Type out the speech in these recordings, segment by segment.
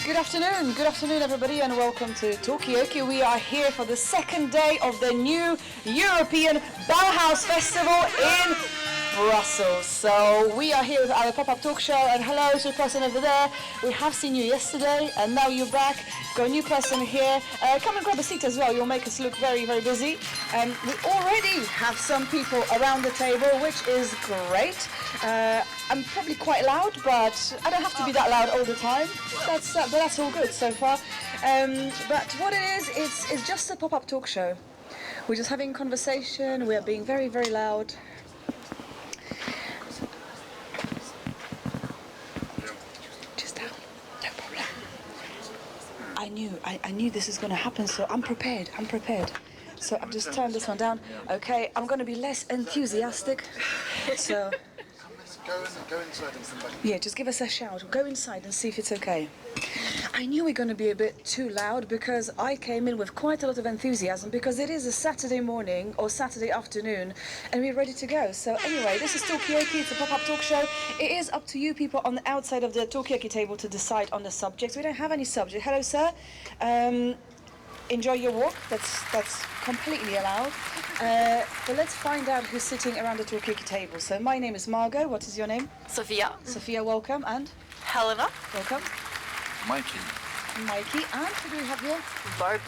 Good afternoon everybody and welcome to Talkaoke. We are here for the second day of the new European Bauhaus Festival in Brussels. So we are here with our pop-up talk show, and hello to the person over there. We have seen you yesterday and now you're back. Got a new person here. Come and grab a seat as well. You'll make us look very, very busy. We already have some people around the table, which is great. I'm probably quite loud, but I don't have to be that loud all the time. But that's all good so far. But what it is, it's just a pop-up talk show. We're just having conversation. We are being very, very loud. Just down, no problem. I knew this is going to happen, so I'm prepared. So I've just turned this one down. Okay, I'm going to be less enthusiastic. So. Go inside and somebody. Yeah, just give us a shout. Go inside and see if it's okay. I knew we were going to be a bit too loud because I came in with quite a lot of enthusiasm because it is a Saturday morning or Saturday afternoon and we're ready to go. So anyway, this is Talkaoke. It's a pop-up talk show. It is up to you people on the outside of the Talkaoke table to decide on the subjects. We don't have any subject. Hello, sir. Enjoy your walk. That's completely allowed. But let's find out who's sitting around the Talkaoke table. So my name is Margot. What is your name? Sophia. Sophia, welcome. And? Helena. Welcome. Mikey. And who do we have here? Barb.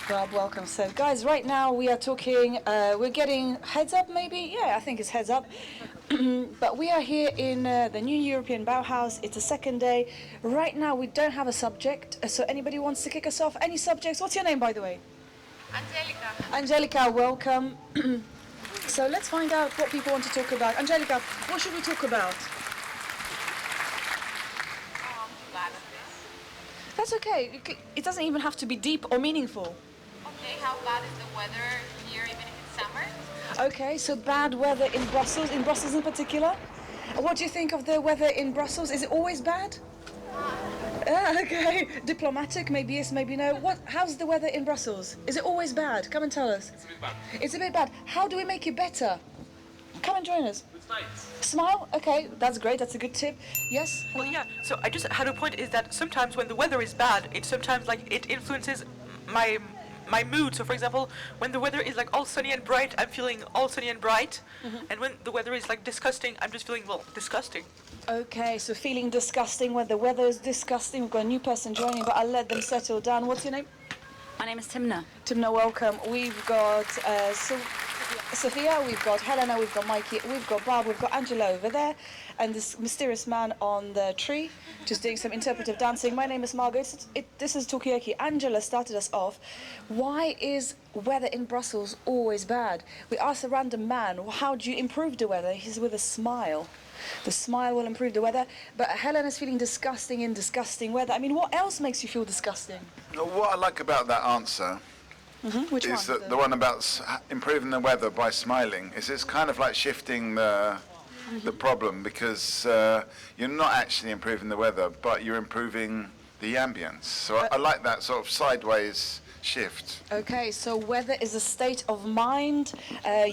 Barb, welcome. So guys, right now we are talking, we're getting heads up maybe? Yeah, I think it's heads up. But we are here in the new European Bauhaus. It's the second day. Right now we don't have a subject. So anybody wants to kick us off? Any subjects? What's your name, by the way? Angelica. Angelica, welcome. So let's find out what people want to talk about. Angelica, what should we talk about? That's okay. It doesn't even have to be deep or meaningful. Okay, how bad is the weather here, even if it's summer? Okay, so bad weather in Brussels in particular. What do you think of the weather in Brussels? Is it always bad? Okay, diplomatic, maybe yes, maybe no. How's the weather in Brussels? Is it always bad? Come and tell us. It's a bit bad. It's a bit bad. How do we make it better? Come and join us. It's nice. Smile? Okay, that's great, that's a good tip. Yes? Well, yeah. So I just had a point is that sometimes when the weather is bad, it sometimes it influences my mood. So for example, when the weather is all sunny and bright, I'm feeling all sunny and bright. Mm-hmm. And when the weather is disgusting, I'm just feeling disgusting. Okay, so feeling disgusting when the weather is disgusting. We've got a new person joining, but I'll let them settle down. What's your name? My name is Timna. Timna, welcome. We've got Sophia, we've got Helena, we've got Mikey, we've got Barb, we've got Angela over there, and this mysterious man on the tree, just doing some interpretive dancing. My name is Margot. This is Talkaoke. Angela started us off. Why is weather in Brussels always bad? We asked a random man, how do you improve the weather? He's with a smile. The smile will improve the weather. But Helena's feeling disgusting in disgusting weather. I mean, what else makes you feel disgusting? What I like about that answer Which is one? that the one about improving the weather by smiling. It's kind of like shifting the problem because you're not actually improving the weather, but you're improving the ambience. So I like that sort of sideways shift. Okay, so weather is a state of mind.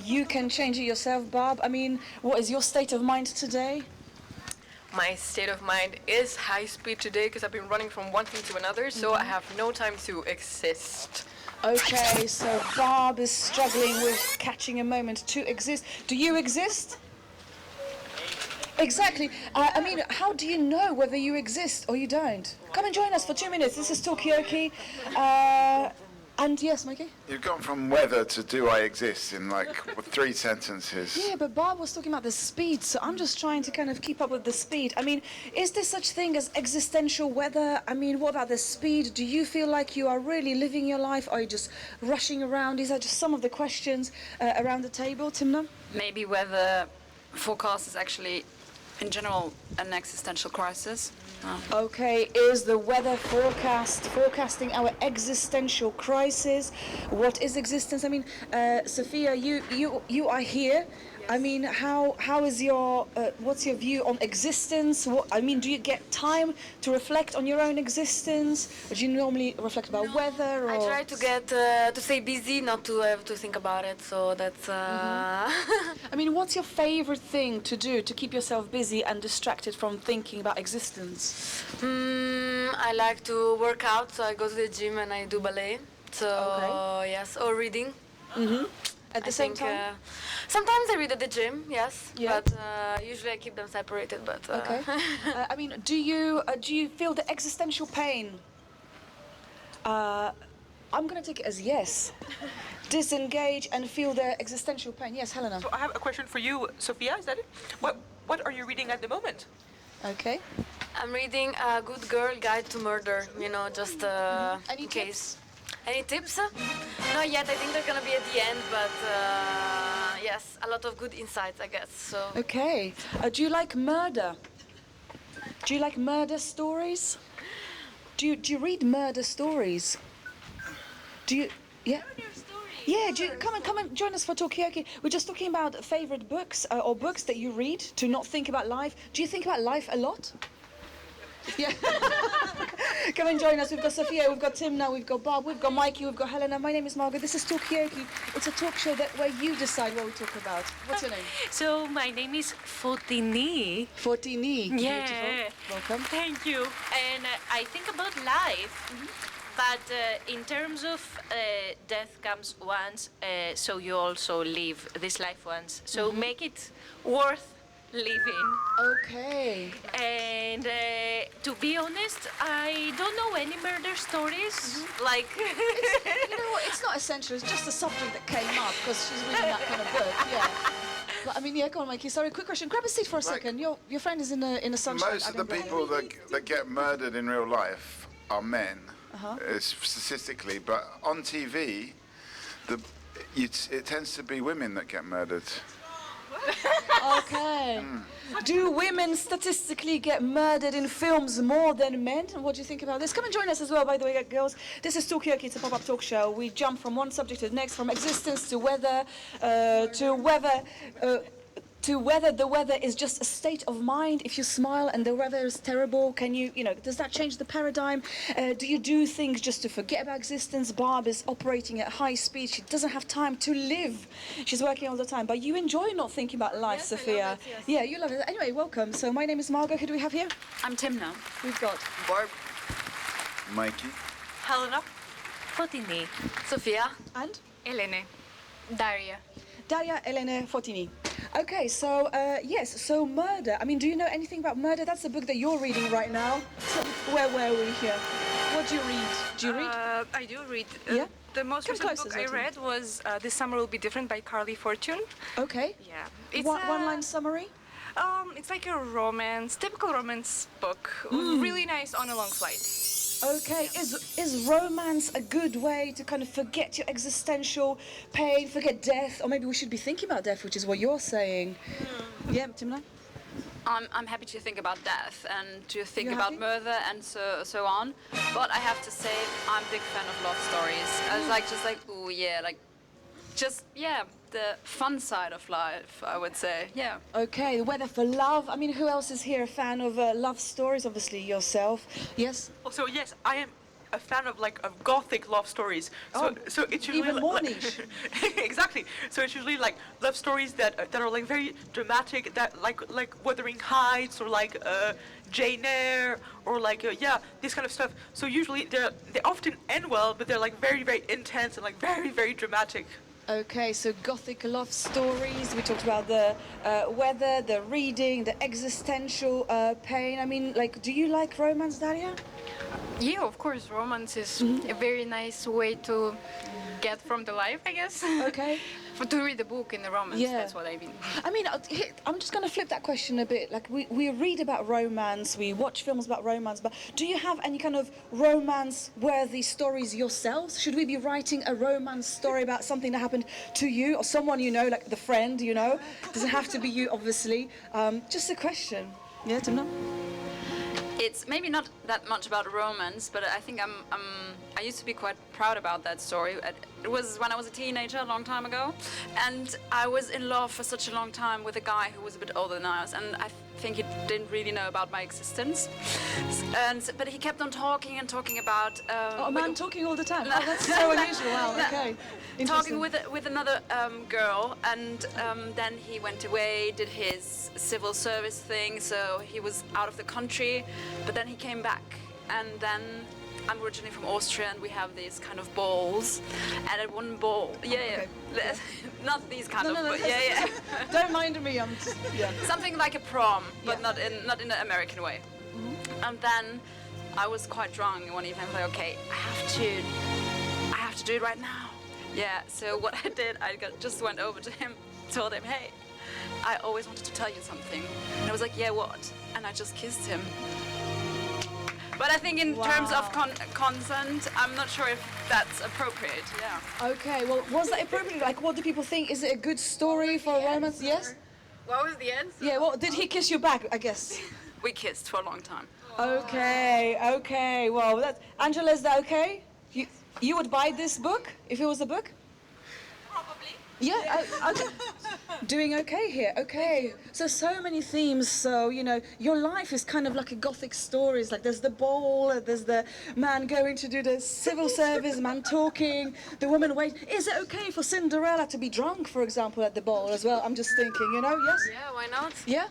You can change it yourself, Barb. I mean, what is your state of mind today? My state of mind is high speed today because I've been running from one thing to another, so I have no time to exist. Okay, so Barb is struggling with catching a moment to exist. Do you exist? Exactly. I mean, how do you know whether you exist or you don't? Come and join us for 2 minutes. This is Talkaoke. And yes, Mikey? You've gone from weather to do I exist in 3 sentences. Yeah, but Barb was talking about the speed, so I'm just trying to kind of keep up with the speed. I mean, is there such thing as existential weather? I mean, what about the speed? Do you feel like you are really living your life? Or are you just rushing around? These are just some of the questions around the table. Timna? Maybe weather forecast is actually, in general, an existential crisis. Okay, is the weather forecasting our existential crisis? What is existence? I mean, Sophia, you are here. I mean, how is your what's your view on existence? Do you get time to reflect on your own existence? Or do you normally reflect about weather? Or? I try to get to stay busy, not to have to think about it. So that's. I mean, what's your favorite thing to do to keep yourself busy and distracted from thinking about existence? I I like to work out, so I go to the gym and I do ballet. So yes, or reading. At the I same think, time? sometimes I read at the gym, yes, Yeah. but usually I keep them separated. But Okay. I mean, do you feel the existential pain? I'm gonna take it as yes. Disengage and feel the existential pain. Yes, Helena. So I have a question for you, Sophia. Is that it? What are you reading at the moment? Okay. I'm reading A Good Girl Guide to Murder. You know, just Any in tips? case. Any tips? Not yet. I think they're gonna be at the end, but yes, a lot of good insights, I guess. So. Okay. Do you like murder? Do you like murder stories? Do you read murder stories? Do you? Yeah. Yeah, come and join us for Talkaoke. We're just talking about favorite books or books that you read to not think about life. Do you think about life a lot? Yeah. Come and join us. We've got Sophia, we've got Tim now, we've got Bob, we've got Mikey, we've got Helena. My name is Margaret. This is Talkaoke. It's a talk show where you decide what we talk about. What's your name? So my name is Fotini. Fortini. Yeah. Beautiful. Welcome. Thank you. And I think about life, but in terms of death comes once, so you also live this life once. So make it worth living. Okay. And to be honest, I don't know any murder stories. Like, You know what? It's not essential. It's just a subject that came up because she's reading that kind of book. Yeah. But I mean, yeah. Go on, Mikey. Sorry, quick question. Grab a seat for a second. Your friend is in a sunshine. Most of the people that get murdered in real life are men, statistically, but on TV, it tends to be women that get murdered. Okay. Do women statistically get murdered in films more than men? And what do you think about this? Come and join us as well, by the way, girls. This is Talkaoke. It's a pop-up talk show. We jump from one subject to the next, from existence to weather, to whether the weather is just a state of mind. If you smile and the weather is terrible, does that change the paradigm? Do you do things just to forget about existence? Barb is operating at high speed. She doesn't have time to live. She's working all the time. But you enjoy not thinking about life, Yes, Sophia. I love it, yes. Yeah, you love it. Anyway, welcome. So my name is Margot. Who do we have here? I'm Tim now. We've got Barb. Mikey? Helena? Fotini. Sophia. and Elene. Daria. Daria Elene Fortini. Okay, so yes, so murder. I mean, do you know anything about murder? That's the book that you're reading right now. So where were we here? What do you read? Do you read? I do read. Yeah? The most Come recent closer, book I Zoltan. read was This Summer Will Be Different by Carly Fortune. Okay. Yeah. It's One-line summary. It's like a romance, typical romance book. Really nice on a long flight. Okay, is romance a good way to kind of forget your existential pain, forget death, or maybe we should be thinking about death, which is what you're saying. Yeah, Timna? I'm happy to think about death and to think You're about happy? murder and so on. But I have to say, I'm a big fan of love stories. I was the fun side of life, I would say. Yeah. Okay, the weather for love. I mean, who else is here a fan of love stories? Obviously yourself. Yes? Also, yes, I am a fan of gothic love stories. So it's usually even more niche. Exactly. So it's usually like love stories that are like very dramatic, that like Wuthering Heights or like Jane Eyre or this kind of stuff. So usually they often end well, but they're like very, very intense and like very, very dramatic. Okay, so gothic love stories. We talked about the weather, the reading, the existential pain. I mean, do you like romance, Daria? Yeah, of course, romance is a very nice way to get from the life, I guess. Okay. To read a book in the romance, Yeah. that's what I mean. I mean, I'm just going to flip that question a bit. Like, we read about romance, we watch films about romance, but do you have any kind of romance-worthy stories yourselves? Should we be writing a romance story about something that happened to you or someone you know, like the friend, you know? Doesn't have to be you, obviously. Just a question. Yeah, Timna? It's maybe not that much about romance, but I think I used to be quite proud about that story. It was when I was a teenager, a long time ago, and I was in love for such a long time with a guy who was a bit older than I was, and I think he didn't really know about my existence. But he kept on talking and talking about. Oh, a man talking all the time. Oh, that's so unusual. Wow. Okay. Talking with another girl, and then he went away, did his civil service thing, so he was out of the country, but then he came back and then I'm originally from Austria, and we have these kind of balls, and at one ball, not these kind of, but Don't mind me, I'm just, something like a prom, but not in the American way. And then I was quite drunk one evening. I was like, okay, I have to do it right now. Yeah. So what I did, just went over to him, told him, hey, I always wanted to tell you something. And I was like, yeah, what? And I just kissed him. But I think in terms of consent, I'm not sure if that's appropriate. Yeah. Okay, well, was that appropriate? Like, what do people think? Is it a good story for a romance? Yes? What was the answer? Yeah, well, did he kiss you back, I guess? We kissed for a long time. Okay. Well, Angela, is that okay? You would buy this book if it was a book? Probably. Yeah, okay. Doing okay here, okay. So many themes, so, you know, your life is kind of like a gothic story. It's like there's the ball, there's the man going to do the civil service, man talking, the woman wait. Is it okay for Cinderella to be drunk, for example, at the ball as well? I'm just thinking, you know, yes? Yeah, why not? Yeah?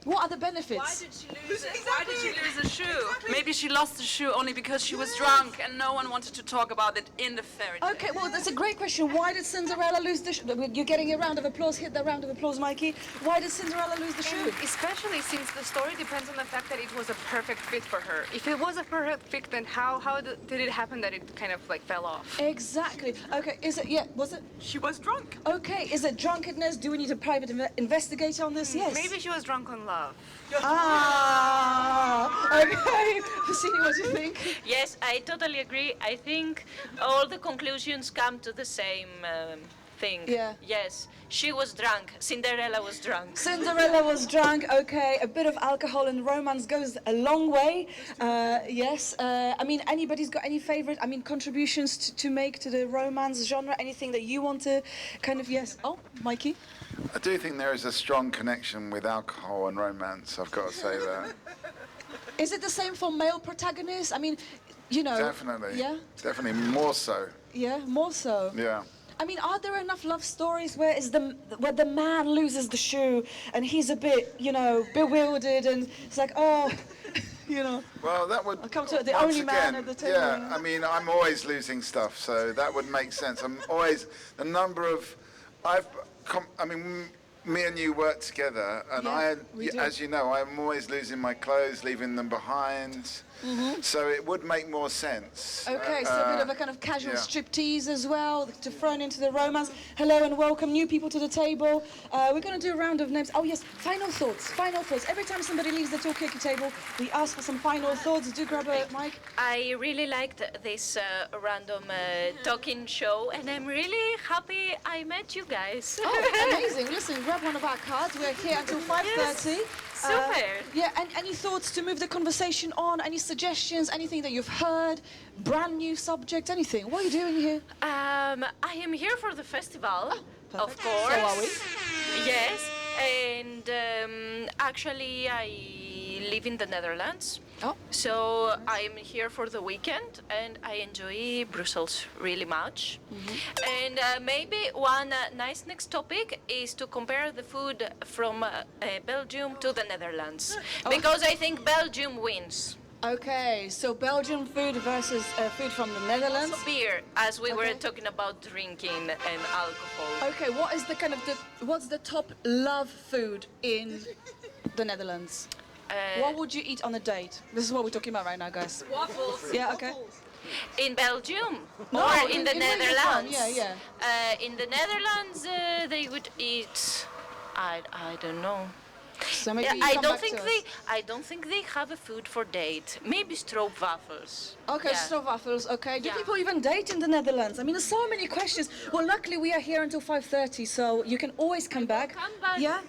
What are the benefits? Why did she lose it? Why did she lose the shoe? Maybe she lost the shoe only because she was drunk and no one wanted to talk about it in the fairy tale. Okay, well, that's a great question. Why did Cinderella lose the shoe? You're getting a round of applause. Hit the round of applause, Mikey. Why did Cinderella lose the shoe? Especially since the story depends on the fact that it was a perfect fit for her. If it was a perfect fit, then how did it happen that it kind of like fell off? Exactly. Okay, was it? She was drunk. Okay, is it drunkenness? Do we need a private investigator on this? Yes. Maybe she was drunk on love. Okay. Vassili, what do you think? Yes, I totally agree. I think all the conclusions come to the same thing. Yeah. Yes, she was drunk. Cinderella was drunk. Cinderella was drunk. Okay, a bit of alcohol and romance goes a long way. Yes. I mean, anybody's got any favorite? I mean, contributions to make to the romance genre? Anything that you want to kind of? Yes. Oh, Mikey. I do think there is a strong connection with alcohol and romance, I've got to say that. Is it the same for male protagonists? I mean, you know. Definitely. Yeah. Definitely more so. Yeah, more so. Yeah. I mean, are there enough love stories where the man loses the shoe and he's a bit, you know, bewildered and it's like, oh, you know. Well, that would. I'll come to the once only man again, at the table. Yeah, I mean, I'm always losing stuff, so that would make sense. I'm always the number of, me and you work together, and as you know, I'm always losing my clothes, leaving them behind. So it would make more sense. Okay, so a bit of a kind of casual striptease as well, to throw into the romance. Hello and welcome new people to the table. We're going to do a round of names. Oh yes, final thoughts. Every time somebody leaves the Talkaoke table, we ask for some final thoughts. Do grab a mic. I really liked this random talking show, and I'm really happy I met you guys. Oh, amazing. Listen, grab one of our cards. We're here until 5:30. Super. Yeah, and any thoughts to move the conversation on? Any suggestions? Anything that you've heard? Brand new subject? Anything? What are you doing here? I am here for the festival, of perfect. course. So are we? Yes, and actually I live in the Netherlands. Oh. So I'm here for the weekend, and I enjoy Brussels really much. And maybe one nice next topic is to compare the food from Belgium to the Netherlands, because I think Belgium wins. Okay, so Belgian food versus food from the Netherlands. Also beer, as we were talking about drinking and alcohol. Okay, what is the kind of what's the top love food in the Netherlands? What would you eat on a date? This is what we're talking about right now, guys. Waffles. Yeah, okay. In Belgium No, or in the where you're from. Netherlands? Yeah. In the Netherlands, they would eat. I don't know. So maybe you I come don't back think to us. I don't think they have a food for date. Maybe stroopwafels. Okay, Yeah. stroopwafels. Okay. Do Yeah. people even date in the Netherlands? I mean, there's so many questions. Well, luckily we are here until 5:30, so you can always come back. come back. Yeah.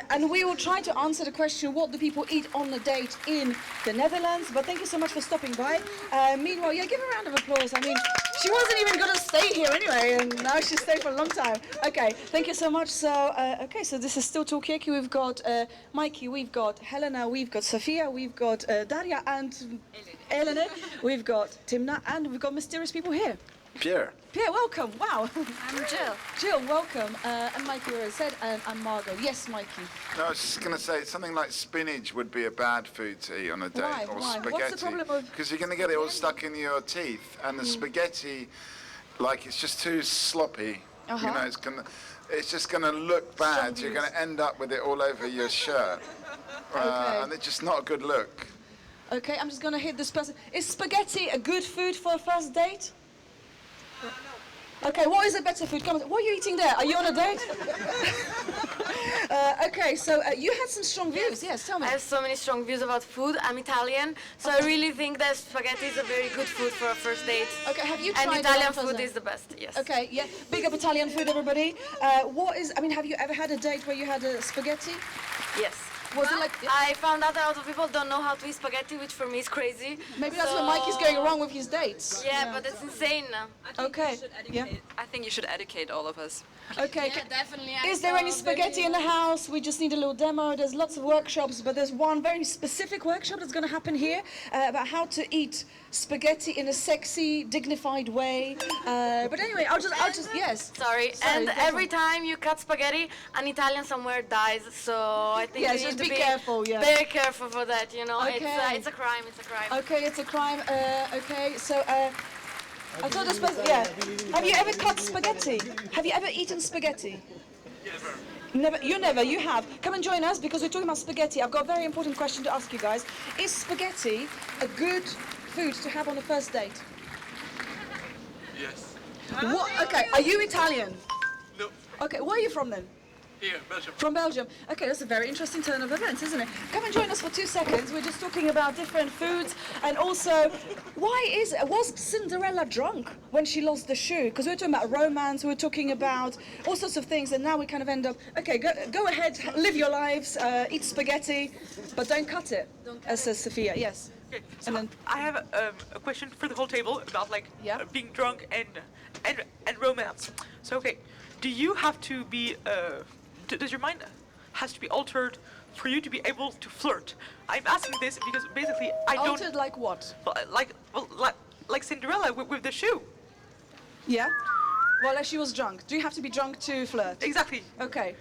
And we will try to answer the question: what do people eat on a date in the Netherlands? But thank you so much for stopping by. Meanwhile, yeah, give a round of applause. I mean, she wasn't even going to stay here anyway, and now she's stayed for a long time. Okay, thank you so much. So, okay, so this is still Talkaoke. We've got Mikey, we've got Helena, we've got Sofia, we've got Daria and Elena, we've got Timna, and we've got mysterious people here. Pierre. Pierre, welcome. Wow. I'm Jill. Jill, welcome. And Mikey already said, and I'm Margot. Yes, Mikey. No, I was just going to say something like spinach would be a bad food to eat on a date. Why? Or Why? spaghetti. What's the problem with- Because you're going to get it all stuck in your teeth, and the spaghetti, like, it's just too sloppy. You know, it's just going to look bad. You're going to end up with it all over your shirt. And it's just not a good look. Okay, I'm just going to hit this person. Is spaghetti a good food for a first date? Okay, what is a better food? Come on, what are you eating there? Are you on a date? Okay, so you had some strong views. Yes, tell me. I have so many strong views about food. I'm Italian, so I really think that spaghetti is a very good food for a first date. Okay, have you tried And Italian it on food first is the best, yes. Okay, yeah. Big up Italian food, everybody. Have you ever had a date where you had a spaghetti? Yes. Was it like... I found out that a lot of people don't know how to eat spaghetti, which for me is crazy. Maybe that's where Mike is going wrong with his dates. Yeah, but it's insane. Okay. Yeah. I think you should educate all of us. Okay. Yeah, definitely. Is there any spaghetti in the house? We just need a little demo. There's lots of workshops, but there's one very specific workshop that's going to happen here about how to eat spaghetti in a sexy, dignified way. But anyway, I'll just yes. Sorry. And every time you cut spaghetti, an Italian somewhere dies. So I think you need to be careful. Yeah. very careful for that. You know, Okay. it's a crime. It's a crime. Okay, it's a crime. Okay, so. I thought this was, yeah. Have you ever cut spaghetti? Have you ever eaten spaghetti? Never. You have. Come and join us because we're talking about spaghetti. I've got a very important question to ask you guys. Is spaghetti a good food to have on a first date? Yes. What? Okay, are you Italian? No. Okay, where are you from then? Here, Belgium. From Belgium. Okay, that's a very interesting turn of events, isn't it? Come and join us for 2 seconds. We're just talking about different foods and also, was Cinderella drunk when she lost the shoe? Because we were talking about romance, we were talking about all sorts of things, and now we kind of end up, okay, go ahead, live your lives, eat spaghetti, but don't cut it, as says Sophia, yes. Okay, so I have a question for the whole table about being drunk and romance. So okay, do you have to be does your mind has to be altered for you to be able to flirt? I'm asking this because basically I don't. Altered like what? Like Cinderella with the shoe. Yeah. Well, like she was drunk. Do you have to be drunk to flirt? Exactly. Okay.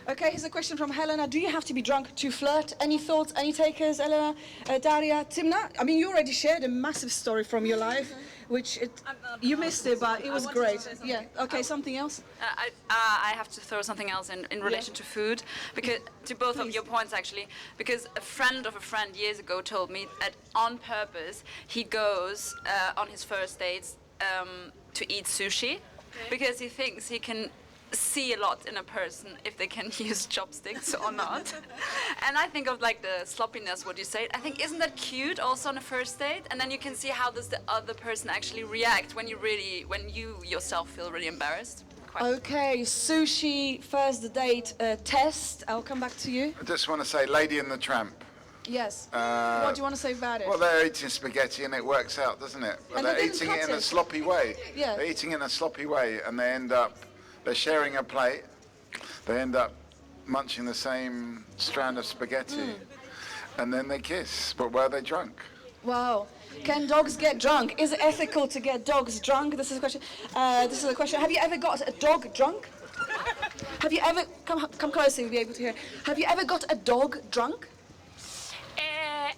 Okay, here's a question from Helena. Do you have to be drunk to flirt? Any thoughts, any takers, Elena, Daria, Timna? I mean, you already shared a massive story from your life, which you missed it, but it was great. Yeah, okay, something else? I have to throw something else in relation to food, because to both of your points actually, because a friend of a friend years ago told me that on purpose he goes on his first dates to eat sushi, because he thinks he can see a lot in a person if they can use chopsticks or not. And I think of like the sloppiness, what you say. I think, isn't that cute also on a first date? And then you can see how does the other person actually react when you yourself feel really embarrassed. Okay, sushi first date test. I'll come back to you. I just want to say Lady and the Tramp. Yes. What do you want to say about it? Well, they're eating spaghetti and it works out, doesn't it? But And they're they didn't eating cut it in a it. sloppy way. Yeah. They're eating it in a sloppy way and they're sharing a plate. They end up munching the same strand of spaghetti. And then they kiss. But were they drunk? Wow. Can dogs get drunk? Is it ethical to get dogs drunk? This is a question. Have you ever got a dog drunk? Have you ever come closer? You'll be able to hear. Have you ever got a dog drunk?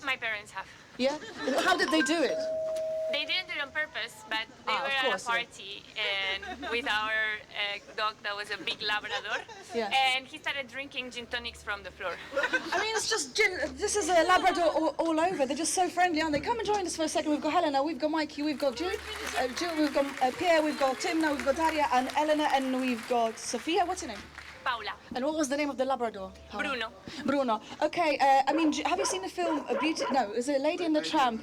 My parents have. Yeah. How did they do it? They didn't do it on purpose, but they of were at course, a party and with our dog that was a big Labrador, Yeah. and he started drinking gin tonics from the floor. I mean, it's just this is a Labrador all over. They're just so friendly, aren't they? Come and join us for a second. We've got Helena, we've got Mikey, we've got Jill, we've got Pierre, we've got Tim, now we've got Daria and Elena, and we've got Sophia. What's her name? Paula. And what was the name of the Labrador? Paula? Bruno. Bruno. Okay. I mean, have you seen the film Beauty? No, is it Lady and the Tramp?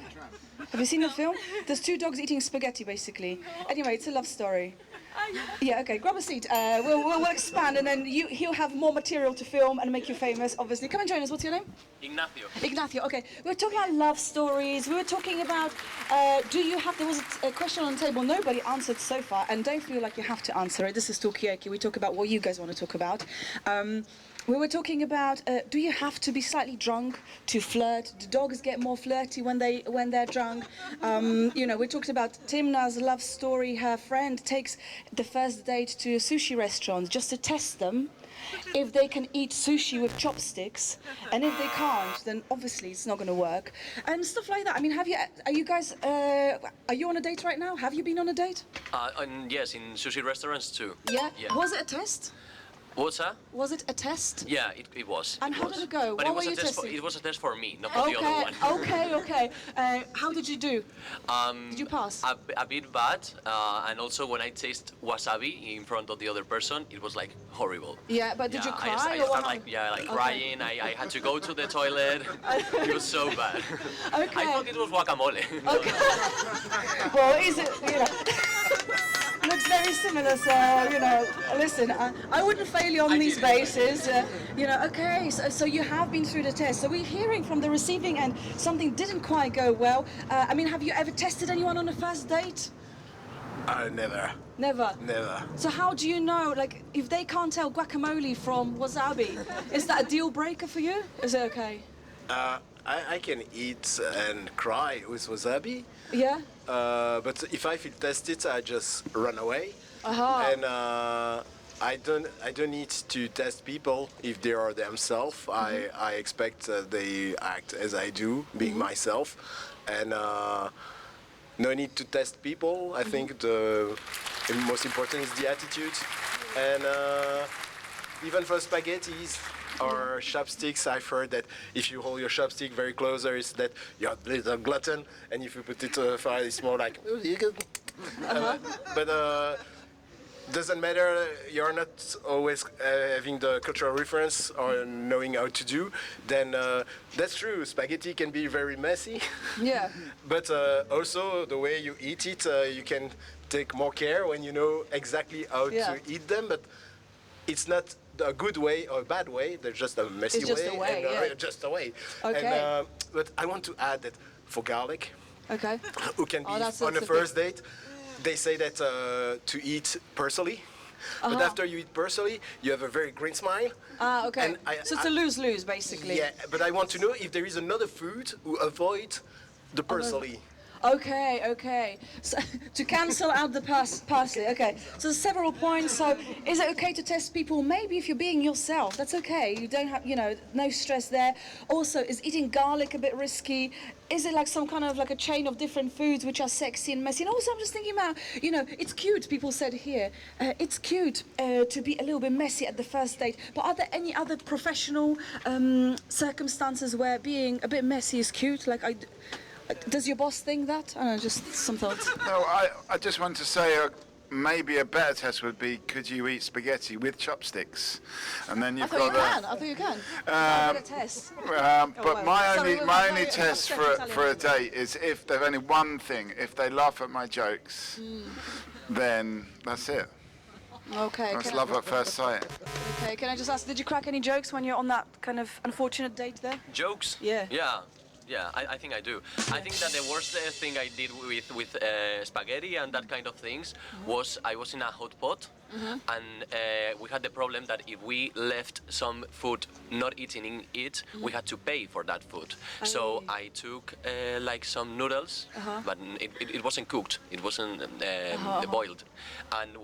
Have you seen the film? There's two dogs eating spaghetti, basically. Anyway, it's a love story. Yeah, okay, grab a seat. We'll expand, and then he'll have more material to film and make you famous, obviously. Come and join us. What's your name? Ignacio. Ignacio, okay. We were talking about love stories. We were talking about, there was a question on the table nobody answered so far, and don't feel like you have to answer it. This is Talkaoke. We talk about what you guys want to talk about. We were talking about, do you have to be slightly drunk to flirt? Do dogs get more flirty when they're drunk? You know, we talked about Timna's love story. Her friend takes the first date to a sushi restaurant just to test them if they can eat sushi with chopsticks, and if they can't, then obviously it's not going to work, and stuff like that. I mean, are you guys, are you on a date right now? Have you been on a date? Yes, in sushi restaurants too. Yeah? Yeah. Was it a test? What's that? Was it a test? Yeah, it was. And how did it go? But What it was were a you test. testing? It was a test for me, not for the other one. Okay. How did you do? Did you pass? A bit bad, and also when I taste wasabi in front of the other person, it was like horrible. Yeah, but did you cry? I or started what? crying. I had to go to the toilet. It was so bad. Okay. I thought it was guacamole. Okay. Well, is it? You know. Looks very similar, so, you know, listen, I wouldn't fail you on these bases. You know, okay, so you have been through the test. So we're hearing from the receiving end something didn't quite go well. I mean, have you ever tested anyone on a first date? Never. Never? Never. So how do you know, like, if they can't tell guacamole from wasabi, is that a deal breaker for you? Is it okay? I can eat and cry with wasabi. Yeah? But if I feel tested, I just run away. Uh-huh. And I don't need to test people if they are themselves. I expect they act as I do, being myself. And no need to test people. I think the most important is the attitude. And even for spaghettis or chopsticks, I've heard that if you hold your chopstick very closer, it's that you're a little glutton, and if you put it far, it's more like, oh, you can. But doesn't matter. You're not always having the cultural reference or knowing how to do. Then that's true. Spaghetti can be very messy. Yeah. But also the way you eat it, you can take more care when you know exactly how to eat them. But it's not a good way or a bad way. There's just a messy It's just way. a way, and, yeah. Just a way. Okay. And, but I want to add that for garlic, Okay. who can be that's on a the first date, they say that to eat parsley. But after you eat parsley, you have a very green smile. Ah, okay. And So it's a lose-lose, basically. Yeah, but I want to know if there is another food who avoid the parsley. Okay. So, to cancel out the parsley. Okay. So there's several points. So is it okay to test people? Maybe if you're being yourself, that's okay. You don't have, you know, no stress there. Also, is eating garlic a bit risky? Is it like some kind of like a chain of different foods which are sexy and messy? And also, I'm just thinking about, you know, it's cute. People said here, it's cute to be a little bit messy at the first date. But are there any other professional circumstances where being a bit messy is cute? Like does your boss think that? I don't know, just some thoughts. No, I just want to say maybe a better test would be, could you eat spaghetti with chopsticks? And then you've got I thought you can. I'll get a test. But my only test for a date is if there's only one thing. If they laugh at my jokes, then that's it. Okay. That's love at first sight. Okay, can I just ask, did you crack any jokes when you're on that kind of unfortunate date there? Jokes? Yeah. Yeah, I think I do. I think that the worst thing I did with spaghetti and that kind of things was I was in a hot pot, and we had the problem that if we left some food not eating it, we had to pay for that food. So I took like some noodles, but it wasn't cooked. It wasn't boiled, and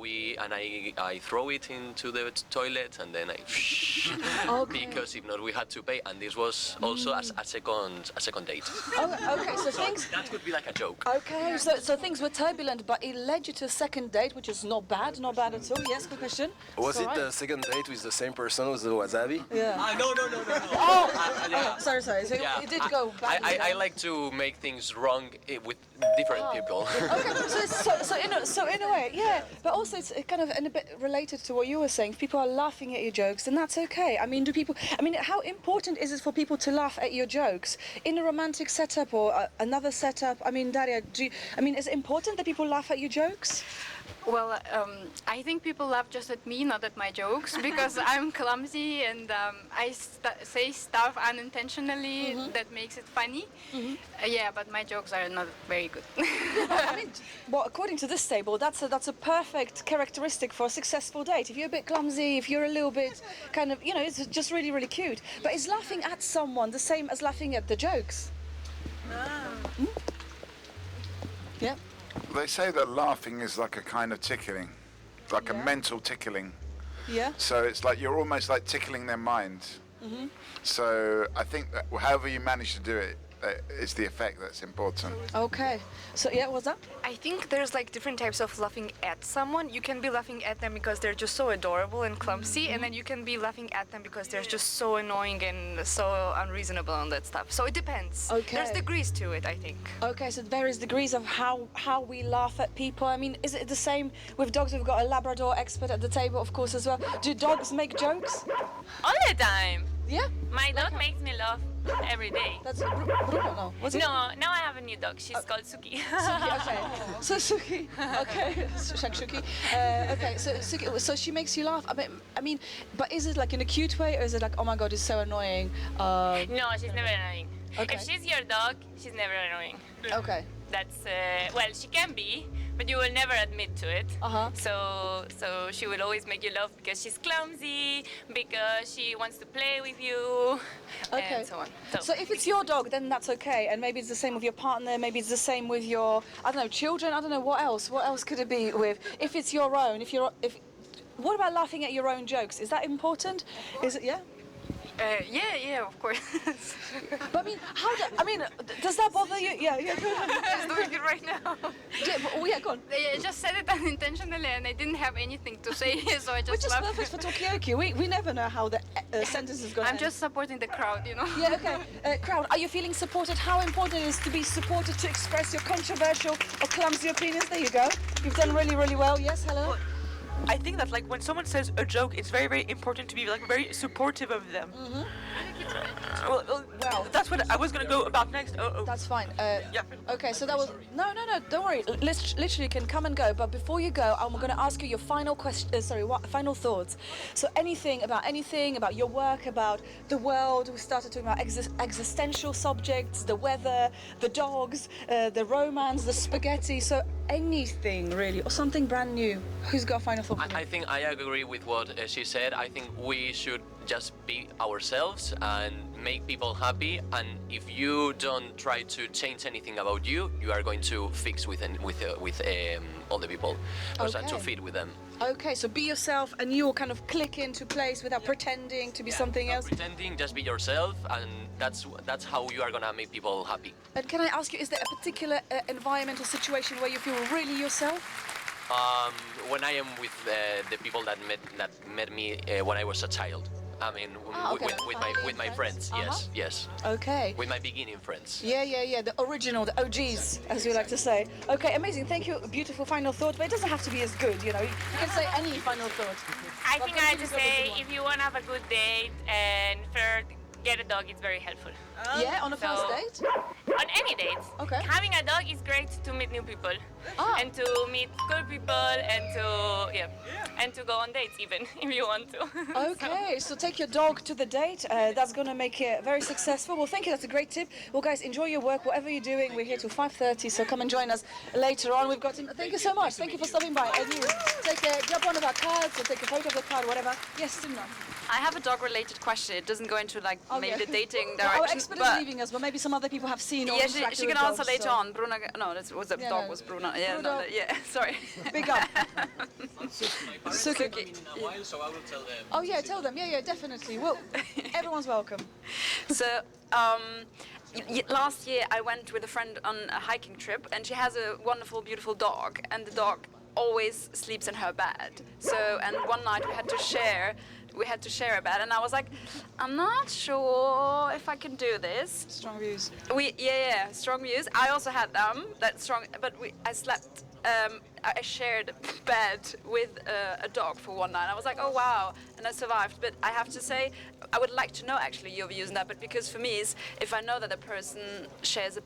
I throw it into the toilet, and then because if not we had to pay, and this was also a second date. Okay, so things... That could be like a joke. Okay, so things were turbulent, but it led you to a second date, which is not bad at all. Yes, good question. Was it the second date with the same person with the wasabi? Yeah. No. Oh, sorry. So it did go bad. I like to make things wrong with different people. Okay, so in a way, yeah. But also it's kind of a bit related to what you were saying. If people are laughing at your jokes, then that's okay. I mean, how important is it for people to laugh at your jokes? In a romantic setup or another setup? I mean, Daria, is it important that people laugh at your jokes? Well, I think people laugh just at me, not at my jokes, because I'm clumsy and I say stuff unintentionally that makes it funny. Yeah, but my jokes are not very good. I mean, well, according to this table, that's a perfect characteristic for a successful date. If you're a bit clumsy, if you're a little bit kind of, it's just really, really cute. But is laughing at someone the same as laughing at the jokes? Yeah. They say that laughing is like a kind of tickling, like a mental tickling. Yeah. So it's like you're almost like tickling their mind. So I think that however you manage to do it, it's the effect that's important. Okay. So yeah, what's that? I think there's like different types of laughing at someone. You can be laughing at them because they're just so adorable and clumsy, and then you can be laughing at them because they're just so annoying and so unreasonable and that stuff. So it depends. Okay. There's degrees to it, I think. Okay, so there is degrees of how we laugh at people. I mean, is it the same with dogs? We've got a Labrador expert at the table, of course, as well. Do dogs make jokes? All the time. Yeah? My dog makes me laugh every day. That's Bruno, no? Was it? No, now I have a new dog. She's called Suki. Suki, okay. So Suki, okay, Shakshuki. Okay, so Suki, so she makes you laugh. I mean, but is it like in a cute way, or is it like, oh my god, it's so annoying? No, she's never annoying. Okay. If she's your dog, she's never annoying. Okay. That's well, she can be, but you will never admit to it. So she will always make you laugh because she's clumsy, because she wants to play with you, and so on. So if it's your dog, then that's okay, and maybe it's the same with your partner, maybe it's the same with your, I don't know, children. I don't know what else. What else could it be with? If it's your own, what about laughing at your own jokes? Is that important? Is it? Yeah. Yeah, of course. But I mean, does that bother you? Yeah. I'm doing it right now. Yeah, go on. I just said it unintentionally, and I didn't have anything to say, so I just Which is laughed. perfect for Talkaoke. We never know how the sentence is going to I'm just supporting the crowd, Yeah, okay. Crowd, are you feeling supported? How important it is to be supported, to express your controversial or clumsy opinions? There you go. You've done really, really well. Yes, hello? I think that like when someone says a joke, it's very, very important to be like very supportive of them. Well, that's what I was gonna go about next. That's fine. Yeah. Okay, so that was no. Don't worry. Literally, you can come and go. But before you go, I'm gonna ask you your final question. Final thoughts. So anything about your work, about the world. We started talking about existential subjects, the weather, the dogs, the romance, the spaghetti. So anything really, or something brand new. Who's got a final thought? I think I agree with what she said. I think we should just be ourselves and make people happy. And if you don't try to change anything about you, you are going to fix with all the people, or to fit with them. Okay, so be yourself, and you'll kind of click into place without pretending to be something else. Pretending, just be yourself, and that's how you are gonna make people happy. And can I ask you, is there a particular environment or situation where you feel really yourself? When I am with the people that met me when I was a child. I mean, with my friends. Yes. Okay. With my beginning friends. Yeah. The original, the OGs, as we like to say. Okay, amazing. Thank you. Beautiful final thought, but it doesn't have to be as good. You can say any final thought. I think I have to say, if you want to have a good date and flirt, get a dog. It's very helpful. Yeah, on a first date? On any date. Okay. Having a dog is great to meet new people and to meet cool people and to go on dates even if you want to. Okay, so take your dog to the date. That's going to make it very successful. Well, thank you. That's a great tip. Well, guys, enjoy your work, whatever you're doing. We're here till 5:30, so come and join us later on. We've got him. Thank you so much. Thank you for stopping by. And you grab one of our cards or take a photo of the card, whatever. Yes, Simna. I have a dog-related question. It doesn't go into maybe the dating Our direction. expert is leaving us, but maybe some other people have seen or Yeah, interacted she with can answer dogs, later so. on. Bruno, no, that was the dog was Bruno. Yeah, Bruno. sorry. Big up. Suki. In a while, so I will tell them. Oh yeah, tell them. Yeah, definitely. Well, everyone's welcome. So, last year I went with a friend on a hiking trip, and she has a wonderful, beautiful dog, and the dog always sleeps in her bed. So, and one night we had to share we had to share a bed, and I was like, I'm not sure if I can do this. Strong views. Strong views. I also had them that strong, but I slept. I shared a bed with a dog for one night. I was like, oh wow, and I survived. But I have to say, I would like to know actually your views on that. But because for me, is if I know that a person shares a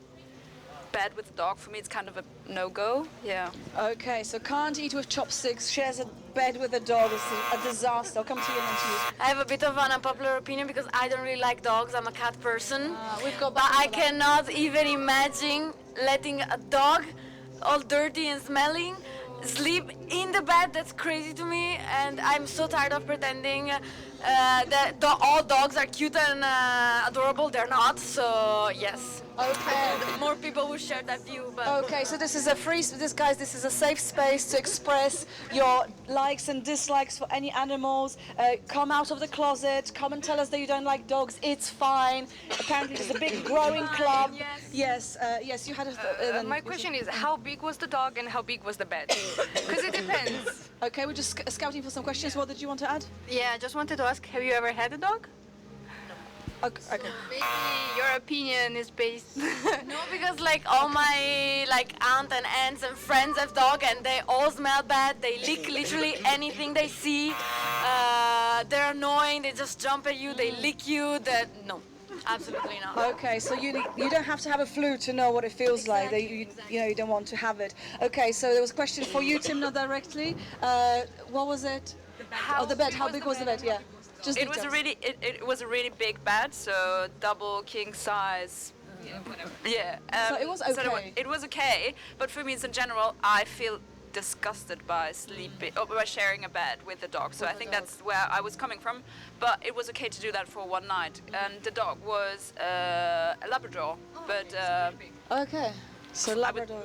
bed with a dog, for me it's kind of a no-go. Yeah. Okay, so can't eat with chopsticks, shares a bed with a dog, is a disaster. I'll come to you and then to you. I have a bit of an unpopular opinion because I don't really like dogs. I'm a cat person. We've got but I cannot even imagine letting a dog, all dirty and smelling, sleep in the bed. That's crazy to me, and I'm so tired of pretending that all dogs are cute and adorable. They're not, so yes. Okay. More people will share that view. But Okay, so this is a this is a safe space to express your likes and dislikes for any animals. Come out of the closet, come and tell us that you don't like dogs, it's fine. Apparently there's a big growing club. Yes, you had a... my question is, how big was the dog and how big was the bed? Because it depends. Okay, we're just scouting for some questions. What did you want to add? Yeah, I just wanted to ask, have you ever had a dog? Okay. Maybe your opinion is based... No, because like all my aunt and aunts and friends have dog and they all smell bad. They lick literally anything they see. They're annoying. They just jump at you. They lick you. No, absolutely not. Okay, so you don't have to have a flu to know what it feels like. You don't want to have it. Okay, so there was a question for you, Tim, not directly. What was it? The bed. How big was the bed? Yeah. Just it was a really big bed, so double king size. Yeah. So it was okay. So it was okay, but for me, in general, I feel disgusted by sleeping or by sharing a bed with the dog. So I think that's where I was coming from. But it was okay to do that for one night, and the dog was a Labrador. But okay. So Labrador.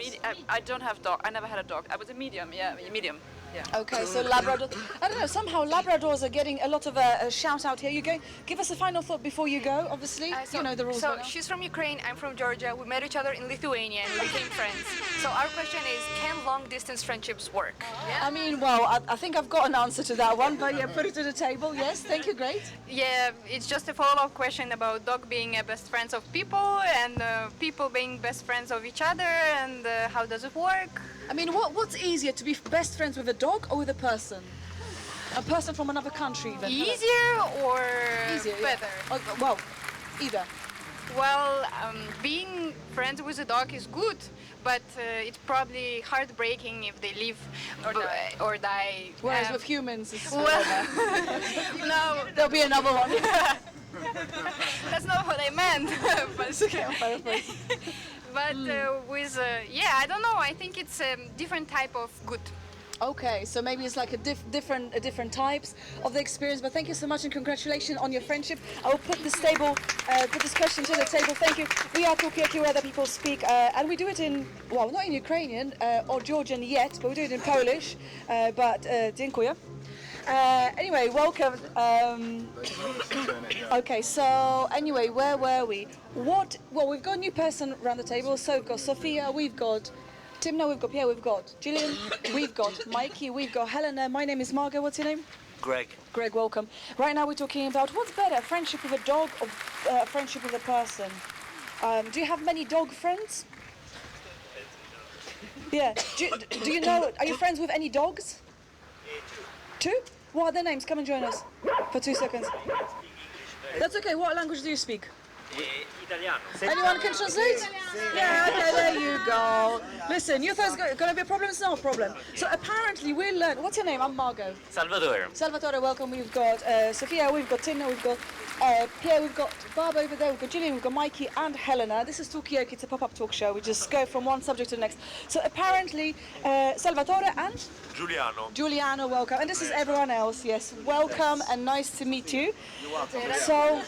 I don't have dog. I never had a dog. I was a medium. Yeah, medium. Yeah. Okay, so Labrador. I don't know. Somehow Labradors are getting a lot of a shout out here. You go. Give us a final thought before you go. Obviously, you know the rules. So she's from Ukraine. I'm from Georgia. We met each other in Lithuania and we became friends. So our question is, can long distance friendships work? I mean, well, I think I've got an answer to that one, but yeah, put it to the table. Yes, thank you. Great. Yeah, it's just a follow-up question about dog being best friends of people and people being best friends of each other, and how does it work? I mean, what's easier, to be best friends with a dog or with a person? A person from another country, even. Easier or better? Yeah. Well, either. Well, being friends with a dog is good, but it's probably heartbreaking if they leave or die. Whereas with humans, it's no, there'll be another one. That's not what I meant. But with I don't know. I think it's a different type of good. Okay, so maybe it's like a different types of the experience. But thank you so much and congratulations on your friendship. I will put this question to the table. Thank you. We are Talkaoke, where the people speak, and we do it in, well, not in Ukrainian or Georgian yet, but we do it in Polish. Dziękuję. Anyway, welcome. Okay, so anyway, where were we? Well, we've got a new person around the table. So we've got Sophia, we've got Timna, we've got Pierre, we've got Gillian, we've got Mikey, we've got Helena. My name is Margot. What's your name? Greg. Greg, welcome. Right now we're talking about what's better, friendship with a dog or friendship with a person. Do you have many dog friends? Yeah. Do you know, are you friends with any dogs? Two? What are their names? Come and join us for 2 seconds. That's okay. What language do you speak? Italiano. Anyone can translate? Yeah, okay, there you go. Listen, you thought it's going to be a problem? It's not a problem. So apparently we learned... What's your name? I'm Margot. Salvatore. Salvatore, welcome. We've got Sophia, we've got Tina, we've got Pierre, we've got Barb over there, we've got Gillian, we've got Mikey and Helena. This is Talkaoke, it's a pop-up talk show. We just go from one subject to the next. So apparently Salvatore and... Giuliano, welcome. And this is everyone else, yes. Welcome and nice to meet you. So...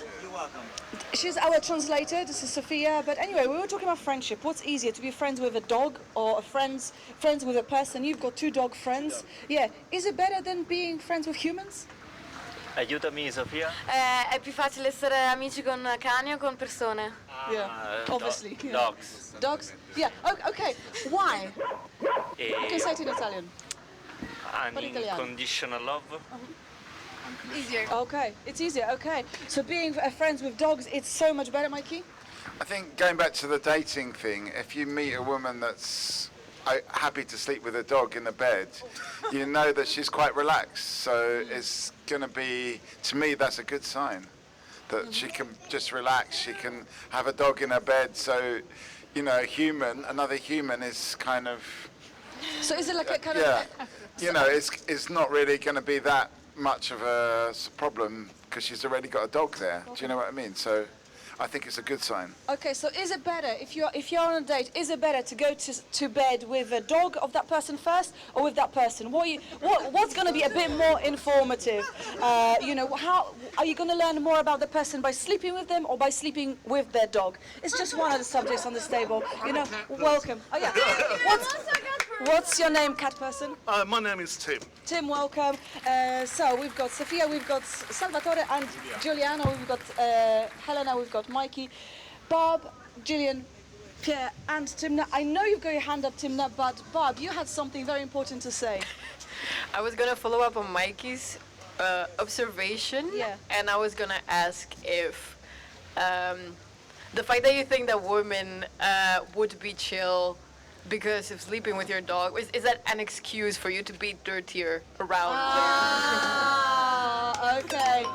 She's our translator, this is Sophia, but anyway, we were talking about friendship. What's easier, to be friends with a dog or friends with a person? You've got 2 dog friends. Yeah, is it better than being friends with humans? Aiutami, Sofia. È più facile essere amici con cani o con persone? Yeah, obviously. Dogs. Dogs? Yeah, okay. Why? You can say it in Italian. Unconditional love. Easier. Okay, it's easier. Okay, so being friends with dogs, it's so much better, Mikey. I think going back to the dating thing, if you meet a woman that's happy to sleep with a dog in the bed, you know that she's quite relaxed. So it's going to be, to me, that's a good sign that she can just relax. She can have a dog in her bed. So, you know, another human is kind of. So is it like a kind yeah, of? you know, it's not really going to be that much of a problem because she's already got a dog there. Do you know what I mean? So I think it's a good sign. Okay, so is it better if you're on a date? Is it better to go to bed with a dog of that person first, or with that person? What's going to be a bit more informative? You know, how are you going to learn more about the person by sleeping with them or by sleeping with their dog? It's just one of the subjects on this table. You know, welcome. Oh yeah. What's your name, cat person? My name is Tim. Tim, welcome. So we've got Sofia, we've got Salvatore and Giuliano, we've got Helena, we've got Mikey, Bob, Gillian, Pierre and Timna. I know you've got your hand up, Timna, but Bob, you had something very important to say. I was gonna follow up on Mikey's observation, and I was gonna ask if the fact that you think that women would be chill because of sleeping with your dog, is that an excuse for you to be dirtier around them? Okay.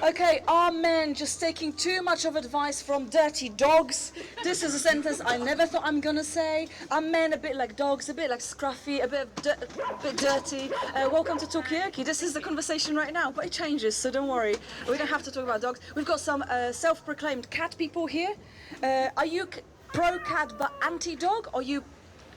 Okay, are men just taking too much of advice from dirty dogs? This is a sentence I never thought I'm gonna say. Are men a bit like dogs, a bit like scruffy, a bit dirty? Welcome to Talkaoke. This is the conversation right now, but it changes, so don't worry. We don't have to talk about dogs. We've got some self-proclaimed cat people here. Are you pro-cat but anti-dog, or you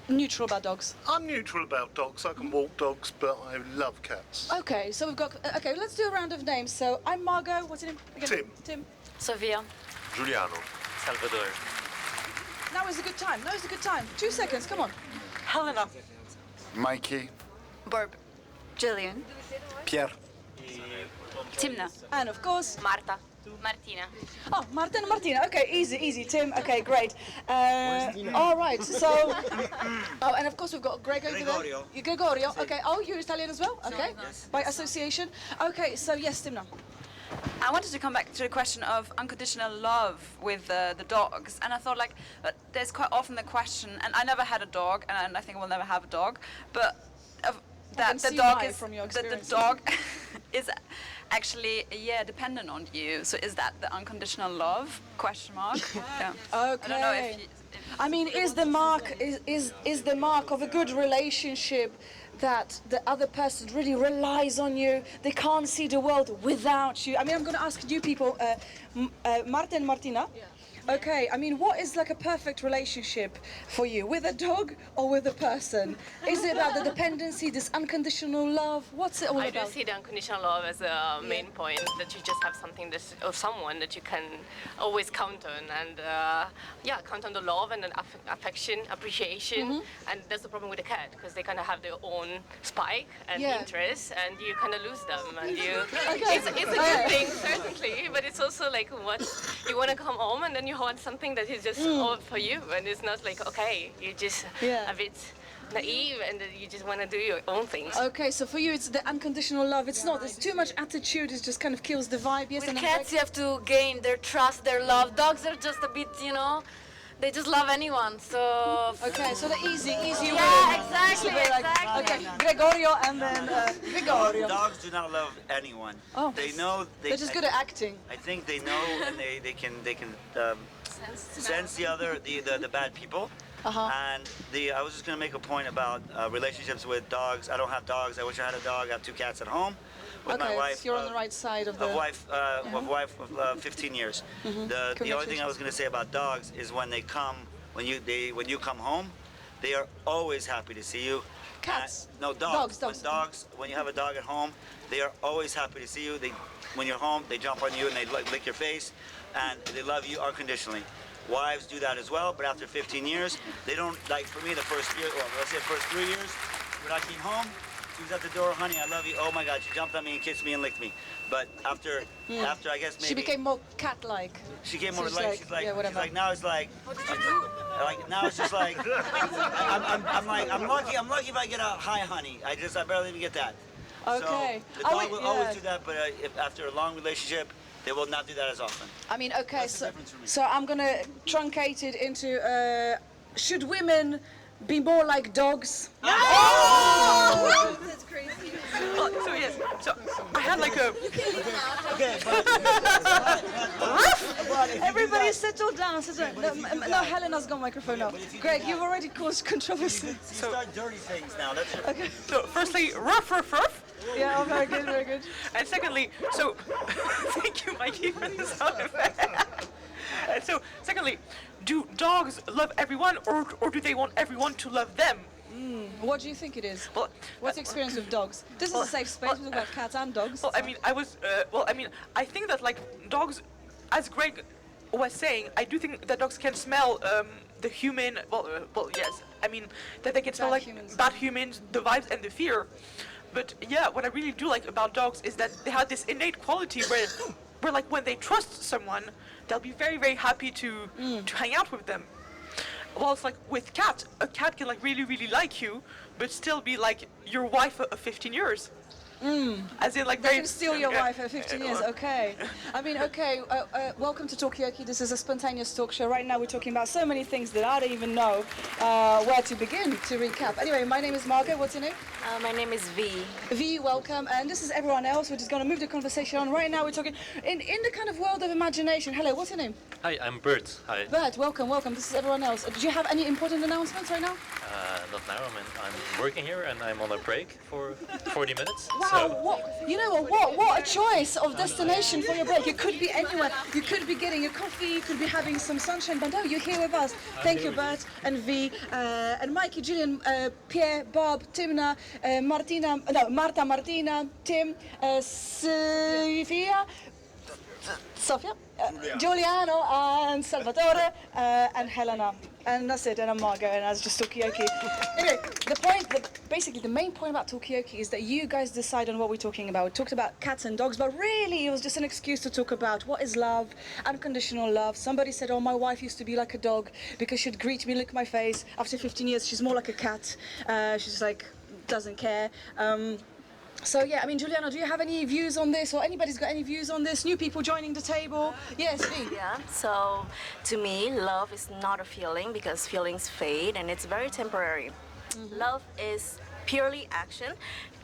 neutral about dogs? I'm neutral about dogs. I can walk dogs, but I love cats. Okay, so we've got. Okay, let's do a round of names. So I'm Margot. What's your name again? Tim. Tim. Sofia. Giuliano. Salvador. Now is a good time. Now is a good time. 2 seconds. Come on. Helena. Mikey. Barb. Jillian. Pierre. Timna. And of course, Marta. Martina. Oh, Marta and Martina. Okay, easy. Tim. Okay, great. All right. So. Oh, and of course we've got Greg over Gregorio. there. Gregorio. Okay. Oh, you're Italian as well. Okay. Yes. By association. Okay. So yes, Timna. I wanted to come back to the question of unconditional love with the dogs, and I thought like there's quite often the question, and I never had a dog, and I think I will never have a dog, but that the dog is the dog is actually dependent on you. So is that the unconditional love? Question mark. Yeah. Okay. I don't know if I mean, is the mark of a good relationship that the other person really relies on you? They can't see the world without you. I mean, I'm going to ask you people, Marta and Martina. Yeah. Okay, I mean, what is like a perfect relationship for you? With a dog or with a person? Is it about the dependency, this unconditional love? What's it all about? I do see the unconditional love as a main point, that you just have something or someone that you can always count on, and count on the love and the affection, appreciation. And that's the problem with the cat, because they kind of have their own spike and interest, and you kind of lose them. And it's a good thing, certainly, but it's also like what you want to come home and then you want something that is just all for you, and it's not like, okay, you're just a bit naive and you just want to do your own things. Okay, so for you it's the unconditional love. It's not, there's too much attitude, it just kind of kills the vibe. Yes, with cats you have to gain their trust, their love. Dogs are just a bit, they just love anyone, so... Okay, so the easy way. Yeah, exactly, Okay, Gregorio and then Gregorio. Dogs do not love anyone. Oh. They know... They're just good at acting. I think they know, and they can sense the bad people. And I was just going to make a point about relationships with dogs. I don't have dogs. I wish I had a dog. I have 2 cats at home. With my wife, so you're on the right side of the... wife of 15 years. The only thing I was going to say about dogs is when they come, when you come home, they are always happy to see you. Cats? No, dogs. When you have a dog at home, they are always happy to see you. When you're home, they jump on you and they lick your face, and they love you unconditionally. Wives do that as well, but after 15 years, they don't, like for me, the first year, or let's say the first 3 years, when I came home, she was at the door, honey, I love you. Oh my God, she jumped on me and kissed me and licked me. But after I guess maybe... She became more cat-like. She became more like, she's like, now it's like... What did you do? Like, now it's just like, I'm lucky if I get a hi, honey. I barely even get that. Okay. So the dog will always do that, but if after a long relationship, they will not do that as often. I mean, okay, That's the difference for me. so I'm gonna truncate it into should women be more like dogs? Oh! That's crazy. So yes, so I had like a. Everybody settle down, settle down. No, Helena's got microphone now. Greg, you've already caused controversy. So start dirty things now. That's it. Okay. So firstly, ruff, ruff, ruff. Yeah, oh, very good, very good. And secondly, so thank you, Mikey, for the sound effect. And so, secondly, do dogs love everyone, or do they want everyone to love them? What do you think it is? Well, what's your experience with dogs? This is a safe space. We talk about cats and dogs. Well, I mean, I think that like dogs, as Greg was saying, I do think that dogs can smell the human. Well, yes. I mean that they can smell like bad humans, the vibes and the fear. But yeah, what I really do like about dogs is that they have this innate quality where like when they trust someone, they'll be very, very happy to hang out with them. Whilst like with cat, a cat can like really, really like you, but still be like your wife of 15 years. As in like they very. can steal your wife for 15 years. Okay. I mean, okay. Welcome to Talkaoke. This is a spontaneous talk show. Right now, we're talking about so many things that I don't even know where to begin to recap. Anyway, my name is Margaret. What's your name? My name is V. V, welcome. And this is everyone else. We're just going to move the conversation on. Right now, we're talking in the kind of world of imagination. Hello, what's your name? Hi, I'm Bert. Hi. Bert, welcome, welcome. This is everyone else. Do you have any important announcements right now? Not now. I'm working here and I'm on a break for 40 minutes. Wow, So you know what a choice of destination for your break. You could be anywhere. You could be getting a coffee, you could be having some sunshine, but no, you're here with us. Thank you, Bert and V, and Mikey, Julian, Pierre, Bob, Timna, Marta, Martina, Tim, Sofia, Giuliano, and Salvatore, and Helena. And that's it, and I'm Margot, and that's just Talkaoke. Anyway, basically the main point about Talkaoke is that you guys decide on what we're talking about. We talked about cats and dogs, but really it was just an excuse to talk about what is love, unconditional love. Somebody said, oh, my wife used to be like a dog because she'd greet me, lick my face. After 15 years, she's more like a cat. She's like, doesn't care. So yeah, I mean, Giuliano, do you have any views on this, or anybody's got any views on this? New people joining the table? Yes, V. Yeah, so to me, love is not a feeling because feelings fade and it's very temporary. Love is purely action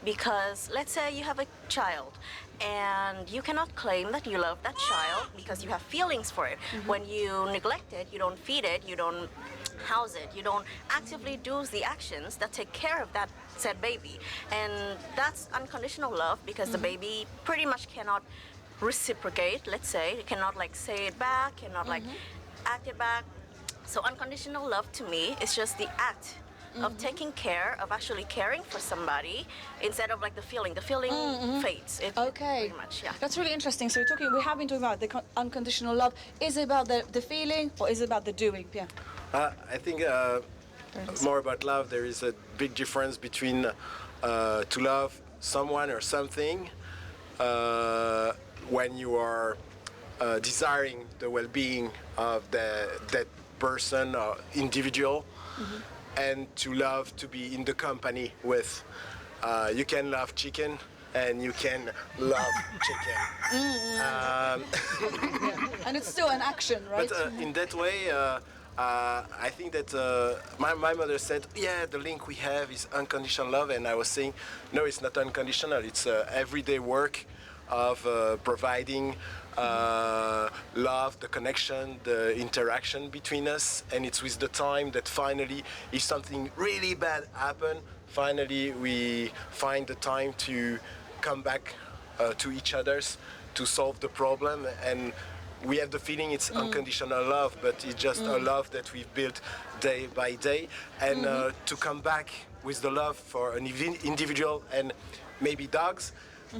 because let's say you have a child and you cannot claim that you love that child because you have feelings for it. When you neglect it, you don't feed it, you don't house it, you don't actively do the actions that take care of that said baby, and that's unconditional love because the baby pretty much cannot reciprocate, let's say, cannot like say it back, cannot like act it back. So unconditional love to me is just the act of taking care, of actually caring for somebody instead of like the feeling fades. Okay, pretty much, yeah. That's really interesting. So we have been talking about the unconditional love. Is it about the feeling or is it about the doing? Yeah. I think more about love, there is a big difference between to love someone or something when you are desiring the well-being of that person or individual, and to love to be in the company with. You can love chicken and you can love chicken. And it's still an action, right? But in that way, I think that my mother said, yeah, the link we have is unconditional love, and I was saying, no, it's not unconditional. It's everyday work of providing love, the connection, the interaction between us, and it's with the time that finally, if something really bad happens, finally we find the time to come back to each other's to solve the problem, and we have the feeling it's unconditional love, but it's just a love that we've built day by day, and to come back with the love for an individual and maybe dogs.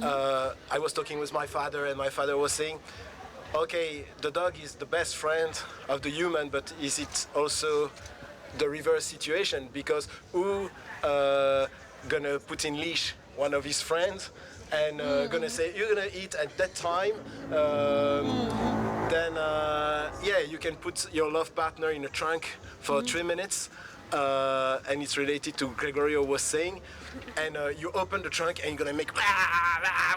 I was talking with my father, and my father was saying, okay, the dog is the best friend of the human, but is it also the reverse situation? Because who gonna put in leash one of his friends and gonna say, you're gonna eat at that time, then yeah, you can put your love partner in a trunk for 3 minutes, and it's related to Gregorio was saying. And you open the trunk and you're gonna make,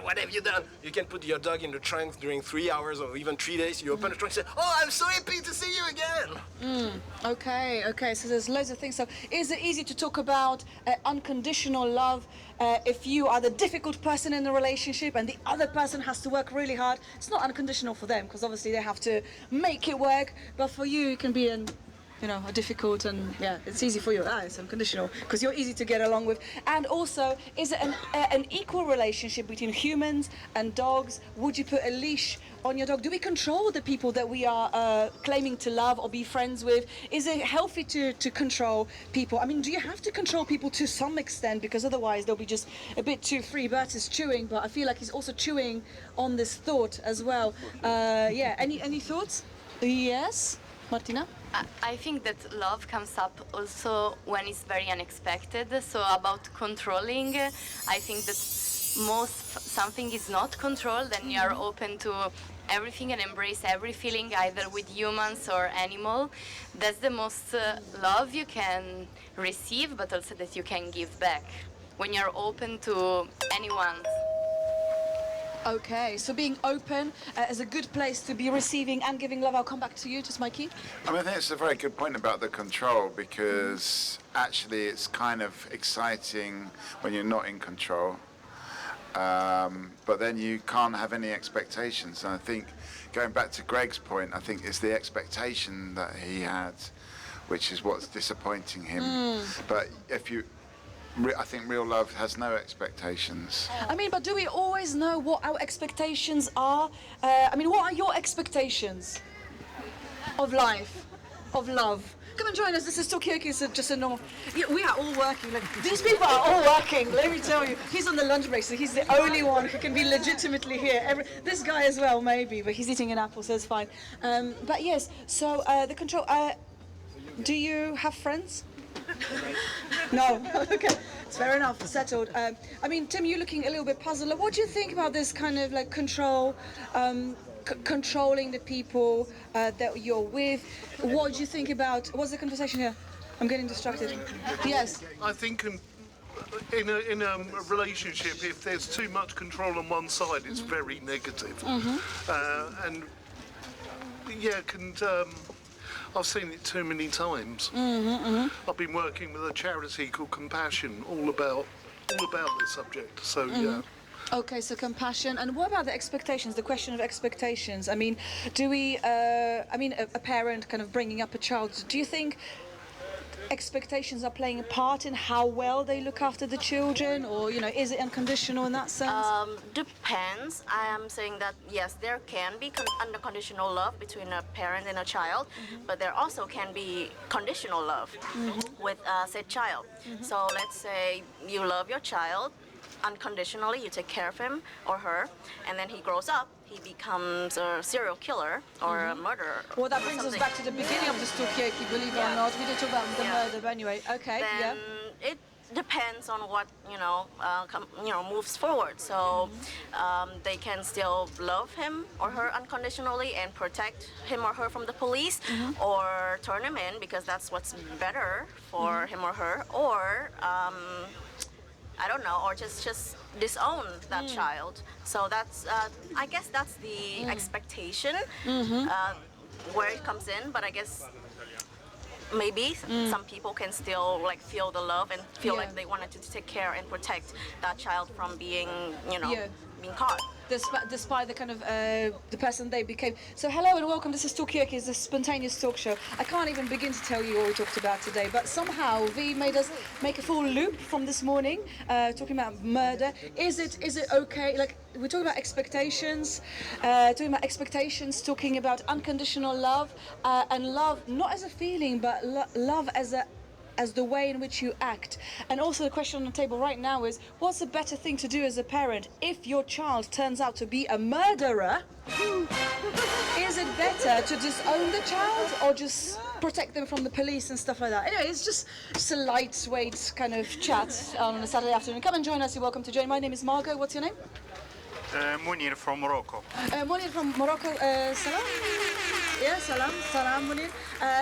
what have you done? You can put your dog in the trunk during 3 hours or even 3 days. You open the trunk and say, oh, I'm so happy to see you again. Okay, so there's loads of things. So is it easy to talk about unconditional love if you are the difficult person in the relationship and the other person has to work really hard? It's not unconditional for them because obviously they have to make it work, but for you it can be a difficult, and it's easy for you. It's unconditional because you're easy to get along with. And also, is it an equal relationship between humans and dogs? Would you put a leash on your dog? Do we control the people that we are claiming to love or be friends with? Is it healthy to control people? I mean, do you have to control people to some extent, because otherwise they'll be just a bit too free? Bert is chewing, but I feel like he's also chewing on this thought as well. Any thoughts? Yes, Martina? I think that love comes up also when it's very unexpected. So about controlling, I think that something is not controlled, and you are open to everything and embrace every feeling, either with humans or animal. That's the most love you can receive, but also that you can give back when you're open to anyone. Okay, so being open is a good place to be receiving and giving love. I'll come back to you, just Mikey. I mean, I think it's a very good point about the control, because actually it's kind of exciting when you're not in control, but then you can't have any expectations. And I think, going back to Greg's point, I think it's the expectation that he had, which is what's disappointing him. But I think real love has no expectations. I mean, but do we always know what our expectations are? What are your expectations of life, of love? Come and join us. This is Talkaoke. It's just a normal. We are all working. These people are all working. Let me tell you. He's on the lunch break, so he's the only one who can be legitimately here. This guy as well, maybe, but he's eating an apple, so it's fine. But yes. So the control. Do you have friends? No. Okay. It's fair enough. Settled. Tim, you're looking a little bit puzzled. What do you think about this kind of control, controlling the people that you're with? What do you think about? What's the conversation here? I'm getting distracted. Yes. I think in a relationship, if there's too much control on one side, it's very negative. I've seen it too many times. I've been working with a charity called Compassion, all about this subject. So yeah. Okay, so compassion. And what about the expectations? The question of expectations. I mean, do we? A parent kind of bringing up a child. Do you think expectations are playing a part in how well they look after the children, or is it unconditional in that sense? Depends. I am saying that yes, there can be unconditional love between a parent and a child, but there also can be conditional love with said child. So let's say you love your child unconditionally, you take care of him or her, and then he grows up, he becomes a serial killer or a murderer. Well, that brings us back to the beginning of the Talkaoke, believe it or not. We did talk about the murder, but anyway, okay. Then it depends on what moves forward. So they can still love him or her unconditionally and protect him or her from the police, or turn him in because that's what's better for him or her, or I don't know, or just disown that child. So that's, I guess that's the expectation where it comes in. But I guess maybe some people can still feel the love and feel like they wanted to take care and protect that child from being, being caught. Despite the kind of the person they became. So hello and welcome. This is Talkaoke. It's a spontaneous talk show. I can't even begin to tell you what we talked about today, but somehow Vi made us make a full loop from this morning, talking about murder. Is it okay? We're talking about expectations, talking about unconditional love, and love not as a feeling, but love as the way in which you act. And also the question on the table right now is, what's the better thing to do as a parent if your child turns out to be a murderer? Is it better to disown the child or just protect them from the police and stuff like that? Anyway, it's just a lightweight kind of chat on a Saturday afternoon. Come and join us. You're welcome to join. My name is Margot. What's your name? Munir from Morocco. Munir from Morocco. Salam. Yeah, salam, Munir.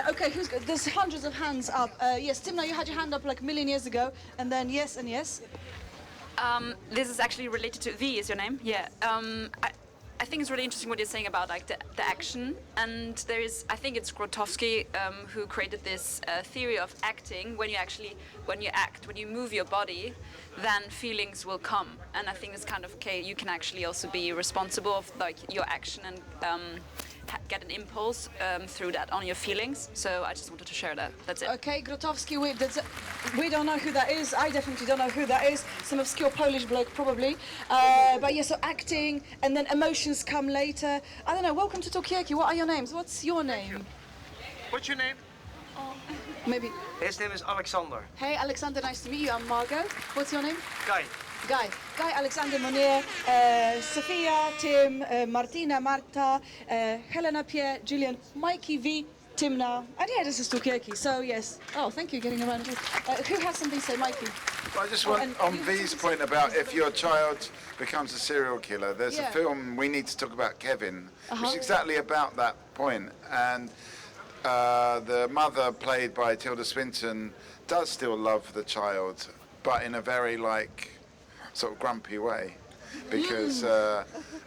Okay, there's hundreds of hands up. Yes, Timna, you had your hand up like a million years ago, and then yes and yes. This is actually related to V, is your name? Yeah. I think it's really interesting what you're saying about like the action, and there is, I think it's Grotowski who created this theory of acting. When you act, when you move your body, then feelings will come. And I think it's kind of okay. You can actually also be responsible of like your action and get an impulse through that on your feelings. So I just wanted to share that. That's it. Okay, Grotowski, we don't know who that is. I definitely don't know who that is. Some obscure Polish bloke, probably. But yeah, so acting and then emotions come later. I don't know. Welcome to Talkaoke. What are your names? What's your name? What's your name? Maybe. His name is Alexander. Hey, Alexander, nice to meet you. I'm Margot. What's your name? Guy. Guy, Alexander, Munir, Sophia, Tim, Martina, Marta, Helena, Pierre, Julian, Mikey, V, Timna, and yeah, this is Talkaoke. So yes. Oh, thank you, getting around. Who has something to say, Mikey? Well, I just want, on V's point about if your child becomes a serial killer, there's a film we need to talk about, Kevin, which is exactly about that point. And the mother, played by Tilda Swinton, does still love the child, but in a very sort of grumpy way, because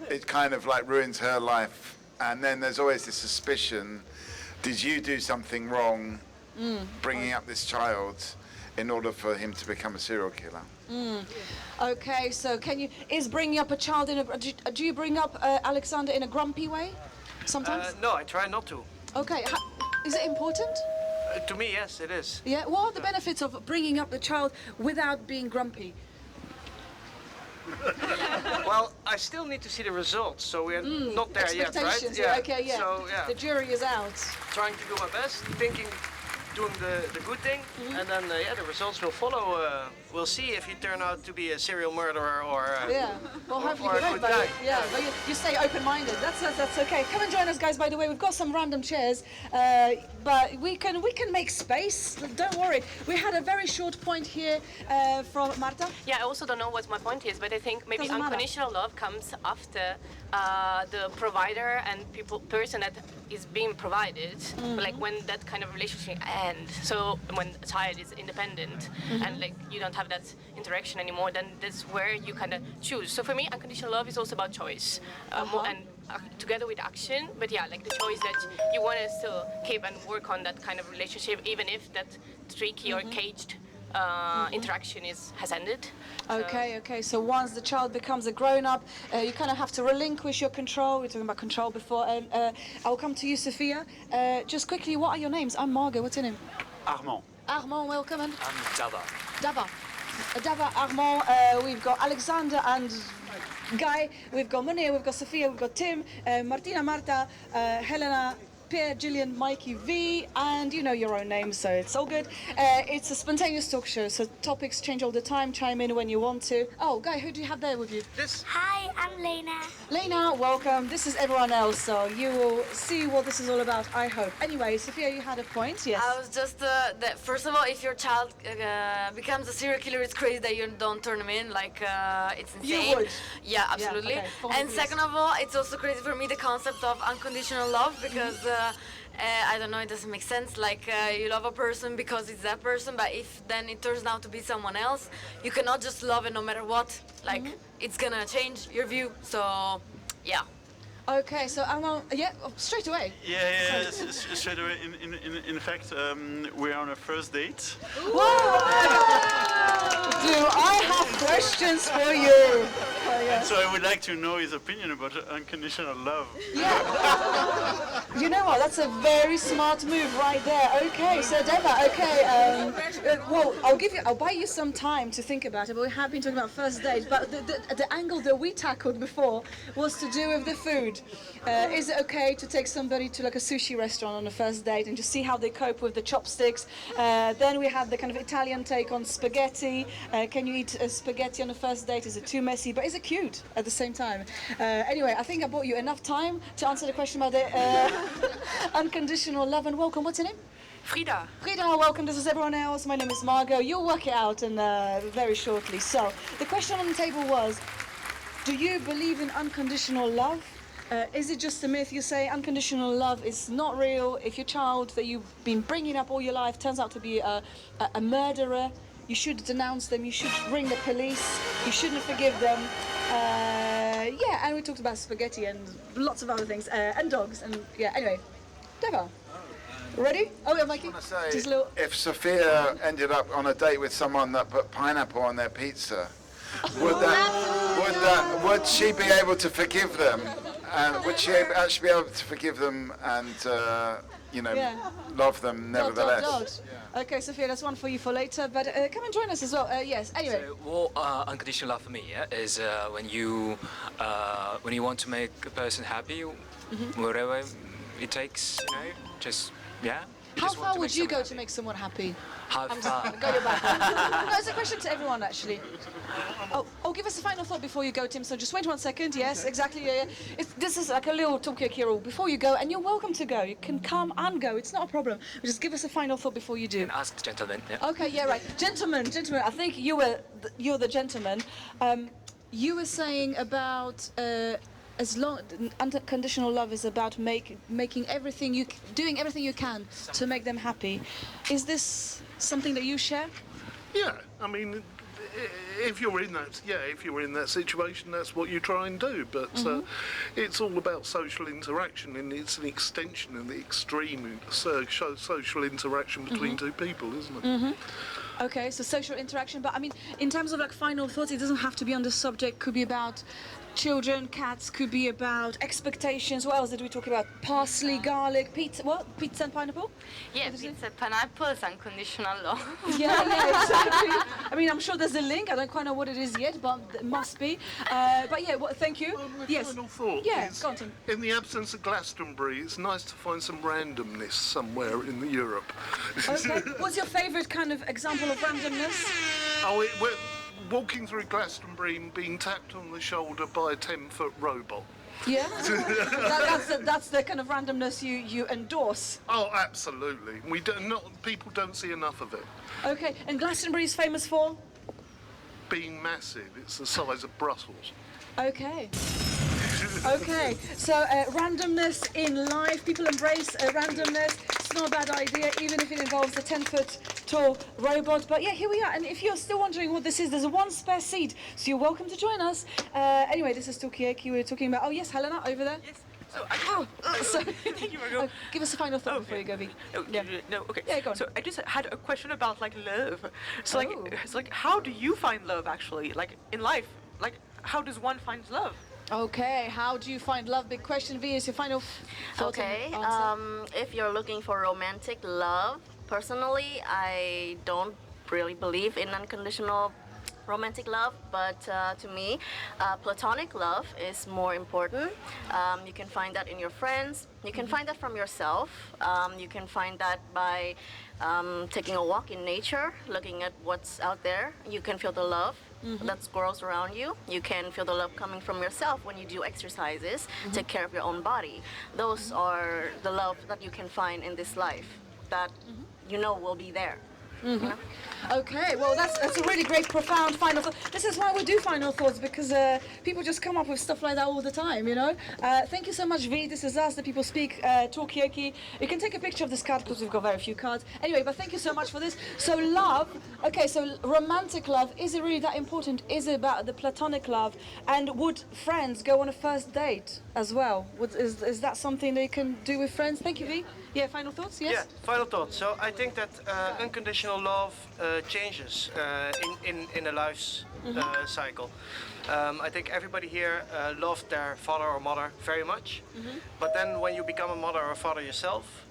it kind of like ruins her life. And then there's always this suspicion, did you do something wrong bringing up this child in order for him to become a serial killer? Okay, so is bringing up a child do you bring up Alexander in a grumpy way sometimes? No, I try not to. Okay, is it important? To me, yes, it is. Yeah, what are the benefits of bringing up the child without being grumpy? Well, I still need to see the results, so we're not there yet, right? Expectations, yeah. Okay, yeah. So, yeah. The jury is out. Trying to do my best, doing the good thing, and then the results will follow. We'll see if he turn out to be a serial murderer or well, hopefully or a good good guy. Yeah, but you stay open-minded. That's okay. Come and join us, guys. By the way, we've got some random chairs, but we can make space. Don't worry. We had a very short point here from Marta. Yeah, I also don't know what my point is, but I think maybe Doesn't matter. unconditional love comes after the provider and person that is being provided, like when that kind of relationship ends. So when a child is independent and like you don't have that interaction anymore, then that's where you kind of choose. So for me, unconditional love is also about choice, and together with action. But yeah, like the choice that you want to still keep and work on that kind of relationship, even if that tricky or caged interaction has ended. Okay. So once the child becomes a grown-up, you kind of have to relinquish your control. We were talking about control before. I'll come to you, Sophia. Just quickly, what are your names? I'm Margot. What's your name? Armand. Armand, welcome. And I'm Dava. Dava, Armand. We've got Alexander and Guy. We've got Munir. We've got Sophia. We've got Tim, Martina, Marta, Helena, Pierre, Gillian, Mikey, V, and you know your own names, so it's all good. It's a spontaneous talk show, so topics change all the time. Chime in when you want to. Oh, Guy, who do you have there with you? Hi, I'm Lena. Lena, welcome. This is everyone else, so you will see what this is all about, I hope. Anyway, Sophia, you had a point, yes? I was just that first of all, if your child becomes a serial killer, it's crazy that you don't turn him in. Like it's insane. You would. Yeah, absolutely. Yeah, okay. And second of all, it's also crazy for me the concept of unconditional love because. I don't know, it doesn't make sense. Like you love a person because it's that person, but if then it turns out to be someone else, you cannot just love it no matter what. Like it's gonna change your view. So, yeah. Okay, so straight away. Yeah, straight away. In fact, we're on a first date. Do I have questions for you? And so I would like to know his opinion about unconditional love. Yeah. You know what? That's a very smart move right there. Okay, so Deva. Okay. Well, I'll buy you some time to think about it. But we have been talking about first dates. But the angle that we tackled before was to do with the food. Is it okay to take somebody to like a sushi restaurant on a first date and just see how they cope with the chopsticks? Then we had the kind of Italian take on spaghetti. Can you eat spaghetti on a first date? Is it too messy? But is it cute at the same time? Anyway, I think I bought you enough time to answer the question about the unconditional love and welcome. What's your name? Frida. Frida, welcome. This is everyone else. My name is Margot. You'll work it out very shortly. So the question on the table was, do you believe in unconditional love? Is it just a myth? You say unconditional love is not real. If your child that you've been bringing up all your life turns out to be a murderer, you should denounce them, you should ring the police, you shouldn't forgive them. Yeah, and we talked about spaghetti and lots of other things, and dogs, and yeah, anyway. Clever. Ready? Oh, yeah, Mikey. Just a little... If Sophia ended up on a date with someone that put pineapple on their pizza, would she be able to forgive them? And would she actually be able to forgive them and, love them nevertheless? Dogs. Okay, Sophia, that's one for you for later, but come and join us as well. Yes, anyway. So, unconditional love for me, is when you want to make a person happy, whatever it takes, just, yeah. How far would you go to make someone happy? How far? Go your back. No, it's a question to everyone, actually. Oh, give us a final thought before you go, Tim. So just wait 1 second. Yes, exactly. Yeah. This is like a little Talkaoke rule. Before you go, and you're welcome to go. You can come and go. It's not a problem. Just give us a final thought before you do. And ask the gentleman. Yeah. Okay, yeah, right. Gentlemen. I think you're the gentleman. You were saying about. Unconditional love is about doing everything you can to make them happy. Is this something that you share? Yeah, I mean, if you're in that situation, that's what you try and do. But it's all about social interaction, and it's an extension and the extreme social interaction between two people, isn't it? Okay, so social interaction, but I mean, in terms of like final thoughts, it doesn't have to be on the subject. Could be about children, cats, could be about expectations. What else did we talk about? Parsley, garlic, pizza. What? Pizza and pineapple? Yeah, pizza, pineapple is unconditional love. Yeah, exactly. I mean, I'm sure there's a link. I don't quite know what it is yet, but it must be. But yeah, thank you. My final thought is, go on, Tim. in the absence of Glastonbury, it's nice to find some randomness somewhere in Europe. Okay. What's your favourite kind of example of randomness? We're walking through Glastonbury and being tapped on the shoulder by a 10-foot robot. Yeah? that's the kind of randomness you endorse. Oh, absolutely. People don't see enough of it. Okay, and Glastonbury is famous for? Being massive. It's the size of Brussels. Okay. Okay, so randomness in life, people embrace randomness. It's not a bad idea, even if it involves a 10-foot tall robot. But yeah, here we are. And if you're still wondering what this is, there's one spare seat, so you're welcome to join us. Anyway, this is Talkaoke. We're talking about. Oh yes, Helena over there. Yes. So thank you, Margot. Give us a final thought before you go, V. No, okay. Yeah, go on. So I just had a question about like love. So it's like how do you find love actually? Like in life, like how does one find love? Okay, how do you find love? Big question, V, is your final thought. Okay, if you're looking for romantic love, personally, I don't really believe in unconditional romantic love, but to me, platonic love is more important. You can find that in your friends. You can find that from yourself. You can find that by taking a walk in nature, looking at what's out there. You can feel the love that grows around you. You can feel the love coming from yourself when you do exercises, take care of your own body. Those are the love that you can find in this life that you know will be there. Okay, well that's a really great, profound final thought. This is why we do final thoughts, because people just come up with stuff like that all the time, you know. Thank you so much, V. This is us, the People Speak Talkaoke. You can take a picture of this card because we've got very few cards. Anyway, but thank you so much for this. So love, okay, so romantic love, is it really that important? Is it about the platonic love? And would friends go on a first date as well? Is that something they can do with friends? Thank you, V. Yeah, final thoughts, yes? Yeah, final thoughts. So I think that unconditional love changes in a life's cycle. I think everybody here loved their father or mother very much, but then when you become a mother or father yourself,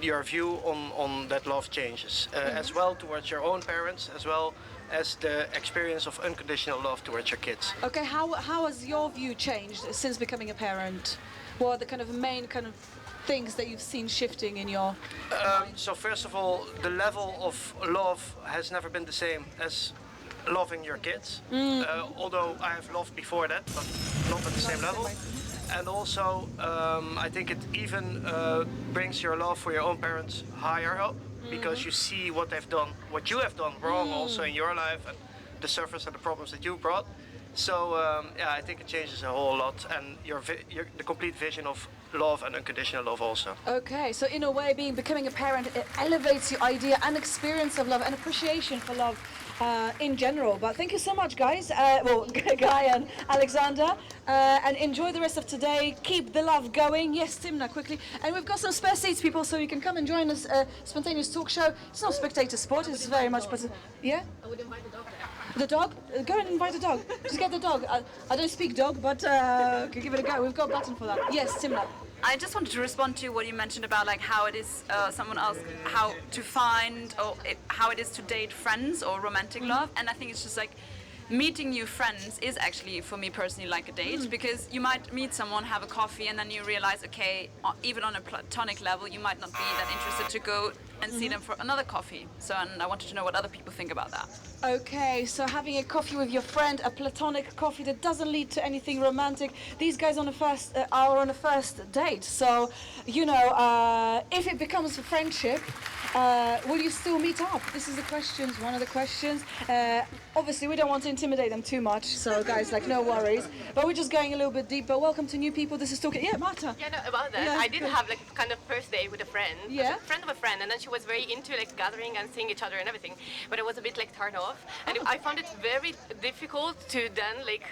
your view on that love changes, as well towards your own parents, as well as the experience of unconditional love towards your kids. Okay, how has your view changed since becoming a parent? What are the kind of main kind of things that you've seen shifting in your so first of all, the level of love has never been the same as loving your kids, although I have loved before that, but not at the same level. And also I think it even brings your love for your own parents higher up, because you see what they've done, what you have done wrong also in your life, and the suffers and the problems that you brought. So yeah, I think it changes a whole lot, and the complete vision of love and unconditional love also. Okay, so in a way, becoming a parent, it elevates your idea and experience of love and appreciation for love in general. But thank you so much, guys. Well, Guy and Alexander, and enjoy the rest of today. Keep the love going. Yes, Timna, quickly. And we've got some spare seats, people, so you can come and join us. Spontaneous talk show. It's not spectator sport. It's very much, but yeah. I would invite the dog there. The dog? Go and invite the dog. Just get the dog. I don't speak dog, but give it a go. We've got a button for that. Yes, Timna. I just wanted to respond to what you mentioned about like how it is. Someone asked how to find or how it is to date friends or romantic love, and I think it's just like meeting new friends is actually for me personally like a date because you might meet someone, have a coffee, and then you realize, okay, even on a platonic level, you might not be that interested to go and see them for another coffee. So, and I wanted to know what other people think about that. Okay, so having a coffee with your friend, a platonic coffee that doesn't lead to anything romantic. These guys are on a first date. So, you know, if it becomes a friendship, will you still meet up? This is the questions, one of the questions. Obviously, we don't want to intimidate them too much, so guys, like, no worries. But we're just going a little bit deeper. Welcome to new people. This is Talkaoke. Yeah, Marta. Yeah, no, about that. Yeah, I did good. have like kind of first date with a friend. Yeah. A friend of a friend, and then she was very into like gathering and seeing each other and everything. But I was a bit like turned off, and I found it very difficult to then like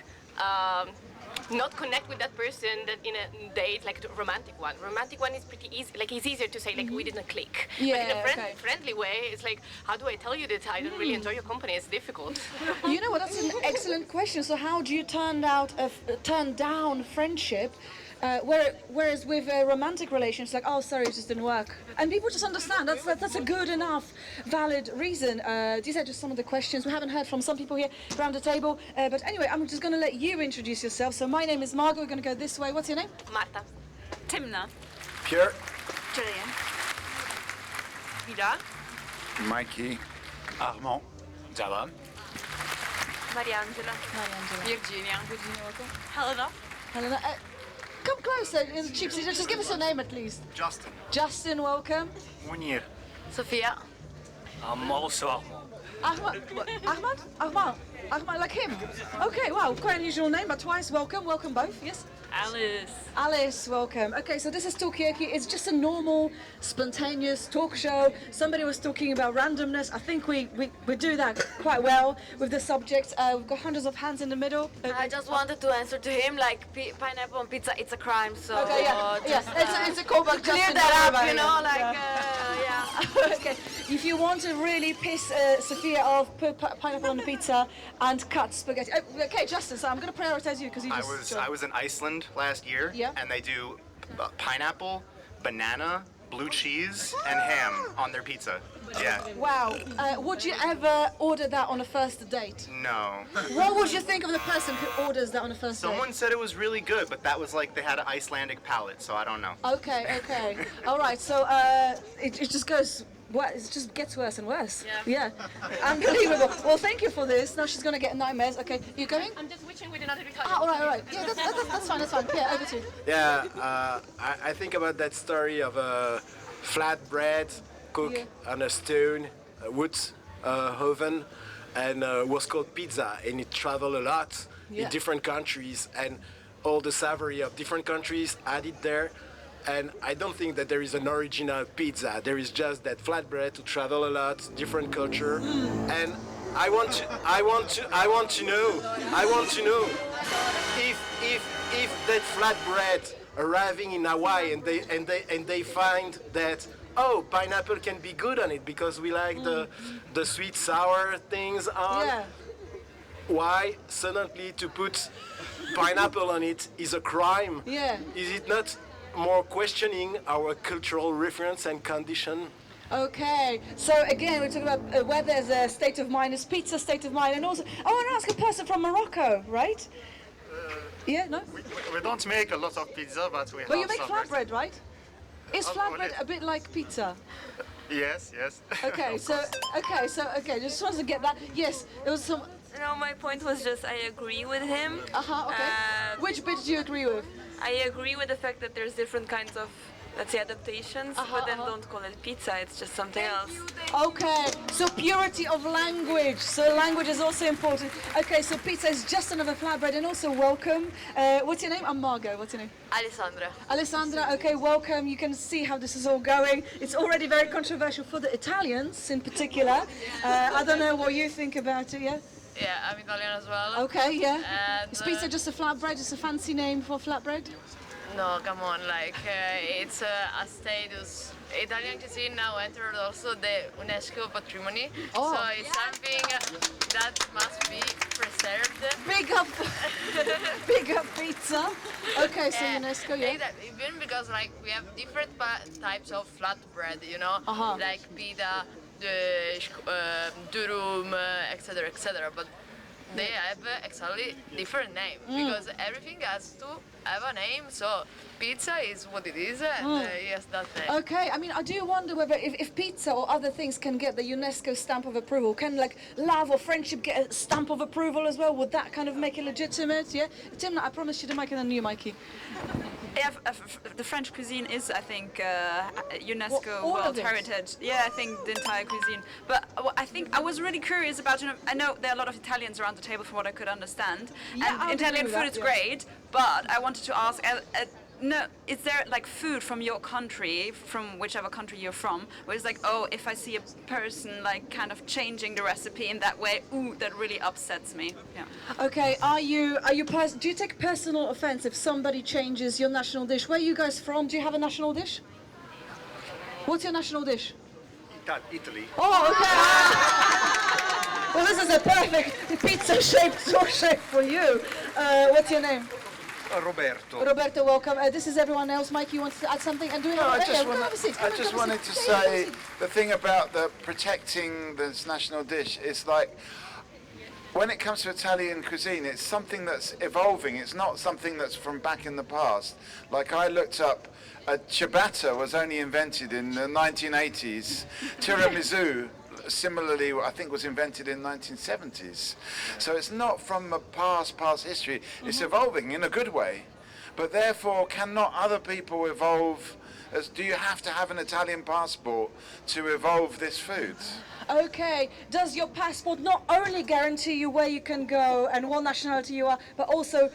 not connect with that person that in a date, like the romantic one. Romantic one is pretty easy, like it's easier to say like we didn't click. Yeah, but in a okay. friendly way, it's like, how do I tell you that I don't really enjoy your company? It's difficult. You know what? That's an excellent question. So, how do you turn down friendship? Whereas with a romantic relation, it's like, oh, sorry, it just didn't work. And people just understand. That's a good enough, valid reason. These are just some of the questions. We haven't heard from some people here around the table. But anyway, I'm just going to let you introduce yourself. So my name is Margot. We're going to go this way. What's your name? Marta. Timna. Pierre. Julian. Vida. Mikey. Armand. Java. Mariangela. Virginia. welcome. Helena. Helena. Come closer, in the cheap seat. Just give us your name at least. Justin. Justin, welcome. Munir. Sophia. I'm also Armand. Ahmad, like him. Okay, wow, quite an unusual name, but twice welcome. Welcome both, yes? Alice, welcome. Okay, so this is Talkaoke. It's just a normal, spontaneous talk show. Somebody was talking about randomness. I think we do that quite well with the subject. We've got hundreds of hands in the middle. I just wanted to answer to him like pineapple on pizza, it's a crime. So okay, yeah, it's a callback. Clear that up, you know, like yeah. Okay, if you want to really piss Sophia off, put pineapple on the pizza and cut spaghetti. Okay, Justin. So I'm going to prioritize you because you just. I was in Iceland last year, and they do pineapple, banana, blue cheese, and ham on their pizza. Yeah. Wow. Would you ever order that on a first date? No. What would you think of the person who orders that on a first date? Someone said it was really good, but that was like they had an Icelandic palate, so I don't know. Okay. All right. So it just goes. It just gets worse and worse. Yeah. Unbelievable. Well, thank you for this. Now she's going to get nightmares. Okay, you going? I'm just wishing with another Italian. All right. Yeah, that's fine. Yeah, over to you. Yeah, I think about that story of a flatbread cooked on a stone wood oven, and was called pizza, and it traveled a lot in different countries, and all the savory of different countries added there. And I don't think that there is an original pizza. There is just that flatbread to travel a lot, different culture. And I want to know if that flatbread arriving in Hawaii and they find that pineapple can be good on it because we like the sweet sour things on. Yeah. Why suddenly to put pineapple on it is a crime? Yeah. Is it not more questioning our cultural reference and condition? Okay, so again, we're talking about where there's a state of mind, is pizza state of mind, and also, I want to ask a person from Morocco, right? Yeah, no? We don't make a lot of pizza, but we have But you make some flatbread, right? Is flatbread a bit like pizza? Yes. Okay, just wanted to get that. Yes, there was some. No, my point was just I agree with him. Okay. Which bit do you agree with? I agree with the fact that there's different kinds of let's say, adaptations, but then don't call it pizza, it's just something else. Okay, so purity of language. So language is also important. Okay, so pizza is just another flatbread, and also welcome. What's your name? I'm Margot. What's your name? Alessandra. Alessandra, okay, welcome. You can see how this is all going. It's already very controversial for the Italians in particular. I don't know what you think about it, yeah? Yeah, I'm Italian as well. Okay, yeah. And, Is pizza just a flatbread? Just a fancy name for flatbread? No, come on, like it's a status. Italian cuisine now entered also the UNESCO patrimony, so it's something that must be preserved. Big up, big up pizza. Okay, so UNESCO, yeah. Even because like we have different types of flatbread, you know, like pita, the durum, etc., etc. But they have exactly different name because everything has to have a name. So pizza is what it is, and yes, that name. Okay, I mean, I do wonder whether if pizza or other things can get the UNESCO stamp of approval, can like love or friendship get a stamp of approval as well? Would that kind of make it legitimate? Yeah, Tim, I promised you the mic and then you, Mikey. Yeah, the French cuisine is, I think, UNESCO All of World it? Heritage. Yeah, I think the entire cuisine. But I think I was really curious about, I know there are a lot of Italians around the table from what I could understand. Yeah, and Italian food is great, but I wanted to ask, no, is there like food from your country, from whichever country you're from, where it's like, oh, if I see a person like kind of changing the recipe in that way, ooh, that really upsets me. Yeah. Okay, do you take personal offense if somebody changes your national dish? Where are you guys from? Do you have a national dish? What's your national dish? Italy. Oh, okay. Well, this is a perfect pizza-shaped sauce shape for you. What's your name? Roberto. Roberto, welcome. This is everyone else. Mike, you want to add something? And doing I just wanted to say the thing about the protecting this national dish is like, when it comes to Italian cuisine, it's something that's evolving. It's not something that's from back in the past. Like I looked up, ciabatta was only invented in the 1980s. Tiramisu, similarly, I think was invented in 1970s. So it's not from a past history. It's evolving in a good way. But therefore, cannot other people evolve? Do you have to have an Italian passport to evolve this food? Okay, does your passport not only guarantee you where you can go and what nationality you are, but also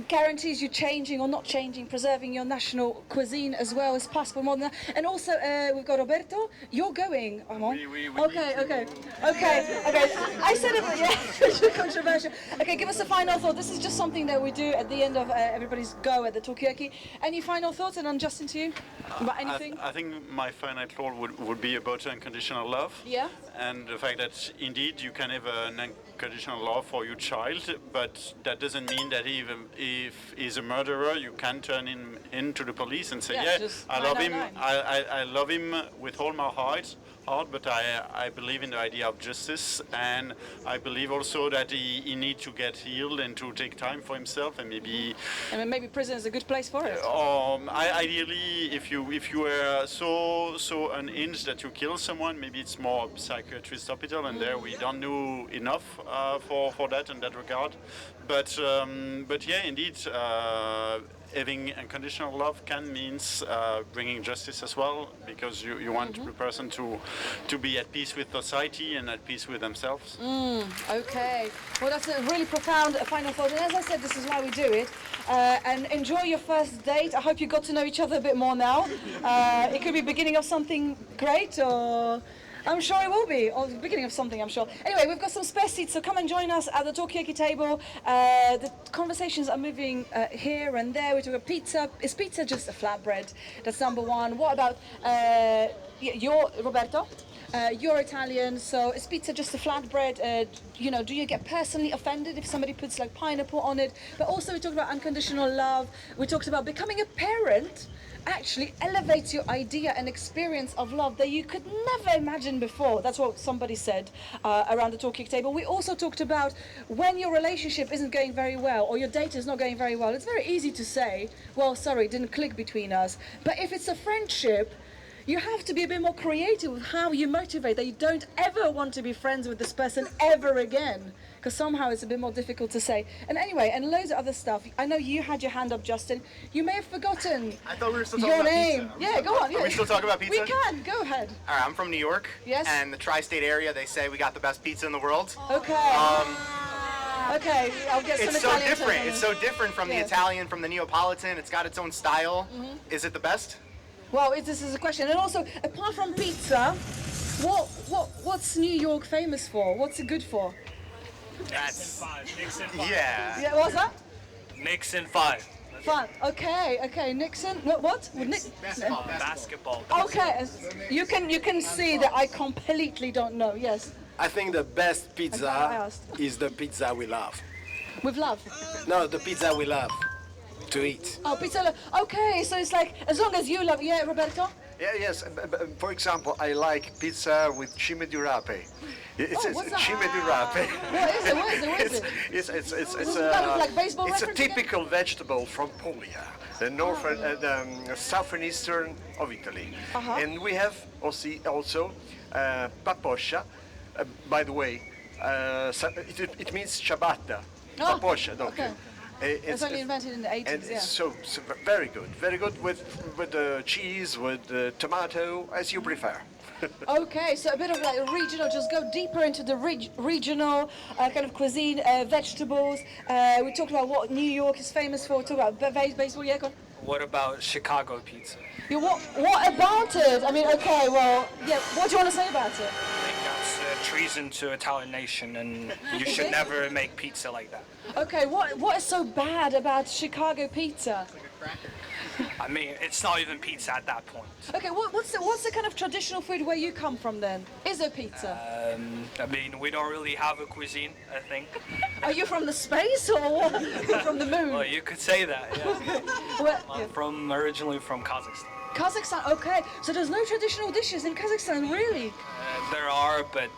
guarantees you changing or not changing, preserving your national cuisine as well as passport more than that? And also, we've got Roberto. You're going, Armand. Okay. I said it, yeah, it's controversial. Okay, give us a final thought. This is just something that we do at the end of everybody's go at the Talkaoke. Any final thoughts? And then Justin, to you, about anything? I think my final thought would be about unconditional love. Yeah. And the fact that indeed you can have an unconditional love for your child, but that doesn't mean that even if he's a murderer, you can turn him into the police and say, I love him. I love him with all my heart, but I believe in the idea of justice, and I believe also that he needs to get healed and to take time for himself, and maybe prison is a good place for it. Ideally, if you were so unhinged that you kill someone, maybe it's more psychiatrist hospital, and there we don't know enough for that in that regard. But yeah, indeed, having unconditional love can means bringing justice as well, because you want the person to be at peace with society and at peace with themselves. Okay. Well, that's a really profound final thought. And as I said, this is why we do it. And enjoy your first date. I hope you got to know each other a bit more now. It could be beginning of something great, or I'm sure it will be, or the beginning of something, I'm sure. Anyway, we've got some spare seats, so come and join us at the Talkaoke table. The conversations are moving here and there. We talk about pizza. Is pizza just a flatbread? That's number one. What about you're Roberto? You're Italian, so is pizza just a flatbread? Do you get personally offended if somebody puts like pineapple on it? But also we talked about unconditional love. We talked about becoming a parent actually elevates your idea and experience of love that you could never imagine before. That's what somebody said around the Talkaoke table. We also talked about when your relationship isn't going very well or your date is not going very well. It's very easy to say, well, sorry, it didn't click between us. But if it's a friendship, you have to be a bit more creative with how you motivate that you don't ever want to be friends with this person ever again. because somehow it's a bit more difficult to say. And anyway, and loads of other stuff. I know you had your hand up, Justin. You may have forgotten I thought we were still your talking about name. pizza. Yeah, go on. Are we still talking about pizza? We can. Go ahead. All right, I'm from New York. Yes. And the tri-state area, they say we got the best pizza in the world. Okay. Okay, I'll get some It's so Italian different. terms. It's so different from the Yes. Italian, from the Neapolitan. It's got its own style. Mhm. Is it the best? Well, this is a question. And also, apart from pizza, what's New York famous for? What's it good for? That's Nixon 5. yeah. Yeah, what's that? Nixon 5. Fun. Okay. Nixon. What? Basketball. Okay, you can see that I completely don't know. Yes, I think the best I pizza asked. is the pizza we love. With love. No, the pizza we love to eat. Oh, pizza. Okay, so it's like as long as you love. Yeah, Roberto. Yeah, yes. For example, I like pizza with cime di rape. What's that? Cime di rape. What is it? What is it? What is it? It's This is kind of like baseball it's a reference, yeah? typical vegetable from Puglia, the northern, the southern eastern of Italy. Uh-huh. And we have also paposcia. By the way, it means ciabatta. Oh, Paposcia, don't okay. you? It's only invented in the 80s. And Yeah. it's so very good with cheese, with tomato, as you prefer. Okay, so a bit of like regional, just go deeper into the regional kind of cuisine, vegetables. We talked about what New York is famous for. We talked about baseball. Yeah, go on. What about Chicago pizza? Yeah, what about it? I mean, okay, well, yeah. What do you want to say about it? I think that's treason to Italian nation, and you should never make pizza like that. Okay, what is so bad about Chicago pizza? I mean, it's not even pizza at that point. Okay, what's the kind of traditional food where you come from then? Is there pizza? I mean, we don't really have a cuisine, I think. Are you from the space or what? From the moon? Well, you could say that, yeah. Well, I'm originally from Kazakhstan. Kazakhstan, okay. So there's no traditional dishes in Kazakhstan, really? There are, but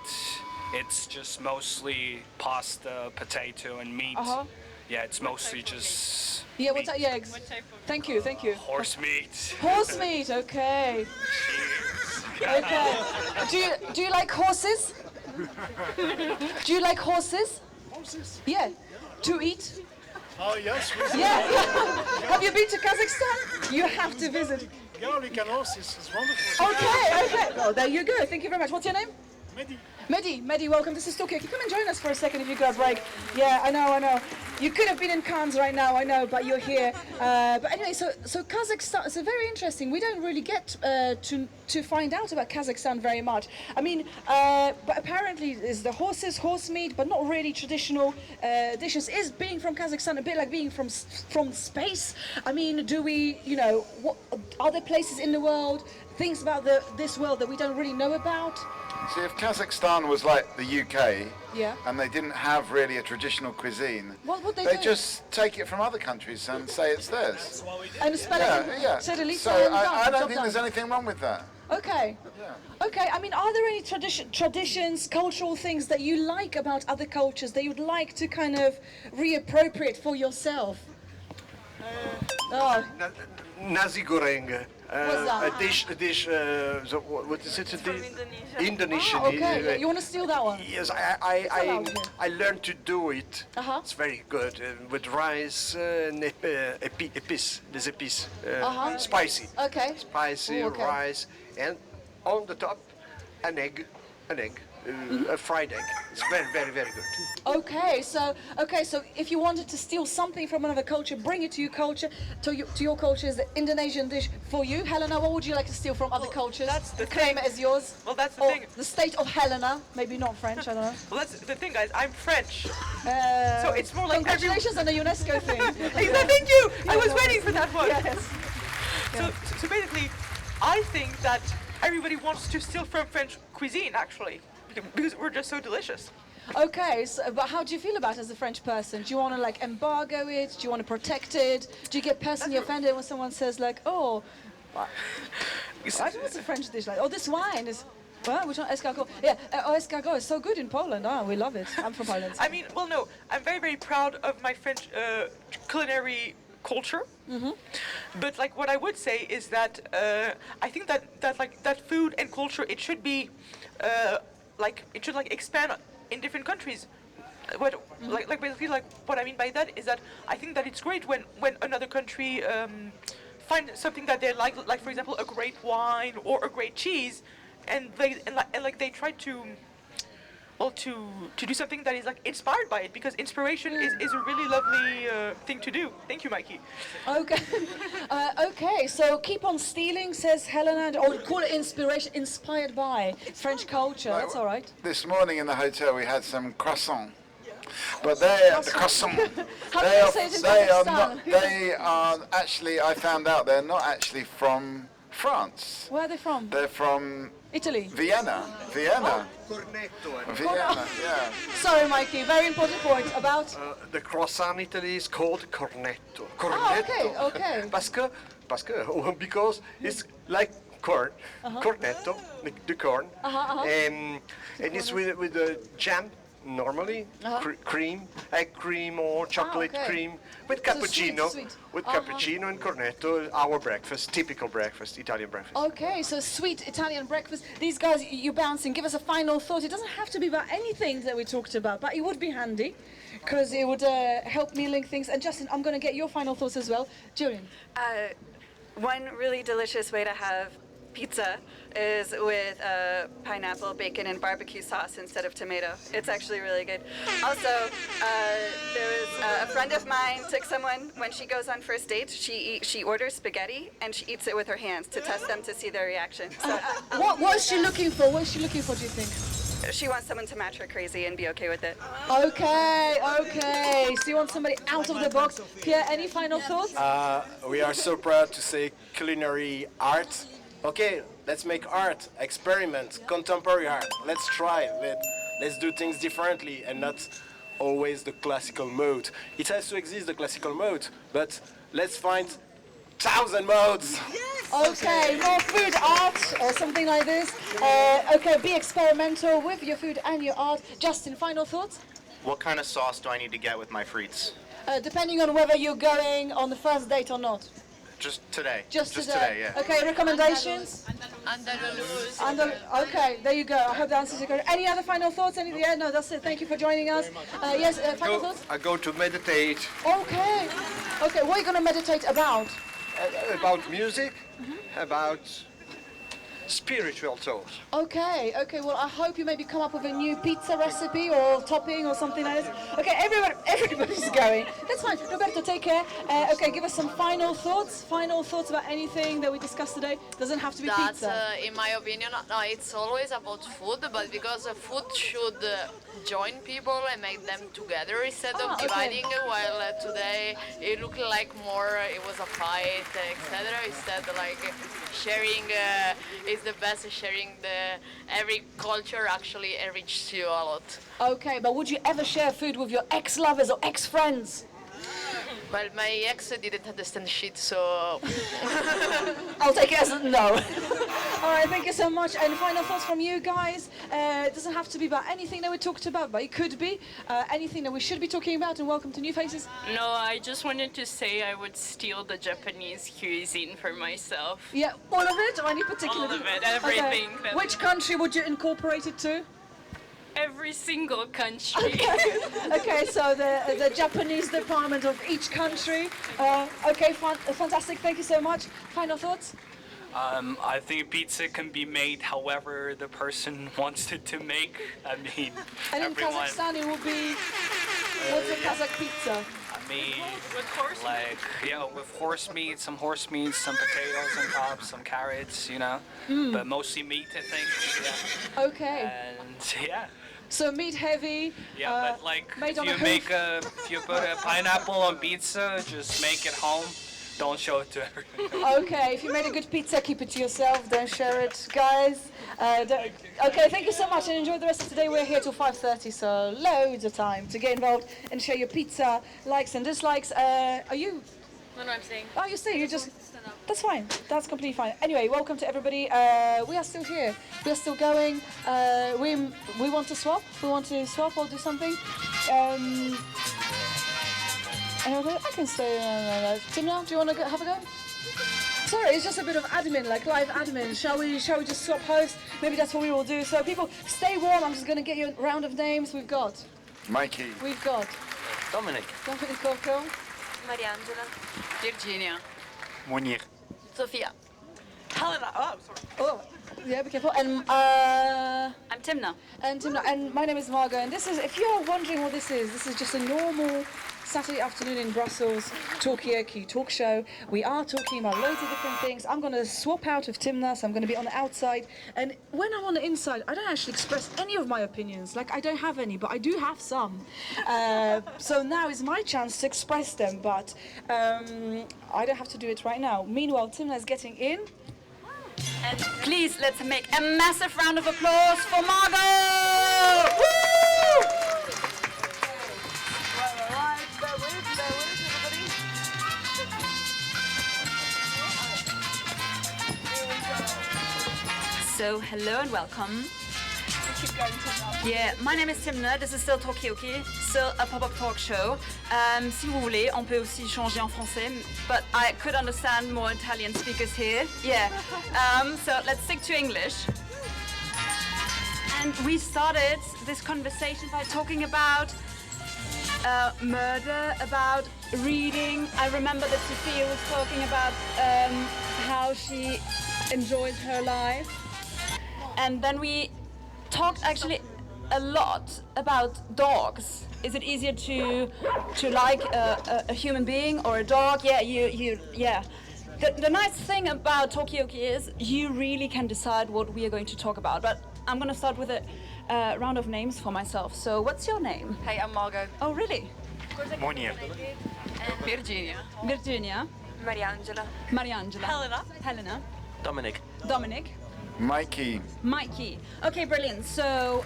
it's just mostly pasta, potato, and meat. Uh-huh. Yeah, it's mostly just Yeah, what's that? Yeah, thank you. horse meat. Horse meat, okay. Okay. Do you like horses? Do you like horses? Horses? Yeah. To eat? Oh yes. Yeah. Have you been to Kazakhstan? You have to visit. Garlic and horses is wonderful. Okay. Oh, there you go. Thank you very much. What's your name? Mehdi. Mehdi, welcome. This is Talkaoke. Come and join us for a second if you got a break. Yeah, I know. You could have been in Cannes right now, I know, but you're here. But anyway, so Kazakhstan, it's very interesting. We don't really get to find out about Kazakhstan very much. I mean, but apparently there's the horse meat, but not really traditional dishes. Is being from Kazakhstan a bit like being from space? I mean, do we, what other places in the world, things about this world that we don't really know about? See, if Kazakhstan was like the UK, Yeah. and they didn't have really a traditional cuisine, What would they they do? just take it from other countries and say it's theirs. And spell it. Yeah. Totally. So done, I don't job think there's done. anything wrong with that. Okay. Okay. I mean, are there any traditions, cultural things that you like about other cultures that you'd like to kind of reappropriate for yourself? Oh. Nasi goreng. What's that? A dish. What is it? Indonesian. Oh, okay. You want to steal that one? Yes, allowed here. I learned to do it. Uh-huh. It's very good with rice and épices, des épices, Uh-huh. spicy. Okay. Spicy Ooh, okay. rice, and on the top an egg, a fried egg. It's very, very, very good. Okay, so if you wanted to steal something from another culture, bring it to your culture, to your culture is the Indonesian dish for you. Helena, what would you like to steal from other cultures? That's the Claim thing. it as yours. Well, that's the Or thing. the state of Helena, maybe not French, I don't know. Well, that's the thing, guys. I'm French. So it's more like congratulations on the UNESCO thing. Thank you. I was waiting for that one. Yes. So basically, I think that everybody wants to steal from French cuisine, actually, because we're just so delicious. Okay, but how do you feel about it as a French person? Do you want to like embargo it? Do you want to protect it? Do you get personally offended when someone says like, oh, I don't know what's a French dish like? Oh, this wine is. Well, which one? Escargot. Yeah, escargot is so good in Poland. Oh, we love it. I'm from Poland. I mean, well, no, I'm very, very proud of my French culinary culture. Mm-hmm. But like, what I would say is that I think that food and culture, it should be it should expand in different countries. like basically like what I mean by that is that I think that it's great when another country find something that they like for example a great wine or a great cheese, and they try to do something that is like inspired by it, because inspiration is a really lovely thing to do. Thank you, Mikey. Okay. Okay, so keep on stealing, says Helena, or call it inspiration, inspired by French culture. That's all right. This morning in the hotel we had some croissant. But they are the croissant. How do you say it in Pakistan? They are actually, I found out they're not actually from France. Where are they from? They're from Italy. Vienna. Vienna, yeah. Sorry, Mikey, very important point about... The croissant in Italy is called cornetto. Okay. Because it's like corn, cornetto, the corn, and it's with the jam. Normally, cream, egg cream or chocolate cream with cappuccino, sweet. with cappuccino and cornetto. Our breakfast, typical breakfast, Italian breakfast. Okay, so sweet Italian breakfast. These guys, you're bouncing. Give us a final thought. It doesn't have to be about anything that we talked about, but it would be handy because it would help me link things. And Justin, I'm going to get your final thoughts as well. Julian. One really delicious way to have pizza is with pineapple, bacon, and barbecue sauce instead of tomato. It's actually really good. Also, there was a friend of mine took someone, when she goes on first dates, she orders spaghetti and she eats it with her hands to test them to see their reaction. So, what is she looking for? What is she looking for, do you think? She wants someone to match her crazy and be okay with it. Okay. So you want somebody out of the box. Pierre, any final thoughts? We are so proud to say culinary art. Okay, let's make art, experiment, contemporary art. Let's try, let's do things differently and not always the classical mode. It has to exist, the classical mode, but let's find 1,000 modes. Okay, more food art or something like this. Okay, be experimental with your food and your art. Justin, final thoughts? What kind of sauce do I need to get with my frites? Depending on whether you're going on the first date or not. Just today. Just today, yeah. Okay, recommendations? Okay, there you go. I hope that answers your question. Any other final thoughts? Yeah, no, that's it. Thank you for joining us. Yes, final thoughts? I go to meditate. Okay. Okay, what are you going to meditate about? About music, about spiritual thoughts. Okay, well, I hope you maybe come up with a new pizza recipe or topping or something like this. Okay, everybody's going. That's fine. Roberto, take care. Okay, give us some final thoughts about anything that we discussed today. Doesn't have to be pizza. In my opinion, no, it's always about food, but because food should join people and make them together instead of dividing, while today it looked like more it was a fight, etc. Instead, like sharing is the best. Sharing every culture actually enriches you a lot. Okay, but would you ever share food with your ex-lovers or ex-friends? Well, my ex didn't understand shit, so... I'll take it as a no. All right, thank you so much. And final thoughts from you guys. It doesn't have to be about anything that we talked about, but it could be anything that we should be talking about. And welcome to New Faces. No, I just wanted to say I would steal the Japanese cuisine for myself. Yeah, all of it or any particular? All of it, everything. Okay. Which country would you incorporate it to? Every single country. Okay, so the Japanese department of each country. Okay, fantastic. Thank you so much. Final thoughts? I think pizza can be made however the person wants it to make. I mean, and in Kazakhstan it will be, what's a Kazakh pizza? I mean, with horse meat, some potatoes on top, some carrots, but mostly meat, I think. Yeah. Okay. And yeah. So meat heavy. Yeah, but like if you put a pineapple on pizza, just make it home. Don't show it to everyone. Okay, if you made a good pizza, keep it to yourself. Don't share it, guys. Okay, thank you so much and enjoy the rest of today. We're here till 5:30, so loads of time to get involved and share your pizza likes and dislikes. Are you? No, I'm saying. Oh, you're saying. You just. That's fine. That's completely fine. Anyway, welcome to everybody. We are still here. We are still going. We want to swap. We want to swap or do something. I can stay. Timna, do you want to have a go? Sorry, it's just a bit of admin, like live admin. Shall we just swap hosts? Maybe that's what we will do. So people, stay warm. I'm just going to get you a round of names. We've got Mikey. We've got Dominic. Dominic Coco. Mariangela. Virginia. Munir. Sophia. Helena. Oh, sorry. Oh, yeah, be careful. And I'm Timna. And Timna. And my name is Margot. And this is, if you're wondering what this is just a normal Saturday afternoon in Brussels Talkaoke talk show. We are talking about loads of different things. I'm going to swap out of Timna, so I'm going to be on the outside. And when I'm on the inside, I don't actually express any of my opinions. Like, I don't have any, but I do have some. So now is my chance to express them, but I don't have to do it right now. Meanwhile, Timna is getting in. And please, let's make a massive round of applause for Margot! Woo! So, hello and welcome. Yeah, my name is Timna, this is still Talkaoke, still a pop-up talk show. Si vous voulez, on peut aussi changer en français, but I could understand more Italian speakers here. Yeah, so let's stick to English. And we started this conversation by talking about murder, about reading. I remember that Sophia was talking about how she enjoys her life. And then we talked actually a lot about dogs. Is it easier to like a human being or a dog? Yeah, yeah. The nice thing about Talkaoke is you really can decide what we are going to talk about. But I'm going to start with a round of names for myself. So what's your name? Hey, I'm Margot. Oh, really? Munir. Virginia. Virginia. Mariangela. Mariangela. Helena. Dominic. Dominic. Mikey. Mikey. Okay, brilliant. So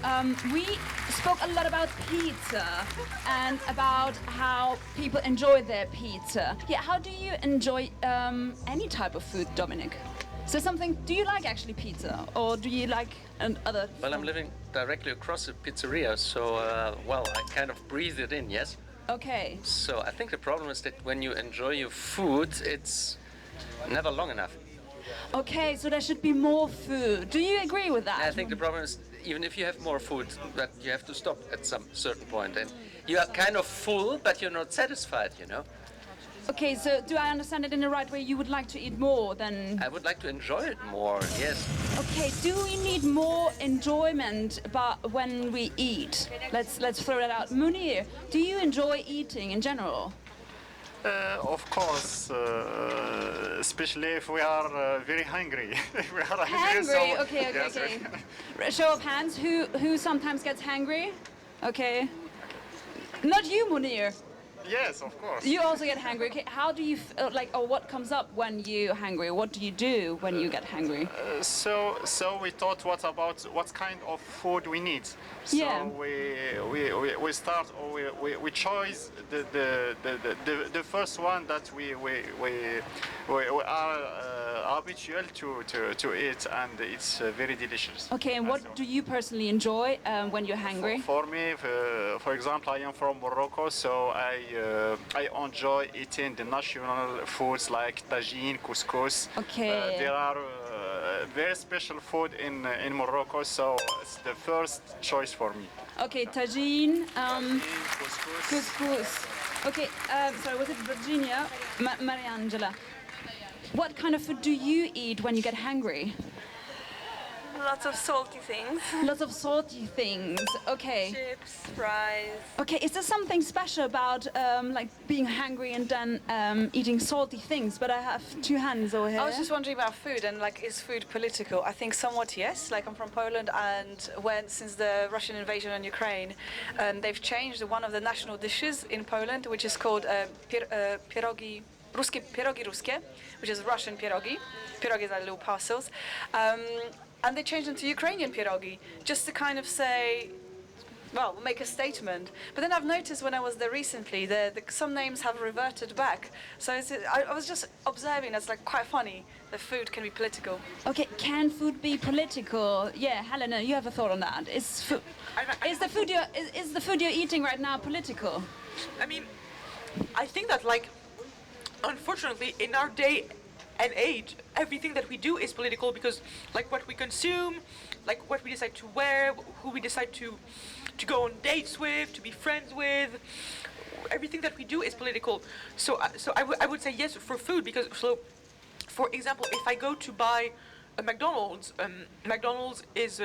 we spoke a lot about pizza and about how people enjoy their pizza. Yeah, how do you enjoy any type of food, Dominic? So do you like actually pizza or do you like other? Well, I'm living directly across a pizzeria, so well, I kind of breathe it in, yes? Okay. So I think the problem is that when you enjoy your food, it's never long enough. Okay, so there should be more food. Do you agree with that? I think the problem is even if you have more food, that you have to stop at some certain point, and you are kind of full, but you're not satisfied, you know. Okay, so do I understand it in the right way? You would like to eat more than... I would like to enjoy it more, yes. Okay, do we need more enjoyment when we eat? Let's throw that out. Munir, do you enjoy eating in general? Of course, especially if we are very hungry. If we are hungry, so, okay. yes, Okay. Show of hands, who sometimes gets hungry? Okay. Not you, Munir. Yes, of course. You also get hungry. Okay, how do you or what comes up when you're hungry? What do you do when you get hungry? So we thought what kind of food we need. So yeah. we start or we choose the first one that we are habitual to eat, and it's very delicious. Okay, and what do you personally enjoy when you're hungry? For me, for example, I am from Morocco, so I enjoy eating the national foods like tagine, couscous. Okay. There are very special food in Morocco, so it's the first choice for me. Okay, tagine, couscous. Okay, sorry, was it Virginia? Mariangela. What kind of food do you eat when you get hungry? Lots of salty things. Lots of salty things. Okay. Chips, fries. Okay, is there something special about like being hungry and then eating salty things? But I have two hands over here. I was just wondering about food and like, is food political? I think somewhat yes. Like I'm from Poland, and since the Russian invasion on Ukraine, they've changed one of the national dishes in Poland, which is called pierogi. Pierogi ruskie, which is Russian pierogi. Pierogi are little parcels. And they changed them to Ukrainian pierogi, just to kind of say, well, make a statement. But then I've noticed when I was there recently, some names have reverted back. So I was just observing, that's like quite funny, that food can be political. Okay, can food be political? Yeah, Helena, you have a thought on that. Is the food you're eating right now political? I mean, I think that like, unfortunately, in our day and age, everything that we do is political, because like what we consume, like what we decide to wear, who we decide to go on dates with, to be friends with. Everything that we do is political. So I would say yes for food, because for example, if I go to buy a McDonald's, McDonald's is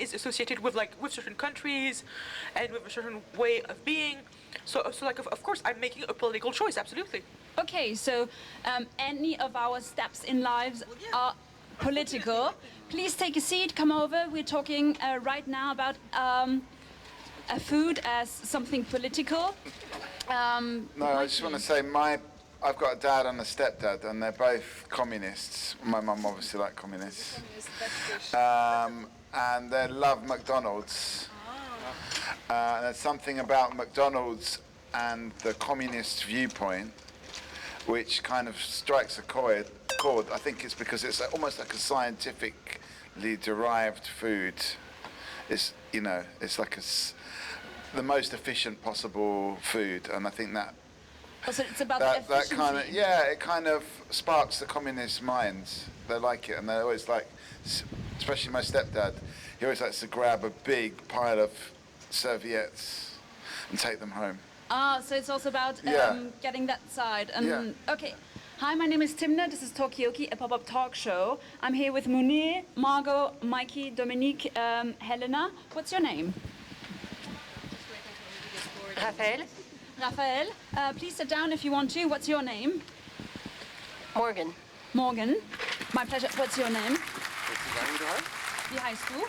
associated with certain countries and with a certain way of being. So of course I'm making a political choice, absolutely. Okay, so any of our steps in lives are political. Please take a seat, come over. We're talking right now about food as something political. No, I just want to say I've got a dad and a stepdad, and they're both communists. My mum obviously like communists. And they love McDonald's. There's something about McDonald's and the communist viewpoint which kind of strikes a chord. I think it's because it's almost like a scientifically derived food. It's, it's like the most efficient possible food, and I think that so it's about the efficiency. It kind of sparks the communist minds. They like it, and they always like, especially my stepdad, he always likes to grab a big pile of serviettes and take them home. So it's also about getting that side. Okay. Hi, my name is Timna. This is Talkaoke, a pop-up talk show. I'm here with Munir, Margot, Mikey, Dominique, Helena. What's your name? Raphael. Raphael. Please sit down if you want to. What's your name? Morgan. Morgan. My pleasure. What's your name? Wie heißt du?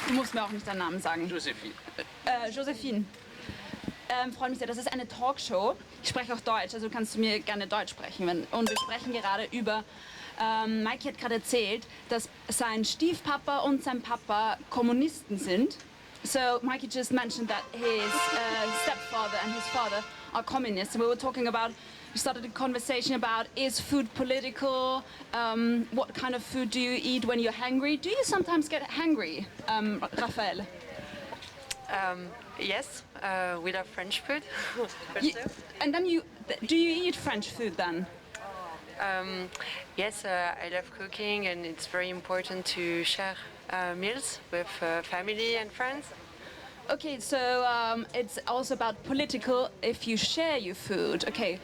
Du musst mir auch nicht deinen Namen sagen. Josephine. Josephine. Freut mich sehr, das ist eine Talkshow. Ich spreche auch Deutsch, also kannst du mir gerne Deutsch sprechen. Und wir sprechen gerade über, Mikey hat gerade erzählt, dass sein Stiefpapa und sein Papa Kommunisten sind. So Mikey just mentioned that his stepfather and his father are communists. We were talking about, we started a conversation about, is food political? What kind of food do you eat when you're hungry? Do you sometimes get hungry, Raphael? Yes, we love French food. And then do you eat French food then? Yes, I love cooking, and it's very important to share meals with family and friends. Okay, so it's also about political if you share your food. Okay.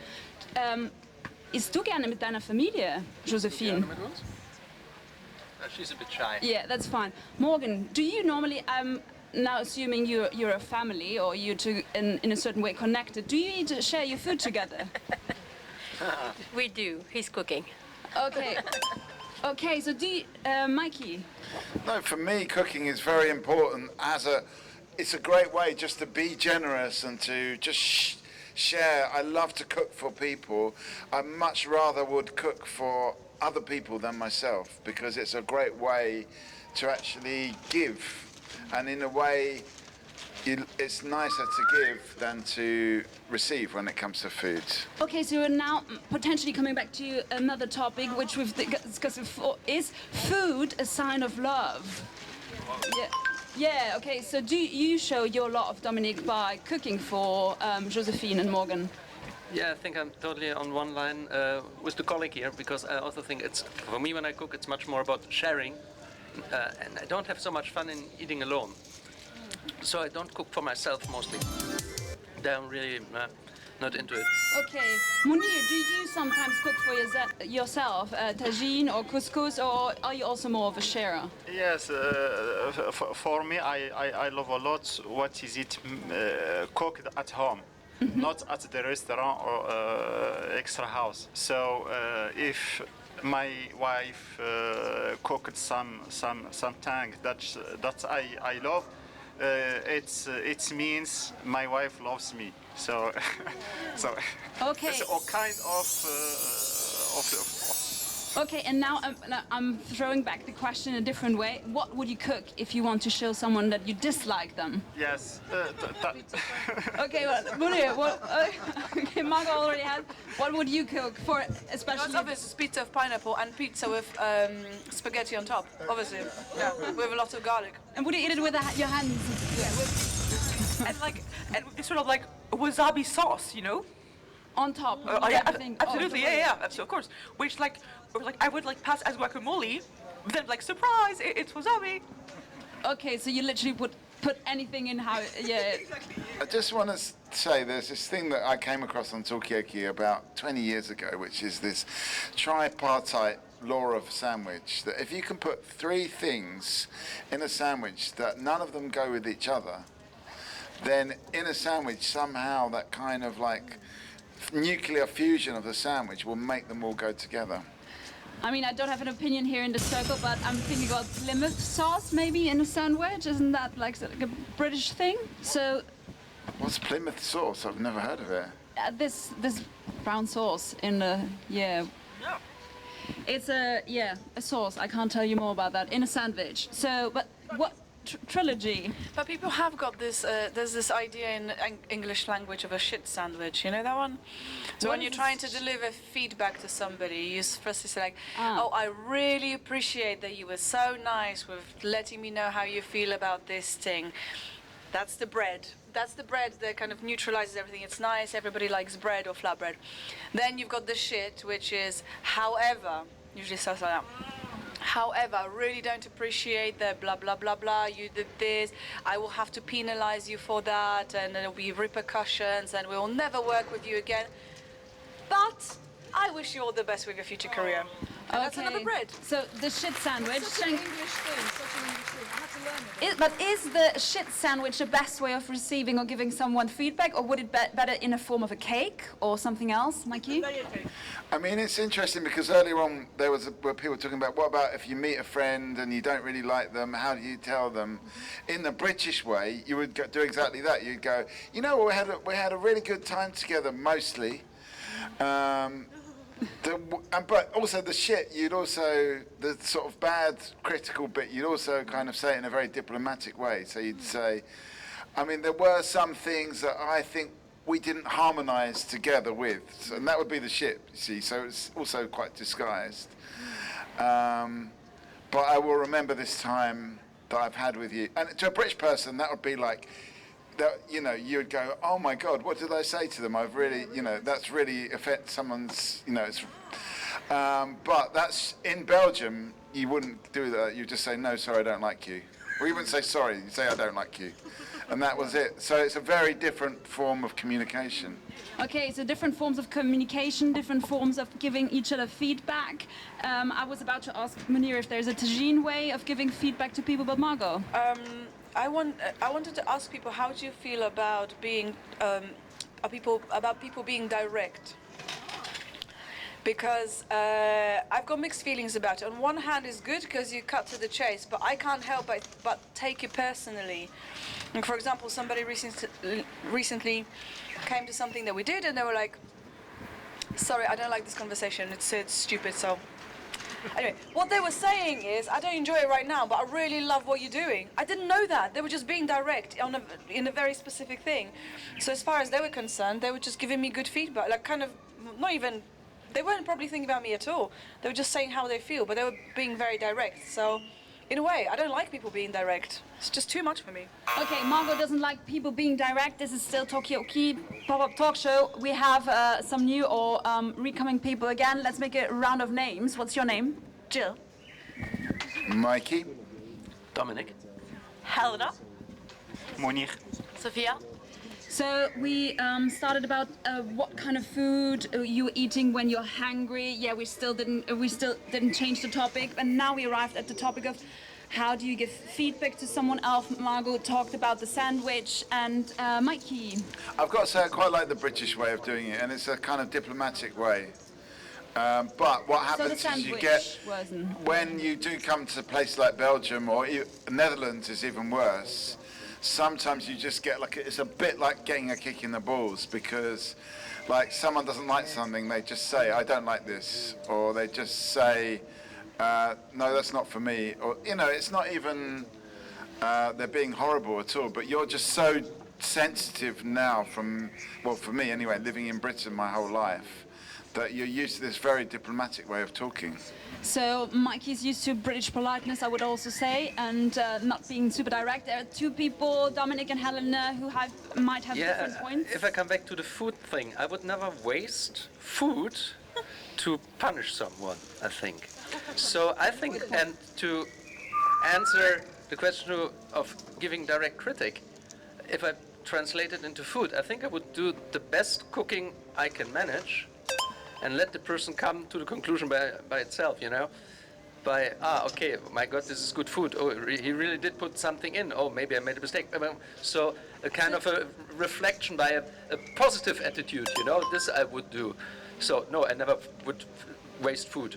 Isst du gerne mit deiner Familie, Josephine? She's a bit shy. Yeah, that's fine. Morgan, do you normally, now assuming you're a family or you're in a certain way connected, do you share your food together? We do. He's cooking. Okay. Okay, so Mikey? No, for me, cooking is very important. It's a great way just to be generous and to just share. I love to cook for people. I much rather would cook for other people than myself, because it's a great way to actually give. And in a way, it's nicer to give than to receive when it comes to food. Okay, so we're now potentially coming back to another topic which we've discussed before. Is food a sign of love? Yeah, okay, so do you show your love, Dominique, by cooking for Josephine and Morgan? Yeah, I think I'm totally on one line with the colleague here, because I also think for me when I cook, it's much more about sharing. And I don't have so much fun in eating alone. So I don't cook for myself mostly. I'm really not into it. Okay. Munir, do you sometimes cook for yourself, tagine or couscous, or are you also more of a sharer? Yes, for me, I love a lot what is it cooked at home, not at the restaurant or extra house. So if my wife cooked something that I love, it means my wife loves me. So okay. It's all kind of Okay, and now I'm throwing back the question a different way. What would you cook if you want to show someone that you dislike them? Yes. Okay, well, Munir, okay, Margot already had. What would you cook for, especially? It's obvious pizza of pineapple and pizza with spaghetti on top. Obviously, yeah, with a lot of garlic. And would you eat it with your hands? Yeah, and with sort of like wasabi sauce, you know. On top. Yeah, absolutely, yeah, of course. Which like I would like pass as guacamole, then like surprise, it's wasabi. Okay, so you literally put anything in how, yeah. I just want to say there's this thing that I came across on Talkaoke about 20 years ago, which is this tripartite law of sandwich, that if you can put 3 things in a sandwich that none of them go with each other, then in a sandwich somehow that kind of like nuclear fusion of the sandwich will make them all go together. I mean, I don't have an opinion here in the circle, but I'm thinking about Plymouth sauce maybe in a sandwich. Isn't that like a British thing? So. What's Plymouth sauce? I've never heard of it. This brown sauce in the, yeah. No. It's a sauce. I can't tell you more about that in a sandwich. So, but what trilogy? But people have got this. There's this idea in English language of a shit sandwich. You know that one? So when you're trying to deliver feedback to somebody, you first say like, "Oh, I really appreciate that you were so nice with letting me know how you feel about this thing." That's the bread. That's the bread that kind of neutralizes everything. It's nice. Everybody likes bread or flatbread. Then you've got the shit, which is, however, usually starts like that. However, I really don't appreciate that blah, blah, blah, blah, you did this, I will have to penalize you for that, and there'll be repercussions, and we will never work with you again. But I wish you all the best with your future career. And that's another bread. So the shit sandwich. Such an English thing, such an English thing. I have to learn it. But is the shit sandwich the best way of receiving or giving someone feedback, or would it be better in a form of a cake or something else, Mikey? I mean, it's interesting because earlier on there were people talking about what about if you meet a friend and you don't really like them, how do you tell them? In the British way, you would do exactly that. You'd go, you know, we had a really good time together mostly. But also the shit, the sort of bad critical bit, you'd also kind of say it in a very diplomatic way. So you'd say, I mean, there were some things that I think we didn't harmonise together with, and that would be the shit, you see, so it's also quite disguised. But I will remember this time that I've had with you. And to a British person, that would be like, that, you know, you would go, oh my God, what did I say to them? I've really, you know, that's really affect someone's, you know, it's, but that's, in Belgium, you wouldn't do that. You just say, no, sorry, I don't like you. Or you wouldn't say sorry, you say, I don't like you. And that was it. So it's a very different form of communication. Okay, so different forms of communication, different forms of giving each other feedback. I was about to ask Munir if there's a Tajine way of giving feedback to people, but Margot? I wanted to ask people, how do you feel about being people being direct? Because I've got mixed feelings about it. On one hand, it's good because you cut to the chase, but I can't help but take it personally. And for example, somebody recently came to something that we did, and they were like, "Sorry, I don't like this conversation. It's stupid." So. Anyway, what they were saying is, I don't enjoy it right now, but I really love what you're doing. I didn't know that. They were just being direct in a very specific thing. So as far as they were concerned, they were just giving me good feedback, like kind of, not even, they weren't probably thinking about me at all. They were just saying how they feel, but they were being very direct. So in a way, I don't like people being direct. It's just too much for me. Okay, Margot doesn't like people being direct. This is still Talkaoke pop-up talk show. We have some new or recoming people again. Let's make a round of names. What's your name? Jill. Mikey. Dominic. Helena. Munir. Sophia. So we started about what kind of food you're eating when you're hungry. Yeah, we still didn't change the topic, and now we arrived at the topic of how do you give feedback to someone else. Margot talked about the sandwich, and Mikey. I've got to say I quite like the British way of doing it, and it's a kind of diplomatic way. But what happens is you get, when you do come to a place like Belgium or Netherlands is even worse, sometimes you just get like, it's a bit like getting a kick in the balls, because like someone doesn't like something, they just say, I don't like this, or they just say, no, that's not for me, or, you know, it's not even they're being horrible at all, but you're just so sensitive now from, well, for me anyway, living in Britain my whole life, that you're used to this very diplomatic way of talking. So Mikey's used to British politeness, I would also say, and not being super direct. There are two people, Dominic and Helena, who might have different points. If I come back to the food thing, I would never waste food to punish someone, I think. So I think, and to answer the question of giving direct critic, if I translate it into food, I think I would do the best cooking I can manage and let the person come to the conclusion by itself, you know? By, okay, my God, this is good food. Oh, he really did put something in. Oh, maybe I made a mistake. So a kind of a reflection by a positive attitude, you know? This I would do. So no, I never would waste food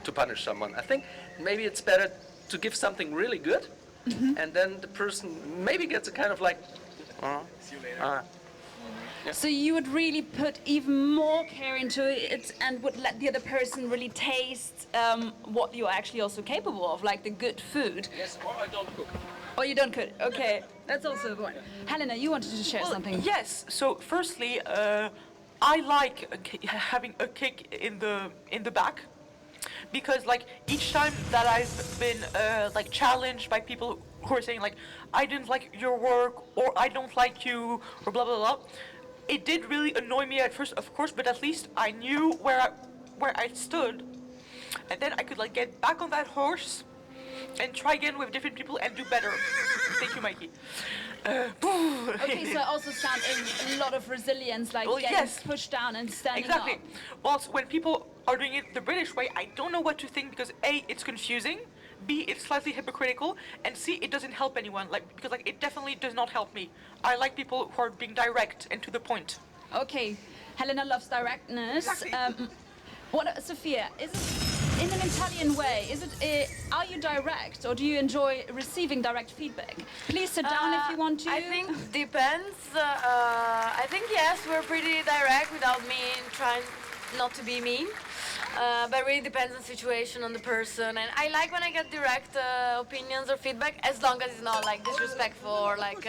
to punish someone. I think maybe it's better to give something really good, and then the person maybe gets a kind of like, see you later. Yeah. So you would really put even more care into it and would let the other person really taste what you're actually also capable of, like the good food. Yes, or I don't cook. Or you don't cook. Okay, that's also the point. Helena, you wanted to share something. Yes. So firstly, I like having a cake in the back, because like each time that I've been like challenged by people who are saying like I didn't like your work or I don't like you or blah blah blah, it did really annoy me at first, of course, but at least I knew where I stood, and then I could like get back on that horse and try again with different people and do better. Thank you, Mikey. Okay, so it also sounds a lot of resilience, like getting pushed down and standing exactly. up. Whilst when people are doing it the British way, I don't know what to think, because A, it's confusing, B, it's slightly hypocritical, and C, it doesn't help anyone. Like, because like it definitely does not help me. I like people who are being direct and to the point. Okay, Helena loves directness. Exactly. Sophia, is it in an Italian way? Is it? Are you direct, or do you enjoy receiving direct feedback? Please sit down if you want to. I think depends. I think yes, we're pretty direct without trying not to be mean. But it really depends on the situation, on the person. And I like when I get direct opinions or feedback, as long as it's not like disrespectful or like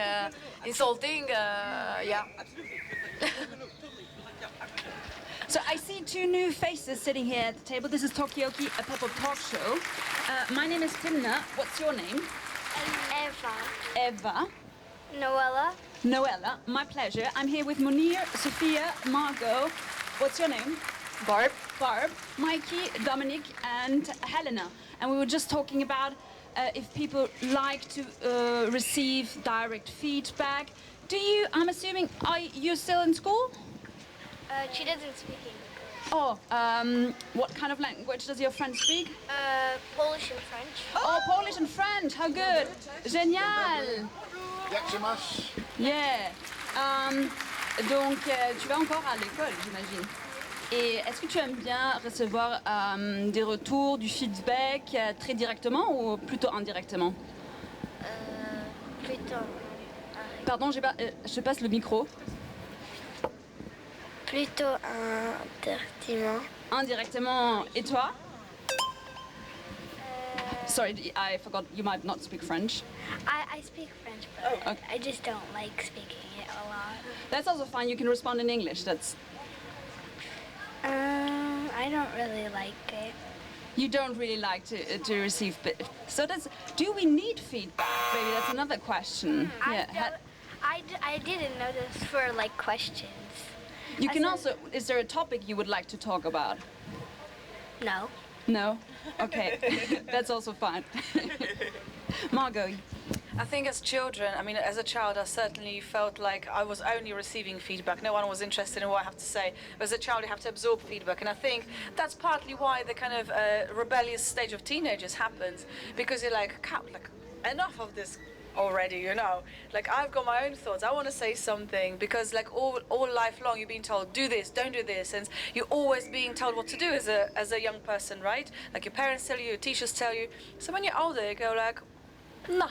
insulting. Yeah. So I see two new faces sitting here at the table. This is Talkaoke, a pop-up talk show. My name is Timna. What's your name? Eva. Eva. Noella. Noella. My pleasure. I'm here with Munir, Sophia, Margot. What's your name? Barb. Barb. Mikey, Dominic, and Helena. And we were just talking about if people like to receive direct feedback. Do you, I'm assuming, are you still in school? She doesn't speak English. Oh, what kind of language does your friend speak? Polish and French. Oh, Polish and French, how good! Génial! Yeah. Donc, tu vas encore à l'école, j'imagine. Et est-ce que tu aimes bien recevoir des retours, du feedback très directement ou plutôt indirectement? Plutôt. Pardon, je passe le micro. Plutôt indirectement. Indirectement. Et toi? Sorry, I forgot you might not speak French. I speak French, but okay. I just don't like speaking it a lot. That's also fine. You can respond in English. That's. I don't really like it. You don't really like to receive. So do we need feedback? Maybe that's another question. I didn't know this for like questions. You can also. Is there a topic you would like to talk about? No. No? Okay. That's also fine. Margot. I think as children, I mean, as a child, I certainly felt like I was only receiving feedback. No one was interested in what I have to say. But as a child, you have to absorb feedback. And I think that's partly why the kind of rebellious stage of teenagers happens. Because you're like, enough of this already, you know. Like, I've got my own thoughts. I want to say something, because like all life long you're being told, do this, don't do this, and you're always being told what to do as a young person, right? Like your parents tell you, your teachers tell you. So when you're older, you go like, no.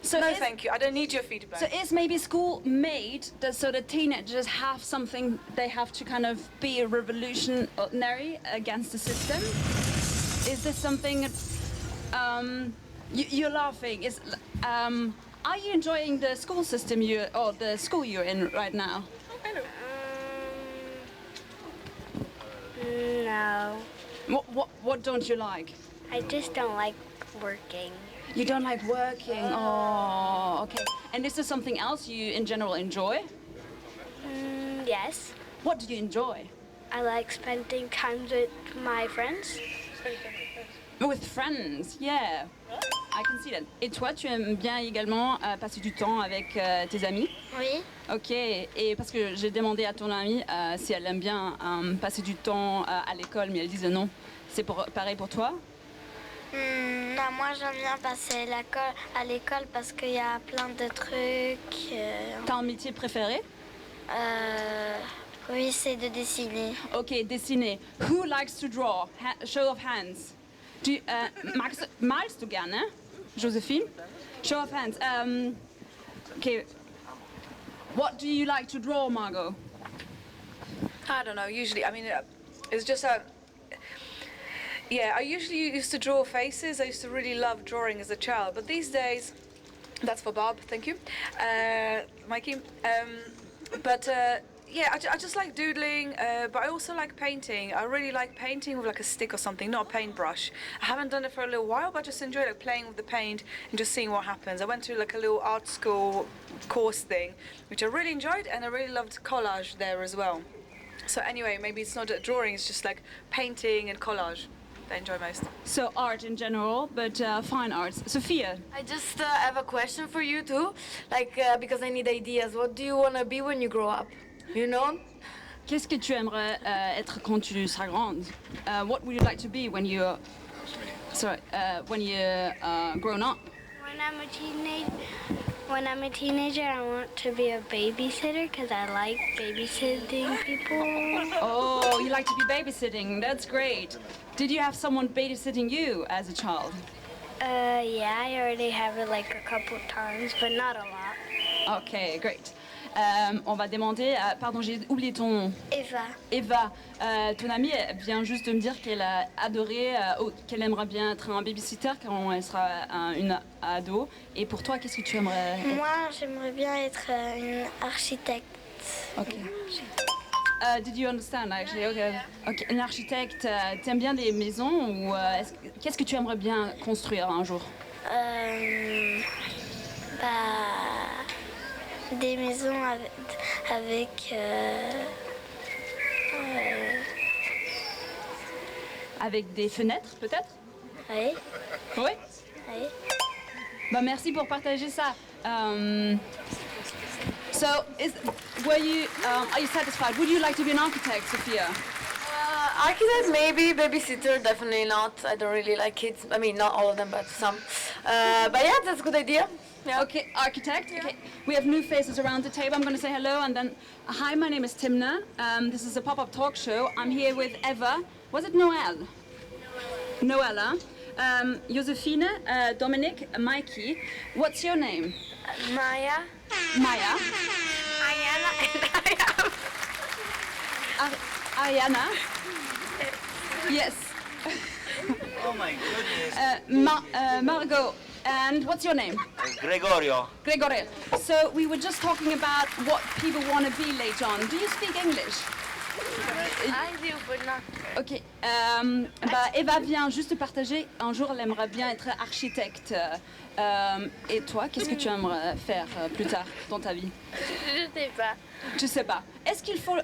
So no, thank you. I don't need your feedback. So is maybe school made so that teenagers have something they have to kind of be a revolutionary against the system? Is this something? You're laughing. Are you enjoying the school system or the school you're in right now? No. What don't you like? I just don't like working. You don't like working? Oh, okay. And is there something else you in general enjoy? Yes. What do you enjoy? I like spending time with my friends. With friends, yeah. I can see that. Et toi, tu aimes bien également passer du temps avec tes amis? Oui. Ok, et parce que j'ai demandé à ton amie si elle aime bien passer du temps à l'école, mais elle disait non. C'est pareil pour toi? Non, moi j'aime bien passer à l'école parce qu'il y a plein de trucs. T'as un métier préféré? Oui, c'est de dessiner. Ok, dessiner. Who likes to draw? Show of hands. Malst du gerne? Josephine? Show of hands. Okay. What do you like to draw, Margot? I don't know. Usually, I mean, it's just a. Yeah, I usually used to draw faces. I used to really love drawing as a child, but these days, that's for Bob. Thank you, Mikey. Yeah, I just like doodling, but I also like painting. I really like painting with like a stick or something, not a paintbrush. I haven't done it for a little while, but I just enjoy like playing with the paint and just seeing what happens. I went to like a little art school course thing, which I really enjoyed, and I really loved collage there as well. So anyway, maybe it's not drawing, it's just like painting and collage that I enjoy most. So art in general, but fine arts. Sophia? I just have a question for you too, like because I need ideas. What do you want to be when you grow up? You know? Qu'est-ce que tu aimerais être quand tu seras grande? What would you like to be when you're grown up? When I'm a teenager, I want to be a babysitter because I like babysitting people. Oh, you like to be babysitting. That's great. Did you have someone babysitting you as a child? Yeah, I already have it like a couple times, but not a lot. Okay, great. On va demander, pardon, j'ai oublié ton nom. Eva. Eva, ton amie vient juste de me dire qu'elle a adoré, qu'elle aimerait bien être un babysitter quand elle sera une ado. Et pour toi, qu'est-ce que tu aimerais être? Moi, j'aimerais bien être une architecte. Ok. Did you understand actually? Okay. Okay. Une architecte, t'aimes bien les maisons ou qu'est-ce que tu aimerais bien construire un jour? Des maisons avec des fenêtres, peut-être? Oui. Oui? Oui. Bah, merci pour partager ça. So, are you satisfied? Would you like to be an architect, Sophia? Architect, maybe. Babysitter, definitely not. I don't really like kids. I mean, not all of them, but some. But yeah, that's a good idea. Yeah. Okay, architect. Yeah. Okay, we have new faces around the table. I'm going to say hello and then, hi, my name is Timna. This is a pop-up talk show. I'm here with Eva. Was it Noelle? Noella. Josephine, Dominic, Mikey. What's your name? Maya. Maya. Ayana and Ariana. Yes. Oh my goodness. Margot. And what's your name? Gregorio. Gregorio. So we were just talking about what people want to be later on. Do you speak English? I do, but not. Ok. Eva vient juste de partager. Un jour, elle aimerait bien être architecte. Et toi, qu'est-ce que tu aimerais faire plus tard dans ta vie? Je sais pas. Je sais pas. Est-ce qu'il faut?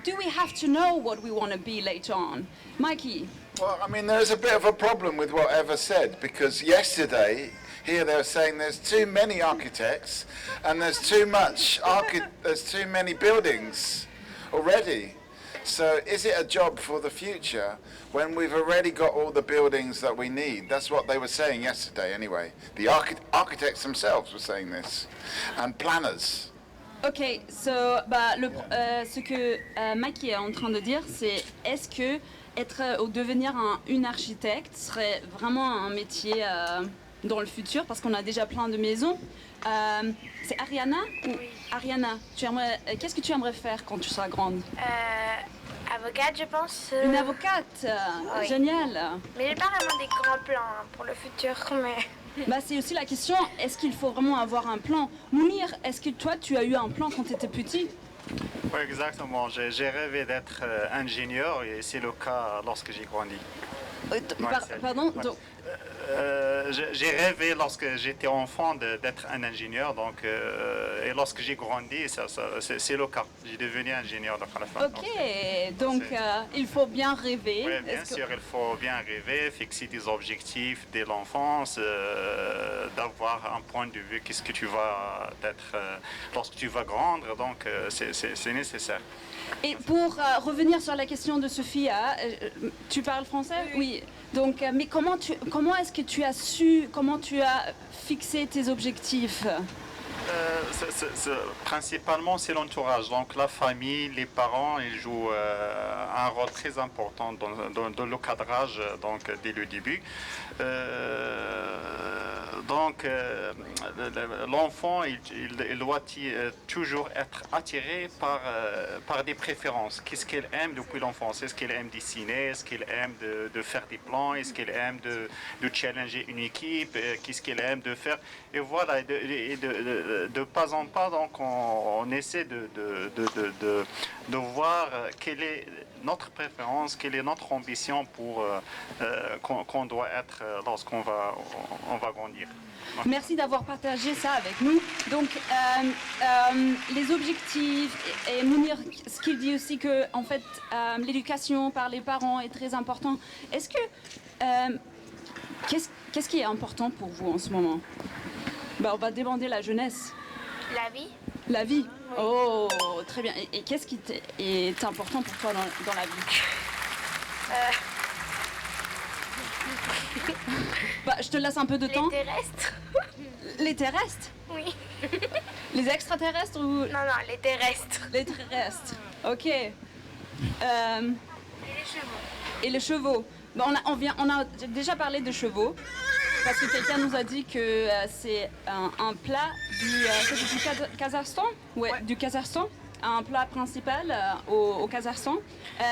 Do we have to know what we want to be later on, Mikey? Well, I mean, there's a bit of a problem with what Eva said, because yesterday here they were saying there's too many architects and there's too many buildings already. So is it a job for the future when we've already got all the buildings that we need? That's what they were saying yesterday anyway. The architects themselves were saying this, and planners. Ok, so, ce que Mikey est en train de dire, c'est est-ce que être ou devenir une architecte serait vraiment un métier dans le futur, parce qu'on a déjà plein de maisons. C'est Ariana? Oui. Ariana, qu'est-ce que tu aimerais faire quand tu seras grande? Avocate, je pense. Une avocate, oui. Génial. Mais j'ai pas vraiment des grands plans pour le futur, mais... C'est aussi la question, est-ce qu'il faut vraiment avoir un plan? Mounir, est-ce que toi, tu as eu un plan quand tu étais petit? Oui, exactement. J'ai rêvé d'être ingénieur et c'est le cas lorsque j'ai grandi. Pardon donc... J'ai rêvé lorsque j'étais enfant d'être un ingénieur, donc, et lorsque j'ai grandi, c'est le cas. J'ai devenu ingénieur à la fin. Ok, donc il faut bien rêver. Oui, bien sûr, il faut bien rêver, fixer des objectifs dès l'enfance, d'avoir un point de vue, qu'est-ce que tu vas être lorsque tu vas grandir, donc c'est nécessaire. Et pour revenir sur la question de Sophia, tu parles français? Oui. Donc, mais comment est-ce que tu as comment tu as fixé tes objectifs? Principalement, c'est l'entourage. Donc, la famille, les parents, ils jouent un rôle très important dans le cadrage, donc, dès le début. Donc, l'enfant, il doit toujours être attiré par des préférences. Qu'est-ce qu'il aime depuis l'enfance? Est-ce qu'il aime dessiner? Est-ce qu'il aime de faire des plans? Est-ce qu'il aime de challenger une équipe? Qu'est-ce qu'il aime de faire? Et voilà, de pas en pas, donc on essaie de voir quelle est notre préférence, quelle est notre ambition pour qu'on doit être lorsqu'on va grandir. Merci d'avoir partagé ça avec nous. Donc, les objectifs, et Mounir, ce qu'il dit aussi que, en fait, l'éducation par les parents est très important. Est-ce que, qu'est-ce qui est important pour vous en ce moment? On va demander la jeunesse. La vie. La vie. Oui. Oh, très bien. Et qu'est-ce qui est important pour toi dans la vie? Je te laisse un peu de temps. Les terrestres. Les terrestres? Oui. Les extraterrestres ou... Non, les terrestres. Les terrestres. Ok. Et les chevaux. Et les chevaux. On a déjà parlé de chevaux. Parce que quelqu'un nous a dit que c'est un plat du Kazakhstan. Ouais, du Kazakhstan. Un plat principal au Kazakhstan.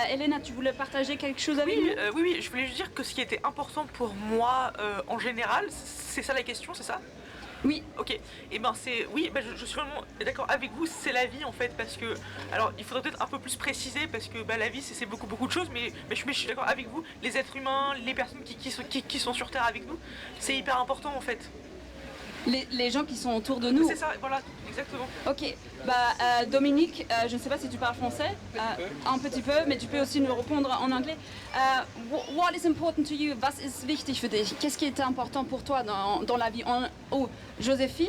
Elena, tu voulais partager quelque chose avec nous? Oui, je voulais juste dire que ce qui était important pour moi en général, c'est ça la question, c'est ça? Oui. Ok. Et je suis vraiment d'accord avec vous, c'est la vie en fait, parce que, alors il faudrait peut-être un peu plus préciser, parce que la vie c'est beaucoup de choses, mais je suis d'accord avec vous, les êtres humains, les personnes qui sont sur Terre avec nous, c'est hyper important en fait. Les gens qui sont autour de nous. C'est ça, voilà, exactement. Ok, Dominique, je ne sais pas si tu parles français, un petit peu, mais tu peux aussi nous répondre en anglais. What is important to you? Was ist wichtig für dich? Qu'est-ce qui est important pour toi dans la vie? Joséphine?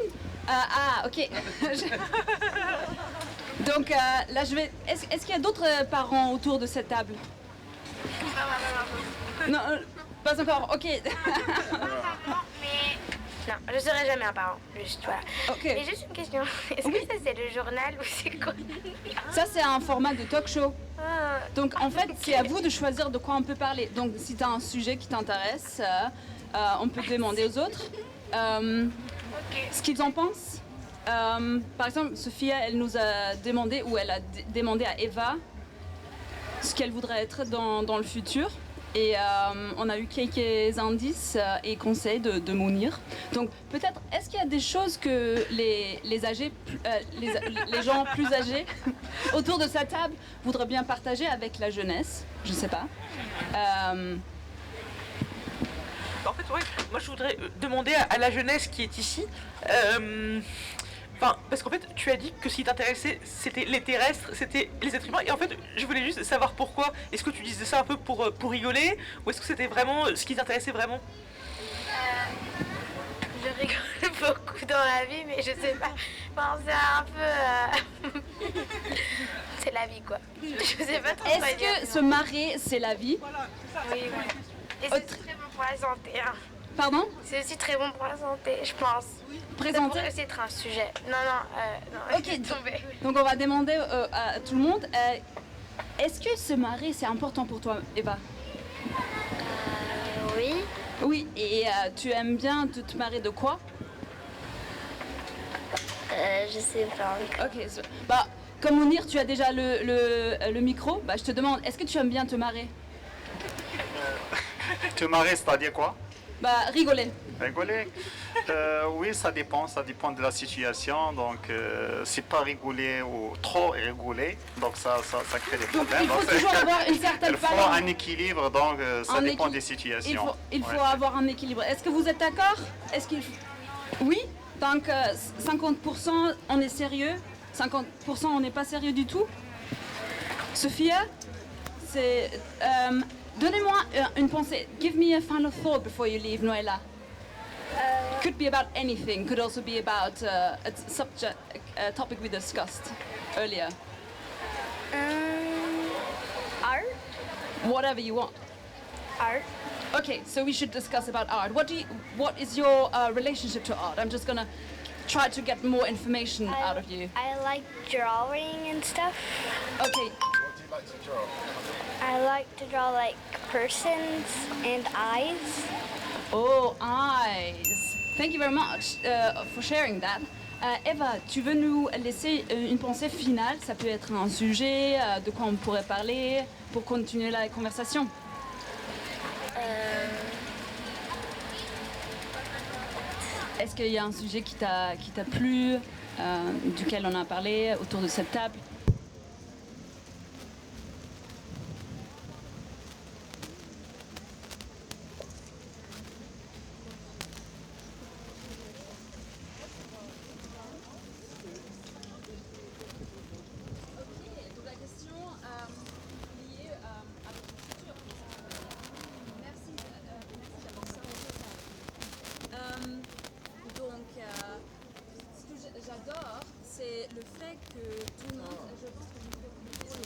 Ok. Donc là, Est-ce qu'il y a d'autres parents autour de cette table? Non, pas encore. Ok. Non, je ne serai jamais un parent, juste voilà. Okay. Mais juste une question, est-ce que ça c'est le journal ou c'est quoi? Ça c'est un format de talk show. Donc en fait c'est à vous de choisir de quoi on peut parler. Donc si tu as un sujet qui t'intéresse, on peut demander aux autres ce qu'ils en pensent. Par exemple, Sophia, elle nous a demandé, ou elle a demandé à Eva ce qu'elle voudrait être dans le futur. Et on a eu quelques indices et conseils de Mounir. Donc peut-être, est-ce qu'il y a des choses que les âgés, les gens plus âgés autour de sa table voudraient bien partager avec la jeunesse? Je ne sais pas. En fait, ouais, moi je voudrais demander à la jeunesse qui est ici... parce qu'en fait, tu as dit que ce qui t'intéressait, c'était les terrestres, c'était les êtres humains. Et en fait, je voulais juste savoir pourquoi. Est-ce que tu disais ça un peu pour rigoler? Ou est-ce que c'était vraiment ce qui t'intéressait vraiment? Je rigole beaucoup dans la vie, mais je sais pas. C'est un peu... c'est la vie, quoi. Je sais pas trop. Est-ce que se marrer, c'est la vie? Oui. Et c'est très bon pour la santé. Hein. Pardon? C'est aussi très bon pour la santé, je pense. Présenter? Ça pourrait aussi être un sujet. Non. Ok, donc on va demander à tout le monde. Est-ce que se marrer, c'est important pour toi, Eva? Oui. Oui, et tu aimes bien te marrer de quoi? Je sais pas. Ok, comme Mounir, tu as déjà le micro, je te demande, est-ce que tu aimes bien te marrer? Te marrer, c'est-à-dire quoi? Rigoler. Rigoler oui, ça dépend de la situation. Donc, c'est pas rigoler ou trop rigoler, donc ça crée des problèmes. Il faut toujours avoir une certaine Il faut un équilibre, donc ça dépend des situations. Il faut avoir un équilibre. Est-ce que vous êtes d'accord? Oui. Donc 50% on est sérieux, 50% on n'est pas sérieux du tout. Sophia, donnez-moi une pensée. Give me a final thought before you leave, Noella. Could be about anything. Could also be about a topic we discussed earlier. Art? Whatever you want. Art. Okay, so we should discuss about art. What is your relationship to art? I'm just gonna try to get more information out of you. I like drawing and stuff. Okay. What do you like to draw? I like to draw like persons and eyes. Oh, eyes. Thank you very much for sharing that. Eva, tu veux nous laisser une pensée finale? Ça peut être un sujet, de quoi on pourrait parler pour continuer la conversation. Est-ce qu'il y a un sujet qui t'a plu, duquel on a parlé autour de cette table? J'adore, c'est le fait que tout le monde, je pense que je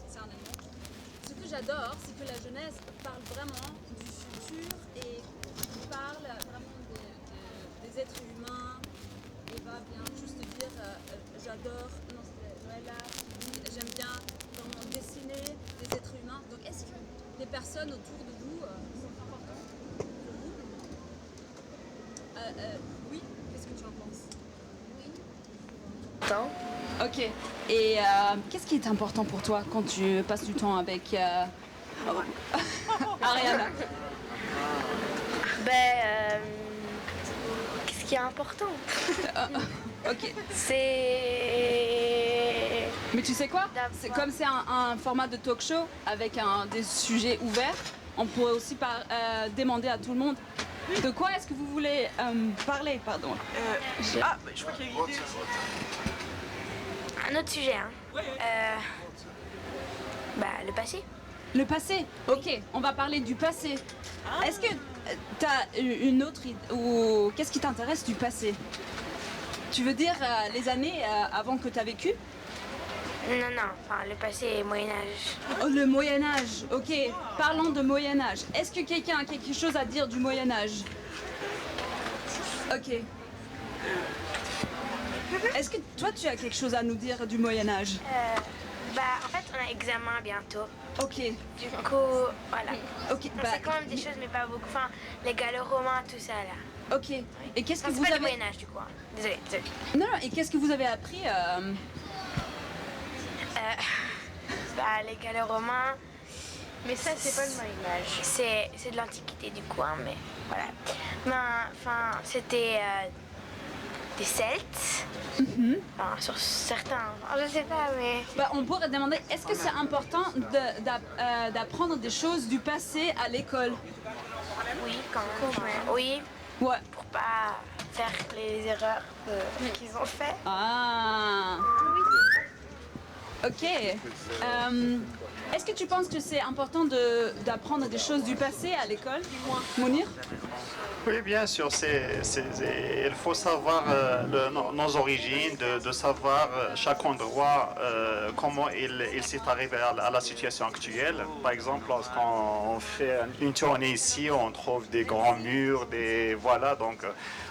c'est un élément. Ce que j'adore, c'est que la jeunesse parle vraiment du futur et parle vraiment des êtres humains. Eva vient juste dire j'adore, non c'est Noëlla, j'aime bien vraiment dessiner des êtres humains. Donc est-ce que les personnes autour de vous sont importantes pour vous? Oui, qu'est-ce que tu en penses? Oui. Ok. Et qu'est-ce qui est important pour toi quand tu passes du temps avec Ariana? Qu'est-ce qui est important? Ok. C'est... Mais tu sais quoi? Comme c'est un format de talk show avec des sujets ouverts, on pourrait aussi demander à tout le monde de quoi est-ce que vous voulez parler, pardon. Je crois qu'il y a une idée. Un autre sujet, hein. Le passé. Le passé, ok, on va parler du passé. Est-ce que tu as une autre idée, ou qu'est-ce qui t'intéresse du passé? Tu veux dire les années avant que tu as vécu? Non, enfin le passé, Moyen-Âge. Oh, le Moyen-Âge, ok. Parlons de Moyen-Âge. Est-ce que quelqu'un a quelque chose à dire du Moyen-Âge? Ok. Est-ce que toi tu as quelque chose à nous dire du Moyen-Âge? En fait, on a examen bientôt. Ok. Du coup, voilà. Ok. On sait quand même des choses, mais pas beaucoup. Enfin, les gallo-romains, tout ça là. Ok. Et qu'est-ce que c'est vous pas avez? le Moyen-Âge, du coup. Hein. Désolée. Non. Et qu'est-ce que vous avez appris? Les gallo-romains. Mais ça, c'est pas le Moyen-Âge. C'est de l'Antiquité, du coup, hein, mais voilà. Enfin, c'était des Celtes. Enfin, sur certains. Je sais pas, mais. On pourrait demander, est-ce que c'est important d'apprendre des choses du passé à l'école? Oui, quand même. Oui. Ouais. Pour pas faire les erreurs qu'ils ont fait. Ah. Ok. Est-ce que tu penses que c'est important d'apprendre des choses du passé à l'école, Mounir? Oui, bien sûr. Il faut savoir nos origines, de savoir chaque endroit comment il s'est arrivé à la situation actuelle. Par exemple, lorsqu'on fait une tournée ici, on trouve des grands murs, donc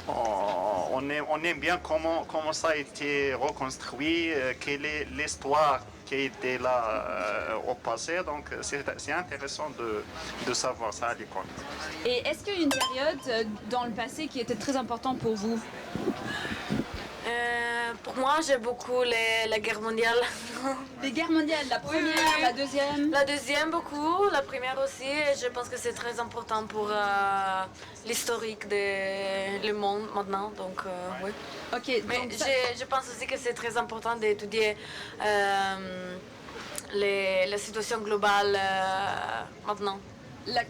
on aime bien comment ça a été reconstruit, quelle est l'histoire qui était là au passé. Donc c'est intéressant de savoir ça à l'école. Et est-ce qu'il y a une période dans le passé qui était très importante pour vous? Pour moi, j'aime beaucoup la guerre mondiale. Les guerres mondiales, la première, la deuxième. La deuxième beaucoup, la première aussi. Et je pense que c'est très important pour l'historique du monde maintenant. Donc oui. Ok. Mais je pense aussi que c'est très important d'étudier la situation globale maintenant. La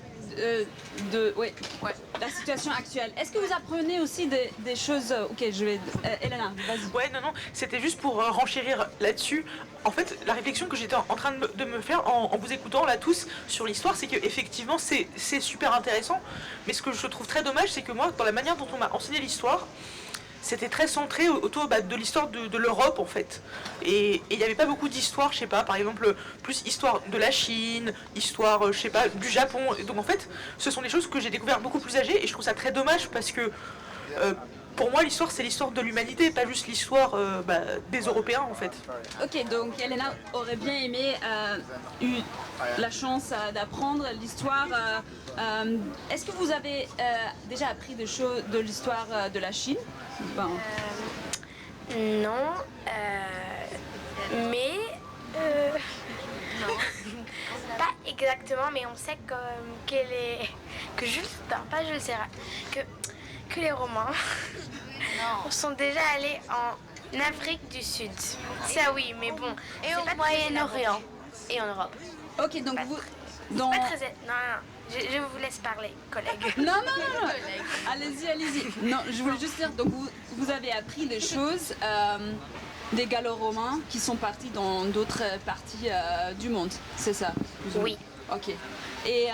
situation actuelle. Est-ce que vous apprenez aussi des choses... Ok, je vais... Elena, vas-y. Ouais, non, c'était juste pour renchérir là-dessus. En fait, la réflexion que j'étais en train de me faire en vous écoutant là tous sur l'histoire, c'est qu'effectivement c'est super intéressant. Mais ce que je trouve très dommage, c'est que moi, dans la manière dont on m'a enseigné l'histoire, c'était très centré autour de l'histoire de l'Europe en fait. Et il n'y avait pas beaucoup d'histoires, je sais pas, par exemple, plus histoire de la Chine, histoire, je sais pas, du Japon. Et donc en fait, ce sont des choses que j'ai découvertes beaucoup plus âgées et je trouve ça très dommage parce que pour moi, l'histoire, c'est l'histoire de l'humanité, pas juste l'histoire des Européens en fait. Ok, donc Elena aurait bien aimé eu la chance d'apprendre l'histoire. Est-ce que vous avez déjà appris des choses de l'histoire de la Chine? Non, mais non. Pas exactement, mais on sait que les Romains sont déjà allés en Afrique du Sud. Ça oui, mais bon. Et au Moyen-Orient. Et en Europe. Ok, donc vous... Non, je vous laisse parler, collègue. Non. Allez-y. Non, je voulais juste dire, donc vous avez appris des choses des Gallo-Romains qui sont partis dans d'autres parties du monde, c'est ça? Oui. Ok. Et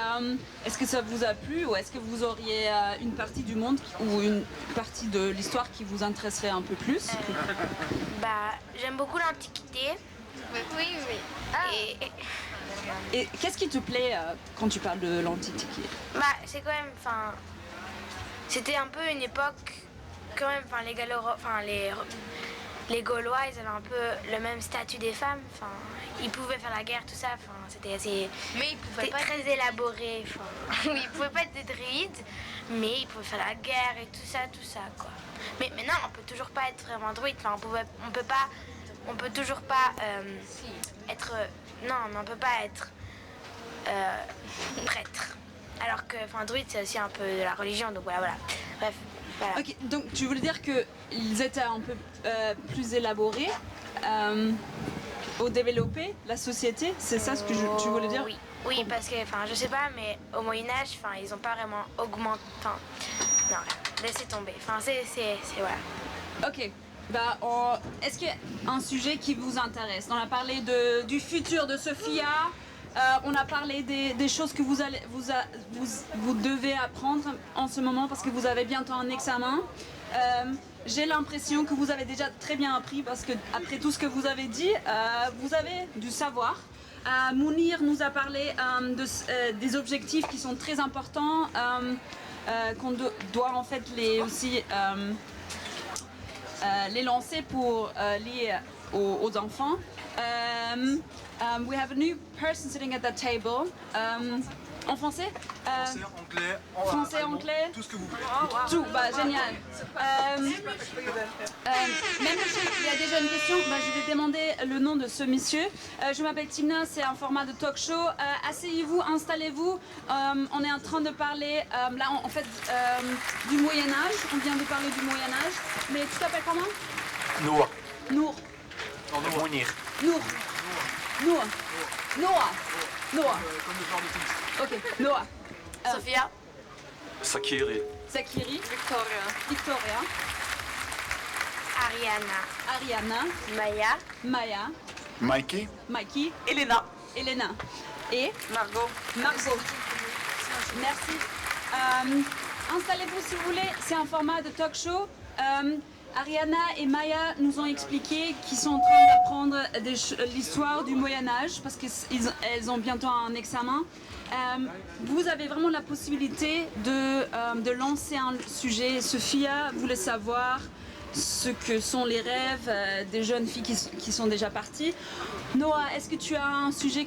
est-ce que ça vous a plu ou est-ce que vous auriez une partie du monde ou une partie de l'histoire qui vous intéresserait un peu plus? J'aime beaucoup l'Antiquité. Oui. Et qu'est-ce qui te plaît quand tu parles de l'Antiquité? C'est quand même, c'était un peu une époque, quand même, les Gaulois, ils avaient un peu le même statut des femmes, ils pouvaient faire la guerre, tout ça, c'était assez... Mais ils pouvaient pas très élaboré, oui, ils pouvaient pas être des druides, mais ils pouvaient faire la guerre et tout ça, quoi. Mais maintenant, on peut toujours pas être vraiment druide, on peut toujours pas être... Non, mais on peut pas être prêtre. Alors que, druide, c'est aussi un peu de la religion, donc voilà. Bref, voilà. Ok, donc tu voulais dire qu'ils étaient un peu plus élaborés au développer la société, c'est ça ce que tu voulais dire? Oui, parce que, je sais pas, mais au Moyen-Âge, ils ont pas vraiment augmenté. Non, laissez tomber. C'est voilà. Ok. Est-ce qu'il y a un sujet qui vous intéresse? On a parlé du futur de Sophia, on a parlé des choses que vous devez apprendre en ce moment parce que vous avez bientôt un examen. J'ai l'impression que vous avez déjà très bien appris parce que après tout ce que vous avez dit, vous avez du savoir. Mounir nous a parlé des objectifs qui sont très importants, qu'on doit en fait les lancer pour lier aux enfants. We have a new person sitting at that table. En français? Français, anglais. Tout ce que vous voulez. Tout, génial. Même il y a déjà une question, je vais demander le nom de ce monsieur. Je m'appelle Timna, c'est un format de talk show. Asseyez-vous, installez-vous. On est en train de parler, du Moyen-Âge. On vient de parler du Moyen-Âge. Mais tu t'appelles comment? Noah. Nour. Non, Mounir. Nour. Noah. Noah. Noah. Comme le genre de tennis. Ok, Noah. Sophia. Sakiri. Victoria. Ariana. Maya. Mikey. Elena. Et Margot. Merci. Installez-vous si vous voulez, c'est un format de talk show. Ariana et Maya nous ont expliqué qu'ils sont en train d'apprendre l'histoire du Moyen-Âge parce qu'elles ont bientôt un examen. Vous avez vraiment la possibilité de lancer un sujet. Sophia voulait savoir ce que sont les rêves des jeunes filles qui sont déjà parties. Noah, est-ce que tu as un sujet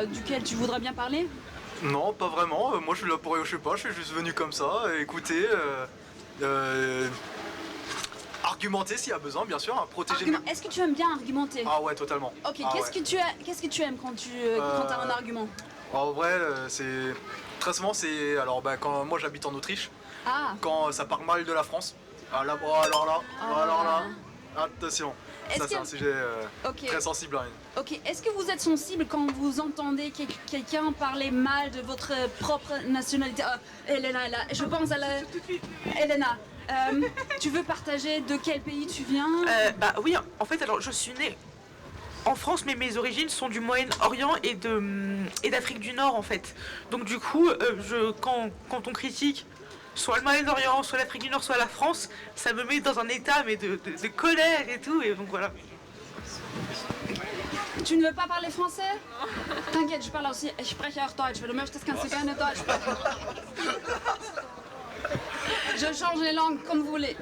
duquel tu voudrais bien parler? Non, pas vraiment. Moi, je suis là pour, je sais pas, je suis juste venu comme ça, écouter. argumenter s'il y a besoin, bien sûr, protéger. Est-ce que tu aimes bien argumenter? Ah ouais, totalement. Ok, ah, qu'est-ce que tu aimes quand tu as un argument? En vrai, c'est très souvent c'est alors quand moi j'habite en Autriche, quand ça parle mal de la France, alors là, attention. Ça c'est un sujet très sensible. Ok, est-ce que vous êtes sensible quand vous entendez quelqu'un parler mal de votre propre nationalité? Elena, je pense à la... Elena, tu veux partager de quel pays tu viens? Bah oui, en fait, alors je suis née en France, mais mes origines sont du Moyen-Orient et d'Afrique du Nord en fait. Donc du coup, quand on critique soit le Moyen-Orient, soit l'Afrique du Nord, soit la France, ça me met dans un état mais de colère et tout, et donc voilà. Tu ne veux pas parler français? T'inquiète, je parle aussi, ich spreche auch Deutsch, wenn du möchtest, kannst du gerne Deutsch sprechen. Je change les langues comme vous voulez.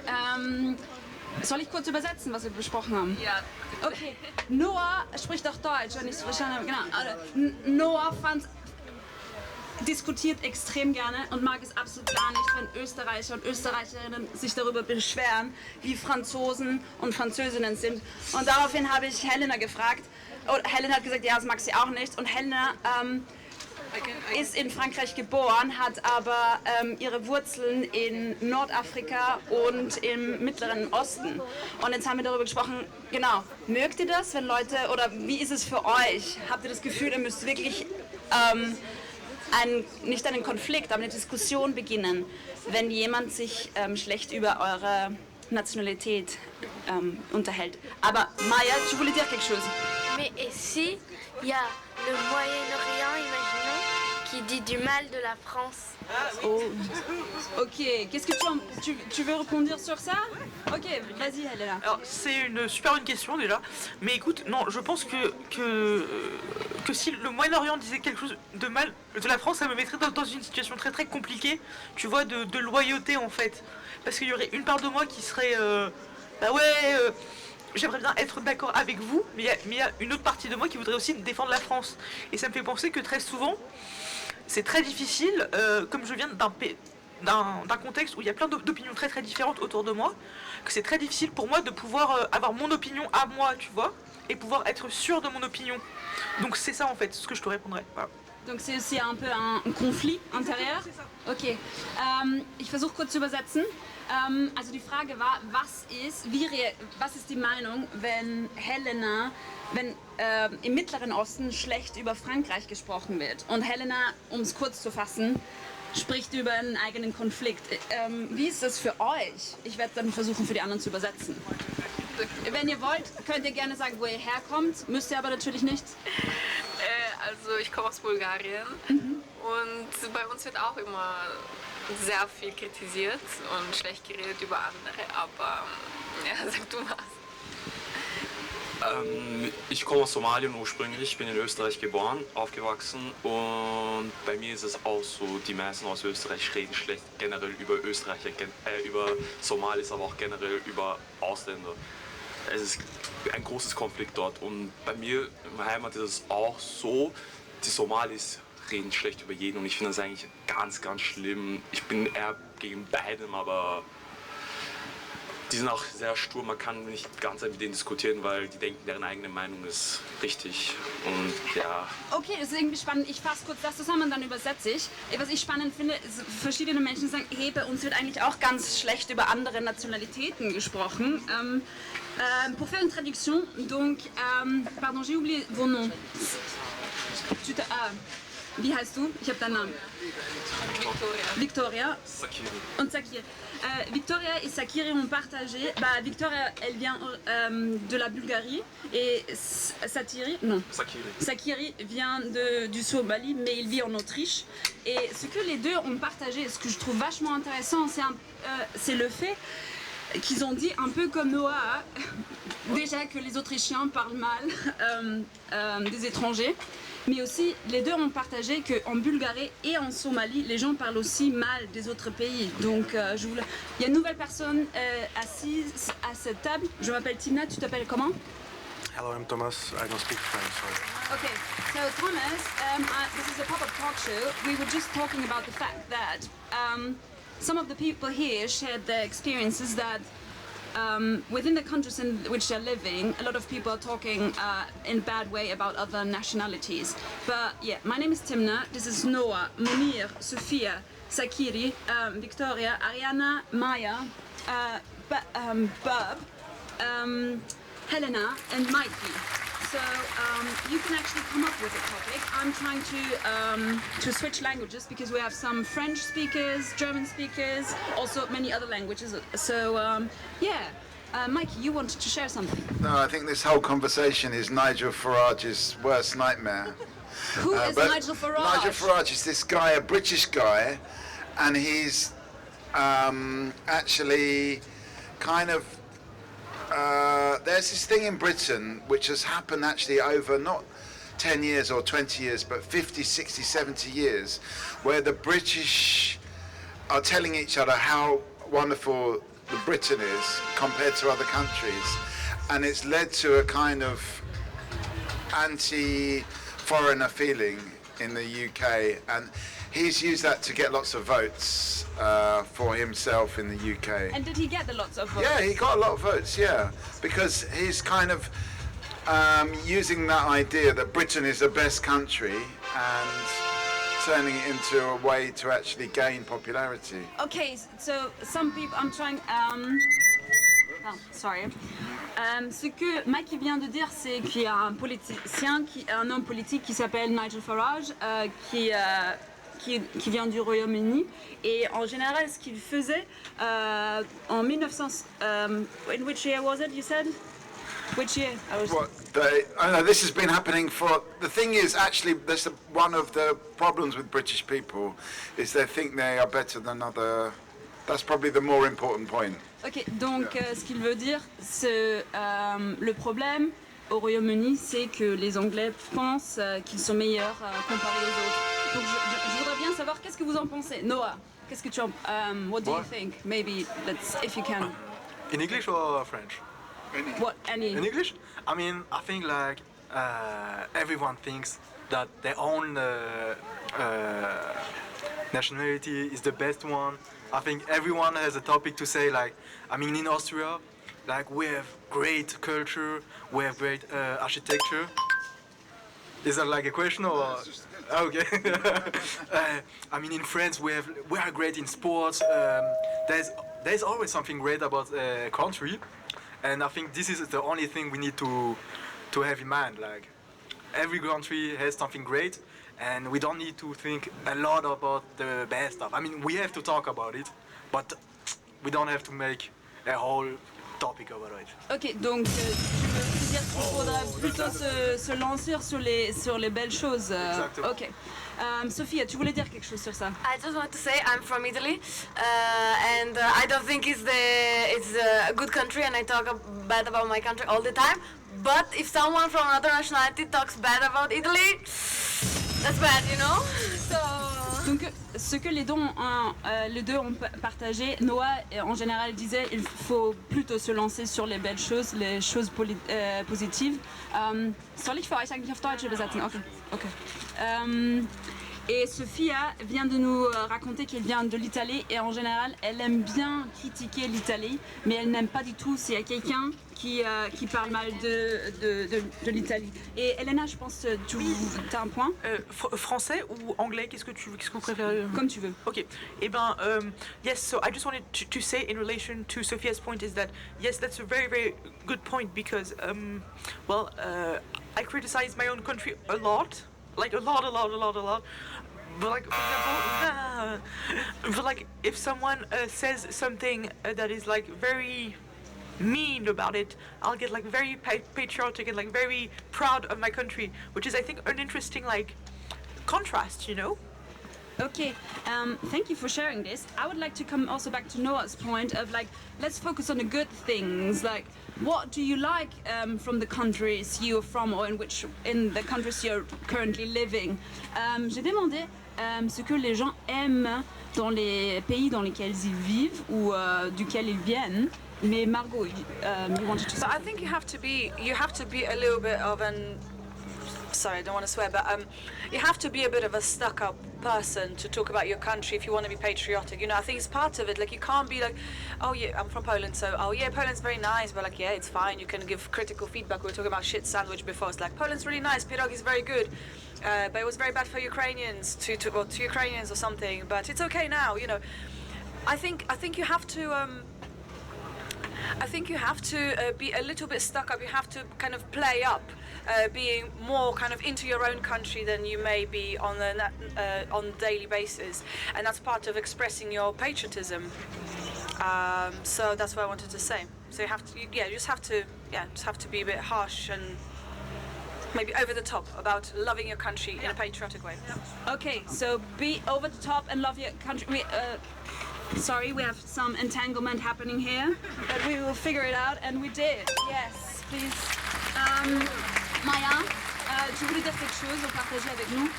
Soll ich kurz übersetzen, was wir besprochen haben? Ja. Okay, Noah spricht auch Deutsch, wenn ich es verstanden habe. Genau. Noah diskutiert extrem gerne und mag es absolut gar nicht, wenn Österreicher und Österreicherinnen sich darüber beschweren, wie Franzosen und Französinnen sind. Und daraufhin habe ich Helena gefragt. Und Helena hat gesagt, ja, das mag sie auch nicht. Und Helena ist in Frankreich geboren, hat aber ihre Wurzeln in Nordafrika und im Mittleren Osten. Und jetzt haben wir darüber gesprochen, genau, mögt ihr das, wenn Leute, oder wie ist es für euch? Habt ihr das Gefühl, ihr müsst wirklich nicht einen Konflikt, aber eine Diskussion beginnen, wenn jemand sich schlecht über eure Nationalität unterhält? Aber Maya, tu voulais dire quelque chose? Mais et si il y a le Moyen-Orient, imaginons, qui dit du mal de la France? Oh. Ok, qu'est-ce que tu veux répondre sur ça? Ok, vas-y, elle est là. Alors c'est une super bonne question déjà, mais écoute, non, je pense que si le Moyen-Orient disait quelque chose de mal de la France, ça me mettrait dans une situation très très compliquée, tu vois, de loyauté en fait, parce qu'il y aurait une part de moi qui serait, j'aimerais bien être d'accord avec vous, mais il y a une autre partie de moi qui voudrait aussi défendre la France. Et ça me fait penser que très souvent, c'est très difficile, comme je viens d'un contexte où il y a plein d'opinions très très différentes autour de moi, que c'est très difficile pour moi de pouvoir avoir mon opinion à moi, tu vois, et pouvoir être sûr de mon opinion. Donc c'est ça en fait, ce que je te répondrais. Voilà. Donc c'est aussi un peu un Konflikt intérieur? Okay, ich versuche kurz zu übersetzen. Also die Frage war, was ist die Meinung, wenn Helena, im Mittleren Osten schlecht über Frankreich gesprochen wird? Und Helena, um es kurz zu fassen, spricht über einen eigenen Konflikt. Wie ist das für euch? Ich werde dann versuchen, für die anderen zu übersetzen. Wenn ihr wollt, könnt ihr gerne sagen, wo ihr herkommt, müsst ihr aber natürlich nicht. Also ich komme aus Bulgarien und bei uns wird auch immer sehr viel kritisiert und schlecht geredet über andere, aber ja, sag du was. Ich komme aus Somalien ursprünglich, bin in Österreich geboren, aufgewachsen und bei mir ist es auch so, die meisten aus Österreich reden schlecht generell über Österreicher, über Somalis, aber auch generell über Ausländer. Es ist ein großes Konflikt dort und bei mir in meiner Heimat ist es auch so, die Somalis reden schlecht über jeden und ich finde das eigentlich ganz, ganz schlimm. Ich bin eher gegen beidem, aber die sind auch sehr stur, man kann nicht ganz mit denen diskutieren, weil die denken, deren eigene Meinung ist richtig und ja. Okay, das ist irgendwie spannend. Ich fasse kurz das zusammen und dann übersetze ich. Was ich spannend finde, ist, verschiedene Menschen sagen, hey, bei uns wird eigentlich auch ganz schlecht über andere Nationalitäten gesprochen. Pour faire une traduction, donc, pardon, j'ai oublié vos noms. Wie heißt du? Ich habe deinen Namen. Victoria. Sakiri. Und Sakiri. Victoria et Sakiri ont partagé. Victoria, elle vient de la Bulgarie et Sakiri vient du Somalie, mais il vit en Autriche. Et ce que les deux ont partagé, ce que je trouve vachement intéressant, c'est le fait qu'ils ont dit un peu comme Noah, déjà que les Autrichiens parlent mal des étrangers. Mais aussi, les deux ont partagé qu'en Bulgarie et en Somalie, les gens parlent aussi mal des autres pays. Donc, il y a une nouvelle personne assise à cette table. Je m'appelle Tina, tu t'appelles comment? Hello, I'm Thomas. I don't speak French, sorry. Okay, so Thomas, this is a pop-up talk show. We were just talking about the fact that some of the people here shared their experiences that within the countries in which they're living, a lot of people are talking in a bad way about other nationalities. But yeah, my name is Timna, this is Noah, Munir, Sophia, Sakiri, Victoria, Ariana, Maya, Bub, Helena and Mikey. So you can actually come up with a topic. I'm trying to switch languages because we have some French speakers, German speakers, also many other languages. So Mikey, you wanted to share something. No, I think this whole conversation is Nigel Farage's worst nightmare. Who is Nigel Farage? Nigel Farage is this guy, a British guy, and he's actually kind of there's this thing in Britain which has happened actually over not 10 years or 20 years but 50, 60, 70 years where the British are telling each other how wonderful the Britain is compared to other countries, and it's led to a kind of anti-foreigner feeling in the UK, and he's used that to get lots of votes for himself in the UK. And did he get the lots of votes? Yeah, he got a lot of votes, yeah, because he's kind of using that idea that Britain is the best country and turning it into a way to actually gain popularity. Okay, so some people, I'm trying... sorry. Ce que Mike vient de dire, c'est qu'il y a un politicien, un homme politique qui s'appelle Nigel Farage, qui vient du Royaume-Uni, et en général, ce qu'il faisait en 1900... in which year was it, you said? Which year? I know this has been happening for... The thing is, actually, one of the problems with British people is they think they are better than other... That's probably the more important point. Ok, donc ce qu'il veut dire, c'est le problème au Royaume-Uni, c'est que les Anglais pensent qu'ils sont meilleurs comparés aux autres. Donc je voudrais bien savoir qu'est-ce que vous en pensez. Noah, qu'est-ce que tu en... what do you think? Maybe, if you can. In English or French? What, any? In English? I mean, I think like everyone thinks that their own nationality is the best one. I think everyone has a topic to say, like, I mean, in Austria, like, we have great culture, we have great architecture. Is that like a question or? Okay. I mean, in France, we are great in sports. There's always something great about a country. And I think this is the only thing we need to have in mind. Like, every country has something great, and we don't need to think a lot about the bad stuff. I mean, we have to talk about it, but we don't have to make a whole topic about it. Ok, donc tu veux dire qu'il faudrait plutôt se lancer sur les belles choses. Exactement. Ok. Sophia, tu voulais dire quelque chose sur ça? I just want to say I'm from Italy, and I don't think it's a good country, and I talk bad about my country all the time. But if someone from another nationality talks bad about Italy, that's bad, you know. So. Donc, ce que les deux ont partagé, Noah en général disait il faut plutôt se lancer sur les belles choses, les choses positives. Soll ich für euch eigentlich auf Deutsch übersetzen? Okay. Et Sophia vient de nous raconter qu'elle vient de l'Italie et en général elle aime bien critiquer l'Italie, mais elle n'aime pas du tout s'il y a quelqu'un qui parle mal de l'Italie. Et Elena, je pense que tu as un point. Français ou anglais, qu'est-ce que vous préférez? Comme tu veux. Okay. Eh ben, yes, so I just wanted to say in relation to Sophia's point is that, yes, that's a very, very good point because, I criticize my own country a lot. Like a lot. But like, for example, if someone says something that is like very mean about it, I'll get like very patriotic and like very proud of my country, which is I think an interesting like contrast, you know? Okay, thank you for sharing this. I would like to come also back to Noah's point of like, let's focus on the good things. Like, what do you like from the countries you're from or in the countries you're currently living? J'ai demandé ce que les gens aiment dans les pays dans lesquels ils vivent ou duquel ils viennent. Mais Margot, you wanted to say? So I think you have to be a little bit of an sorry, I don't want to swear, but you have to be a bit of a stuck-up person to talk about your country if you want to be patriotic. You know, I think it's part of it. Like, you can't be like, oh yeah, I'm from Poland, so oh yeah, Poland's very nice, but like, yeah, it's fine. You can give critical feedback. We were talking about shit sandwich before. It's like, Poland's really nice, pierogi is very good, but it was very bad for Ukrainians to Ukrainians or something. But it's okay now. You know, I think you have to. I think you have to be a little bit stuck up. You have to kind of play up, being more kind of into your own country than you may be on a daily basis, and that's part of expressing your patriotism. So that's what I wanted to say. So you have to, you just have to be a bit harsh and maybe over the top about loving your country in a patriotic way. Okay, so be over the top and love your country. Sorry, we have some entanglement happening here, but we will figure it out, and we did. Yes, please. Maya, tu voulais dire quelque chose ou partager avec nous?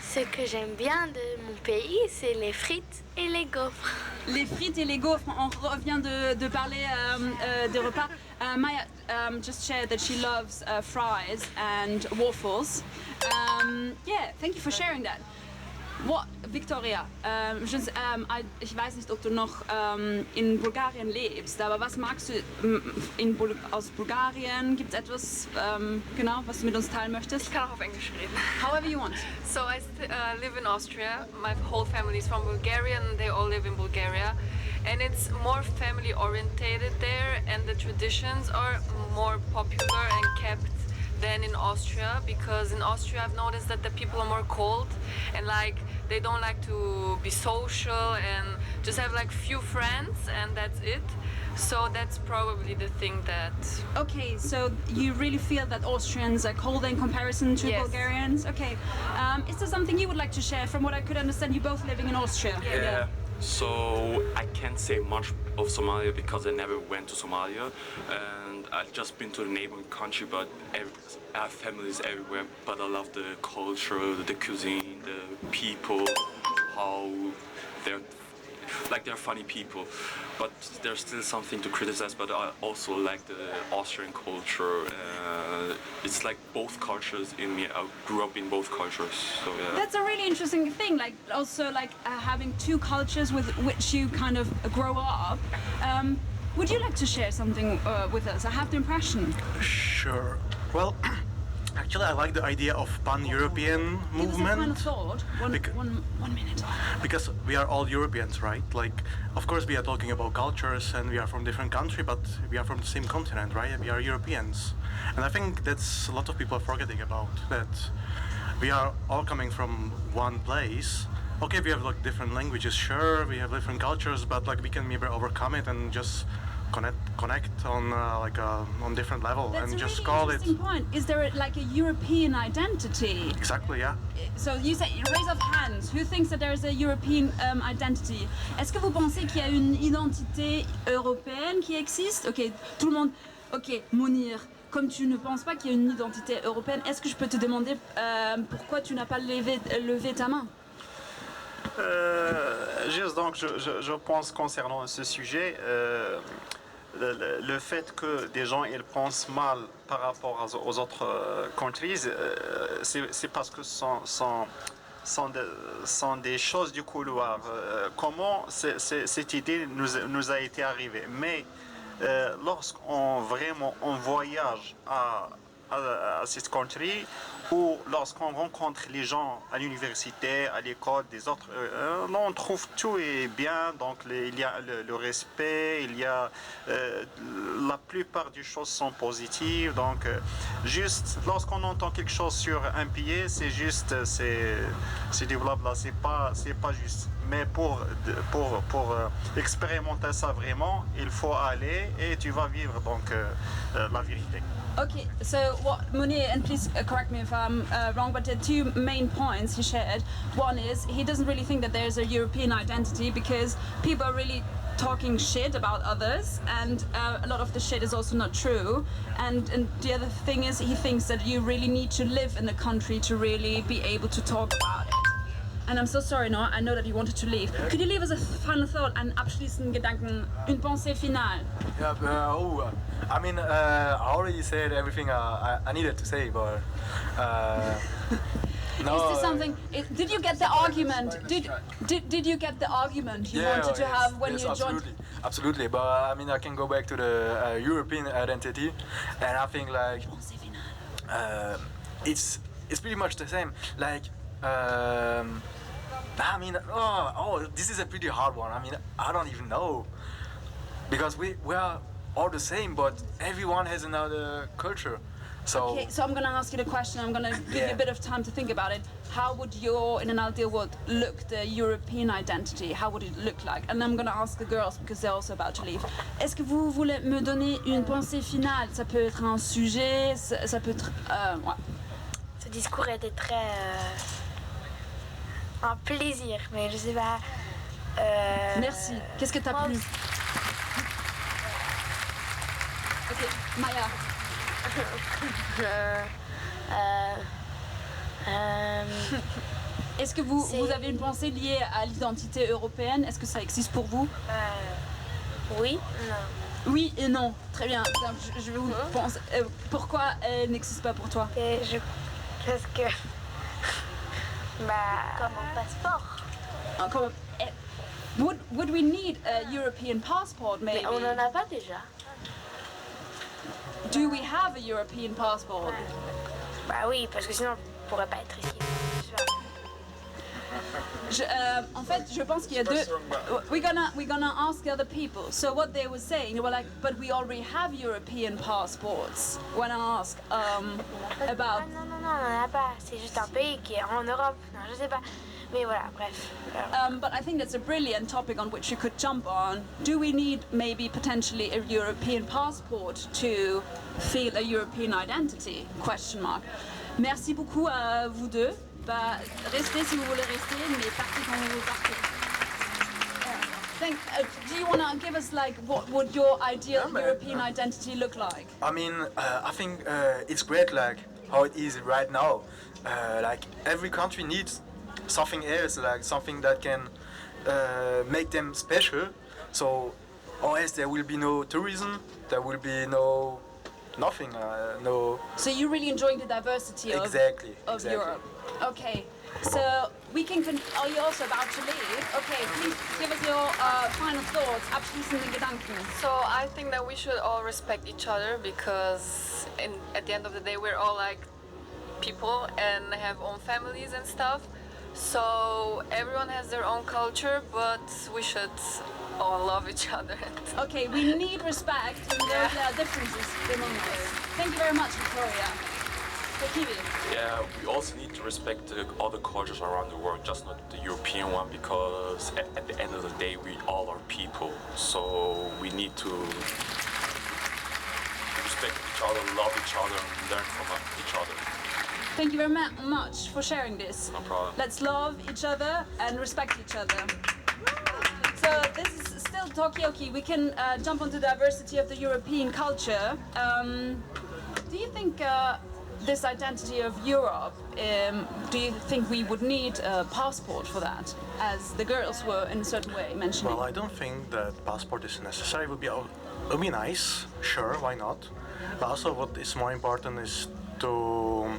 Ce que j'aime bien de mon pays, c'est les frites et les gaufres. Les frites et les gaufres, on revient de parler des repas. Maya just shared that she loves fries and waffles. Yeah, thank you for sharing that. What, Victoria, ich weiß nicht, ob du noch in Bulgarien lebst, aber was magst du aus Bulgarien? Gibt es etwas, genau, was du mit uns teilen möchtest? Ich kann auch auf Englisch reden. However you want. So I live in Austria. My whole family is from Bulgaria and they all live in Bulgaria. And it's more family orientated there, and the traditions are more popular and kept than in Austria, because in Austria I've noticed that the people are more cold and like they don't like to be social and just have like few friends and that's it. So that's probably the thing that... Okay, so you really feel that Austrians are cold in comparison to Bulgarians? Okay. Is there something you would like to share? From what I could understand, you both living in Austria. Yeah. So I can't say much of Somalia because I never went to Somalia, and I've just been to the neighboring country, but I have families everywhere. But I love the culture, the cuisine, the people, how they're funny people. But there's still something to criticize, but I also like the Austrian culture. It's like both cultures in me. I grew up in both cultures, so yeah. That's a really interesting thing, like also like having two cultures with which you kind of grow up. Would you like to share something with us? I have the impression. Sure. Well, actually I like the idea of pan-European movement. Give us a final thought. One minute. Because we are all Europeans, right? Like, of course we are talking about cultures and we are from different countries, but we are from the same continent, right? We are Europeans. And I think that's a lot of people are forgetting about, that we are all coming from one place. Okay, we have like different languages, sure, we have different cultures, but like we can maybe overcome it and just connect on on different level. That's and just really call it. Interesting point. Is there like a European identity? Exactly, yeah. So you say, raise of hands. Who thinks that there is a European identity? Est-ce que vous pensez qu'il y a une identité européenne qui existe? Ok, tout le monde. Ok, Mounir. Comme tu ne penses pas qu'il y a une identité européenne, est-ce que je peux te demander pourquoi tu n'as pas levé ta main? Juste donc, je pense concernant ce sujet, le fait que des gens ils pensent mal par rapport aux autres countries, c'est parce que sont des choses du couloir. Comment cette idée nous a été arrivée? Mais lorsqu'on voyage à cette country, ou lorsqu'on rencontre les gens à l'université, à l'école, des autres, on trouve tout est bien, donc il y a le respect, il y a la plupart des choses sont positives, donc juste lorsqu'on entend quelque chose sur un pays, c'est juste, c'est du blabla, c'est pas juste. Mais pour expérimenter ça vraiment, il faut aller et tu vas vivre donc la vérité. Okay, so what Munir, and please correct me if I'm wrong, but the two main points he shared. One is he doesn't really think that there's a European identity because people are really talking shit about others, and a lot of the shit is also not true. And the other thing is he thinks that you really need to live in the country to really be able to talk about it. and I'm so sorry, no, I know that you wanted to leave. Could you leave us a final thought, einen abschließenden Gedanken, une pensée finale? Yeah, I mean, I already said everything I needed to say, but no. Is there something? Did you get the argument? Did you get the argument you wanted to have when you joined? Absolutely. But I mean, I can go back to the European identity, and I think like it's pretty much the same. Like, I mean, this is a pretty hard one. I mean, I don't even know, because we are all the same, but everyone has another culture. So, okay, so I'm going to ask you the question. I'm going to give you a bit of time to think about it. How would your, in an ideal world, look the European identity? How would it look like? And I'm going to ask the girls because they're also about to leave. Est-ce que vous voulez me donner une pensée finale? Ça peut être un sujet, ça peut être... ouais. Ce discours était très... un plaisir, mais je sais pas... Merci. Qu'est-ce que t'as plu? Ok, Maya. Est-ce que vous avez une pensée liée à l'identité européenne? Est-ce que ça existe pour vous? Oui, non. Oui et non. Très bien. Je vais vous penser. Pourquoi elle n'existe pas pour toi? Parce que... Comme un passeport. Would we need a European passport maybe? Mais on n'en a pas déjà. Do we have a European passport? Bah oui, parce que sinon on pourrait pas être ici. En fait, je pense qu'il y a deux. We're gonna ask the other people. So what they were saying, they were like, but we already have European passports. When I ask about. Non, on n'en a pas. C'est juste un pays qui est en Europe. Non, je sais pas. Mais voilà, bref. But I think that's a brilliant topic on which you could jump on. Do we need maybe potentially a European passport to feel a European identity? Question mark. Merci beaucoup à vous deux. Bah, restez si vous voulez rester, mais partez quand vous partez. Do you want to give us like what would your ideal European identity look like? I mean, I think it's great like how it is right now. Like every country needs something else, like something that can make them special. So, or else there will be no tourism, there will be nothing, no. So you're really enjoying the diversity of Europe. Okay, so we can. Are you also about to leave? Okay, please give us your final thoughts. Abschließende Gedanken. So I think that we should all respect each other because at the end of the day we're all like people and have own families and stuff. So everyone has their own culture, but we should all love each other. Okay, we need respect and there are differences among us. Thank you very much, Victoria. Yeah, we also need to respect the other cultures around the world, just not the European one, because at the end of the day, we all are people. So we need to respect each other, love each other, and learn from each other. Thank you very much for sharing this. No problem. Let's love each other and respect each other. So this is still Talkaoke. We can jump onto the diversity of the European culture. Do you think this identity of Europe, do you think we would need a passport for that, as the girls were in a certain way mentioning? Well, I don't think that passport is necessary. It would be nice, sure, why not? But also what is more important is to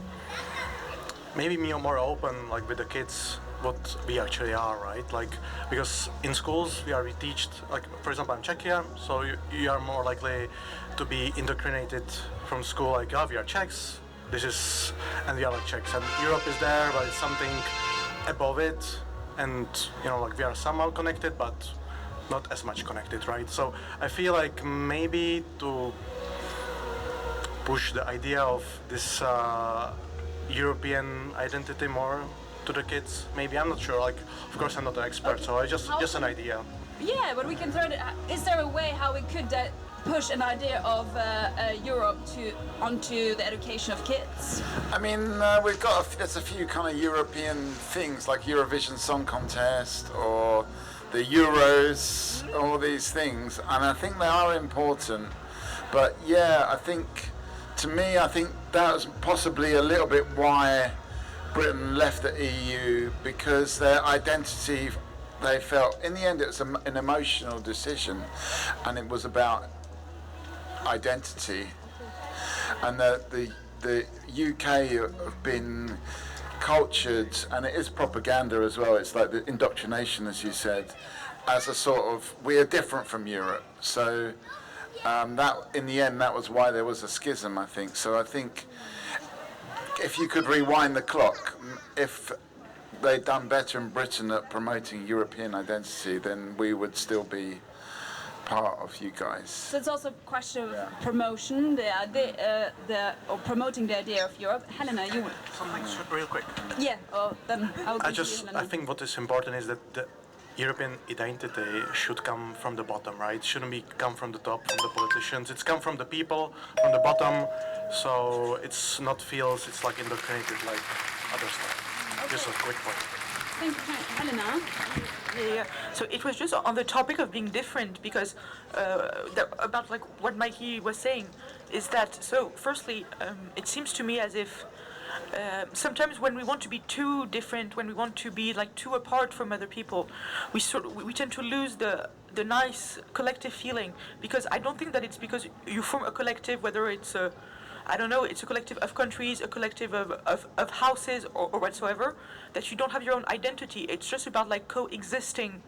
maybe be more open, like with the kids, what we actually are, right? Like, because in schools we teach, like, for example, I'm Czechia, so you are more likely to be indoctrinated from school, like, oh, we are Czechs, and we are like Czechs, and Europe is there, but it's something above it, and, like, we are somehow connected, but not as much connected, right? So I feel like maybe to push the idea of this European identity more to the kids, maybe, I'm not sure, like, of course I'm not an expert, so it's just an idea. Yeah, but we can throw it. Is there a way how we could push an idea of Europe onto the education of kids? I mean, we've got there's a few kind of European things like Eurovision Song Contest or the Euros, all these things, and I think they are important. But yeah, I think that was possibly a little bit why Britain left the EU because their identity, they felt, in the end it was an emotional decision, and it was about identity. And the UK have been cultured, and it is propaganda as well, it's like the indoctrination, as you said, as a sort of, we are different from Europe. So that, in the end, that was why there was a schism, I think. So I think if you could rewind the clock, if they'd done better in Britain at promoting European identity, then we would still be part of you guys. So it's also a question of promotion, or promoting the idea of Europe. Helena, you would. Something real quick. Yeah, then I'll give you Helena. I think what is important is that the European identity should come from the bottom, right? It shouldn't come from the top, from the politicians. It's come from the people, from the bottom. So it's not feels it's like indoctrinated like other stuff. Okay. Just a quick point. Thank you, Helena. Yeah. So it was just on the topic of being different, because about like what Mikey was saying is that, so firstly, it seems to me as if sometimes when we want to be too different, when we want to be like too apart from other people, we tend to lose the nice collective feeling, because I don't think that it's because you form a collective, whether it's a, I don't know, it's a collective of countries, a collective of houses or whatsoever, that you don't have your own identity. It's just about like coexisting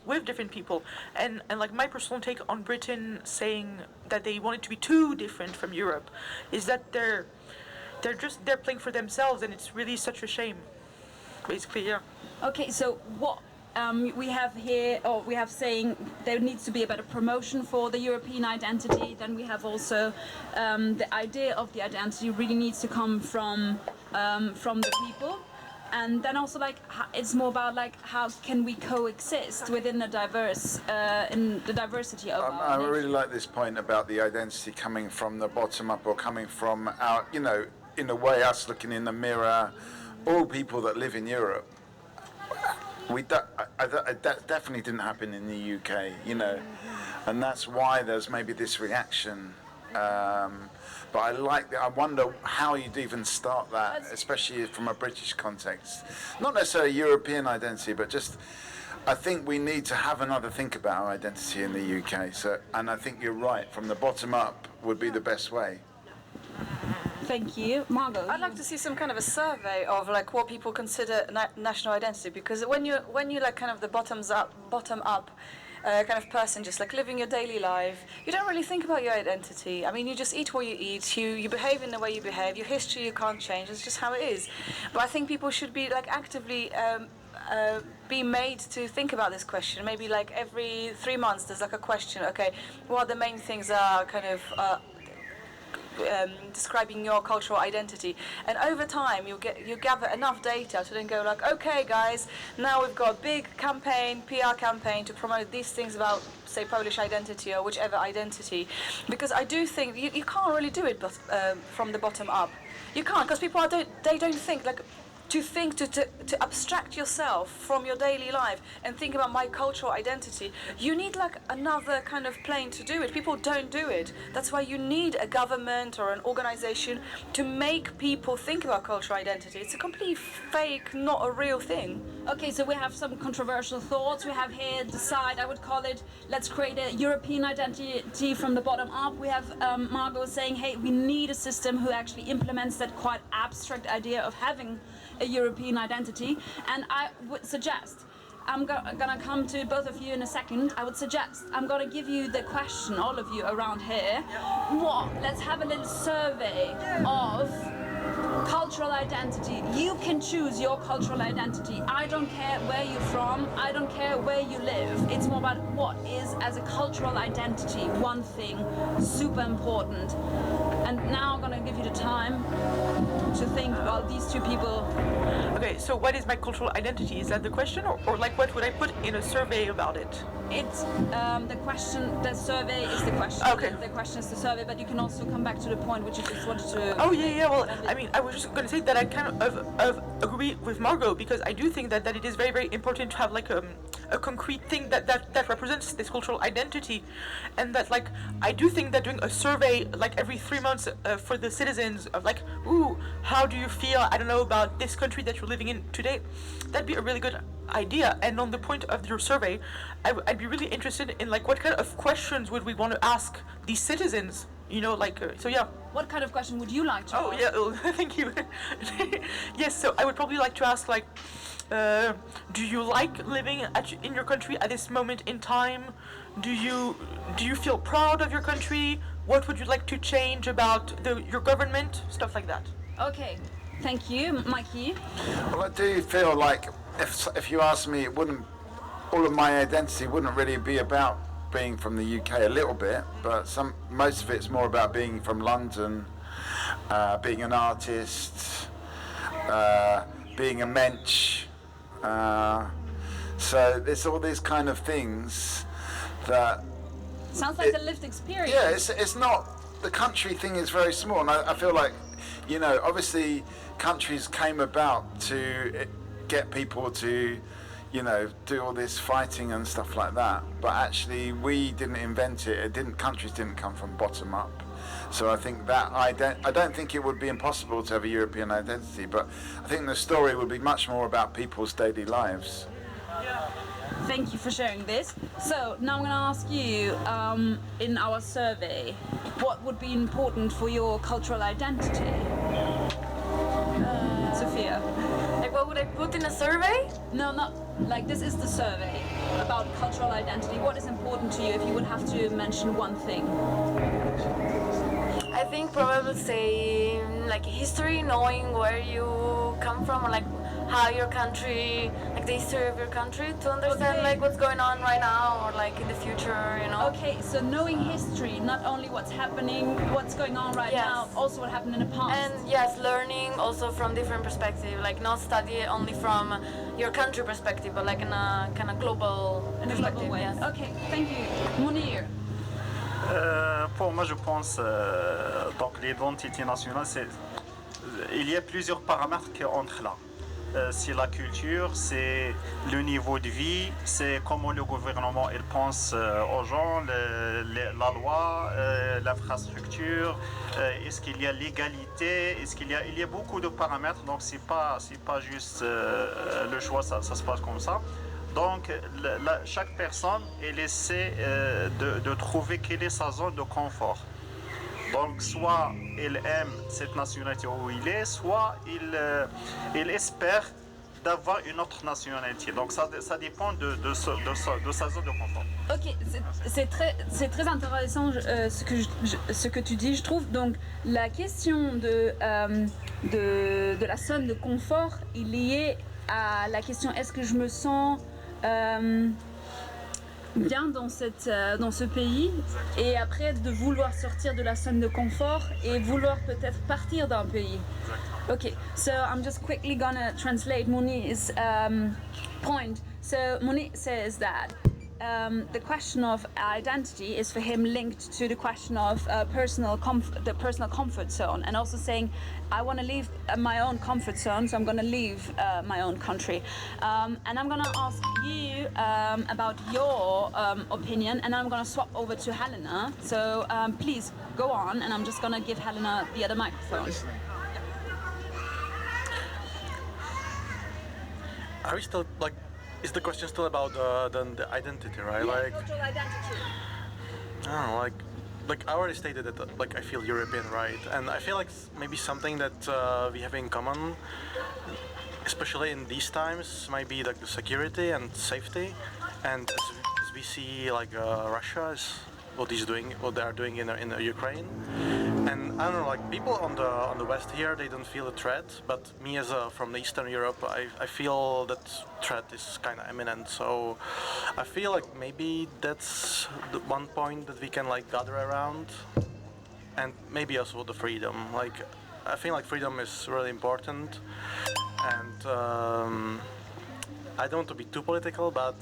with different people. And like my personal take on Britain saying that they want it to be too different from Europe is that they're playing for themselves, and it's really such a shame, basically. Yeah. Okay, so what we have here, or we have saying there needs to be a better promotion for the European identity. Then we have also the idea of the identity really needs to come from the people. And then also like it's more about like how can we coexist within the diverse in the diversity of our I really like this point about the identity coming from the bottom up, or coming from our, you know, in a way us looking in the mirror, all people that live in Europe. That definitely didn't happen in the UK, you know, and that's why there's maybe this reaction. But I wonder how you'd even start that, especially from a British context. Not necessarily European identity, but just, I think we need to have another think about our identity in the UK. So, and I think you're right, from the bottom up would be the best way. Thank you. Margot? I'd like to see some kind of a survey of like what people consider national identity, because when you like kind of the bottom up kind of person, just like living your daily life, you don't really think about your identity. I mean, you just eat what you eat, you behave in the way you behave, your history you can't change, it's just how it is. But I think people should be like actively be made to think about this question. Maybe like every 3 months there's like a question, okay, what the main things are kind of describing your cultural identity, and over time you gather enough data to then go like, okay guys, now we've got a big campaign, PR campaign to promote these things about, say, Polish identity or whichever identity, because I do think you can't really do it from the bottom up. You can't, because people they don't think like to abstract yourself from your daily life and think about my cultural identity. You need like another kind of plane to do it. People don't do it. That's why you need a government or an organization to make people think about cultural identity. It's a complete fake, not a real thing. Okay, so we have some controversial thoughts. We have here decide, I would call it, let's create a European identity from the bottom up. We have Margot saying, hey, we need a system who actually implements that quite abstract idea of having a European identity. And I would suggest, I'm gonna come to both of you in a second. I would suggest, I'm gonna give you the question, all of you around here. Let's have a little survey of cultural identity. You can choose your cultural identity. I don't care where you're from. I don't care where you live. It's more about what is, as a cultural identity, one thing, super important. And now I'm gonna give you the time to think about these two people. Okay, so what is my cultural identity? Is that the question, or like what would I put in a survey about it? It's the question, the survey is the question. Okay. The question is the survey, but you can also come back to the point which you just wanted to... Oh, yeah, well, I mean, I was just going to say that I kind of agree with Margot, because I do think that it is very, very important to have like a concrete thing that represents this cultural identity, and that like I do think that doing a survey like every 3 months for the citizens of like, ooh, how do you feel, I don't know, about this country that you're living in today, that'd be a really good idea. And on the point of your survey, I'd be really interested in like what kind of questions would we want to ask these citizens, you know, like so yeah. What kind of question would you like to ask? Oh yeah, thank you. Yes, so I would probably like to ask like, do you like living in your country at this moment in time? Do you feel proud of your country? What would you like to change about your government? Stuff like that. Okay, thank you, Mikey. Well, I do feel like if you ask me, all of my identity wouldn't really be about being from the UK, a little bit, but most of it's more about being from London, being an artist, being a mensch. So it's all these kind of things that. Sounds like a lived experience. Yeah, it's not. The country thing is very small, and I feel like, you know, obviously countries came about to get people to, you know, do all this fighting and stuff like that. But actually, we didn't invent it. Countries didn't come from bottom up. So I think that I don't think it would be impossible to have a European identity. But I think the story would be much more about people's daily lives. Thank you for sharing this. So now I'm going to ask you, in our survey, what would be important for your cultural identity? Sophia. Like what would I put in a survey? No, not like this is the survey about cultural identity. What is important to you if you would have to mention one thing? I think probably say like history, knowing where you come from, or like how your country, like the history of your country, to understand like what's going on right now or like in the future, you know. Okay, so knowing history, not only what's happening, what's going on right now, also what happened in the past. And yes, learning also from different perspectives, like not study only from your country perspective, but like in a kind of global perspective. Way. Yes. Okay, thank you. Munir. Pour moi, je pense donc l'identité nationale, il y a plusieurs paramètres qui entrent là. C'est la culture, c'est le niveau de vie, c'est comment le gouvernement il pense aux gens, la loi, l'infrastructure, est-ce qu'il y a l'égalité, il y a beaucoup de paramètres, donc c'est pas juste le choix, ça se passe comme ça. Donc chaque personne elle essaie de trouver quelle est sa zone de confort. Donc soit il aime cette nationalité où il est, soit il espère d'avoir une autre nationalité. Donc ça dépend de sa zone de confort. Ok, c'est très intéressant ce que tu dis, je trouve. Donc la question de la zone de confort est liée à la question est-ce que je me sens bien dans ce pays, et après de vouloir sortir de la zone de confort et vouloir peut-être partir d'un pays. Okay, so I'm just quickly gonna translate Monique's point. So Monique says that the question of identity is for him linked to the question of the personal comfort zone, and also saying I want to leave my own comfort zone, so I'm going to leave my own country. And I'm going to ask you about your opinion, and I'm going to swap over to Helena. So please go on, and I'm just going to give Helena the other microphone. Are we still like? Is the question still about the identity, right? Yeah, like cultural identity. I don't know, like I already stated that like I feel European, right? And I feel like maybe something that we have in common, especially in these times, might be like the security and safety. And as we see, like Russia is what they are doing in Ukraine. And I don't know, like people on the west here, they don't feel a threat, but me as from Eastern Europe, I feel that threat is kind of imminent. So I feel like maybe that's the one point that we can like gather around, and maybe also the freedom. Like I feel like freedom is really important, and I don't want to be too political, but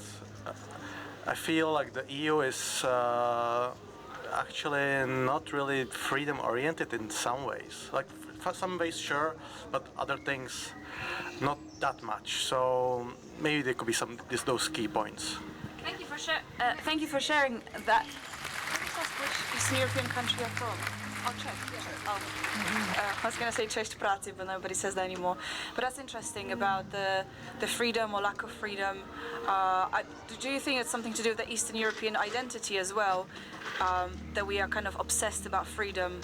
I feel like the EU is. actually not really freedom oriented in some ways. Like for some ways, sure, but other things, not that much. So maybe there could be those key points. Thank you for sharing that. Can you ask which Eastern European country you're from? Oh, Czech. I was going to say Czech Prati, but nobody says that anymore. But that's interesting about the freedom or lack of freedom. Do you think it's something to do with the Eastern European identity as well? That we are kind of obsessed about freedom?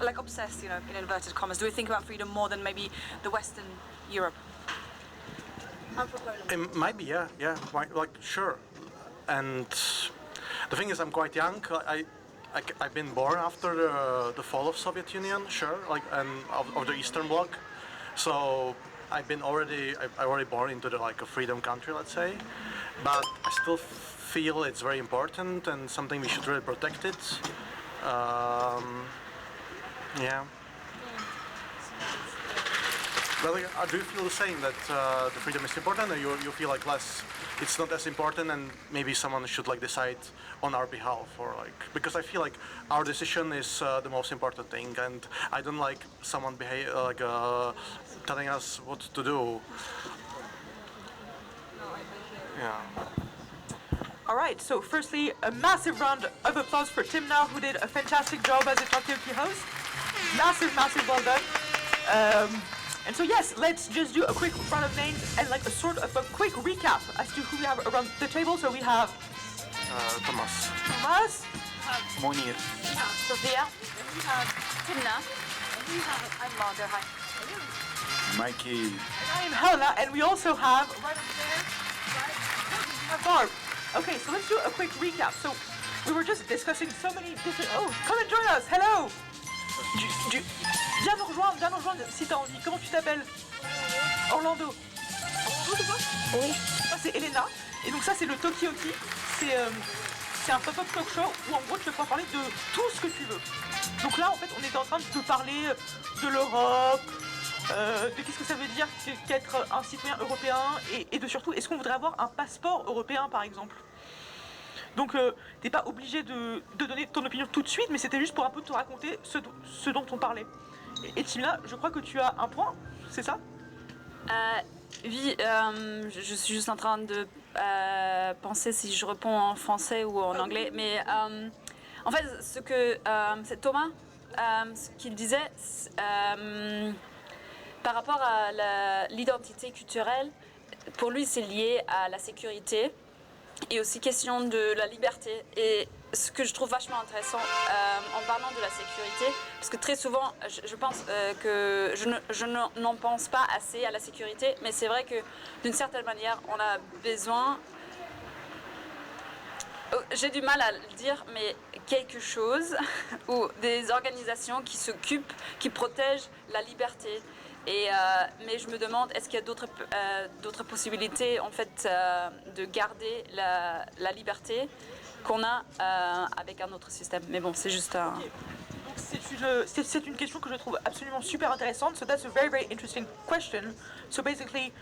Like obsessed, in inverted commas. Do we think about freedom more than maybe the Western Europe? It might be, yeah. Like, sure. And the thing is, I'm quite young. I've been born after the fall of Soviet Union, sure, like and of the Eastern Bloc. So I already born into a freedom country, let's say. But I still feel it's very important and something we should really protect it. Yeah. Well, do you feel the same that the freedom is important, or you feel like it's not as important, and maybe someone should decide on our behalf, or because I feel like our decision is the most important thing, and I don't like someone telling us what to do. Yeah. All right, so firstly, a massive round of applause for Timna, who did a fantastic job as a Talkaoke host. Massive well done. And so yes, let's just do a quick round of names and a sort of a quick recap as to who we have around the table. So we have Thomas. Monir. Sophia. We have Timna. And we have I'm Margot. Hi. Mikey. And I am Helena, and we also have right over there, we have Barb. Okay, so let's do a quick recap. So we were just discussing so many different. Oh, come and join us. Hello. Viens nous rejoindre si t'as envie. Comment tu t'appelles? Orlando. Orlando, c'est quoi? Oui. Ça, c'est Elena. Et donc ça, c'est le Talkaoke. C'est un pop-up talk show où en gros tu vas pouvoir parler de tout ce que tu veux. Donc là, en fait, on était en train de parler de l'Europe, de qu'est-ce que ça veut dire qu'être un citoyen européen et de surtout, est-ce qu'on voudrait avoir un passeport européen, par exemple? Donc t'es pas obligé de donner ton opinion tout de suite, mais c'était juste pour un peu te raconter ce dont on parlait. Et Timna, je crois que tu as un point, c'est ça? Oui, je suis juste en train de penser si je réponds en français ou en anglais, mais en fait, c'est Thomas, ce qu'il disait, par rapport à l'identité culturelle, pour lui c'est lié à la sécurité et aussi question de la liberté. Et ce que je trouve vachement intéressant en parlant de la sécurité, parce que très souvent je pense que je n'en pense pas assez à la sécurité, mais c'est vrai que d'une certaine manière on a besoin, j'ai du mal à le dire, mais quelque chose ou des organisations qui s'occupent, qui protègent la liberté. Mais je me demande, est-ce qu'il y a d'autres possibilités en fait de garder la liberté qu'on a avec un autre système. Mais bon, c'est juste un... C'est une question que je trouve absolument super intéressante. So that's a very, very interesting question. So basically,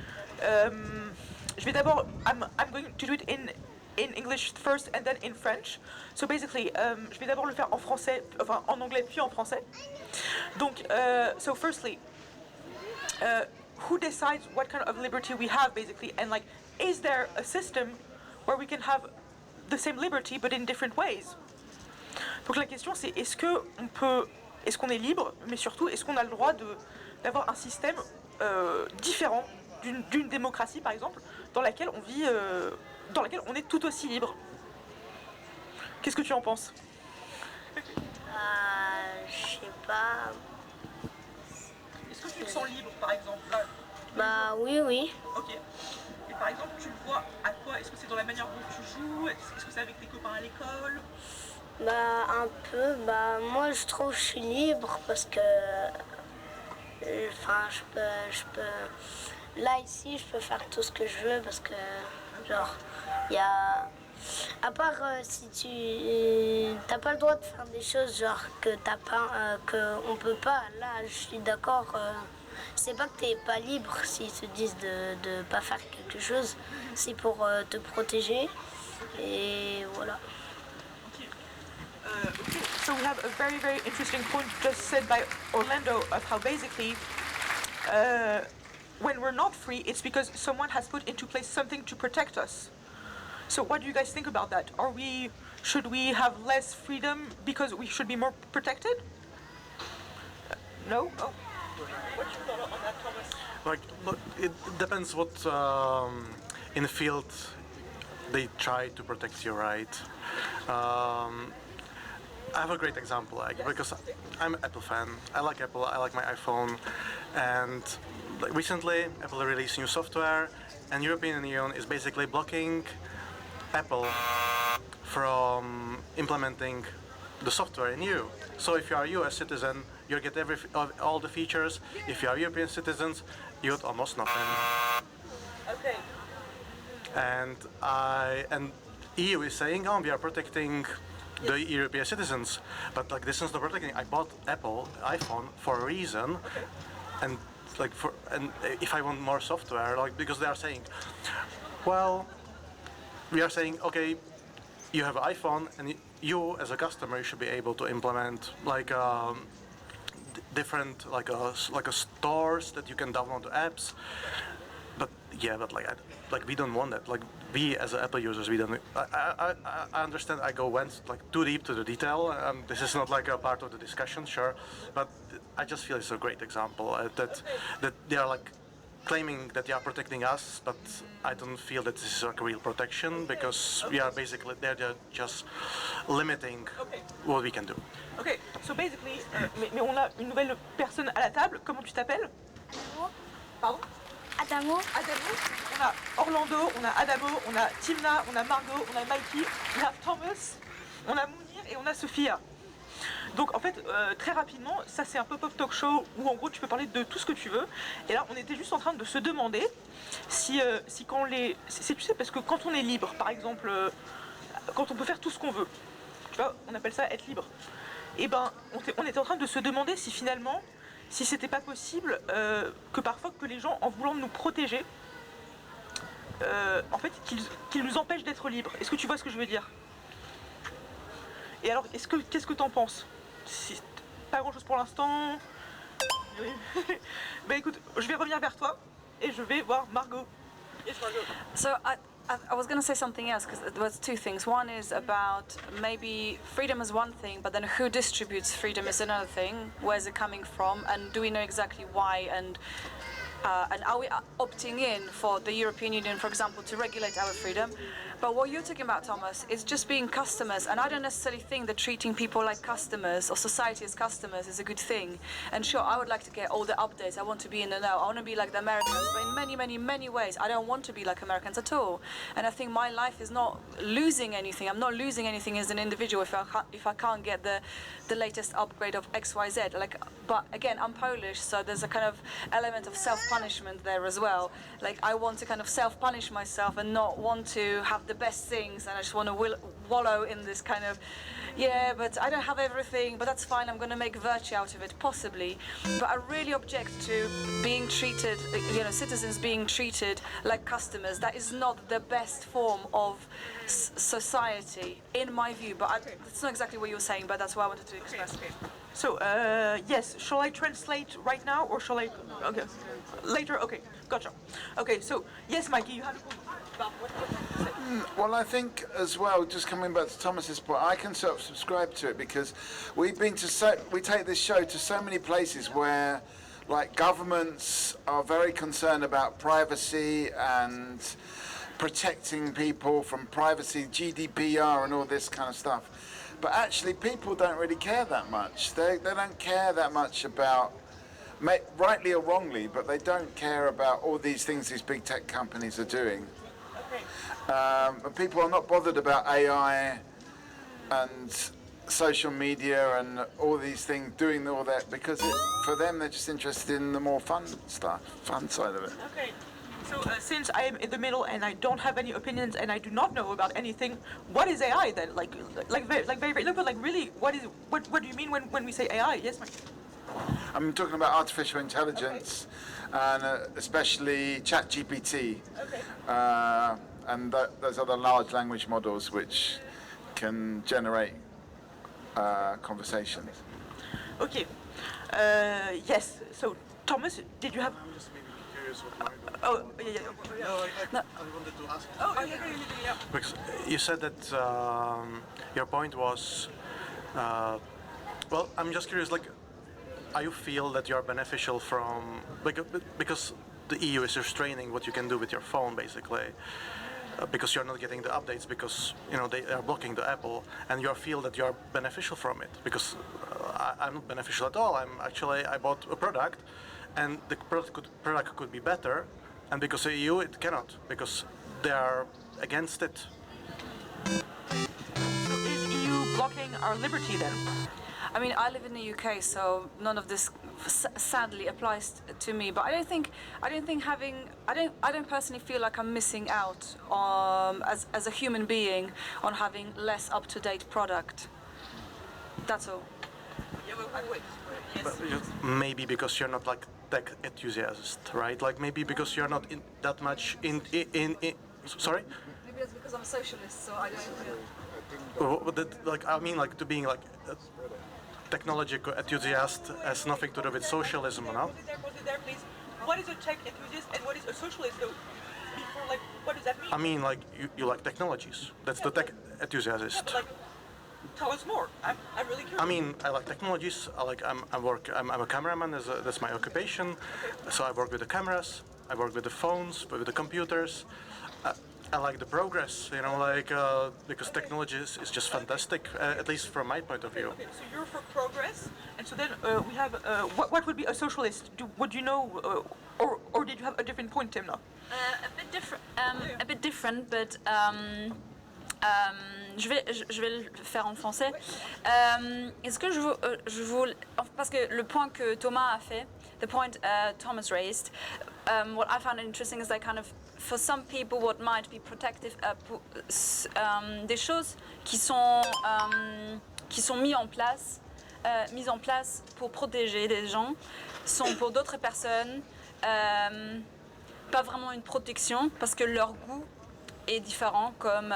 je vais d'abord, I'm going to do it in English first and then in French. So basically, je vais d'abord le faire en français, enfin en anglais puis en français. Donc, so firstly, who decides what kind of liberty we have, basically, and is there a system where we can have the same liberty but in different ways? Donc la question c'est est-ce qu'on est libre, mais surtout est-ce qu'on a le droit d'avoir un système différent d'une démocratie par exemple, dans laquelle on vit, dans laquelle on est tout aussi libre. Qu'est-ce que tu en penses? Je sais pas. Est-ce que tu te sens libre, par exemple? Bah oui. Ok. Et par exemple, tu le vois à quoi? Est-ce que c'est dans la manière dont tu joues? Est-ce que c'est avec tes copains à l'école? Bah un peu. Bah moi je trouve que je suis libre parce que, enfin je peux. Là ici je peux faire tout ce que je veux parce que genre il y a. À part si tu t'as pas le droit de faire des choses genre que t'as pas que on peut pas. Là je suis d'accord. C'est pas que t'es pas libre s'ils te disent de pas faire quelque chose. C'est pour te protéger et voilà. So we have a very, very interesting point just said by Orlando of how basically when we're not free, it's because someone has put into place something to protect us. So what do you guys think about that? Should we have less freedom because we should be more protected? No? Oh. What's your thought on that, Thomas? Like, look, it depends what in the field they try to protect you, right? I have a great example, like, because I'm an Apple fan. I like Apple, I like my iPhone, and like, recently Apple released new software, and European Union is basically blocking Apple from implementing the software in EU. So if you are a US citizen, you get all the features. If you are European citizens, you get almost nothing. Okay. And EU is saying, oh, we are protecting the European citizens, but like this is not protecting. I bought Apple iPhone for a reason, and like if I want more software, like because they are saying, well, we are saying, okay, you have an iPhone, and you as a customer you should be able to implement like different like a stores that you can download the apps. But yeah, but like we don't want that. Like we as Apple users, we don't. I understand. Went like too deep to the detail. This is not like a part of the discussion, sure. But I just feel it's a great example that they are like claiming that they are protecting us, but I don't feel that this is like a real protection because we are basically they're just limiting what we can do. Okay, so basically, mais on a une nouvelle personne à la table. Comment tu t'appelles? Pardon? Adamo. Adamo. On a Orlando, on a Adamo, on a Timna, on a Margot, on a Mikey, on a Thomas, on a Mounir et on a Sophia. Donc en fait, très rapidement, ça c'est un pop-up talk show où en gros tu peux parler de tout ce que tu veux. Et là, on était juste en train de se demander si quand tu sais, parce que quand on est libre, par exemple, quand on peut faire tout ce qu'on veut, tu vois, on appelle ça être libre. Et ben, on était en train de se demander si finalement, si c'était pas possible que parfois que les gens, en voulant nous protéger, en fait, qu'ils nous empêchent d'être libres. Est-ce que tu vois ce que je veux dire? Et alors, qu'est-ce que t'en penses? Pas grand-chose pour l'instant. Ben écoute, je vais revenir vers toi et je vais voir Margot. Yes, Margot. So I was going to say something else because there was two things. One is about maybe freedom is one thing, but then who distributes freedom is another thing. Where's it coming from, and do we know exactly why? And are we opting in for the European Union, for example, to regulate our freedom? But what you're talking about, Thomas, is just being customers, and I don't necessarily think that treating people like customers or society as customers is a good thing. And sure, I would like to get all the updates. I want to be in the know. I want to be like the Americans, but in many, many, many ways, I don't want to be like Americans at all. And I think my life is not losing anything. I'm not losing anything as an individual if I can't get the latest upgrade of XYZ. But again, I'm Polish, so there's a kind of element of self-punishment there as well. Like I want to kind of self-punish myself and not want to have the best things, and I just want to wallow in this kind of, yeah, but I don't have everything, but that's fine, I'm going to make virtue out of it, possibly. But I really object to being treated, citizens being treated like customers. That is not the best form of society, in my view. But that's not exactly what you were saying, but that's what I wanted to express. So, yes, shall I translate right now, or shall I, okay, later? Okay, gotcha. Okay, so, yes, Mikey, you have to about what you said. Well, I think as well, just coming back to Thomas's point, I can sort of subscribe to it because we take this show to so many places where, like, governments are very concerned about privacy and protecting people from privacy, GDPR and all this kind of stuff. But actually, people don't really care that much. They don't care that much about, rightly or wrongly, but they don't care about all these things these big tech companies are doing. And people are not bothered about AI and social media and all these things, doing all that, because for them they're just interested in the more fun stuff, fun side of it. Okay. So since I am in the middle and I don't have any opinions and I do not know about anything, what is AI then? Like very look, but like really, what do you mean when we say AI? Yes, Mike. I'm talking about artificial intelligence, and especially ChatGPT, and those other large language models which can generate conversation. Okay. Yes. So, Thomas, did you have? I'm just maybe curious what mine. Oh, yeah. No, I wanted to ask. Oh, yeah. Because you said that your point was, well, I'm just curious, like, are you feel that you're beneficial from, because the EU is restraining what you can do with your phone, basically, because you're not getting the updates, because, you know, they are blocking the Apple, and you feel that you're beneficial from it, because I'm not beneficial at all. I bought a product, and the product could be better, and because of EU it cannot, because they are against it. So is EU blocking our liberty then? I mean, I live in the UK, so none of this sadly applies to me. But I don't personally feel like I'm missing out as a human being on having less up-to-date product. That's all. Yeah, wait. Yes. But maybe because you're not like tech enthusiast, right? Like maybe because you're not that much in. Sorry. Maybe it's because I'm a socialist, so I don't. I mean, like to being like a technological enthusiast has nothing to do with socialism, you know? Pause it there, please. What is a tech enthusiast and what is a socialist, though? Before, like, what does that mean? I mean, like you like technologies. That's the tech enthusiast. Yeah, but, like, tell us more. I'm really curious. I mean, I like technologies. I'm a cameraman. That's my occupation. So I work with the cameras. I work with the phones, with the computers. I like the progress, you know, like because technology is just fantastic, at least from my point of view. Okay, so you're for progress, and so then we have what would be a socialist? Would you know, or did you have a different point, Timna? A bit different, but je vais le faire en français. Est-ce que je vous parce que le point que Thomas a fait, the point Thomas raised, what I found interesting is that kind of for some people what might be protective, des choses qui sont mises en place pour protéger des gens sont pour d'autres personnes pas vraiment une protection parce que leur goût est différent, comme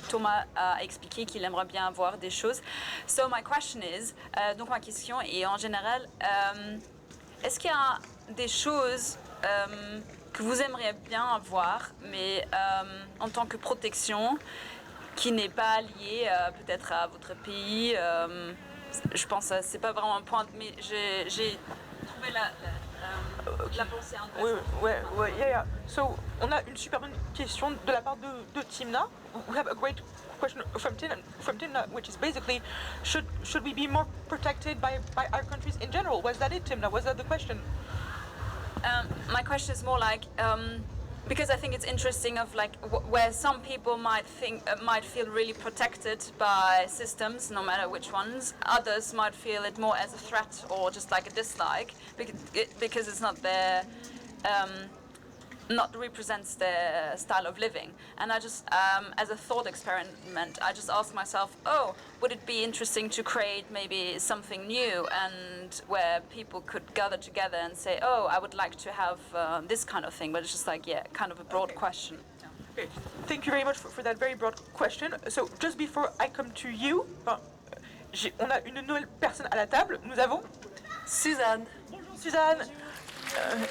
Thomas a expliqué qu'il aimerait bien avoir des choses. So my question is, donc ma question est en général, est-ce qu'il y a des choses que vous aimeriez bien avoir, mais en tant que protection, qui n'est pas liée peut-être à votre pays? Je pense que c'est pas vraiment un point, mais j'ai trouvé la pensée intéressante. Oui, yeah. So, on a une super bonne question de la part de Timna. We have a great question from Timna, which is basically, should we be more protected by our countries in general? Was that it, Timna? Was that the question? My question is more like, because I think it's interesting of like where some people might feel really protected by systems, no matter which ones. Others might feel it more as a threat or just like a dislike because it's not their not represents their style of living. And I just, as a thought experiment, I just asked myself, would it be interesting to create maybe something new and where people could gather together and say, I would like to have this kind of thing, but it's just like, kind of a broad question. Okay. Thank you very much for that very broad question. So, just before I come to you, on a une nouvelle personne à la table. Nous avons Suzanne. Bonjour Suzanne.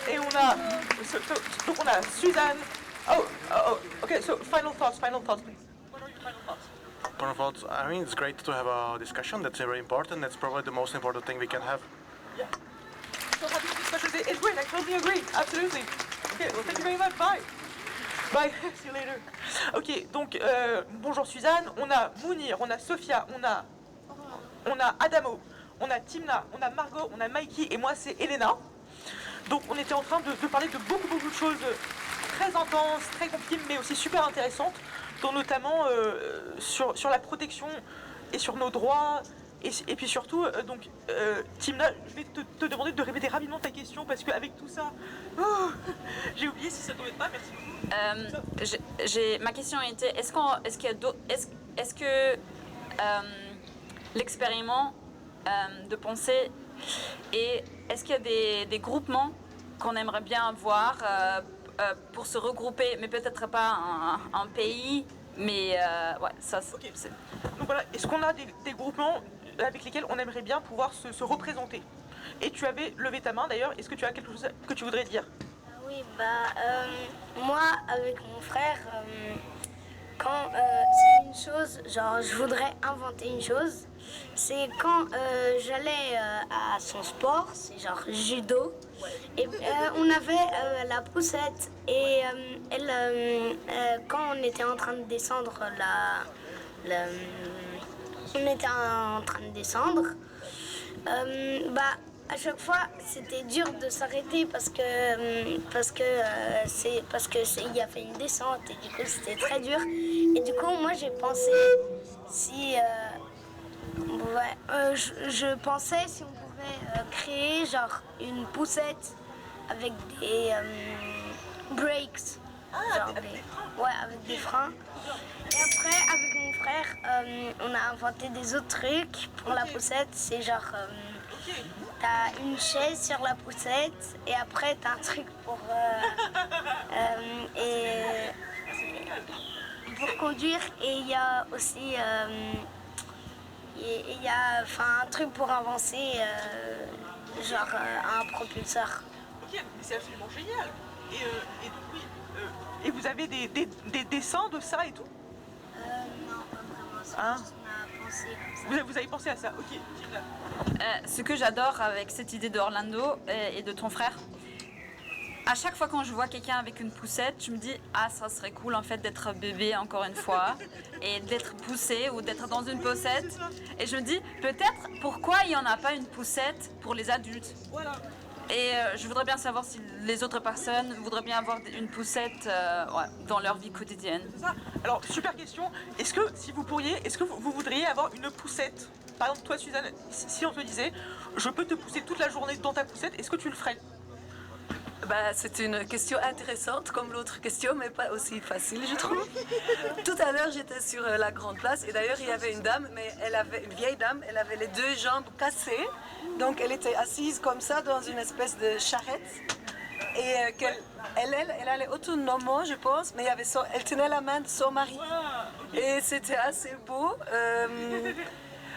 Et on a Suzanne. Okay. So final thoughts, please. What are your final thoughts? Final thoughts. I mean, it's great to have a discussion. That's very important. That's probably the most important thing we can have. Yeah. So having a discussion is great. I totally agree. Absolutely. Okay. Well, thank you very much. Bye. Bye. See you later. Ok. Donc bonjour Suzanne. On a Mounir, on a Sophia, on a Adamo, on a Timna, on a Margot, on a Mikey et moi c'est Elena. Donc on était en train de parler de beaucoup de choses très intenses, très compliquées, mais aussi super intéressantes, dont notamment sur la protection et sur nos droits, et puis surtout, Timna, je vais te demander de répéter rapidement ta question, parce qu'avec tout ça, j'ai oublié si ça ne t'embête pas, merci beaucoup. Ma question était, est-ce que l'expériment de pensée et est-ce qu'il y a des groupements qu'on aimerait bien avoir pour se regrouper, mais peut-être pas un pays, mais ouais, ça c'est... Donc voilà, est-ce qu'on a des groupements avec lesquels on aimerait bien pouvoir se représenter? Et tu avais levé ta main d'ailleurs, est-ce que tu as quelque chose que tu voudrais dire? Oui, moi, avec mon frère, quand c'est une chose, genre je voudrais inventer une chose, c'est quand j'allais à son sport, c'est genre judo, et on avait la poussette, et quand on était en train de descendre on était en train de descendre, à chaque fois c'était dur de s'arrêter parce que il y avait une descente et du coup c'était très dur, et du coup moi j'ai pensé si je pensais si on pouvait créer genre une poussette avec des brakes, genre avec des freins. Et après, avec mon frère, on a inventé des autres trucs pour la poussette. C'est genre, t'as une chaise sur la poussette et après t'as un truc pour conduire, et il y a aussi un truc pour avancer, genre un propulseur. Ok, mais c'est absolument génial. Et donc oui, et vous avez des dessins de ça et tout? Non, pas vraiment. C'est juste qu'on a pensé comme ça. Vous avez pensé à ça, ok. Ce que j'adore avec cette idée d'Orlando et de ton frère, à chaque fois quand je vois quelqu'un avec une poussette, je me dis « Ah, ça serait cool en fait d'être bébé encore une fois et d'être poussé ou d'être dans une poussette. » Et je me dis peut-être pourquoi il n'y en a pas une poussette pour les adultes. Voilà. Et je voudrais bien savoir si les autres personnes voudraient bien avoir une poussette dans leur vie quotidienne. C'est ça. Alors, super question. Est-ce que, si vous pourriez, est-ce que vous voudriez avoir une poussette? Par exemple, toi, Suzanne, si on te disait « Je peux te pousser toute la journée dans ta poussette », est-ce que tu le ferais? C'est une question intéressante comme l'autre question, mais pas aussi facile, je trouve. Tout à l'heure, j'étais sur la grande place et d'ailleurs, il y avait une dame, mais elle avait une vieille dame, elle avait les deux jambes cassées, donc elle était assise comme ça dans une espèce de charrette. Et elle allait autonomement, je pense, mais elle tenait la main de son mari. Et c'était assez beau.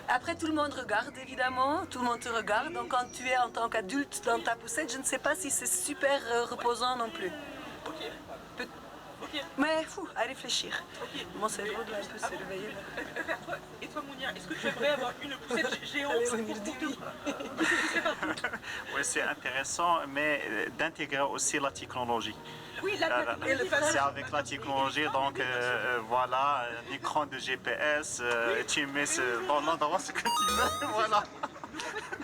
Après, tout le monde regarde, évidemment. Tout le monde te regarde. Donc, quand tu es en tant qu'adulte dans ta poussette, je ne sais pas si c'est super reposant non plus. Mais, à réfléchir. Mon cerveau doit un peu se réveiller. Et toi, Mounir, est-ce que tu aimerais avoir une poussette géante Oui, c'est intéressant, mais d'intégrer aussi la technologie. Oui, c'est avec la technologie, donc voilà, un écran de GPS, tu mets dans l'endroit ce que tu veux, voilà.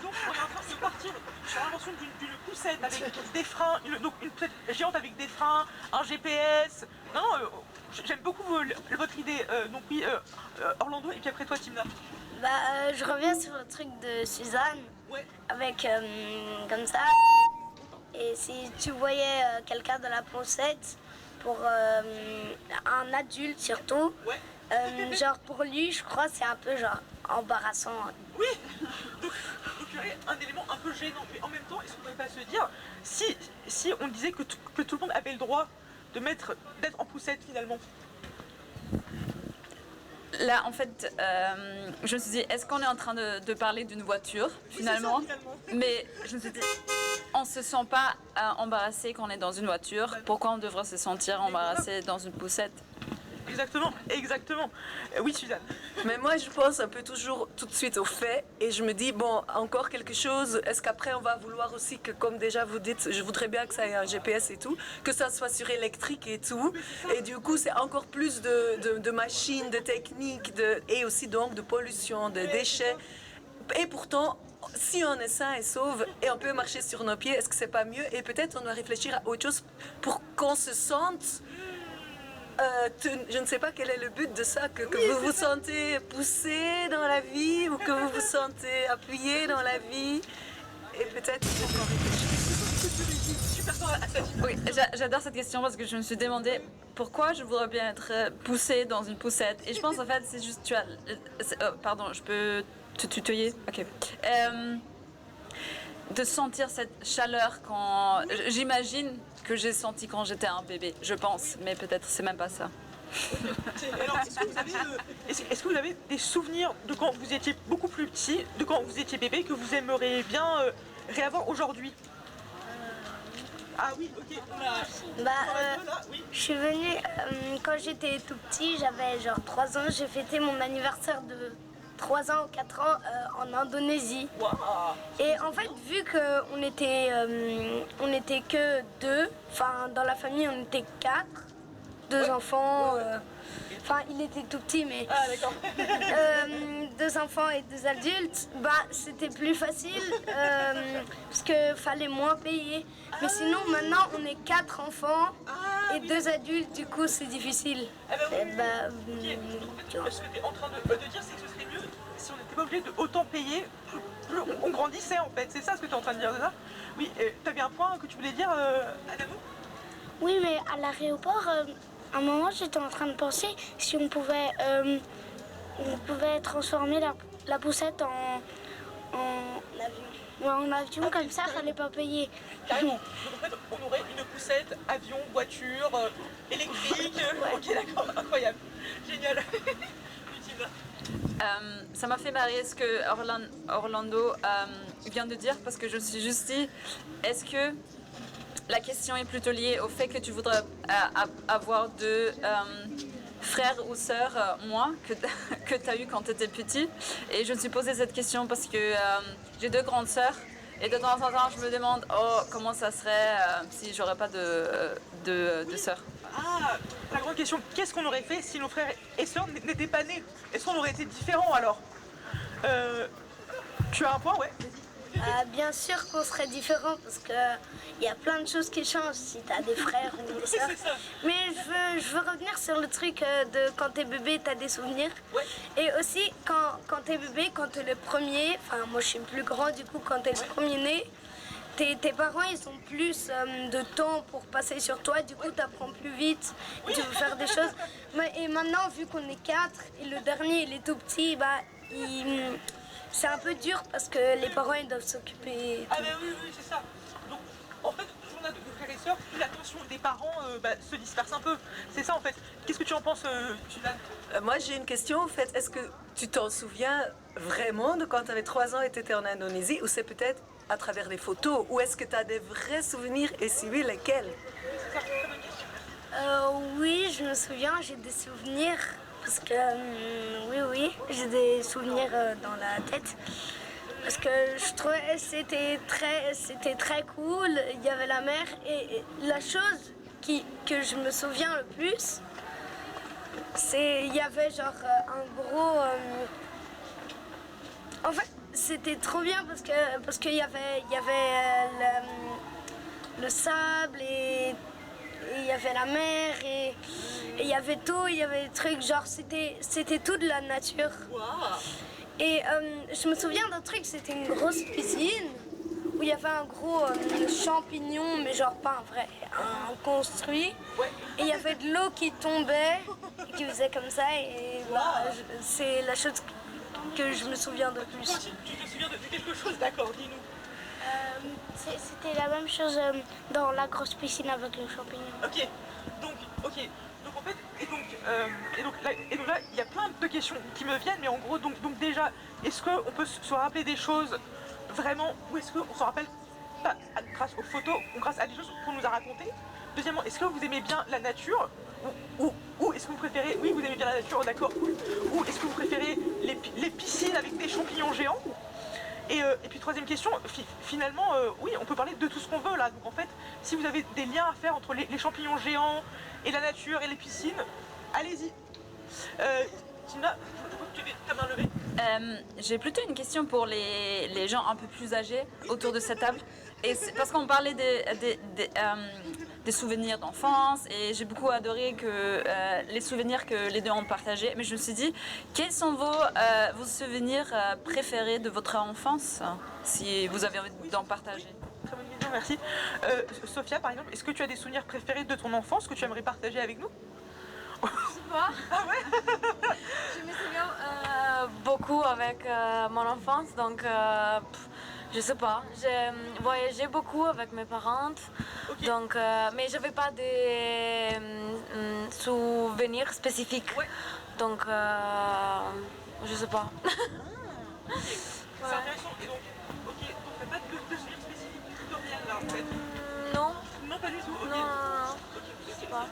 Donc on est en train de partir sur l'invention d'une poussette avec des freins, donc une poussette géante avec des freins, un GPS. Non, j'aime beaucoup votre idée. Donc oui, Orlando, et puis après toi, Timna. Je reviens sur le truc de Suzanne, avec comme ça. Et si tu voyais quelqu'un dans la poussette, pour un adulte surtout, genre pour lui, je crois, c'est un peu genre embarrassant. Oui. Donc il y aurait un élément un peu gênant, mais en même temps, est-ce qu'on ne pourrait pas se dire, si on disait que tout le monde avait le droit d'être en poussette finalement? Là, en fait, je me suis dit, est-ce qu'on est en train de parler d'une voiture, finalement? Oui, c'est ça, finalement. Mais je me suis dit, on se sent pas embarrassé quand on est dans une voiture. Pourquoi on devrait se sentir embarrassé dans une poussette? Exactement, exactement. Oui, Suzanne. Mais moi, je pense un peu toujours tout de suite au fait et je me dis, bon, encore quelque chose, est-ce qu'après on va vouloir aussi que, comme déjà vous dites, je voudrais bien que ça ait un GPS et tout, que ça soit sur électrique et tout, et du coup, c'est encore plus de machines, de techniques, et aussi donc de pollution, de déchets. Et pourtant, si on est sain et sauve et on peut marcher sur nos pieds, est-ce que c'est pas mieux? Et peut-être on doit réfléchir à autre chose pour qu'on se sente... je ne sais pas quel est le but de ça, que vous vous sentez poussé dans la vie ou que vous vous sentez appuyé dans la vie. Et peut-être il faut qu'on réfléchisse. Oui, j'adore cette question parce que je me suis demandé pourquoi je voudrais bien être poussée dans une poussette. Et je pense en fait c'est juste pardon, je peux te tutoyer? Ok. De sentir cette chaleur quand... J'imagine que j'ai senti quand j'étais un bébé, je pense, mais peut-être c'est même pas ça. Alors, est-ce que vous avez des souvenirs de quand vous étiez beaucoup plus petit, de quand vous étiez bébé, que vous aimeriez bien réavoir aujourd'hui? Ah oui, ok. Je suis venue quand j'étais tout petit, j'avais genre 3 ans, j'ai fêté mon anniversaire de 3 ans ou 4 ans en Indonésie. Wow. Et en fait, vu qu'on était que 2, enfin dans la famille on était 4, 2 enfants, enfin il était tout petit mais 2 enfants et 2 adultes, bah c'était plus facile parce qu'il fallait moins payer. Mais sinon maintenant on est 4 enfants et 2 adultes, du coup c'est difficile. Ce que tu es en train de dire, c'est que ce serait mieux si on n'était pas obligé de autant payer, plus on grandissait en fait. C'est ça ce que tu es en train de dire, c'est ça? Oui, tu avais un point que tu voulais dire, Adamo? Oui, mais à l'aéroport, à un moment j'étais en train de penser si on pouvait transformer la poussette en avion, comme ça, fallait pas payer. Carrément. Donc en fait, on aurait une poussette, avion, voiture, électrique. Ok, d'accord, incroyable. Génial. Ça m'a fait marrer ce que Orlando vient de dire, parce que je me suis juste dit, est-ce que la question est plutôt liée au fait que tu voudrais avoir 2 frères ou sœurs, moi, que tu as eu quand tu étais petit? Et je me suis posé cette question parce que j'ai 2 grandes sœurs. Et de temps en temps, je me demande, comment ça serait si j'aurais pas de sœurs. Ah, la grande question, qu'est-ce qu'on aurait fait si nos frères et sœurs n'étaient pas nés? Est-ce qu'on aurait été différents alors? Tu as un point, ouais? Bien sûr qu'on serait différents parce qu'il y a plein de choses qui changent si tu as des frères ou des sœurs. Mais je veux revenir sur le truc de quand t'es bébé, tu as des souvenirs. Et aussi, quand t'es bébé, quand t'es le premier, enfin moi je suis plus grand, du coup quand t'es le premier né, tes parents ils ont plus de temps pour passer sur toi, du coup tu apprends plus vite, tu veux faire des choses. Et maintenant, vu qu'on est 4 et le dernier il est tout petit, bah c'est un peu dur parce que les parents ils doivent s'occuper. Ah ben oui, c'est ça. Donc en fait, plus on a de frères et sœurs, plus l'attention des parents se disperse un peu. C'est ça en fait. Qu'est-ce que tu en penses, Juliane? Moi j'ai une question en fait. Est-ce que tu t'en souviens vraiment de quand tu avais 3 ans et tu étais en Indonésie, ou c'est peut-être à travers des photos, ou est-ce que tu as des vrais souvenirs et si oui, lesquels? Oui, je me souviens, j'ai des souvenirs. Parce que oui, j'ai des souvenirs dans la tête. Parce que je trouvais que c'était très cool. Il y avait la mer et la chose que je me souviens le plus, c'est il y avait genre un gros. En fait, c'était trop bien parce qu'il y avait le sable et il y avait la mer et il y avait tout, il y avait des trucs, genre c'était tout de la nature. Et je me souviens d'un truc, c'était une grosse piscine où il y avait un gros champignon, mais genre pas un vrai, un construit. Et il y avait de l'eau qui tombait, et qui faisait comme ça, et c'est la chose que je me souviens de plus. Tu te souviens de quelque chose, d'accord, dis-nous. C'était la même chose dans la grosse piscine avec le champignon. Ok, donc en fait, et donc là, il y a plein de questions qui me viennent, mais en gros, donc déjà, est-ce qu'on peut se rappeler des choses vraiment, ou est-ce qu'on se rappelle pas grâce aux photos, ou grâce à des choses qu'on nous a racontées? Deuxièmement, est-ce que vous aimez bien la nature, ou est-ce que vous préférez, oui, vous aimez bien la nature, d'accord, cool, ou est-ce que vous préférez les piscines avec des champignons géants? Et puis troisième question, finalement, oui, on peut parler de tout ce qu'on veut là. Donc en fait, si vous avez des liens à faire entre les champignons géants et la nature et les piscines, allez-y. Tina, tu avais ta main levée. J'ai plutôt une question pour les gens un peu plus âgés autour de cette table. Et parce qu'on parlait des souvenirs d'enfance, et j'ai beaucoup adoré les souvenirs que les deux ont partagés. Mais je me suis dit, quels sont vos souvenirs préférés de votre enfance, si vous avez envie d'en partager? Très bonne question, merci. Sophia, par exemple, est-ce que tu as des souvenirs préférés de ton enfance que tu aimerais partager avec nous? Je sais pas. Ah ouais. Je me souviens beaucoup avec mon enfance, donc Je sais pas. J'ai voyagé beaucoup avec mes parents, donc, mais j'avais pas de souvenirs spécifiques. Donc, je sais pas. C'est intéressant. Et donc, ok, donc t'as pas de souvenirs spécifiques plutôt rien là en fait. Non. Non, pas du tout. Ok. Non. Ok, je sais pas.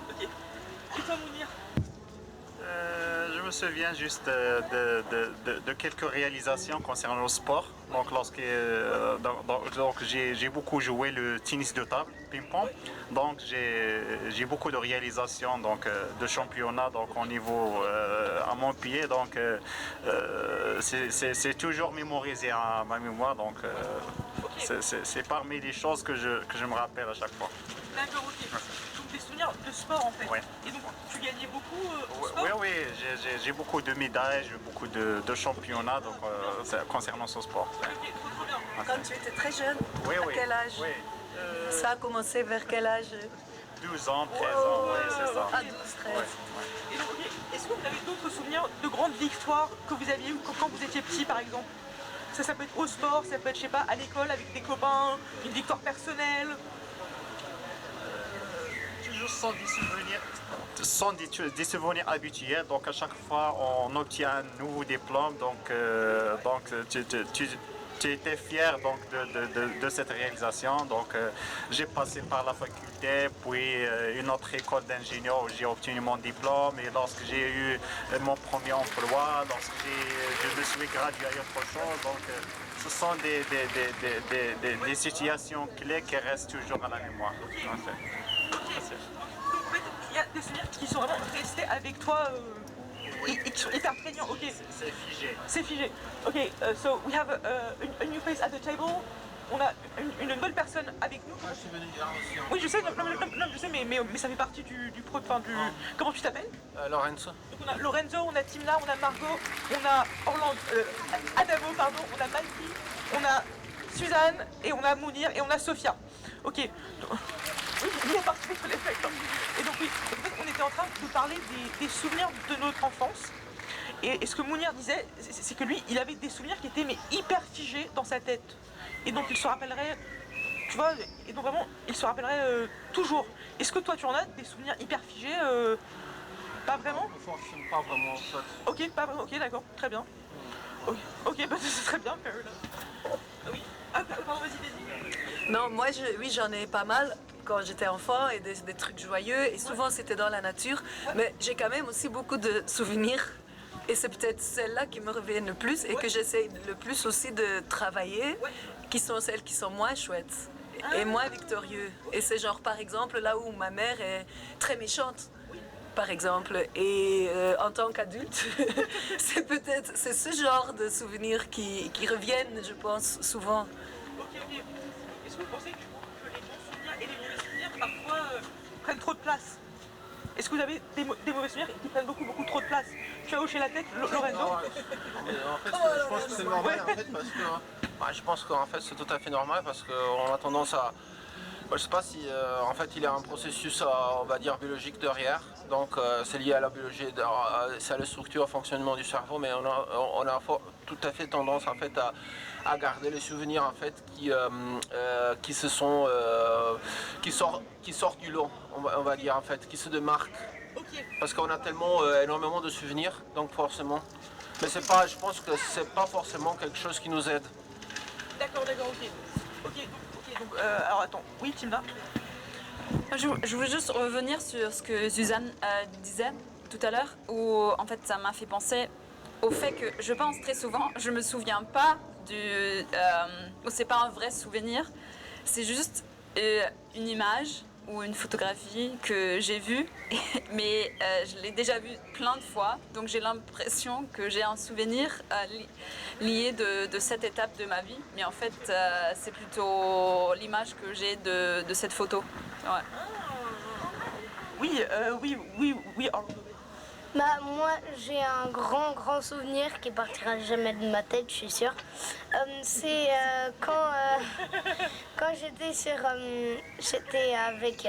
Ok. Et toi, Mounir? Je me souviens juste de quelques réalisations concernant le sport. Donc, j'ai beaucoup joué le tennis de table, ping-pong. Donc, j'ai beaucoup de réalisations de championnat au niveau à mon pied. Donc, c'est toujours mémorisé à ma mémoire. Donc, c'est parmi les choses que je me rappelle à chaque fois. D'accord, ok. Donc des souvenirs de sport en fait. Ouais. Et donc tu gagnais beaucoup au sport? Oui, j'ai beaucoup de médailles, j'ai beaucoup de championnats concernant ce sport. Ok, trop bien. Quand tu étais très jeune, Oui, à quel âge? Oui. Ça a commencé vers quel âge? 12 ans, 13 ans, oui, c'est ça. À 12, 13. Ouais. Et donc, ok, est-ce que vous avez d'autres souvenirs de grandes victoires que vous aviez eues quand vous étiez petit par exemple? Ça peut être au sport, ça peut être, je sais pas, à l'école avec des copains, une victoire personnelle. Toujours sans des souvenirs habituels. Donc à chaque fois, on obtient un nouveau diplôme. Donc tu étais fier de cette réalisation. Donc j'ai passé par la faculté, puis une autre école d'ingénieur où j'ai obtenu mon diplôme. Et lorsque j'ai eu mon premier emploi, lorsque je me suis gradué à autre chose. Donc ce sont des situations clés qui restent toujours à la mémoire. En fait. Il y a des souvenirs qui sont vraiment restés avec toi et qui sont hyper prégnants. Ok. C'est figé. C'est figé. Ok, so we have a new face at the table. On a une bonne personne avec nous. Je suis venu hier aussi. Oui, je sais, non, je sais, mais ça fait partie du Comment tu t'appelles? Lorenzo. Donc on a Lorenzo, on a Timna, on a Margot, on a Adamo, pardon, on a Malky, on a Suzanne, et on a Mounir, et on a Sophia. Ok. Oui, il est parti sur les fêtes. Et donc oui, en fait, on était en train de parler des souvenirs de notre enfance. Et ce que Mounir disait, c'est que lui, il avait des souvenirs qui étaient hyper figés dans sa tête. Et donc il se rappellerait, tu vois, et donc vraiment, il se rappellerait toujours. Est-ce que toi, tu en as des souvenirs hyper figés? Pas vraiment? Pas vraiment en fait. Ok, pas vraiment, ok, d'accord, très bien. Ok, bah c'est très bien, fair enough. Oui, pardon, vas-y. Non, moi, oui, j'en ai pas mal quand j'étais enfant et des trucs joyeux. Et souvent, c'était dans la nature. Mais j'ai quand même aussi beaucoup de souvenirs. Et c'est peut-être celles-là qui me reviennent le plus et que j'essaie le plus aussi de travailler, qui sont celles qui sont moins chouettes et moins victorieuses. Et c'est genre, par exemple, là où ma mère est très méchante. Par exemple, et en tant qu'adulte, c'est ce genre de souvenirs qui reviennent, je pense, souvent. Ok. Est-ce que vous pensez que les bons souvenirs et les mauvais souvenirs parfois prennent trop de place? Est-ce que vous avez des mauvais souvenirs qui prennent beaucoup trop de place? Tu as hoché la tête, Lorenzo? Non, mais en fait, je pense que c'est normal en fait parce que je pense qu'en fait c'est tout à fait normal parce qu'on a tendance à. Je sais pas si en fait il y a un processus on va dire biologique derrière. Donc c'est lié à la biologie, c'est à la structure, au fonctionnement du cerveau, mais on a tout à fait tendance en fait à garder les souvenirs en fait qui sortent du lot, on va dire en fait, qui se démarquent. Parce qu'on a tellement énormément de souvenirs, donc forcément. Mais je pense que c'est pas forcément quelque chose qui nous aide. D'accord, ok, donc alors attends, oui Timna? Je voulais juste revenir sur ce que Suzanne disait tout à l'heure, où en fait ça m'a fait penser au fait que je pense très souvent, je me souviens pas c'est pas un vrai souvenir, c'est juste une image ou une photographie que j'ai vue, mais je l'ai déjà vue plein de fois, donc j'ai l'impression que j'ai un souvenir lié de cette étape de ma vie, mais en fait c'est plutôt l'image que j'ai de cette photo. Ouais. Oui. Bah, moi, j'ai un grand souvenir qui partira jamais de ma tête, je suis sûre. C'est quand j'étais avec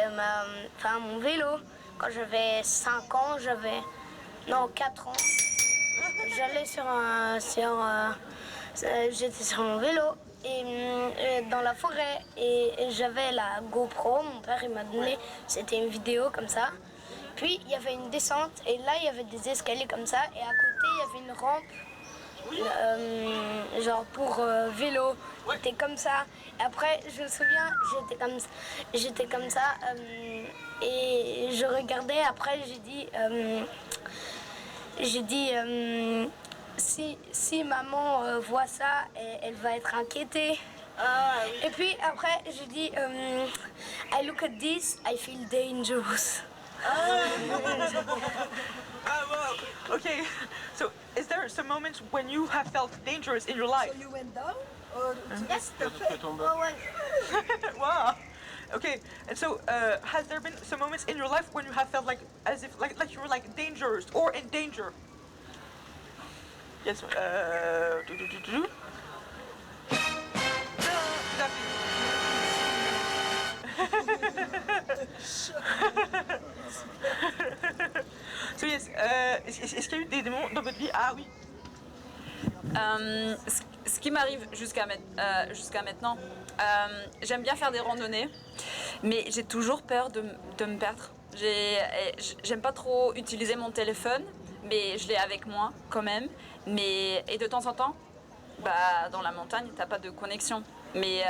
mon vélo, quand j'avais 5 ans, 4 ans. J'allais j'étais sur mon vélo et dans la forêt et j'avais la GoPro, mon père il m'a donné, c'était une vidéo comme ça. Puis il y avait une descente et là il y avait des escaliers comme ça et à côté il y avait une rampe genre pour vélo, c'était comme ça. Et après je me souviens, j'étais comme ça et je regardais, après j'ai dit si maman voit ça, elle va être inquiétée. Et puis après j'ai dit I look at this, I feel dangerous. Wow. Okay, so is there some moments when you have felt dangerous in your life? So you went down? Or Yes. Oh, Wow. Okay, and so has there been some moments in your life when you have felt like as if like you were like dangerous or in danger? Yes. So yes, est-ce qu'il y a eu des moments dans votre vie? Ah oui. Ce qui m'arrive jusqu'à maintenant, j'aime bien faire des randonnées, mais j'ai toujours peur de me perdre. J'aime pas trop utiliser mon téléphone, mais je l'ai avec moi quand même. Et de temps en temps, dans la montagne, t'as pas de connexion. Mais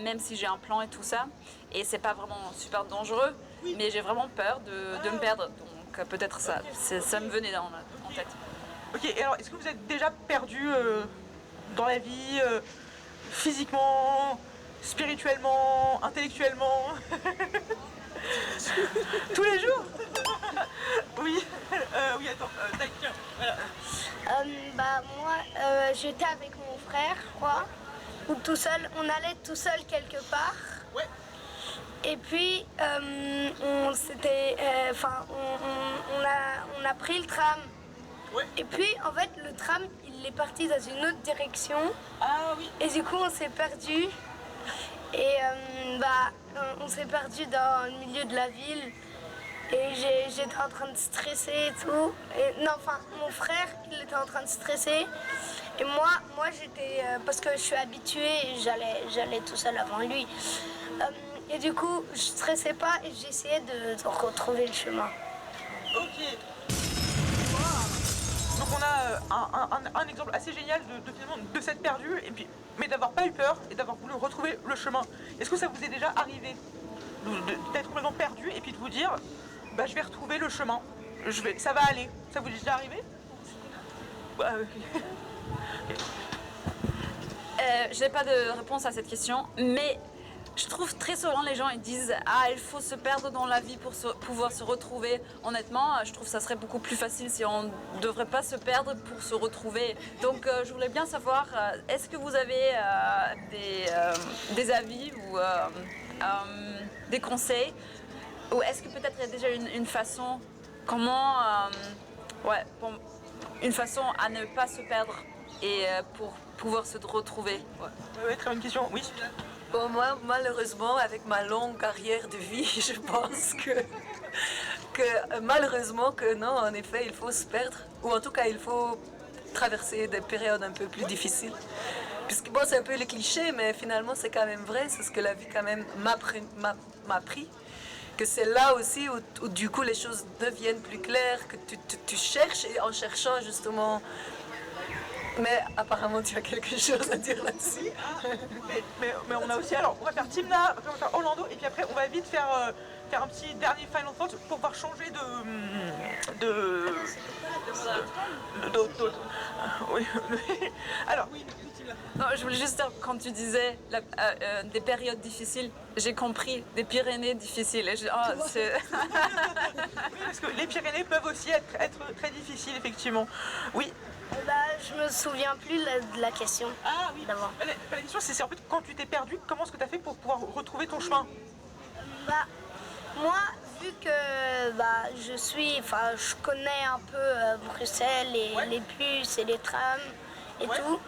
même si j'ai un plan et tout ça, et c'est pas vraiment super dangereux, mais j'ai vraiment peur de me perdre. Donc peut-être ça me venait en tête. Ok, et alors est-ce que vous êtes déjà perdu dans la vie, physiquement, spirituellement, intellectuellement? Tous les jours? Oui, oui, attends, tiens, voilà. Moi, j'étais avec mon frère, je crois, ou tout seul, on allait tout seul quelque part. Ouais. Et puis, on a pris le tram. Ouais. Et puis, en fait, le tram, il est parti dans une autre direction. Ah oui. Et du coup, on s'est perdu. Et on s'est perdu dans le milieu de la ville. Et j'étais en train de stresser et tout. Mon frère, il était en train de stresser. Et moi j'étais, parce que je suis habituée, j'allais tout seul avant lui. Et du coup, je stressais pas et j'essayais de retrouver le chemin. Ok. Donc on a un exemple assez génial de s'être perdu, mais d'avoir pas eu peur et d'avoir voulu retrouver le chemin. Est-ce que ça vous est déjà arrivé d'être complètement perdu et puis de vous dire, je vais retrouver le chemin, ça va aller? Ça vous est déjà arrivé? J'ai pas de réponse à cette question, mais je trouve très souvent les gens ils disent il faut se perdre dans la vie pour pouvoir se retrouver. Honnêtement, je trouve que ça serait beaucoup plus facile si on ne devrait pas se perdre pour se retrouver. Donc je voulais bien savoir, est-ce que vous avez des avis ou des conseils, ou est-ce que peut-être il y a déjà une façon, une façon à ne pas se perdre et pour pouvoir se retrouver? Ouais, très bonne question, oui. Bon, moi, malheureusement, avec ma longue carrière de vie, je pense que malheureusement que non, en effet, il faut se perdre. Ou en tout cas, il faut traverser des périodes un peu plus difficiles. Puisque bon, c'est un peu le cliché, mais finalement, c'est quand même vrai. C'est ce que la vie quand même m'a appris. Que c'est là aussi où du coup les choses deviennent plus claires, que tu cherches, et en cherchant justement... Mais apparemment tu as quelque chose à dire là-dessus. mais on a aussi, alors on va faire Timna, après on va faire Orlando, et puis après on va vite faire un petit dernier final thought pour pouvoir changer d'autres. Oui. Alors, non, je voulais juste dire, quand tu disais des périodes difficiles, j'ai compris, des Pyrénées difficiles. Et oui, parce que les Pyrénées peuvent aussi être très difficiles, effectivement. Oui. Je me souviens plus de la question. Ah oui, d'abord. La question c'est en fait quand tu t'es perdu, comment est-ce que tu as fait pour pouvoir retrouver ton chemin? Moi, vu que je connais un peu Bruxelles et les bus et les trams et tout,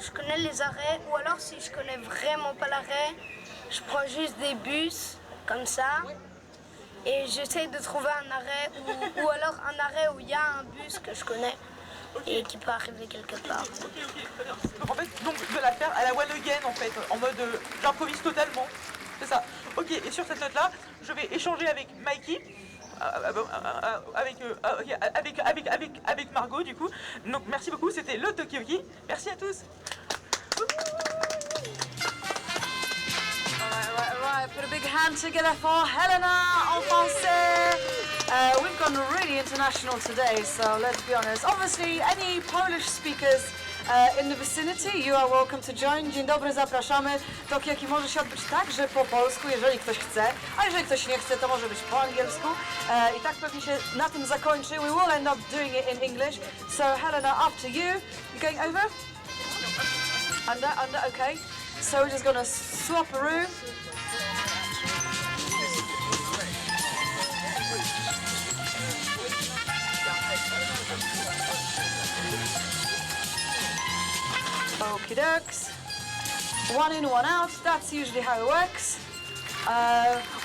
je connais les arrêts, ou alors si je connais vraiment pas l'arrêt, je prends juste des bus comme ça et j'essaie de trouver un arrêt ou alors un arrêt où il y a un bus que je connais. et qui peut arriver quelque part. En fait, donc de la faire à la one again en fait, en mode j'improvise totalement. C'est ça. Ok, et sur cette note-là, je vais échanger avec Mikey, avec Margot du coup. Donc merci beaucoup, c'était le Talkaoke. Merci à tous. Right, put a big hand together for Helena en français. We've gone really international today, so let's be honest. Obviously, any Polish speakers in the vicinity, you are welcome to join. Dzień dobry, zapraszamy. Talkaoke może się odbyć także po polsku, jeżeli ktoś chce, a jeżeli ktoś nie chce, to może być po angielsku. I tak pewnie się na tym zakończy. We will end up doing it in English. So Helena, after you. You going over? Under, okay. So we're just gonna swap a room. Okie dokes. One in, one out. That's usually how it works.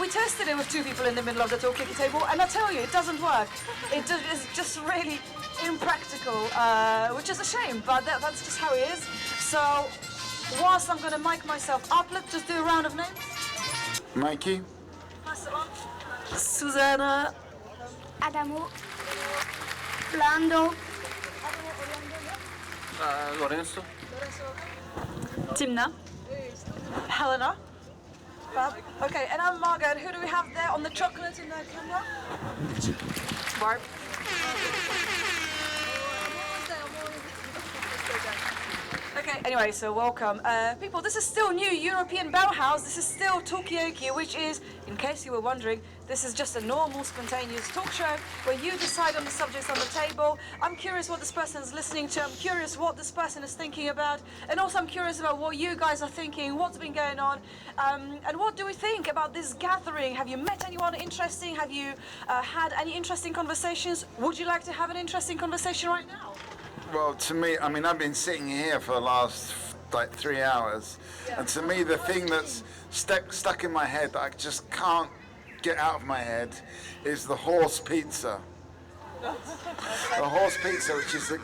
We tested it with two people in the middle of the Talkaoke table, and I tell you, it doesn't work. It's just really impractical, which is a shame, but that's just how it is. So, whilst I'm going to mic myself up, let's just do a round of names. Mikey? Pass it on. Susanna. Adamo. Lando. Lorenzo. Timna. Helena. Fab. Okay, and I'm Margot. And who do we have there on the chocolate in the camera? Barb. Okay, anyway, so welcome. People, this is still new European Bauhaus. This is still Talkaoke, which is, in case you were wondering, this is just a normal, spontaneous talk show where you decide on the subjects on the table. I'm curious what this person is listening to. I'm curious what this person is thinking about. And also I'm curious about what you guys are thinking, what's been going on. And what do we think about this gathering? Have you met anyone interesting? Have you had any interesting conversations? Would you like to have an interesting conversation right now? Well, to me, I mean, I've been sitting here for the last like 3 hours, and to me, the thing that's stuck in my head that I just can't get out of my head is the horse pizza. The horse pizza, which is the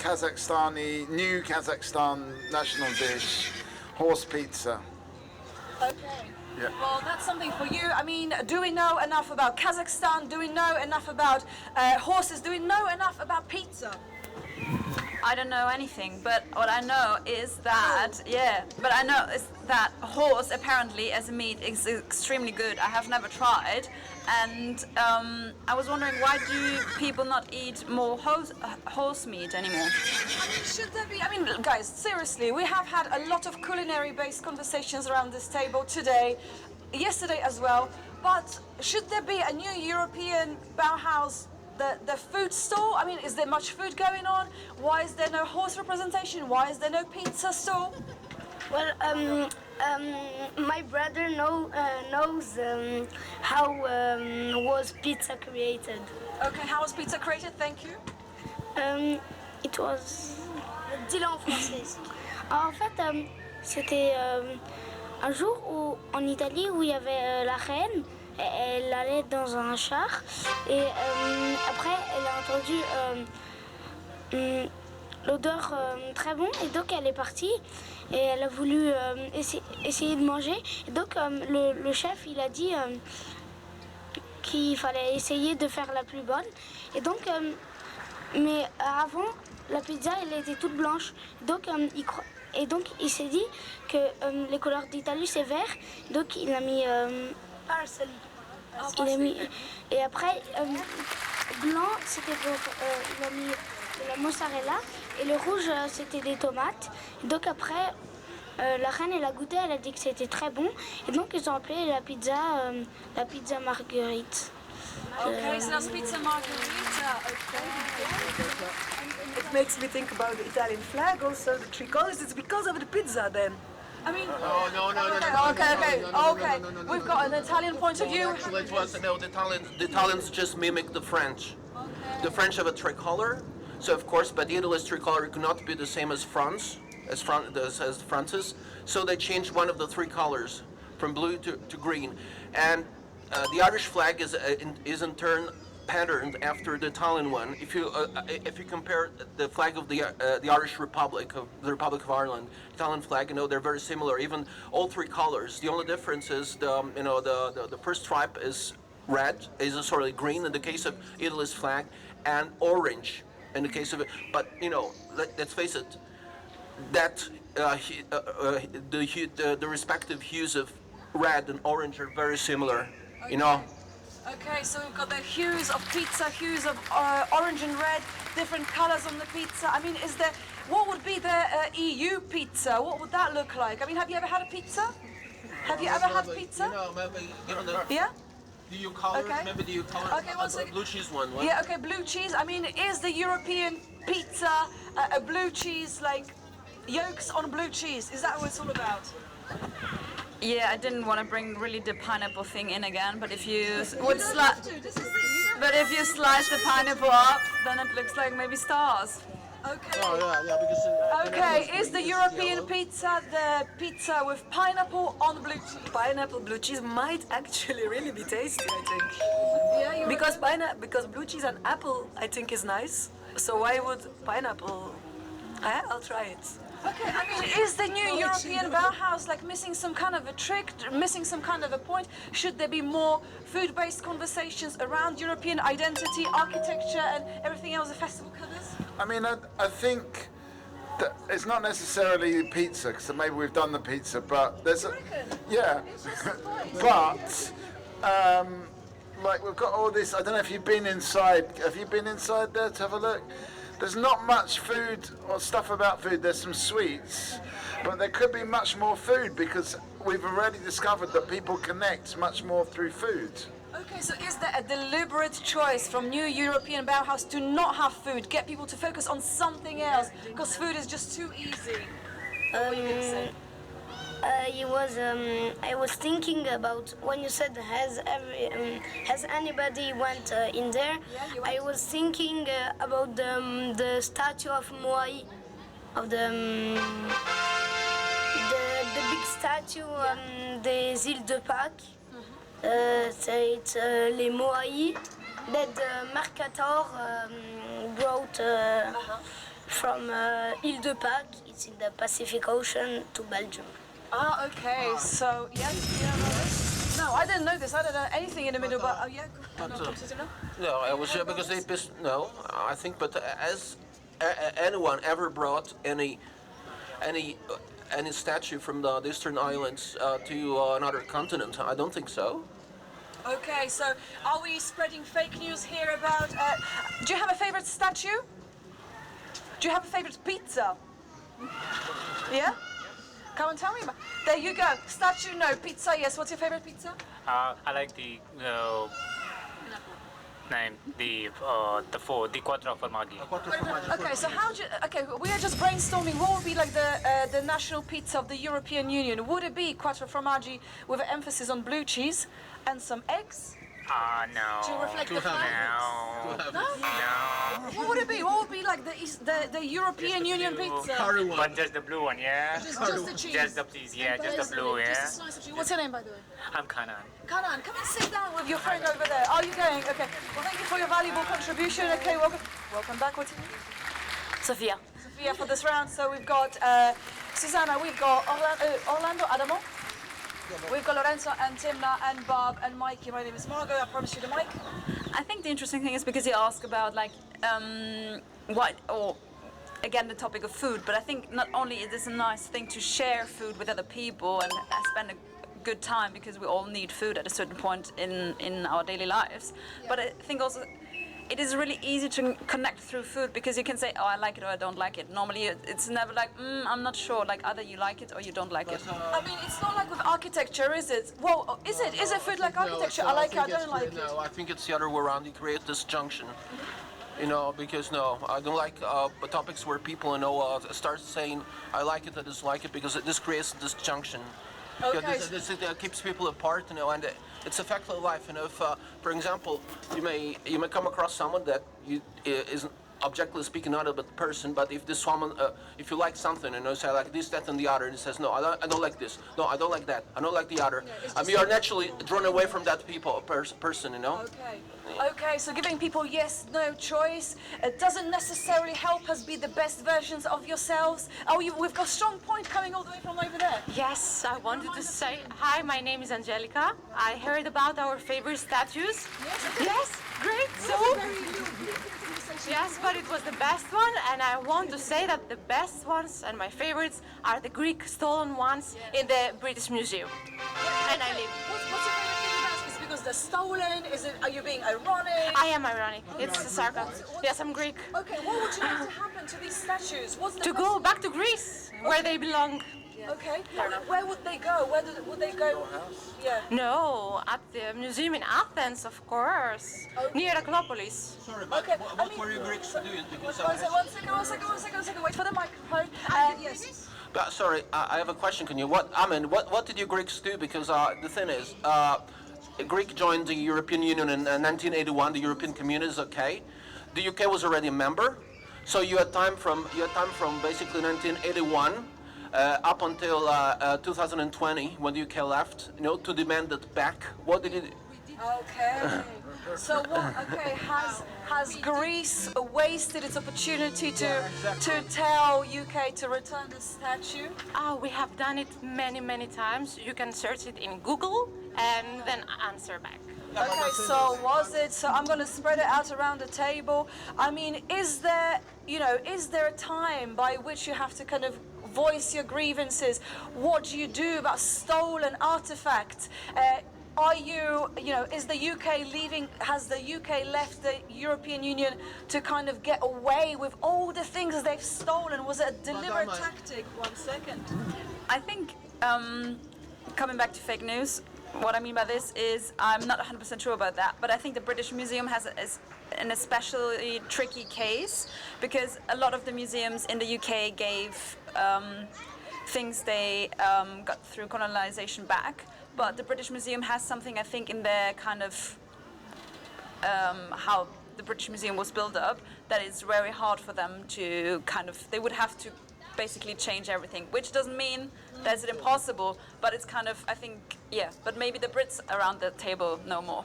new Kazakhstan national dish, horse pizza. Okay. Yeah. Well, that's something for you. I mean, do we know enough about Kazakhstan? Do we know enough about horses? Do we know enough about pizza? I don't know anything, but what I know is that, horse apparently as a meat is extremely good. I have never tried, and I was wondering, why do people not eat more horse meat anymore? Should there be, I mean, guys, seriously, we have had a lot of culinary-based conversations around this table today, yesterday as well, but should there be a new European Bauhaus? The food stall? I mean, is there much food going on? Why is there no horse representation? Why is there no pizza stall? Well, my brother knows how was pizza created. Okay, how was pizza created? Thank you. It was... Dis-le en français. En fait, c'était un jour en Italie où il y avait la reine. Elle allait dans un char et après elle a entendu l'odeur très bon et donc elle est partie et elle a voulu essayer de manger et donc le chef il a dit qu'il fallait essayer de faire la plus bonne et donc mais avant la pizza elle était toute blanche donc il s'est dit que les couleurs d'Italie c'est vert donc il a mis et après blanc c'était pour il a mis de la mozzarella et le rouge c'était des tomates et donc après la reine elle a goûté, elle a dit que c'était très bon et donc ils ont appelé la pizza marguerite. Okay, so that's pizza margherita. Okay. It makes me think about the Italian flag, also the three colors. It's because of the pizza then. I mean, Okay. We've got an Italian point of view. Actually, it was the Italians just mimic the French. The French have a tricolor, so of course, but the Italy's tricolor could not be the same as France, as France's. So they changed one of the three colors from blue to green, and the Irish flag is in turn patterned after the Italian one. If you compare the flag of the Irish Republic, of the Republic of Ireland, Italian flag, they're very similar. Even all three colors. The only difference is the first stripe is green in the case of Italy's flag, and orange in the case of it. But let's face it, that the respective hues of red and orange are very similar. Okay, so we've got the hues of pizza, hues of orange and red, different colors on the pizza. I mean, what would be the EU pizza? What would that look like? I mean, have you ever had a pizza? Have you ever had pizza? Yeah? Do you color? Okay. Maybe do you color? Okay, one second. Blue cheese one. What? Yeah, okay, blue cheese. I mean, is the European pizza a blue cheese, like yolks on blue cheese? Is that what it's all about? Yeah, I didn't want to bring really the pineapple thing in again, but if you slice the pineapple up, then it looks like maybe stars. Okay. Oh yeah, because. Okay, is the European pizza the pizza with pineapple on blue cheese? Pineapple blue cheese might actually really be tasty, I think. Yeah, because blue cheese and apple, I think, is nice. So why would pineapple? I'll try it. Okay, I mean, is the new European Bauhaus like missing some kind of a trick, missing some kind of a point? Should there be more food-based conversations around European identity, architecture, and everything else the festival covers? I mean, I think that it's not necessarily pizza, because maybe we've done the pizza, but there's but like we've got all this. I don't know if you've been inside. Have you been inside there to have a look? There's not much food or stuff about food. There's some sweets, but there could be much more food because we've already discovered that people connect much more through food. Okay, so is there a deliberate choice from new European Bauhaus to not have food, get people to focus on something else, because food is just too easy? What are you going to say? I was thinking about when you said has anybody went in there? I was thinking about the statue of Moai, of the big statue des îles de Pâques. It's les Moai that Mercator brought from Île de Pâques. It's in the Pacific Ocean to Belgium. Ah, okay. So, no, I didn't know this. I don't know anything in the middle, but No, I was because they pissed. No, I think, but as anyone ever brought any statue from the Eastern Islands to another continent, I don't think so. Okay, so are we spreading fake news here about? Do you have a favorite statue? Do you have a favorite pizza? Yeah. Come and tell me about. There you go. Statue, no. Pizza, yes. What's your favorite pizza? I like the name, the quattro formaggi. Okay, so we are just brainstorming. What would be like the national pizza of the European Union? Would it be quattro formaggi with an emphasis on blue cheese and some eggs? No. To reflect the flag? No. What would it be? What would be like the European Union pizza? But just the blue one, yeah? Just the cheese. Just the cheese, yeah, just the blue, yeah? Just a slice of cheese. What's your name, by the way? I'm Kanan. Kanan, come and sit down with your friend over there. Are you going? Okay. Well, thank you for your valuable contribution. Okay, welcome back. What's your name? Sophia. Sophia for this round. So we've got Susanna, we've got Orlando Adamo. We've got Lorenzo and Timna and Bob and Mikey. My name is Margot. I promise you the mic. I think the interesting thing is because you ask about like again the topic of food, but I think not only is this a nice thing to share food with other people and spend a good time because we all need food at a certain point in our daily lives, but I think also it is really easy to connect through food because you can say, oh, I like it or I don't like it. Normally it's never like, I'm not sure, like either you like it or you don't like it. I mean, it's not like with architecture, is it? Well, is it? Is it food like architecture? I like it, I don't like it. No, I think it's the other way around. You create this junction. Because I don't like topics where people, start saying, I like it, I dislike it, because this creates this junction. Okay. This keeps people apart, and it's a fact of life. If, for example, you may come across someone that objectively speaking, not about the person, but if this woman, if you like something, and you say like this, that, and the other, and it says, no, I don't like this, no, I don't like that, I don't like the other, you are naturally drawn away from that person, you know? Okay. Okay, so giving people yes, no choice, it doesn't necessarily help us be the best versions of yourselves. Oh, we've got a strong point coming all the way from over there. Yes, I wanted to say, hi, my name is Angelica. I heard about our favorite statues. Yes, great, so... Yes, but it was the best one, and I want to say that the best ones and my favorites are the Greek stolen ones in the British Museum. And I live. What's your favorite thing about it? Is it because they're stolen? Are you being ironic? I am ironic. It's a sarcasm. Yes, I'm Greek. Okay, what would you like to happen to these statues? To go back to Greece, where they belong. Okay, where would they go? Would they go? Yeah. No, at the museum in Athens, of course, near Acropolis. Sorry, but what were you Greeks doing? One second, wait for the microphone. Yes. But, sorry, I have a question. Can you? What did you Greeks do? Because the thing is, Greek joined the European Union in 1981. The European Communities, okay. The UK was already a member, so you had time from basically 1981. Up until 2020, when the UK left, to demand it back. What did it? Okay. So what? Okay, has Greece wasted its opportunity to tell UK to return the statue? We have done it many times. You can search it in Google and then answer back. Okay, so was it? So I'm going to spread it out around the table. I mean, is there a time by which you have to kind of voice your grievances? What do you do about stolen artifacts? Is the UK leaving? Has the UK left the European Union to kind of get away with all the things they've stolen? Was it a deliberate tactic? 1 second. I think, coming back to fake news, what I mean by this is I'm not 100% sure about that, but I think the British Museum has an especially tricky case because a lot of the museums in the UK gave things they got through colonization back, but the British Museum has something, I think, in their kind of how the British Museum was built up that is very hard for them to they would have to basically change everything, which doesn't mean that it's impossible, but it's kind of, I think, but maybe the Brits around the table know more.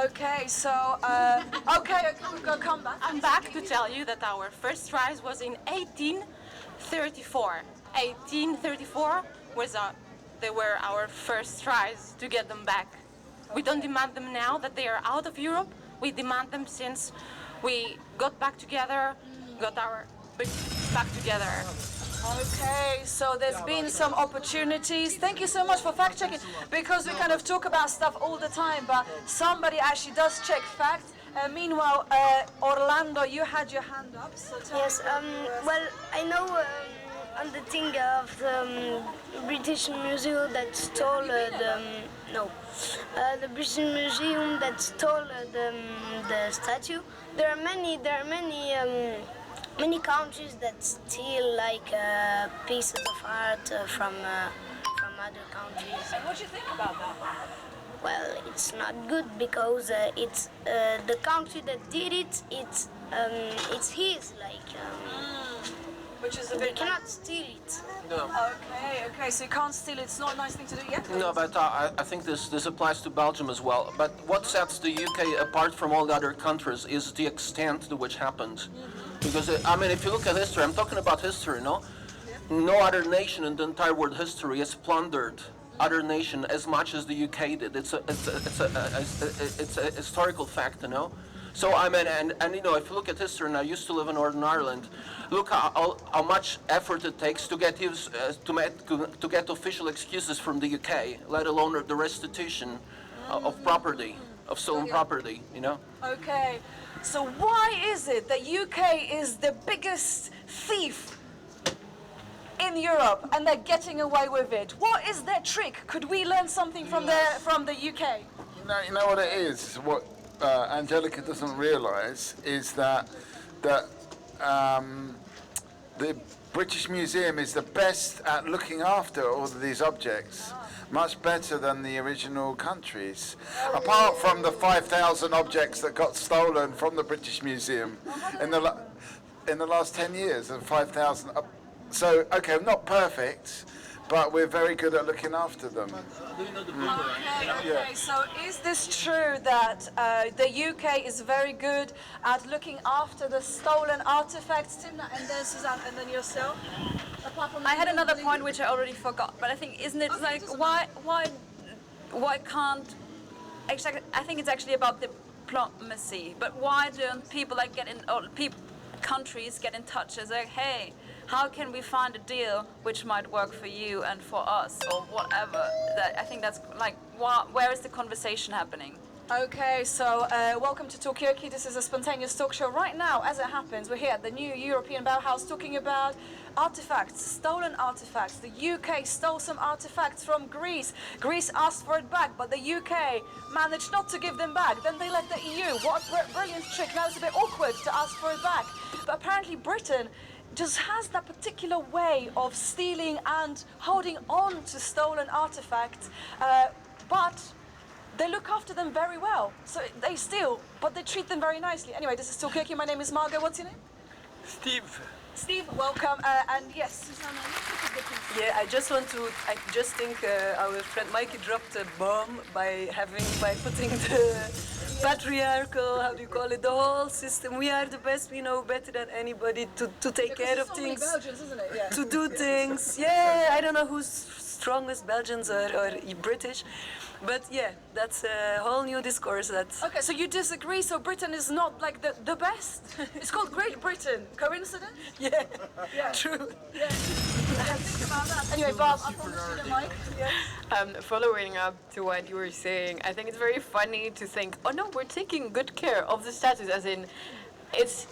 Okay, so, we'll come back. I'm back to tell you that our first rise was in 1834. 1834 they were our first tries to get them back. We don't demand them now that they are out of Europe. We demand them since we got back together, got our back together. Okay, so there's been some opportunities. Thank you so much for fact checking, because we kind of talk about stuff all the time, but somebody actually does check facts. Meanwhile, Orlando, you had your hand up. So yes, well, I know on the thing of the British Museum that stole the British Museum that stole the statue. There are many countries that steal like pieces of art from other countries. And what do you think about that? Well, it's not good because it's the country that did it. It's his which is a they bit. cannot steal it. No. Okay, so you can't steal it. It's not a nice thing to do. Yeah. No, but I think this applies to Belgium as well. But what sets the UK apart from all the other countries is the extent to which happened. Because, if you look at history, I'm talking about history, no? No other nation in the entire world history has plundered other nation as much as the UK did. It's a historical fact, you know? So, and if you look at history, and I used to live in Northern Ireland, look how much effort it takes to get to get official excuses from the UK, let alone the restitution of property, of stolen property, you know? Okay. So why is it that UK is the biggest thief in Europe and they're getting away with it? What is their trick? Could we learn something from the UK? You know what it is? What Angelica doesn't realise is that the British Museum is the best at looking after all of these objects. much better than the original countries. Apart from the 5,000 objects that got stolen from the British Museum in the last 10 years, and 5,000. So, okay, not perfect, but we're very good at looking after them. Okay, so is this true that the UK is very good at looking after the stolen artifacts? Timna, and then Suzanne, and then yourself? I had another point which I already forgot, but I think isn't it like why can't actually I think it's actually about diplomacy, but why don't people like countries get in touch and say, hey, how can we find a deal which might work for you and for us or whatever? I think that's like where is the conversation happening? Okay, so welcome to Talkaoke. This is a spontaneous talk show. Right now, as it happens, we're here at the new European Bauhaus talking about artifacts, stolen artifacts. The UK stole some artifacts from Greece. Greece asked for it back, but the UK managed not to give them back. Then they let the EU. What a brilliant trick. Now it's a bit awkward to ask for it back. But apparently Britain just has that particular way of stealing and holding on to stolen artifacts, but they look after them very well. So they steal, but they treat them very nicely. Anyway, this is Talkaoke. My name is Margot. What's your name? Steve. Steve, welcome. And yes, Susanna. Yeah, I just think our friend Mikey dropped a bomb by putting the patriarchal, how do you call it, the whole system. We are the best, we know better than anybody to take care of things. Belgians, isn't it? Yeah. To do things. Yeah, I don't know who's strongest, Belgians or British. But yeah, that's a whole new discourse. Okay, so you disagree, so Britain is not like the best? It's called Great Britain. Coincidence? Yeah, yeah. True. Yeah. Think about that. Anyway, Bob, I promise you the mic. Yes. Following up to what you were saying, I think it's very funny to think, oh no, we're taking good care of the statues, as in, it's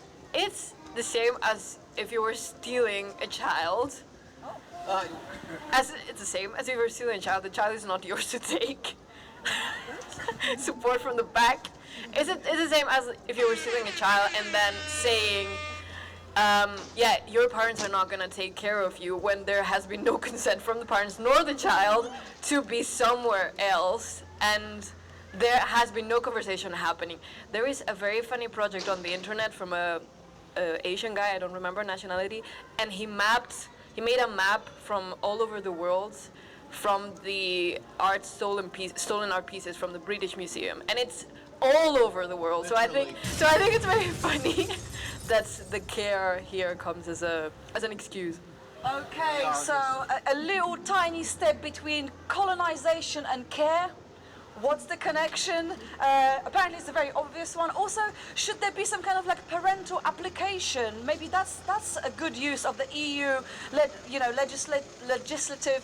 the same as if you were stealing a child. It's the same as if you were stealing a child. The child is not yours to take. Support from the back. It's the same as if you were stealing a child and then saying, yeah, your parents are not gonna take care of you when there has been no consent from the parents nor the child to be somewhere else, and there has been no conversation happening. There is a very funny project on the internet from a Asian guy, I don't remember nationality, and he made a map from all over the world from the stolen art pieces from the British Museum, and it's all over the world. So I think it's very funny that the care here comes as an excuse. Okay, so a little tiny step between colonization and care. What's the connection? Apparently it's a very obvious one. Also, should there be some kind of like parental application? Maybe that's a good use of the EU, legislative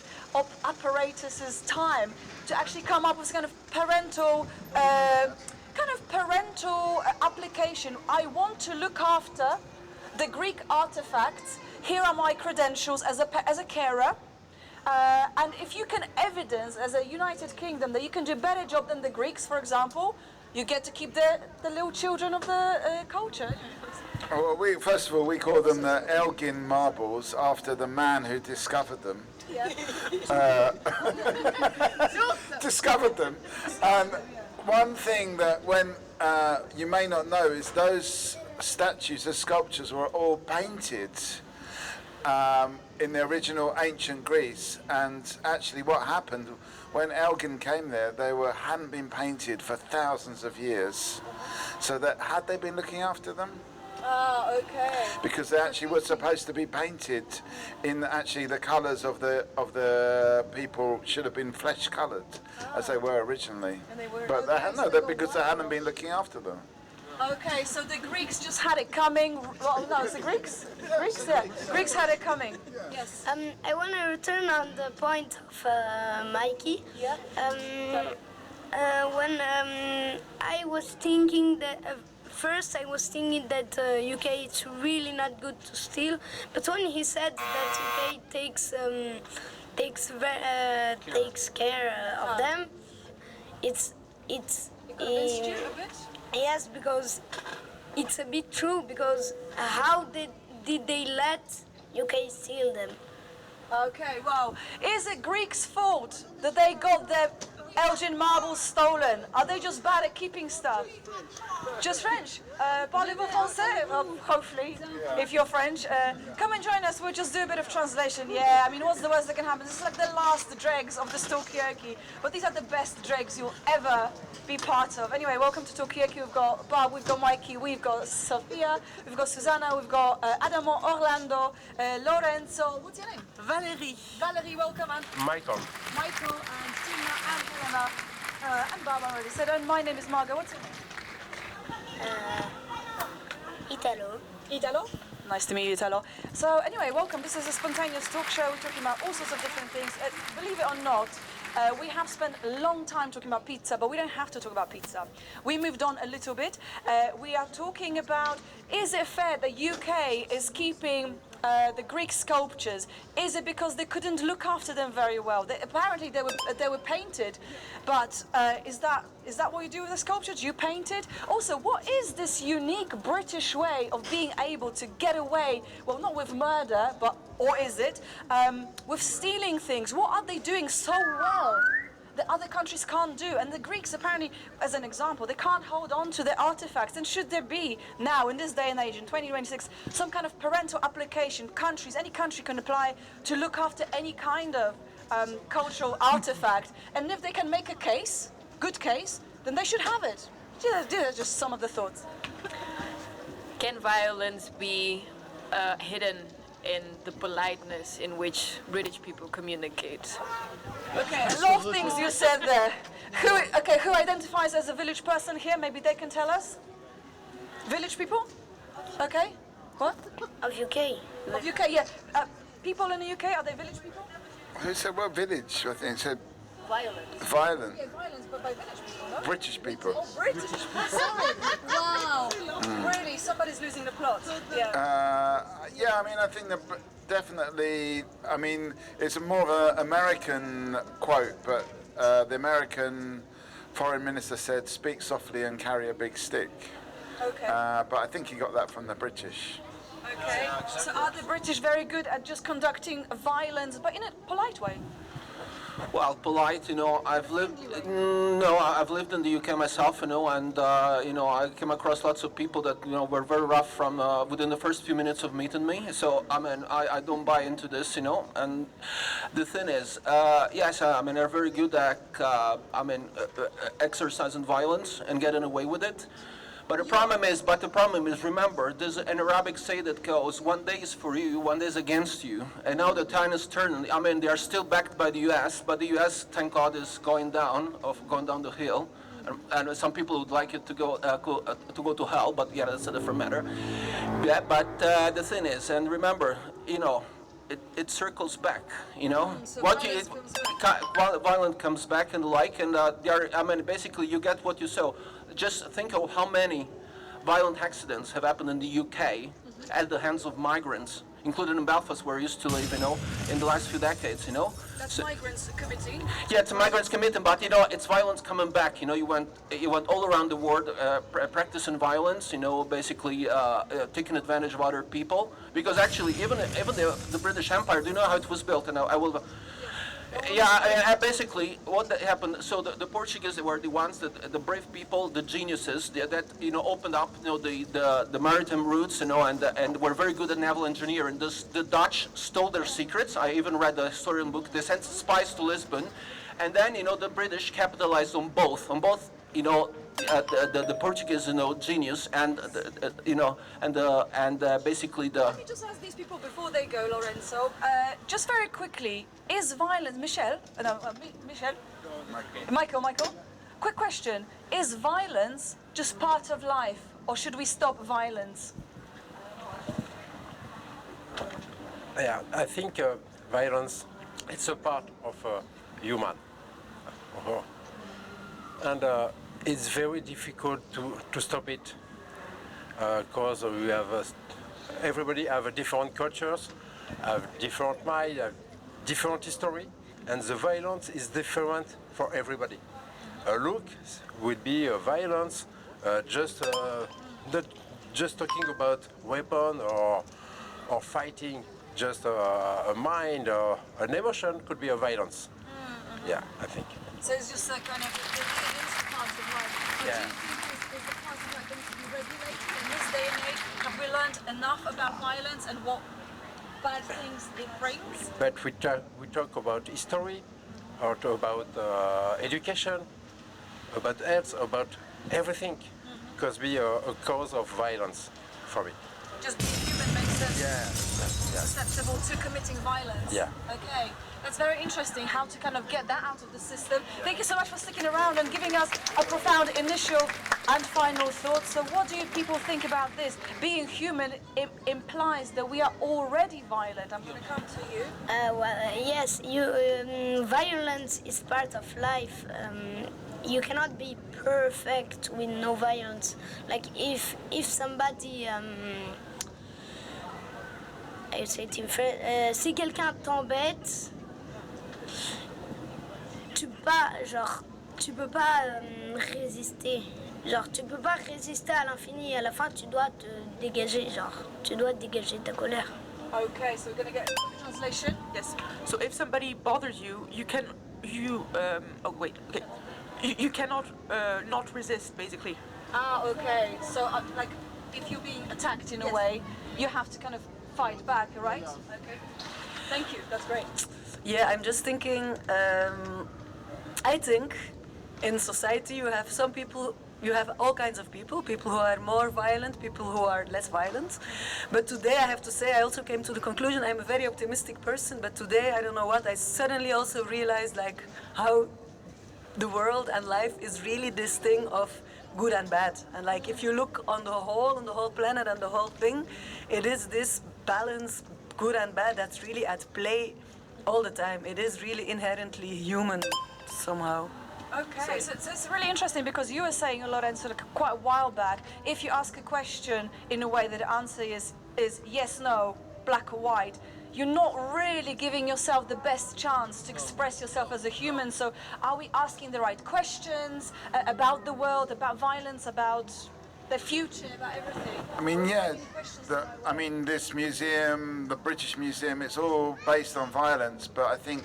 apparatus's time to actually come up with kind of parental application. I want to look after the Greek artifacts. Here are my credentials as a carer. And if you can evidence as a United Kingdom that you can do a better job than the Greeks, for example, you get to keep the little children of the culture. Well, first of all, we call them the Elgin marbles after the man who discovered them. Yeah. Discovered them. And one thing that you may not know is those statues, the sculptures were all painted in the original ancient Greece, and actually what happened when Elgin came there, they hadn't been painted for thousands of years. So that had they been looking after them? Ah, okay. Because they actually were supposed to be painted in actually the colours of the people should have been flesh coloured as they were originally. And they were, but because they hadn't been looking after them. Okay, so the Greeks just had it coming. Well, no, it's the Greeks. Greeks had it coming. Yes. I want to return on the point of Mikey. Yeah. When I was thinking that first I was thinking that UK it's really not good to steal, but when he said that UK takes care of them, it's. Convinced you a bit? Yes, because it's a bit true, because how did they let UK steal them? Okay, well, is it Greeks' fault that they got their Elgin marbles stolen? Are they just bad at keeping stuff? Just French? Parlez-vous français? Hopefully, if you're French. Come and join us, we'll just do a bit of translation. Yeah, I mean, what's the worst that can happen? This is like the last dregs of the Talkaoke, but these are the best dregs you'll ever be part of. Anyway, welcome to Talkaoke. We've got Bob, we've got Mikey, we've got Sophia, we've got Susanna, we've got Adamo, Orlando, Lorenzo. What's your name? Valerie. Valerie, welcome. And Michael. Michael and Tina and Helena and Barbara already said. And my name is Margot. What's your name? Italo. Italo? Nice to meet you, Italo. So anyway, welcome. This is a spontaneous talk show. We're talking about all sorts of different things. Believe it or not, we have spent a long time talking about pizza, but we don't have to talk about pizza. We moved on a little bit. We are talking about, is it fair that UK is keeping the Greek sculptures? Is it because they couldn't look after them very well? Apparently they were painted, but is that what you do with the sculptures? You paint it? Also, what is this unique British way of being able to get away, well, not with murder, but, or is it, with stealing things? What are they doing so well that other countries can't do? And the Greeks, apparently, as an example, they can't hold on to their artifacts. And should there be now, in this day and age, in 2026, some kind of parental application, any country can apply to look after any kind of cultural artifact. And if they can make a case, good case, then they should have it. These are just some of the thoughts. Can violence be hidden in the politeness in which British people communicate? Okay, a lot of things you said there. Who identifies as a village person here? Maybe they can tell us. Village people? Okay. What? Of UK. Of UK, yeah. People in the UK, are they village people? Who said what village? I think it said Violence. violent. Yeah, violence, but by village people, no? British people. Oh, British people. Sorry. Wow. Really, somebody's losing the plot. Yeah. Yeah, I mean, I think that definitely, I mean, it's more of an American quote, but the American foreign minister said, speak softly and carry a big stick. Okay. But I think he got that from the British. Okay. So are the British very good at just conducting violence, but in a polite way? Well, polite, I've lived in the UK myself, and I came across lots of people that, were very rough from within the first few minutes of meeting me. So, I mean, I don't buy into this, and the thing is, yes, I mean, they're very good at, exercising violence and getting away with it. But the problem is, remember, there's an Arabic say that goes, one day is for you, one day is against you. And now the tide is turning. I mean, they are still backed by the US, but the US, thank God, is going down the hill. And some people would like it to go to hell, but yeah, that's a different matter. Yeah, but the thing is, and remember, it circles back, So violence comes back and the like, and basically you get what you sow. Just think of how many violent accidents have happened in the UK at the hands of migrants, including in Belfast, where I used to live, in the last few decades, That's migrants committing? Yeah, it's migrants committing, but it's violence coming back. You went all around the world practicing violence. Basically taking advantage of other people. Because actually, even the British Empire, do you know how it was built? And I will. Yeah, basically what happened. So the Portuguese were the ones that the brave people, the geniuses that opened up the maritime routes, and were very good at naval engineering. The Dutch stole their secrets. I even read the historian book. They sent spies to Lisbon, and then the British capitalized on both. The Portuguese, genius, and basically the. Let me just ask these people before they go, Lorenzo. Just very quickly, is violence, Michel? Michael. Quick question: is violence just part of life, or should we stop violence? Yeah, I think violence, it's a part of human, and. It's very difficult to stop it because we have everybody have different cultures, have different mind, have different history, and the violence is different for everybody. A look would be a violence, not just talking about weapon or fighting just a mind or an emotion could be a violence. Yeah, I think. So it's just a kind of, it is part of life. But Yeah. do you think is the part of life going to be regulated in this day and age? Have we learned enough about violence and what bad things it brings? But we talk about history, or about education, about health, about everything, because be a cause of violence for me. Just being human makes sense. Yeah. Susceptible to committing violence. Yeah. Okay, that's very interesting how to kind of get that out of the system. Thank you so much for sticking around and giving us a profound initial and final thoughts. So what do you people think about this? Being human implies that we are already violent. I'm going to come to you. Yes, violence is part of life. You cannot be perfect with no violence. Like if somebody si quelqu'un t'embête, tu peux pas résister. Genre, tu peux pas résister à l'infini. À la fin, tu dois te dégager. Genre, tu dois dégager ta colère. Okay, so we're going to get a translation. Yes. So if somebody bothers you, you cannot not resist, basically. Ah, okay. So, like, if you're being attacked in a way, you have to kind of fight back, right? Okay. Thank you. That's great. Yeah, I'm just thinking, I think in society you have some people, you have all kinds of people who are more violent, people who are less violent. But today I have to say, I also came to the conclusion, I'm a very optimistic person, but today, I don't know what, I suddenly also realized like how the world and life is really this thing of good and bad. And like if you look on the whole planet and the whole thing, it is this balance, good and bad, that's really at play all the time. It is really inherently human somehow. Okay, so it's really interesting because you were saying, Lorenzo, like quite a while back, if you ask a question in a way that the answer is yes, no, black or white, you're not really giving yourself the best chance to express yourself as a human. So are we asking the right questions about the world, about violence, about the future, about everything? I mean, yeah, this museum, the British Museum, it's all based on violence, but I think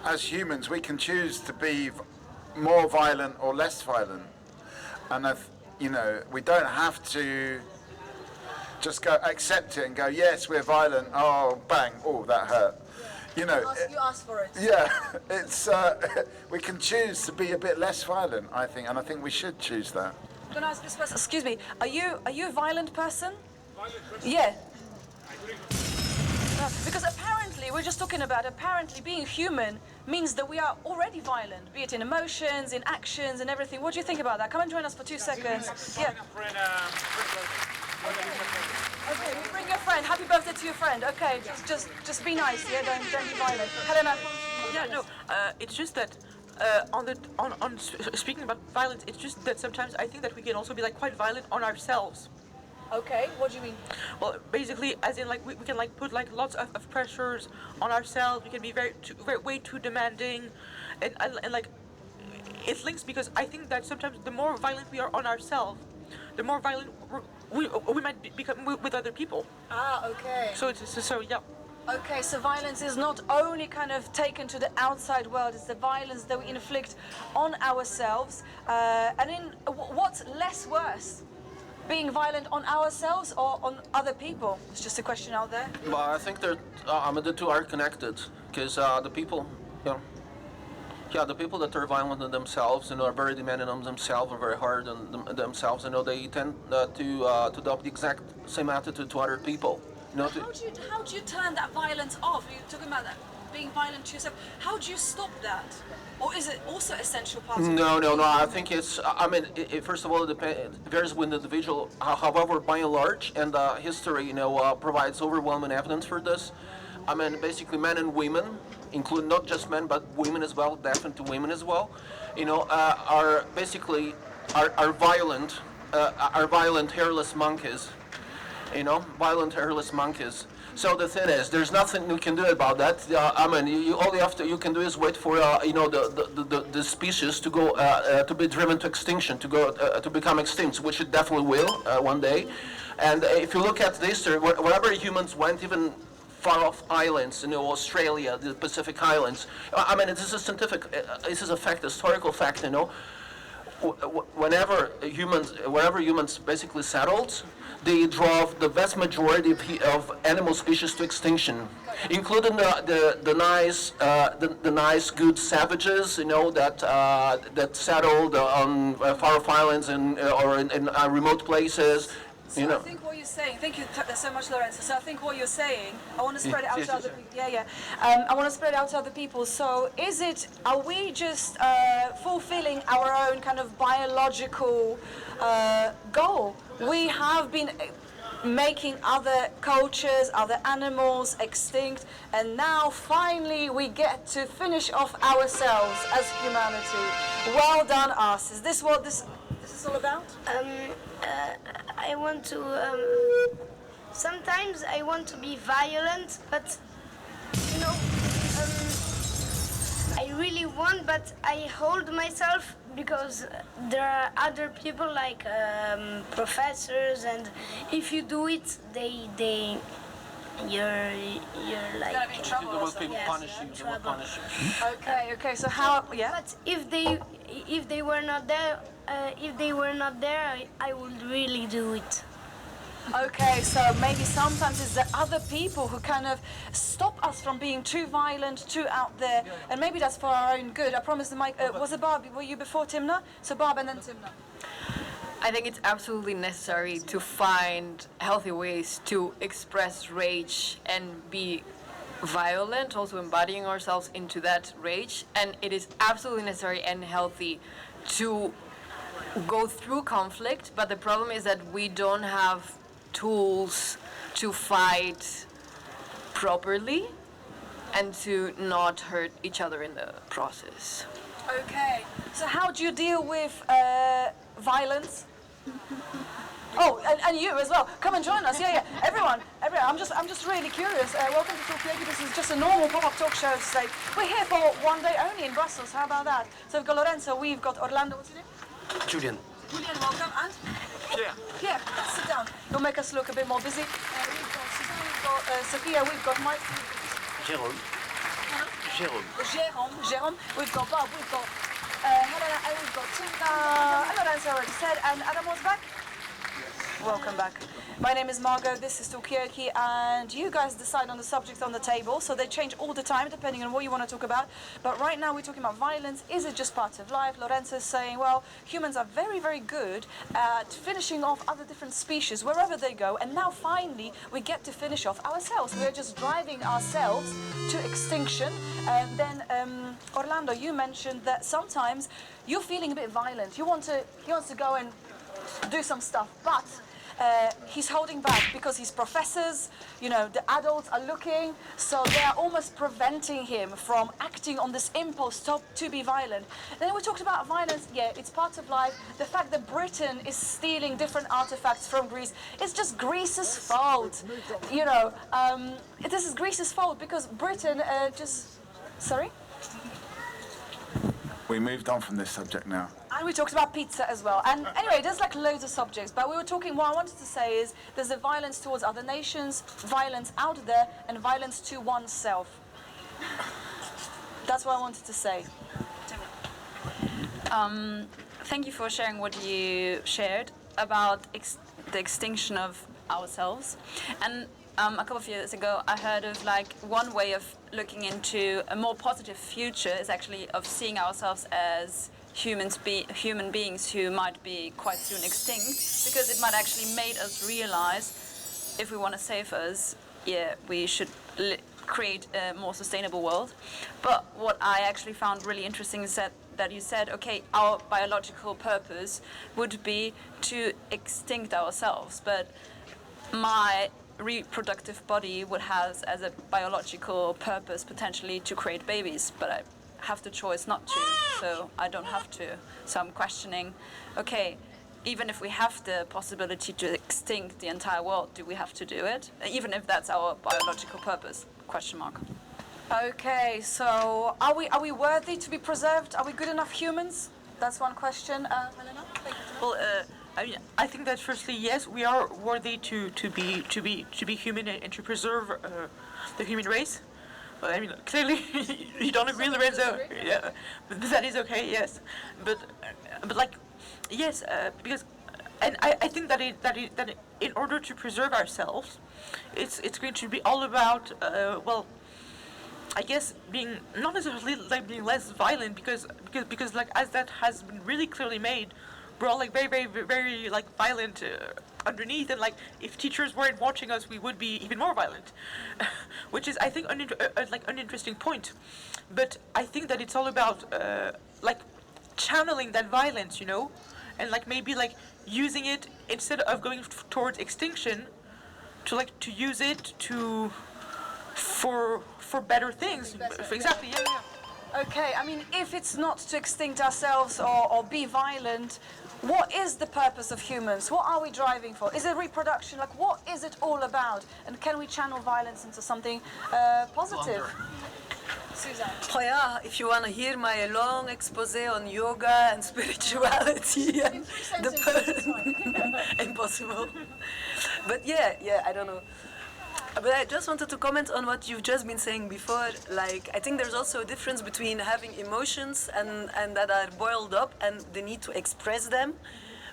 as humans we can choose to be more violent or less violent. And, we don't have to just go accept it and go, yes, we're violent, oh, bang, oh, that hurt. You ask for it. Yeah, it's we can choose to be a bit less violent, I think, and I think we should choose that. I'm going to ask this person, excuse me, are you a violent person? Yeah. Because apparently, we're just talking about being human means that we are already violent, be it in emotions, in actions, and everything. What do you think about that? Come and join us for 2 seconds. Yeah. Okay, we bring your friend. Happy birthday to your friend. Okay, just be nice. Yeah, don't be violent. Helena. Yeah, no. It's just that speaking about violence, it's just that sometimes I think that we can also be like quite violent on ourselves. Okay, what do you mean? Well, basically, as in like we can like put like lots of pressures on ourselves. We can be way too demanding, and like it links because I think that sometimes the more violent we are on ourselves, the more violent we might become with other people. Ah, okay. So yeah. Okay, so violence is not only kind of taken to the outside world, it's the violence that we inflict on ourselves. What's less worse? Being violent on ourselves or on other people? It's just a question out there. But I think the two are connected, because the people, the people that are violent on themselves and are very demanding on themselves and very hard on themselves, they tend to adopt the exact same attitude to other people. How do you turn that violence off? You're talking about that being violent to yourself. How do you stop that? Or is it also essential part of No. I think it's. First of all, it varies with the individual. However, by and large, and history, provides overwhelming evidence for this. Basically, men and women, including not just men but women as well, definitely women as well, are basically violent, hairless monkeys. Violent hairless monkeys. So the thing is, there's nothing you can do about that. All you can do is wait for the species to go to be driven to extinction, to become extinct, which it definitely will one day. And if you look at the history, wherever humans went, even far-off islands, Australia, the Pacific Islands. I mean, this is scientific. This is a fact, a historical fact. Whenever humans basically settled, they drove the vast majority of animal species to extinction, including the nice, good savages, that settled on far-off islands or in remote places. So I think what you're saying, thank you so much, Lorenzo. So I think what you're saying, I want to spread it out to other people. I want to spread it out to other people. So are we just fulfilling our own kind of biological goal? We have been making other cultures, other animals extinct, and now finally we get to finish off ourselves as humanity. Well done, us. Is this what this is all about? I want to. Sometimes I want to be violent, but I really want, but I hold myself because there are other people like professors, and if you do it, you're like. They will punish you. They will punish you. Okay. So how? Yeah. But if they were not there. I would really do it. Okay, so maybe sometimes it's the other people who kind of stop us from being too violent, too out there, and maybe that's for our own good. I promise the mic. Was it Barb? Were you before Timna? So Barb and then Timna. I think it's absolutely necessary to find healthy ways to express rage and be violent, also embodying ourselves into that rage, and it is absolutely necessary and healthy to go through conflict, but the problem is that we don't have tools to fight properly and to not hurt each other in the process. Okay, so how do you deal with violence? Oh, and you as well. Come and join us. Yeah. Everyone. I'm just really curious. Welcome to Talkaoke. This is just a normal pop-up talk show. So we're here for one day only in Brussels. How about that? So we've got Lorenzo. We've got Orlando. What's your name? Julian. Julian, welcome. And? Pierre, sit down. You'll make us look a bit more busy. We've got Suzanne, we've got Sophia, we've got Mike. Jérôme. Jérôme. We've got Bob, we've got Helena, and we've got Tina. And Lorenzo already said. And Adam was back. Welcome back. My name is Margot, this is Talkaoke, and you guys decide on the subjects on the table, so they change all the time depending on what you want to talk about. But right now we're talking about violence. Is it just part of life? Lorenzo's saying, well, humans are very, very good at finishing off other different species wherever they go, and now finally we get to finish off ourselves. We're just driving ourselves to extinction. And then Orlando, you mentioned that sometimes you're feeling a bit violent. He wants to go and do some stuff, but he's holding back because his professors, the adults are looking, so they are almost preventing him from acting on this impulse to be violent. Then we talked about violence. Yeah, it's part of life. The fact that Britain is stealing different artifacts from Greece, it's just Greece's fault. This is Greece's fault because Britain Sorry? We moved on from this subject now. And we talked about pizza as well. And anyway, there's like loads of subjects, but we were talking, what I wanted to say is there's a violence towards other nations, violence out there, and violence to oneself. That's what I wanted to say. Thank you for sharing what you shared about the extinction of ourselves. And a couple of years ago, I heard of one way of looking into a more positive future is actually of seeing ourselves as human beings who might be quite soon extinct, because it might actually make us realize if we want to save us, we should create a more sustainable world. But what I actually found really interesting is that you said, okay, our biological purpose would be to extinct ourselves, but my reproductive body would have as a biological purpose potentially to create babies, but I have the choice not to, so I don't have to. So I'm questioning, okay, even if we have the possibility to extinct the entire world, do we have to do it? Even if that's our biological purpose? Question mark. Okay, so are we worthy to be preserved? Are we good enough humans? That's one question. Helena? Well, I mean, I think that firstly, yes, we are worthy to be human and to preserve the human race. Well, I mean, clearly you don't agree, Lorenzo. Yeah, but that is okay. Yes, but like, yes, because, and I think that in order to preserve ourselves, it's going to be all about well, I guess being not necessarily like being less violent because like as that has been really clearly made, we're all like very like violent underneath, and like if teachers weren't watching us, we would be even more violent, which is I think like an interesting point. But I think that it's all about like channeling that violence, you know, and like maybe like using it instead of going towards extinction, to use it for better things. Exactly. Yeah. Okay, I mean, if it's not to extinct ourselves or be violent, what is the purpose of humans? What are we driving for? Is it reproduction? Like, what is it all about? And can we channel violence into something positive? Suzanne. Oh yeah, if you want to hear my long expose on yoga and spirituality and impossible. But yeah, I don't know. But I just wanted to comment on what you've just been saying before. Like, I think there's also a difference between having emotions and that are boiled up and the need to express them,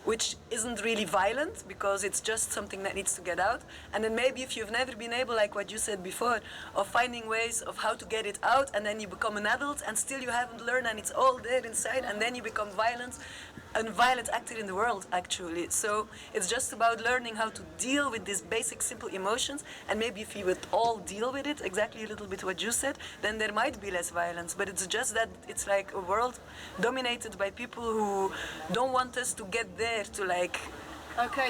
which isn't really violent because it's just something that needs to get out. And then maybe if you've never been able, like what you said before, of finding ways of how to get it out, and then you become an adult and still you haven't learned and it's all there inside, and then you become a violent actor in the world, actually. So it's just about learning how to deal with these basic, simple emotions, and maybe if we would all deal with it, exactly a little bit what you said, then there might be less violence. But it's just that it's like a world dominated by people who don't want us to get there, to like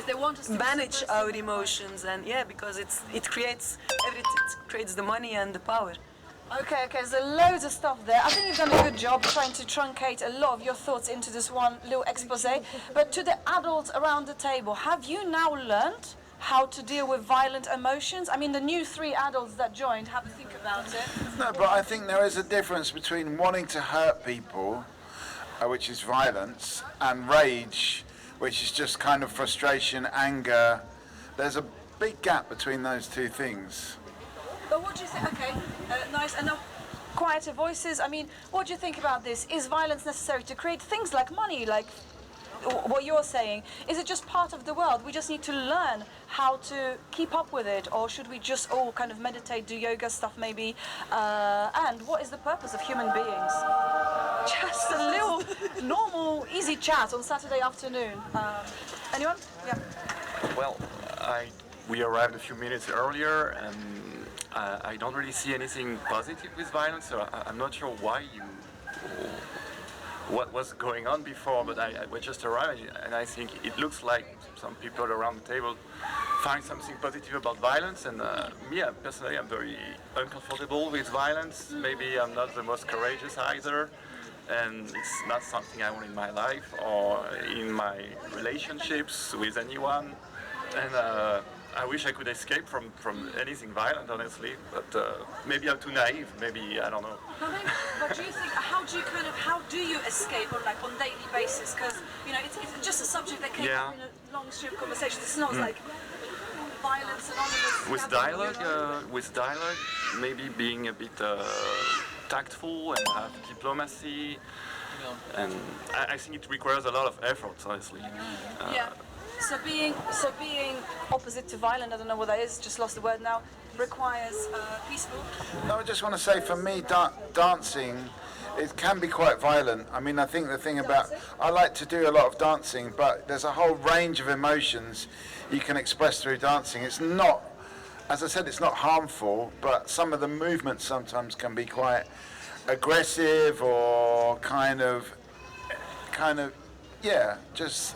they want us to manage our emotions, and because it creates everything, it creates the money and the power. Okay, there's loads of stuff there. I think you've done a good job trying to truncate a lot of your thoughts into this one little expose. But to the adults around the table, have you now learned how to deal with violent emotions? I mean, the new 3 adults that joined, have a think about it. No, but I think there is a difference between wanting to hurt people, which is violence, and rage, which is just kind of frustration, anger. There's a big gap between those two things. But what do you think? Okay, nice. And now, quieter voices. I mean, what do you think about this? Is violence necessary to create things like money, like what you're saying? Is it just part of the world? We just need to learn how to keep up with it, or should we just all kind of meditate, do yoga stuff maybe? And what is the purpose of human beings? Just a little normal, easy chat on Saturday afternoon. Anyone? Yeah. Well, we arrived a few minutes earlier, and I don't really see anything positive with violence, so I'm not sure what was going on before, but we just arrived, and I think it looks like some people around the table find something positive about violence, and me, personally, I'm very uncomfortable with violence. Maybe I'm not the most courageous either, and it's not something I want in my life or in my relationships with anyone, and I wish I could escape from anything violent, honestly, but maybe I'm too naive, maybe, I don't know. But do you think, how do you escape on daily basis? Because, you know, it's just a subject that came up in a long stream of conversation. It's not like violence anonymous. With dialogue, maybe being a bit tactful and have diplomacy, and I think it requires a lot of effort, honestly. So being opposite to violent, I don't know what that is, just lost the word now, requires peaceful? No, I just want to say, for me, dancing, it can be quite violent. I mean, I think the thing about, I like to do a lot of dancing, but there's a whole range of emotions you can express through dancing. It's not, as I said, it's not harmful, but some of the movements sometimes can be quite aggressive or kind of, just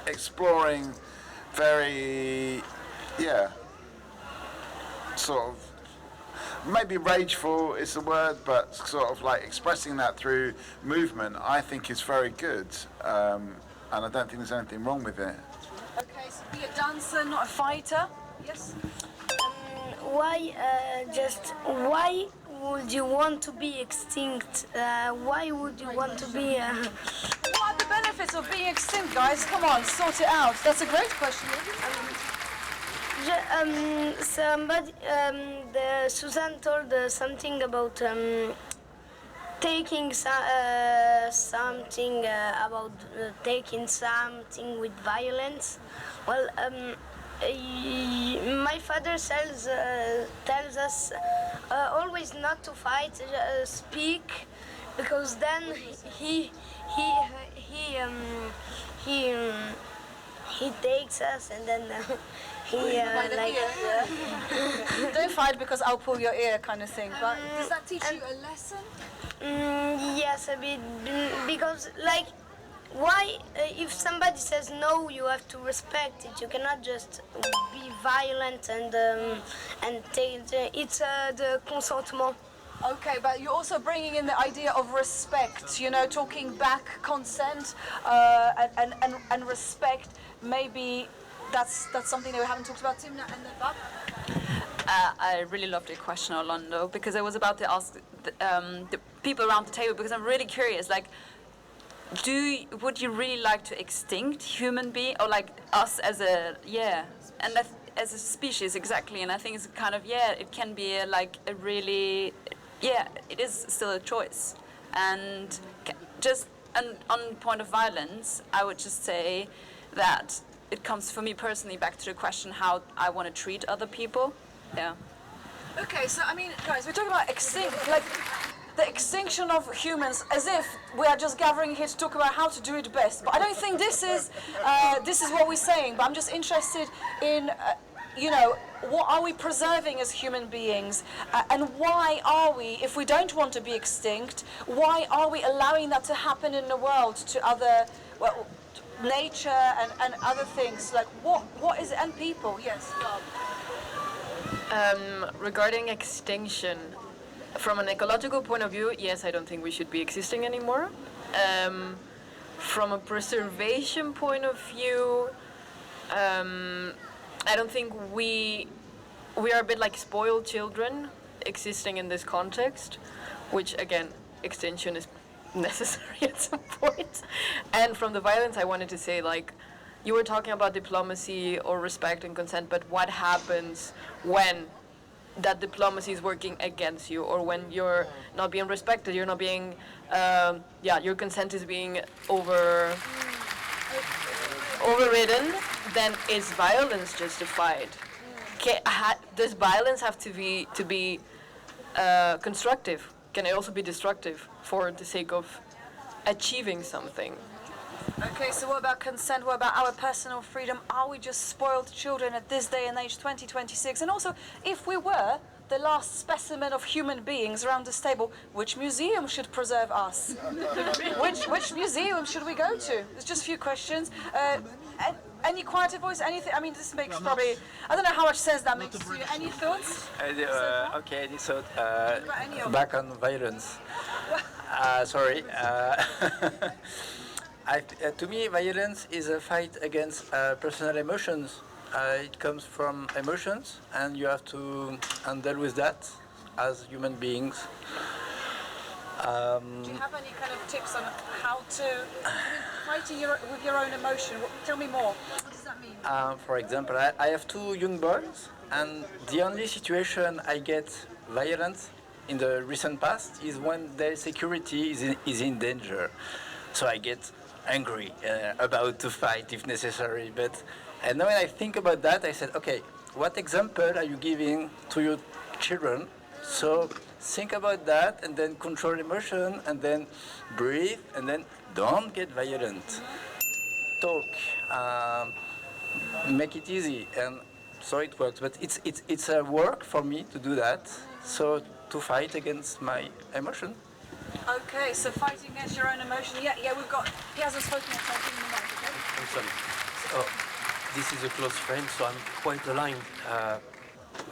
exploring very, sort of, maybe rageful is the word, but sort of like expressing that through movement, I think is very good, and I don't think there's anything wrong with it. Okay, so be a dancer, not a fighter. Yes? Why would you want to be extinct? Why would you want to be... What are the extinct, guys? Come on, sort it out. That's a great question. Somebody, Susan told something about taking something about taking something with violence. Well, my father tells us always not to fight, speak, because then he takes us and then he like don't fight because I'll pull your ear, kind of thing. But does that teach you a lesson? Yes, a bit, because like, why if somebody says no, you have to respect it. You cannot just be violent and take it's the consentement. Okay, but you're also bringing in the idea of respect, you know, talking back, consent, and respect. Maybe that's something that we haven't talked about. Timna and then Bob. I really loved your question, Orlando, because I was about to ask the people around the table, because I'm really curious, like, would you really like to extinct human being, or like us as a, and as a species, exactly, and I think it's kind of, it can be like a really, it is still a choice. And just on point of violence, I would just say that it comes for me personally back to the question how I want to treat other people. Yeah. Okay, so I mean, guys, we're talking about like the extinction of humans, as if we are just gathering here to talk about how to do it best. But I don't think this is what we're saying. But I'm just interested in, you know, what are we preserving as human beings, and why are we, if we don't want to be extinct, why are we allowing that to happen in the world to other, well, nature and other things? Like, what is it? And people, yes. Regarding extinction, from an ecological point of view, yes, I don't think we should be existing anymore. From a preservation point of view, I don't think we are a bit like spoiled children existing in this context, which again, extinction is necessary at some point. And from the violence, I wanted to say, like, you were talking about diplomacy or respect and consent, but what happens when that diplomacy is working against you, or when you're not being respected, you're not being, your consent is being overridden, then is violence justified? Does violence have to be constructive? Can it also be destructive for the sake of achieving something? Okay, so what about consent? What about our personal freedom? Are we just spoiled children at this day and age, 2026? And also, if we were the last specimen of human beings around this table, which museum should preserve us? which museum should we go to? There's just a few questions. Any quieter voice? Anything? I mean, this makes probably, I don't know how much sense that makes to you. Any thoughts? Okay, any thought? Back on violence. Sorry. To me, violence is a fight against personal emotions. It comes from emotions, and you have to handle with that as human beings. Do you have any kind of tips on how to fighting with your own emotion? Tell me more. What does that mean? For example, I have two young boys, and the only situation I get violence in the recent past is when their security is in danger. So I get angry, about to fight if necessary. And when I think about that, I said, okay, what example are you giving to your children? So think about that, and then control emotion, and then breathe, and then don't get violent. Talk, make it easy, and so it works. But it's a work for me to do that. So to fight against my emotion. Okay, so fighting against your own emotion. Yeah, we've got. He hasn't spoken yet, so I'll give him the mic. Okay. I'm sorry. This is a close friend, so I'm quite aligned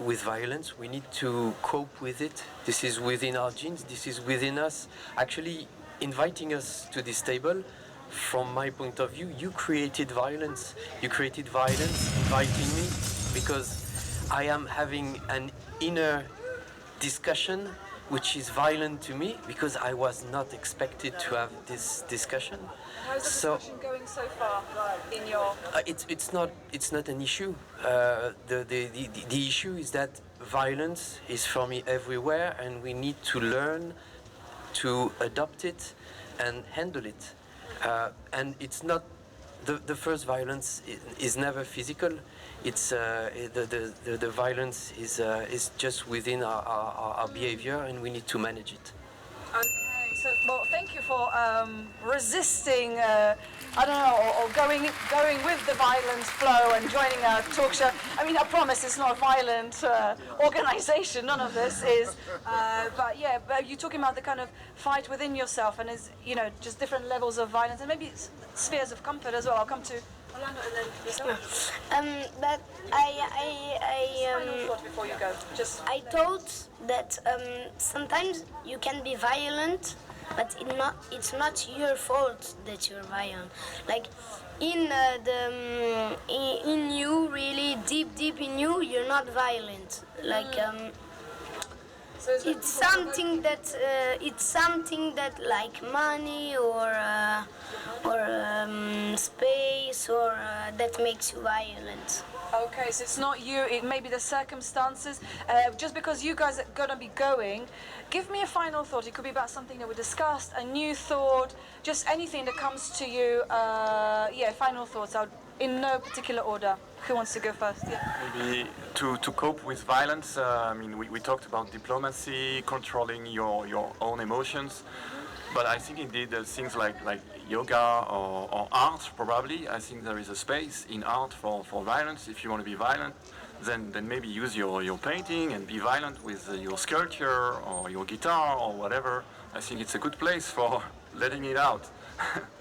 with violence. We need to cope with it. This is within our genes. This is within us. Actually, inviting us to this table, from my point of view, you created violence. You created violence, inviting me, because I am having an inner discussion which is violent to me because I was not expected to have this discussion. How's the discussion going so far in your... It's not an issue. The issue is that violence is for me everywhere, and we need to learn to adopt it and handle it. And it's not the first violence is never physical. It's the violence is just within our behavior, and we need to manage it. Okay, so well, thank you for resisting, I don't know, or going with the violent flow and joining a talk show. I mean, I promise it's not a violent organization. None of this is. But yeah, but you're talking about the kind of fight within yourself, and is just different levels of violence, and maybe spheres of comfort as well. I'll come to Orlando and then yourself. But Final thought before you go. I thought that sometimes you can be violent, but it's not your fault that you're violent. Like in you, really deep in you, you're not violent. Like it's something that like money or space or that makes you violent. Okay, so it's not you, it may be the circumstances. Just because you guys are going to be going, give me a final thought. It could be about something that we discussed, a new thought, just anything that comes to you. Yeah, final thoughts, in no particular order. Who wants to go first? Yeah. Maybe to cope with violence, I mean, we talked about diplomacy, controlling your own emotions. But I think indeed things like yoga or art, probably, I think there is a space in art for violence. If you want to be violent, then maybe use your painting and be violent with your sculpture or your guitar or whatever. I think it's a good place for letting it out.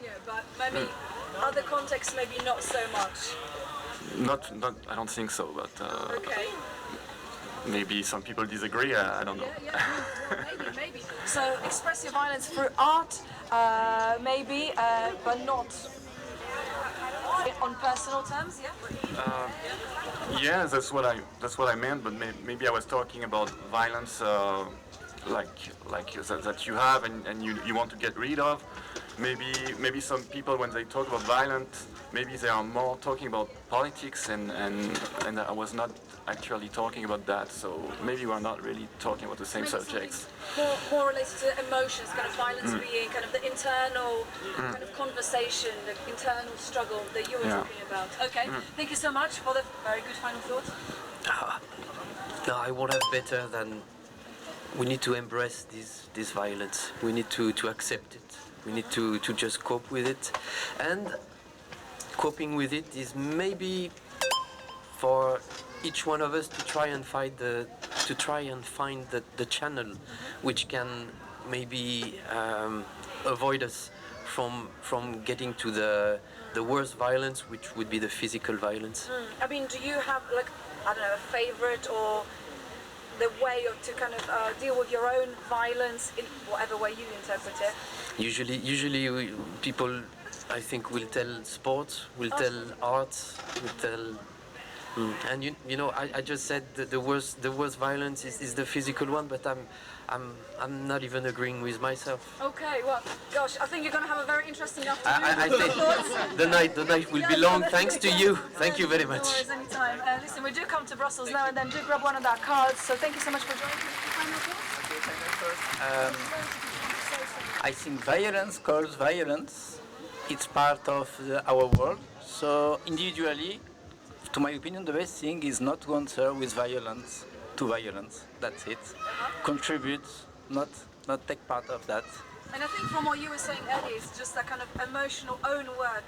Yeah, but maybe other contexts, maybe not so much. Not, I don't think so, but Okay. maybe some people disagree, I don't know. Maybe. So express your violence through art, maybe, but not on personal terms, yeah? Yeah, that's what I meant, but maybe I was talking about violence that you have and you want to get rid of. Maybe some people, when they talk about violence, maybe they are more talking about politics, and I was not actually talking about that, so maybe we're not really talking about the same subjects. More related to emotions, kind of violence being kind of the internal kind of conversation, the internal struggle that you were talking about. Okay, thank you so much for the very good final thoughts. No, I won't have better than we need to embrace this violence. We need to accept it. We need to just cope with it, and coping with it is maybe for each one of us to try and find the channel which can maybe avoid us from getting to the worst violence, which would be the physical violence. I mean, do you have a favorite or the way to kind of deal with your own violence in whatever way you interpret it? Usually people, I think, will tell sports, will tell art, will tell. And I just said that the worst violence is the physical one, but I'm not even agreeing with myself. Okay, well, gosh, I think you're going to have a very interesting afternoon. I think the night will be long. Thanks to you. Thank you very much. No worries, anytime. Listen, we do come to Brussels now and then. Do grab one of our cards. So thank you so much for joining. I think violence calls violence. It's part of our world. So individually, to my opinion, the best thing is not to answer with violence to violence. That's it. Contribute, not take part of that. And I think from what you were saying earlier, it's just that kind of emotional own work,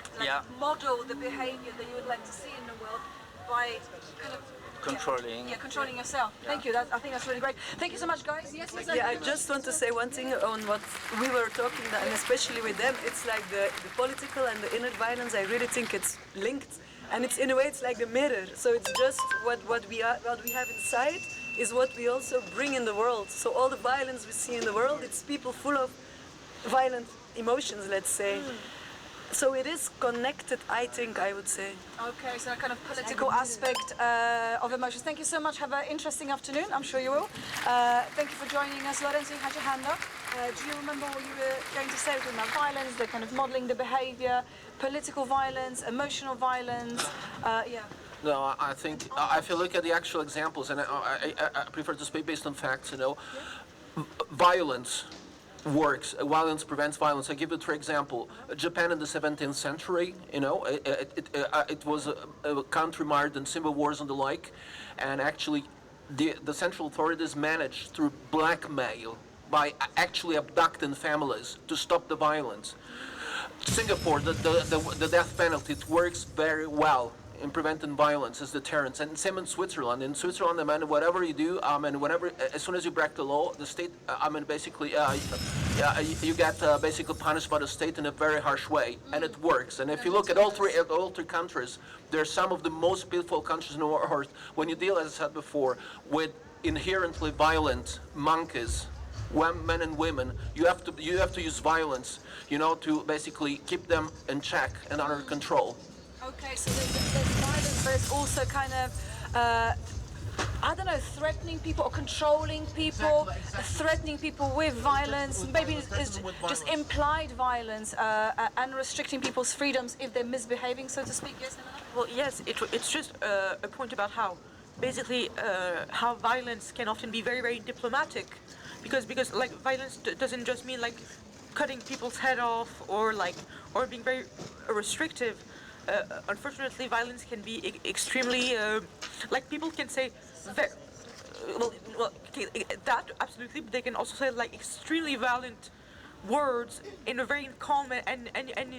model the behavior that you would like to see in the world by kind of controlling. Controlling yourself. Yeah. Thank you. I think that's really great. Thank you so much, guys. Yes. Yeah, I just want to say one thing on what we were talking about, and especially with them. It's like the political and the inner violence. I really think it's linked, and it's in a way it's like a mirror. So it's just what we have inside is what we also bring in the world. So all the violence we see in the world, it's people full of violent emotions, let's say. So it is connected, I think, I would say. Okay, so a kind of political aspect of emotions. Thank you so much. Have an interesting afternoon. I'm sure you will. Thank you for joining us. Lorenzo, you had your hand up. Do you remember what you were going to say? We're talking about violence, they're kind of modelling the behaviour, political violence, emotional violence. Yeah. No, I think if you look at the actual examples, and I prefer to speak based on facts, you know, violence works. Violence prevents violence. I give you 3 examples. Japan in the 17th century, you know, it was a country mired in civil wars and the like, and actually the central authorities managed through blackmail by actually abducting families to stop the violence. Singapore, the death penalty, it works very well in preventing violence as deterrence, and same in Switzerland. In Switzerland, I mean, whatever you do, whenever, as soon as you break the law, the state, basically, you get basically punished by the state in a very harsh way, and it works. And if you look at all three countries, they're some of the most peaceful countries in the world. When you deal, as I said before, with inherently violent monkeys, men and women, you have to use violence, you know, to basically keep them in check and under control. Okay, so there's violence, but it's also kind of, I don't know, threatening people or controlling people, threatening people with violence. Maybe it's just implied violence and restricting people's freedoms if they're misbehaving, so to speak. Yes, Well, yes, it's just a point about how, basically, how violence can often be very, very diplomatic, because like violence doesn't just mean like cutting people's head off or being very restrictive. Unfortunately, violence can be extremely, like people can say, that absolutely, but they can also say like extremely violent words in a very calm and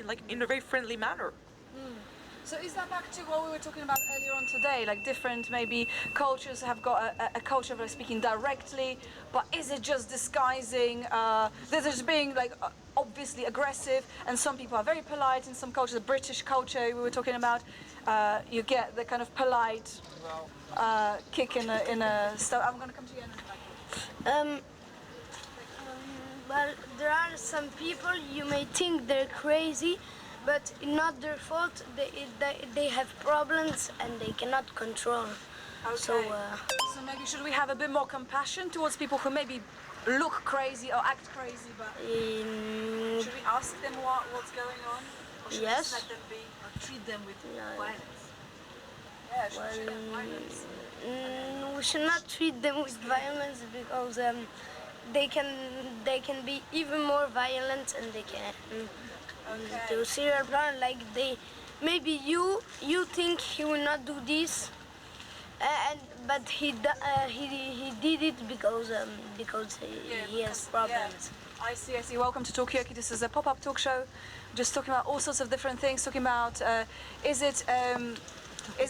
like in a very friendly manner. So is that back to what we were talking about earlier on today? Like different maybe cultures have got a culture of speaking directly, but is it just disguising? They're just being like obviously aggressive, and some people are very polite. In some cultures, the British culture we were talking about, you get the kind of polite kick in a stuff. I'm going to come to you. Well, there are some people you may think they're crazy, but it's not their fault. They have problems and they cannot control. Okay. So maybe should we have a bit more compassion towards people who maybe look crazy or act crazy, but should we ask them what's going on? Or should we just let them be or treat them with violence? Yeah, should we treat them with violence? we should not treat them with violence because they can be even more violent, and they can do serial problem. Like maybe you think he will not do this, but he did it because he has problems. I see. Welcome to Talkaoke. This is a pop-up talk show, just talking about all sorts of different things. Talking about is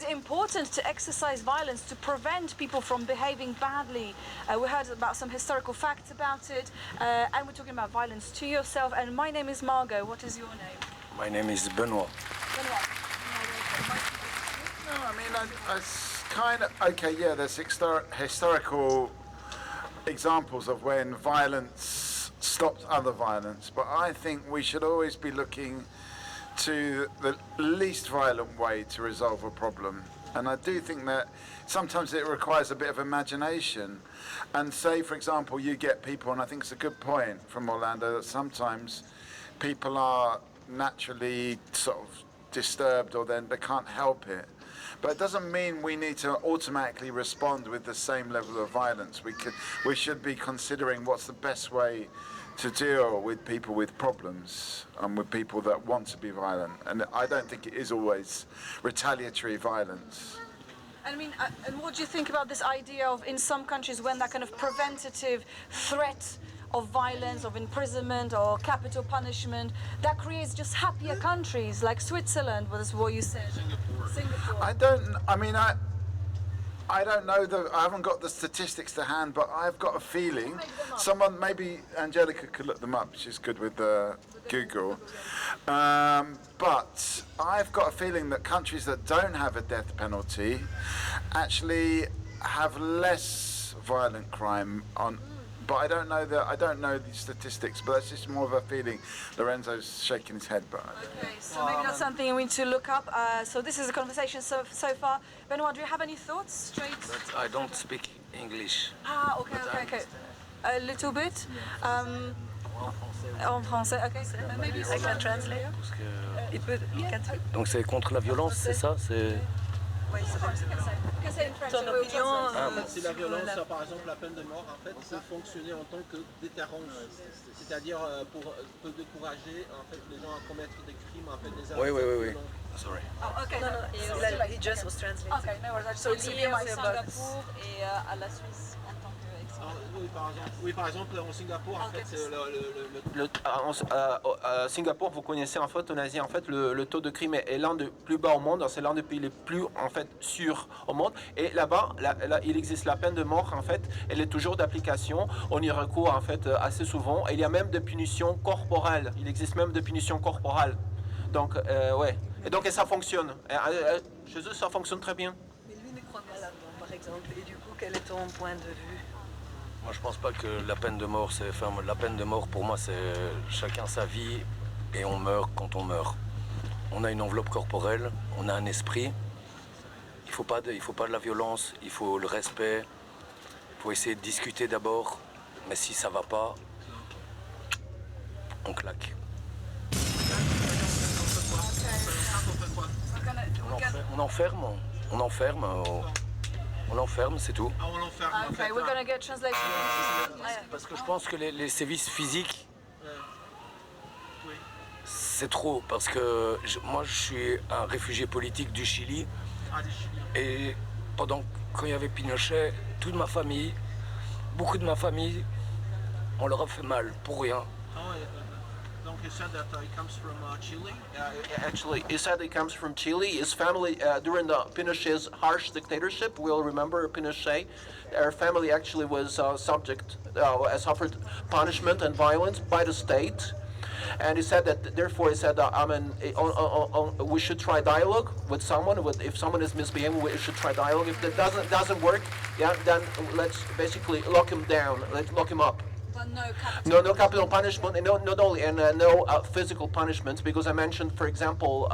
it important to exercise violence to prevent people from behaving badly? We heard about some historical facts about it, and we're talking about violence to yourself. And my name is Margot. What is your name? My name is Benoit. No, I mean, I kind of, okay, yeah, there's historical examples of when violence stopped other violence, but I think we should always be looking to the least violent way to resolve a problem. And I do think that sometimes it requires a bit of imagination. And say, for example, you get people, and I think it's a good point from Orlando, that sometimes people are naturally sort of disturbed, or then they can't help it. But it doesn't mean we need to automatically respond with the same level of violence. We should be considering what's the best way to deal with people with problems and with people that want to be violent. And I don't think it is always retaliatory violence. I mean, and what do you think about this idea of, in some countries, when that kind of preventative threat of violence, of imprisonment or capital punishment, that creates just happier countries, like Switzerland, was what you said. Singapore. I don't know, I haven't got the statistics to hand, but I've got a feeling, someone, maybe Angelica could look them up, she's good with Google, but I've got a feeling that countries that don't have a death penalty actually have less violent crime but I don't know the statistics. But that's just more of a feeling. Lorenzo's shaking his head, but. Okay, so maybe that's something we need to look up. So this is a conversation so far. Benoit, do you have any thoughts? Straight. But I don't speak English. Okay. A little bit. En français, okay. Maybe I can translate. Donc c'est contre la violence, c'est ça? Ton opinion. Si la violence, par exemple la peine de mort, en fait, peut fonctionner en tant que déterrence, c'est-à-dire peut décourager en fait les gens à commettre des crimes, en fait des actes. Oui. Sorry. Oh, okay. No. He just was translating. Okay, no worries. So it's lié au Singapour et à la Suisse en tant que Oui, par exemple, en Singapour, en fait, Singapour, vous connaissez en fait en Asie, en fait, le taux de crime est l'un des plus bas au monde. C'est l'un des pays les plus en fait sûrs au monde. Et là-bas, il existe la peine de mort. En fait, elle est toujours d'application. On y recourt en fait assez souvent. Et il y a même des punitions corporelles. Il existe même des punitions corporelles. Donc, ouais. Et donc, ça fonctionne. Chez eux, ça fonctionne très bien. Mais lui ne croit pas là-dedans, par exemple. Et du coup, quel est ton point de vue? Moi, je pense pas que la peine de mort, la peine de mort pour moi, c'est chacun sa vie et on meurt quand on meurt. On a une enveloppe corporelle, on a un esprit. Il faut pas de la violence, il faut le respect. Il faut essayer de discuter d'abord. Mais si ça va pas, on claque. On enferme, c'est tout. On enferme. Okay, we're gonna get translation. Parce que je pense que les sévices physiques, c'est trop. Parce que moi, je suis un réfugié politique du Chili. Et quand il y avait Pinochet, toute ma famille, beaucoup de ma famille, on leur a fait mal pour rien. Donc, he said that he comes from Chile. Actually, he said he comes from Chile. His family, during the Pinochet's harsh dictatorship, we'll remember Pinochet. Their family actually was suffered punishment and violence by the state. And he said that, therefore, he said, we should try dialogue with someone. If someone is misbehaving, we should try dialogue. If that doesn't work, then let's basically lock him down. Let's lock him up. No capital punishment, and not only, and no physical punishments, because I mentioned, for example,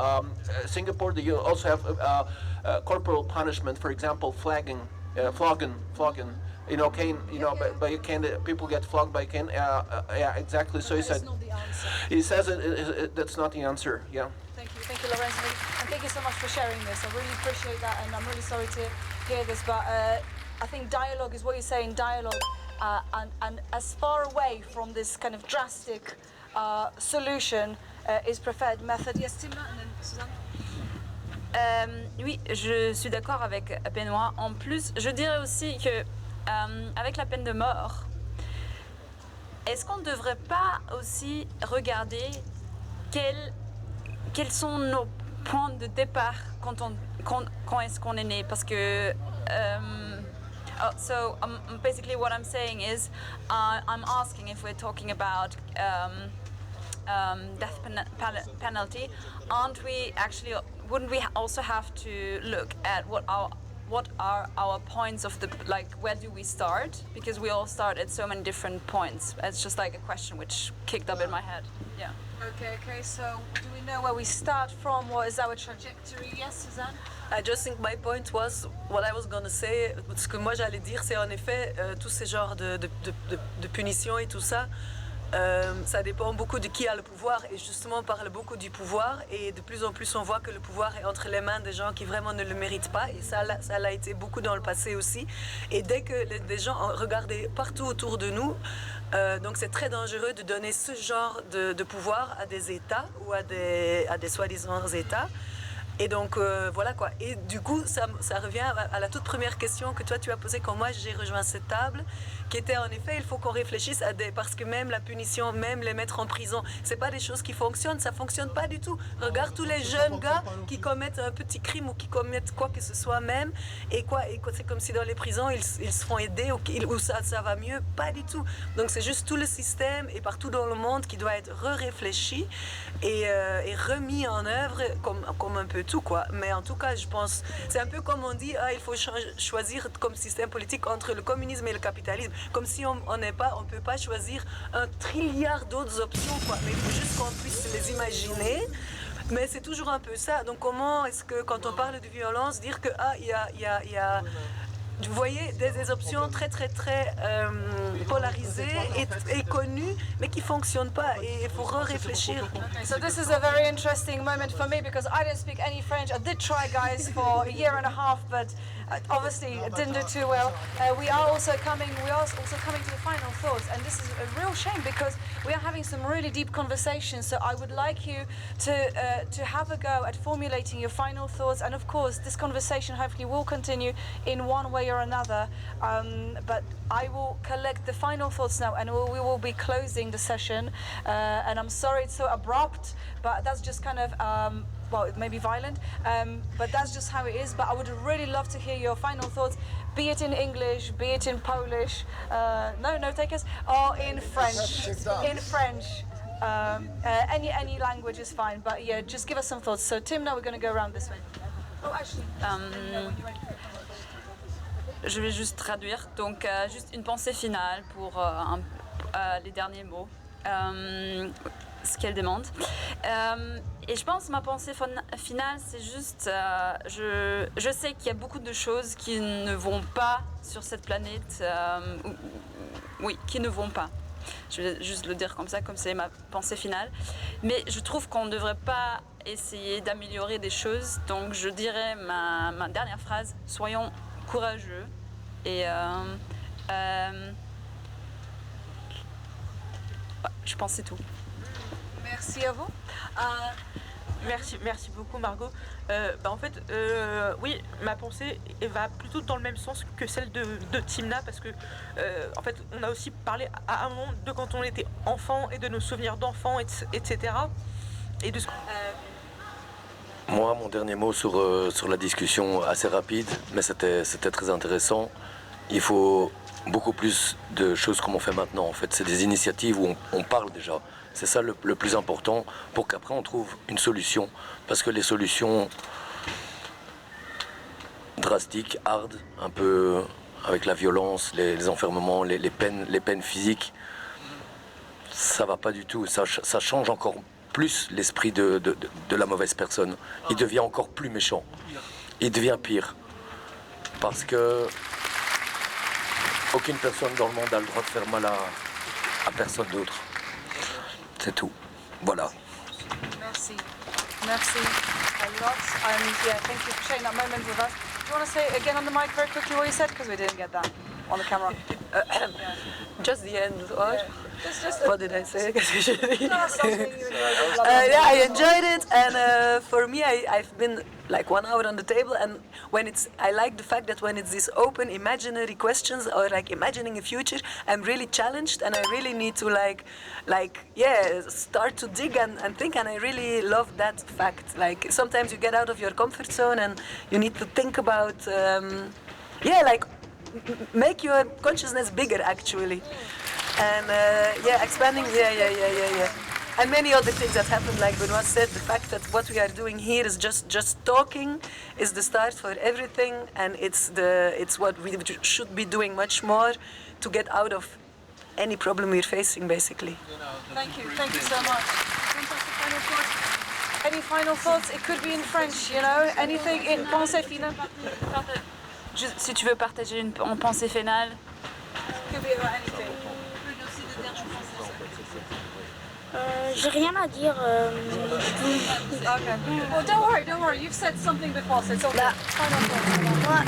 Singapore, they also have corporal punishment, for example, flogging. Cane, by a cane, people get flogged by a cane. Yeah, exactly. So he says that's not the answer. Yeah. Thank you, Lorenzo, and thank you so much for sharing this. I really appreciate that, and I'm really sorry to hear this, but I think dialogue is what you're saying. Dialogue. And as far away from this kind of drastic solution is preferred method. Yes, Tima, and then Suzanne. Oui, je suis d'accord avec Benoît. En plus, je dirais aussi que avec la peine de mort, est-ce qu'on ne devrait pas aussi regarder quels sont nos points de départ quand est-ce qu'on est né? Parce que so basically what I'm saying is I'm asking if we're talking about death penalty, wouldn't we also have to look at what are our points of where do we start? Because we all start at so many different points. It's just like a question which kicked up in my head. Yeah. Okay, so do we know where we start from? What is our trajectory? Yes, Suzanne? I just think my point was what I was going to say. Ce que moi j'allais dire, c'est en effet tous ces genres de punitions et tout ça. Ça dépend beaucoup de qui a le pouvoir, et justement on parle beaucoup du pouvoir, et de plus en plus on voit que le pouvoir est entre les mains des gens qui vraiment ne le méritent pas, et ça l'a été beaucoup dans le passé aussi. Et dès que des gens regardaient partout autour de nous, donc c'est très dangereux de donner ce genre de pouvoir à des États ou à des soi-disant États. Et donc voilà quoi. Et du coup ça revient à la toute première question que toi tu as posée quand moi j'ai rejoint cette table, qui était en effet il faut qu'on réfléchisse parce que même la punition, même les mettre en prison, c'est pas des choses qui fonctionnent, ça fonctionne pas du tout. Regarde tous les jeunes gars qui commettent un petit crime ou qui commettent quoi que ce soit même, et c'est comme si dans les prisons ils se font aider ou ça va mieux, pas du tout. Donc c'est juste tout le système et partout dans le monde qui doit être réfléchi et remis en œuvre comme un peu tout, quoi. Mais en tout cas, je pense, c'est un peu comme on dit, il faut choisir comme système politique entre le communisme et le capitalisme. Comme si on peut pas choisir un trilliard d'autres options, quoi. Mais il faut juste qu'on puisse les imaginer. Mais c'est toujours un peu ça. Donc comment est-ce que, quand on parle de violence, dire que il y a vous voyez, des options très polarisées et connues, mais qui ne fonctionnent pas. Et il faut réfléchir. Okay, so this is a very interesting moment for me because I didn't speak any French. I did try, guys, for a year and a half, but obviously it didn't do too well. We are also coming to the final thoughts, and this is a real shame because we are having some really deep conversations. So I would like you to have a go at formulating your final thoughts, and of course, this conversation hopefully will continue in one way or another. But I will collect the final thoughts now, and we will be closing the session. And I'm sorry it's so abrupt, but that's just kind of well, it may be violent, but that's just how it is. But I would really love to hear your final thoughts, be it in English, be it in Polish, no takers, or in French. In French. Any language is fine, but yeah, just give us some thoughts. So Tim, now we're going to go around this way. Oh, actually. Je vais juste traduire, donc juste une pensée finale pour les derniers mots, ce qu'elle demande. Et je pense ma pensée finale, c'est juste, je sais qu'il y a beaucoup de choses qui ne vont pas sur cette planète, oui, qui ne vont pas. Je vais juste le dire comme ça, comme c'est ma pensée finale. Mais je trouve qu'on ne devrait pas essayer d'améliorer des choses, donc je dirais ma dernière phrase, soyons courageux et je pense que c'est tout. Merci à vous. Merci beaucoup Margot. En fait, oui, ma pensée va plutôt dans le même sens que celle de Timna parce que en fait, on a aussi parlé à un moment de quand on était enfant et de nos souvenirs d'enfants, etc. Et de ce... Moi, mon dernier mot sur la discussion assez rapide, mais c'était très intéressant. Il faut beaucoup plus de choses comme on fait maintenant. En fait, c'est des initiatives où on parle déjà. C'est ça le plus important pour qu'après on trouve une solution. Parce que les solutions drastiques, hard, un peu avec la violence, les enfermements, les peines physiques, ça va pas du tout. Ça change encore plus l'esprit de la mauvaise personne. Il devient encore plus méchant. Il devient pire. Parce que aucune personne dans le monde a le droit de faire mal à personne d'autre. C'est tout. Voilà. Merci. Merci a lot. Yeah, thank you for sharing that moment with us. Do you want to say again on the mic very quickly what you said? Because we didn't get that on the camera. Just the end, what? Just what did I say? Yeah, I enjoyed it, and for me, I've been like 1 hour on the table, and I like the fact that when it's these open, imaginary questions or like imagining a future, I'm really challenged, and I really need to start to dig and think, and I really love that fact. Like sometimes you get out of your comfort zone, and you need to think about, make your consciousness bigger actually. And expanding, and many other things that happen, like Benoit said, the fact that what we are doing here is just talking is the start for everything, and it's what we should be doing much more to get out of any problem we're facing, basically. Thank you so much. Any final thoughts? It could be in French, you know, anything in pensée finale. Si tu veux partager une pensée finale. Could be about anything. J'ai rien à dire. Okay. Well, don't worry. You've said something before, so it's okay. Moi,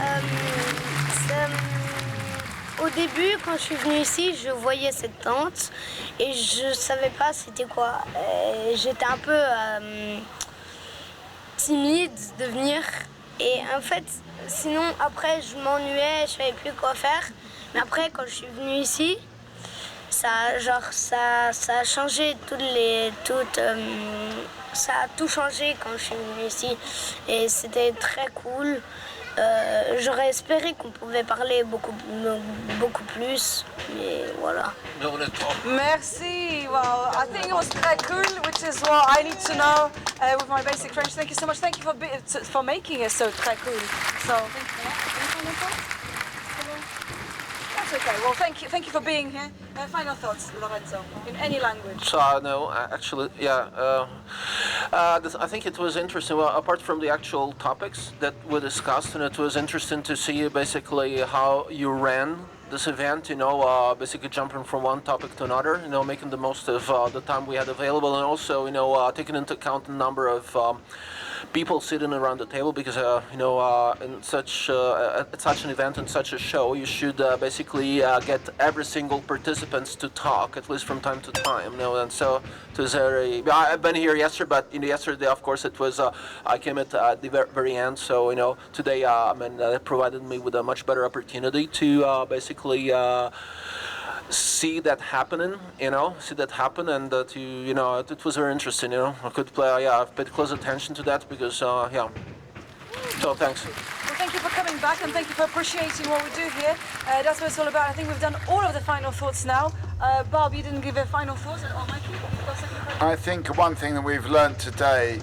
au début, quand je suis venue ici, je voyais cette tente et je savais pas c'était quoi. J'étais un peu timide de venir. Et en fait, sinon, après, je m'ennuyais, je savais plus quoi faire. Mais après, quand je suis venue ici, ça a changé ça a tout changé quand je suis venue ici et c'était très cool. J'aurais espéré qu'on pouvait parler beaucoup plus, mais voilà. Merci. Well, I think it was très cool, which is what I need to know with my basic French. Thank you so much. Thank you for making it so très cool. So, that's okay. Well, thank you for being here. Final thoughts, Lorenzo, in any language. So no, actually, yeah. I think it was interesting. Well, apart from the actual topics that we discussed, and it was interesting to see basically how you ran this event. Basically jumping from one topic to another. Making the most of the time we had available, and also taking into account the number of people sitting around the table, because in such at such an event and such a show, you should basically get every single participants to talk at least from time to time. And so it was I've been here yesterday, but yesterday, of course, it was I came at the very end. So today, that provided me with a much better opportunity to basically. See that happening, and it was very interesting, I could play, I've paid close attention to that because, so thanks. Well, thank you for coming back and thank you for appreciating what we do here. That's what it's all about. I think we've done all of the final thoughts now. Bob, you didn't give a final thought? Or Mikey, you've got something for I think one thing that we've learned today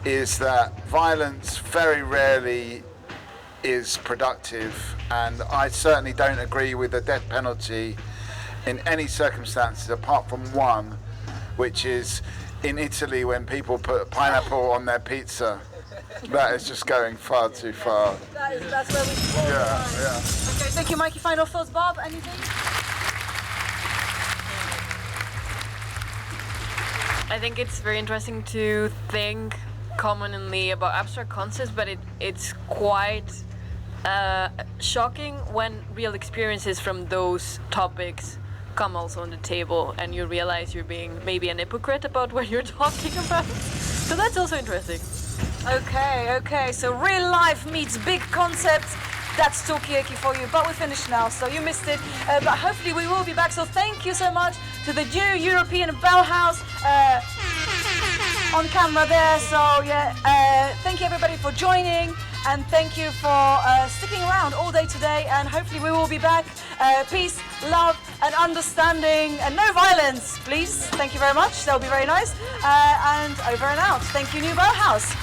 is that violence very rarely is productive, and I certainly don't agree with the death penalty in any circumstances apart from one, which is in Italy when people put pineapple on their pizza. That is just going far too far. That's where we Yeah. Okay, thank you, Mikey. Final thoughts, Bob? Anything? I think it's very interesting to think commonly about abstract concepts, but it's quite shocking when real experiences from those topics come also on the table and you realize you're being maybe an hypocrite about what you're talking about. So that's also interesting. Okay, so real life meets big concepts. That's Talkaoke for you, but we're finished now, so you missed it. But hopefully we will be back, so thank you so much to the new European Bauhaus on camera there. So thank you everybody for joining, and thank you for sticking around all day today, and hopefully we will be back. Peace, love and understanding, and no violence, please. Thank you very much, that would be very nice. And over and out. Thank you, New Bauhaus.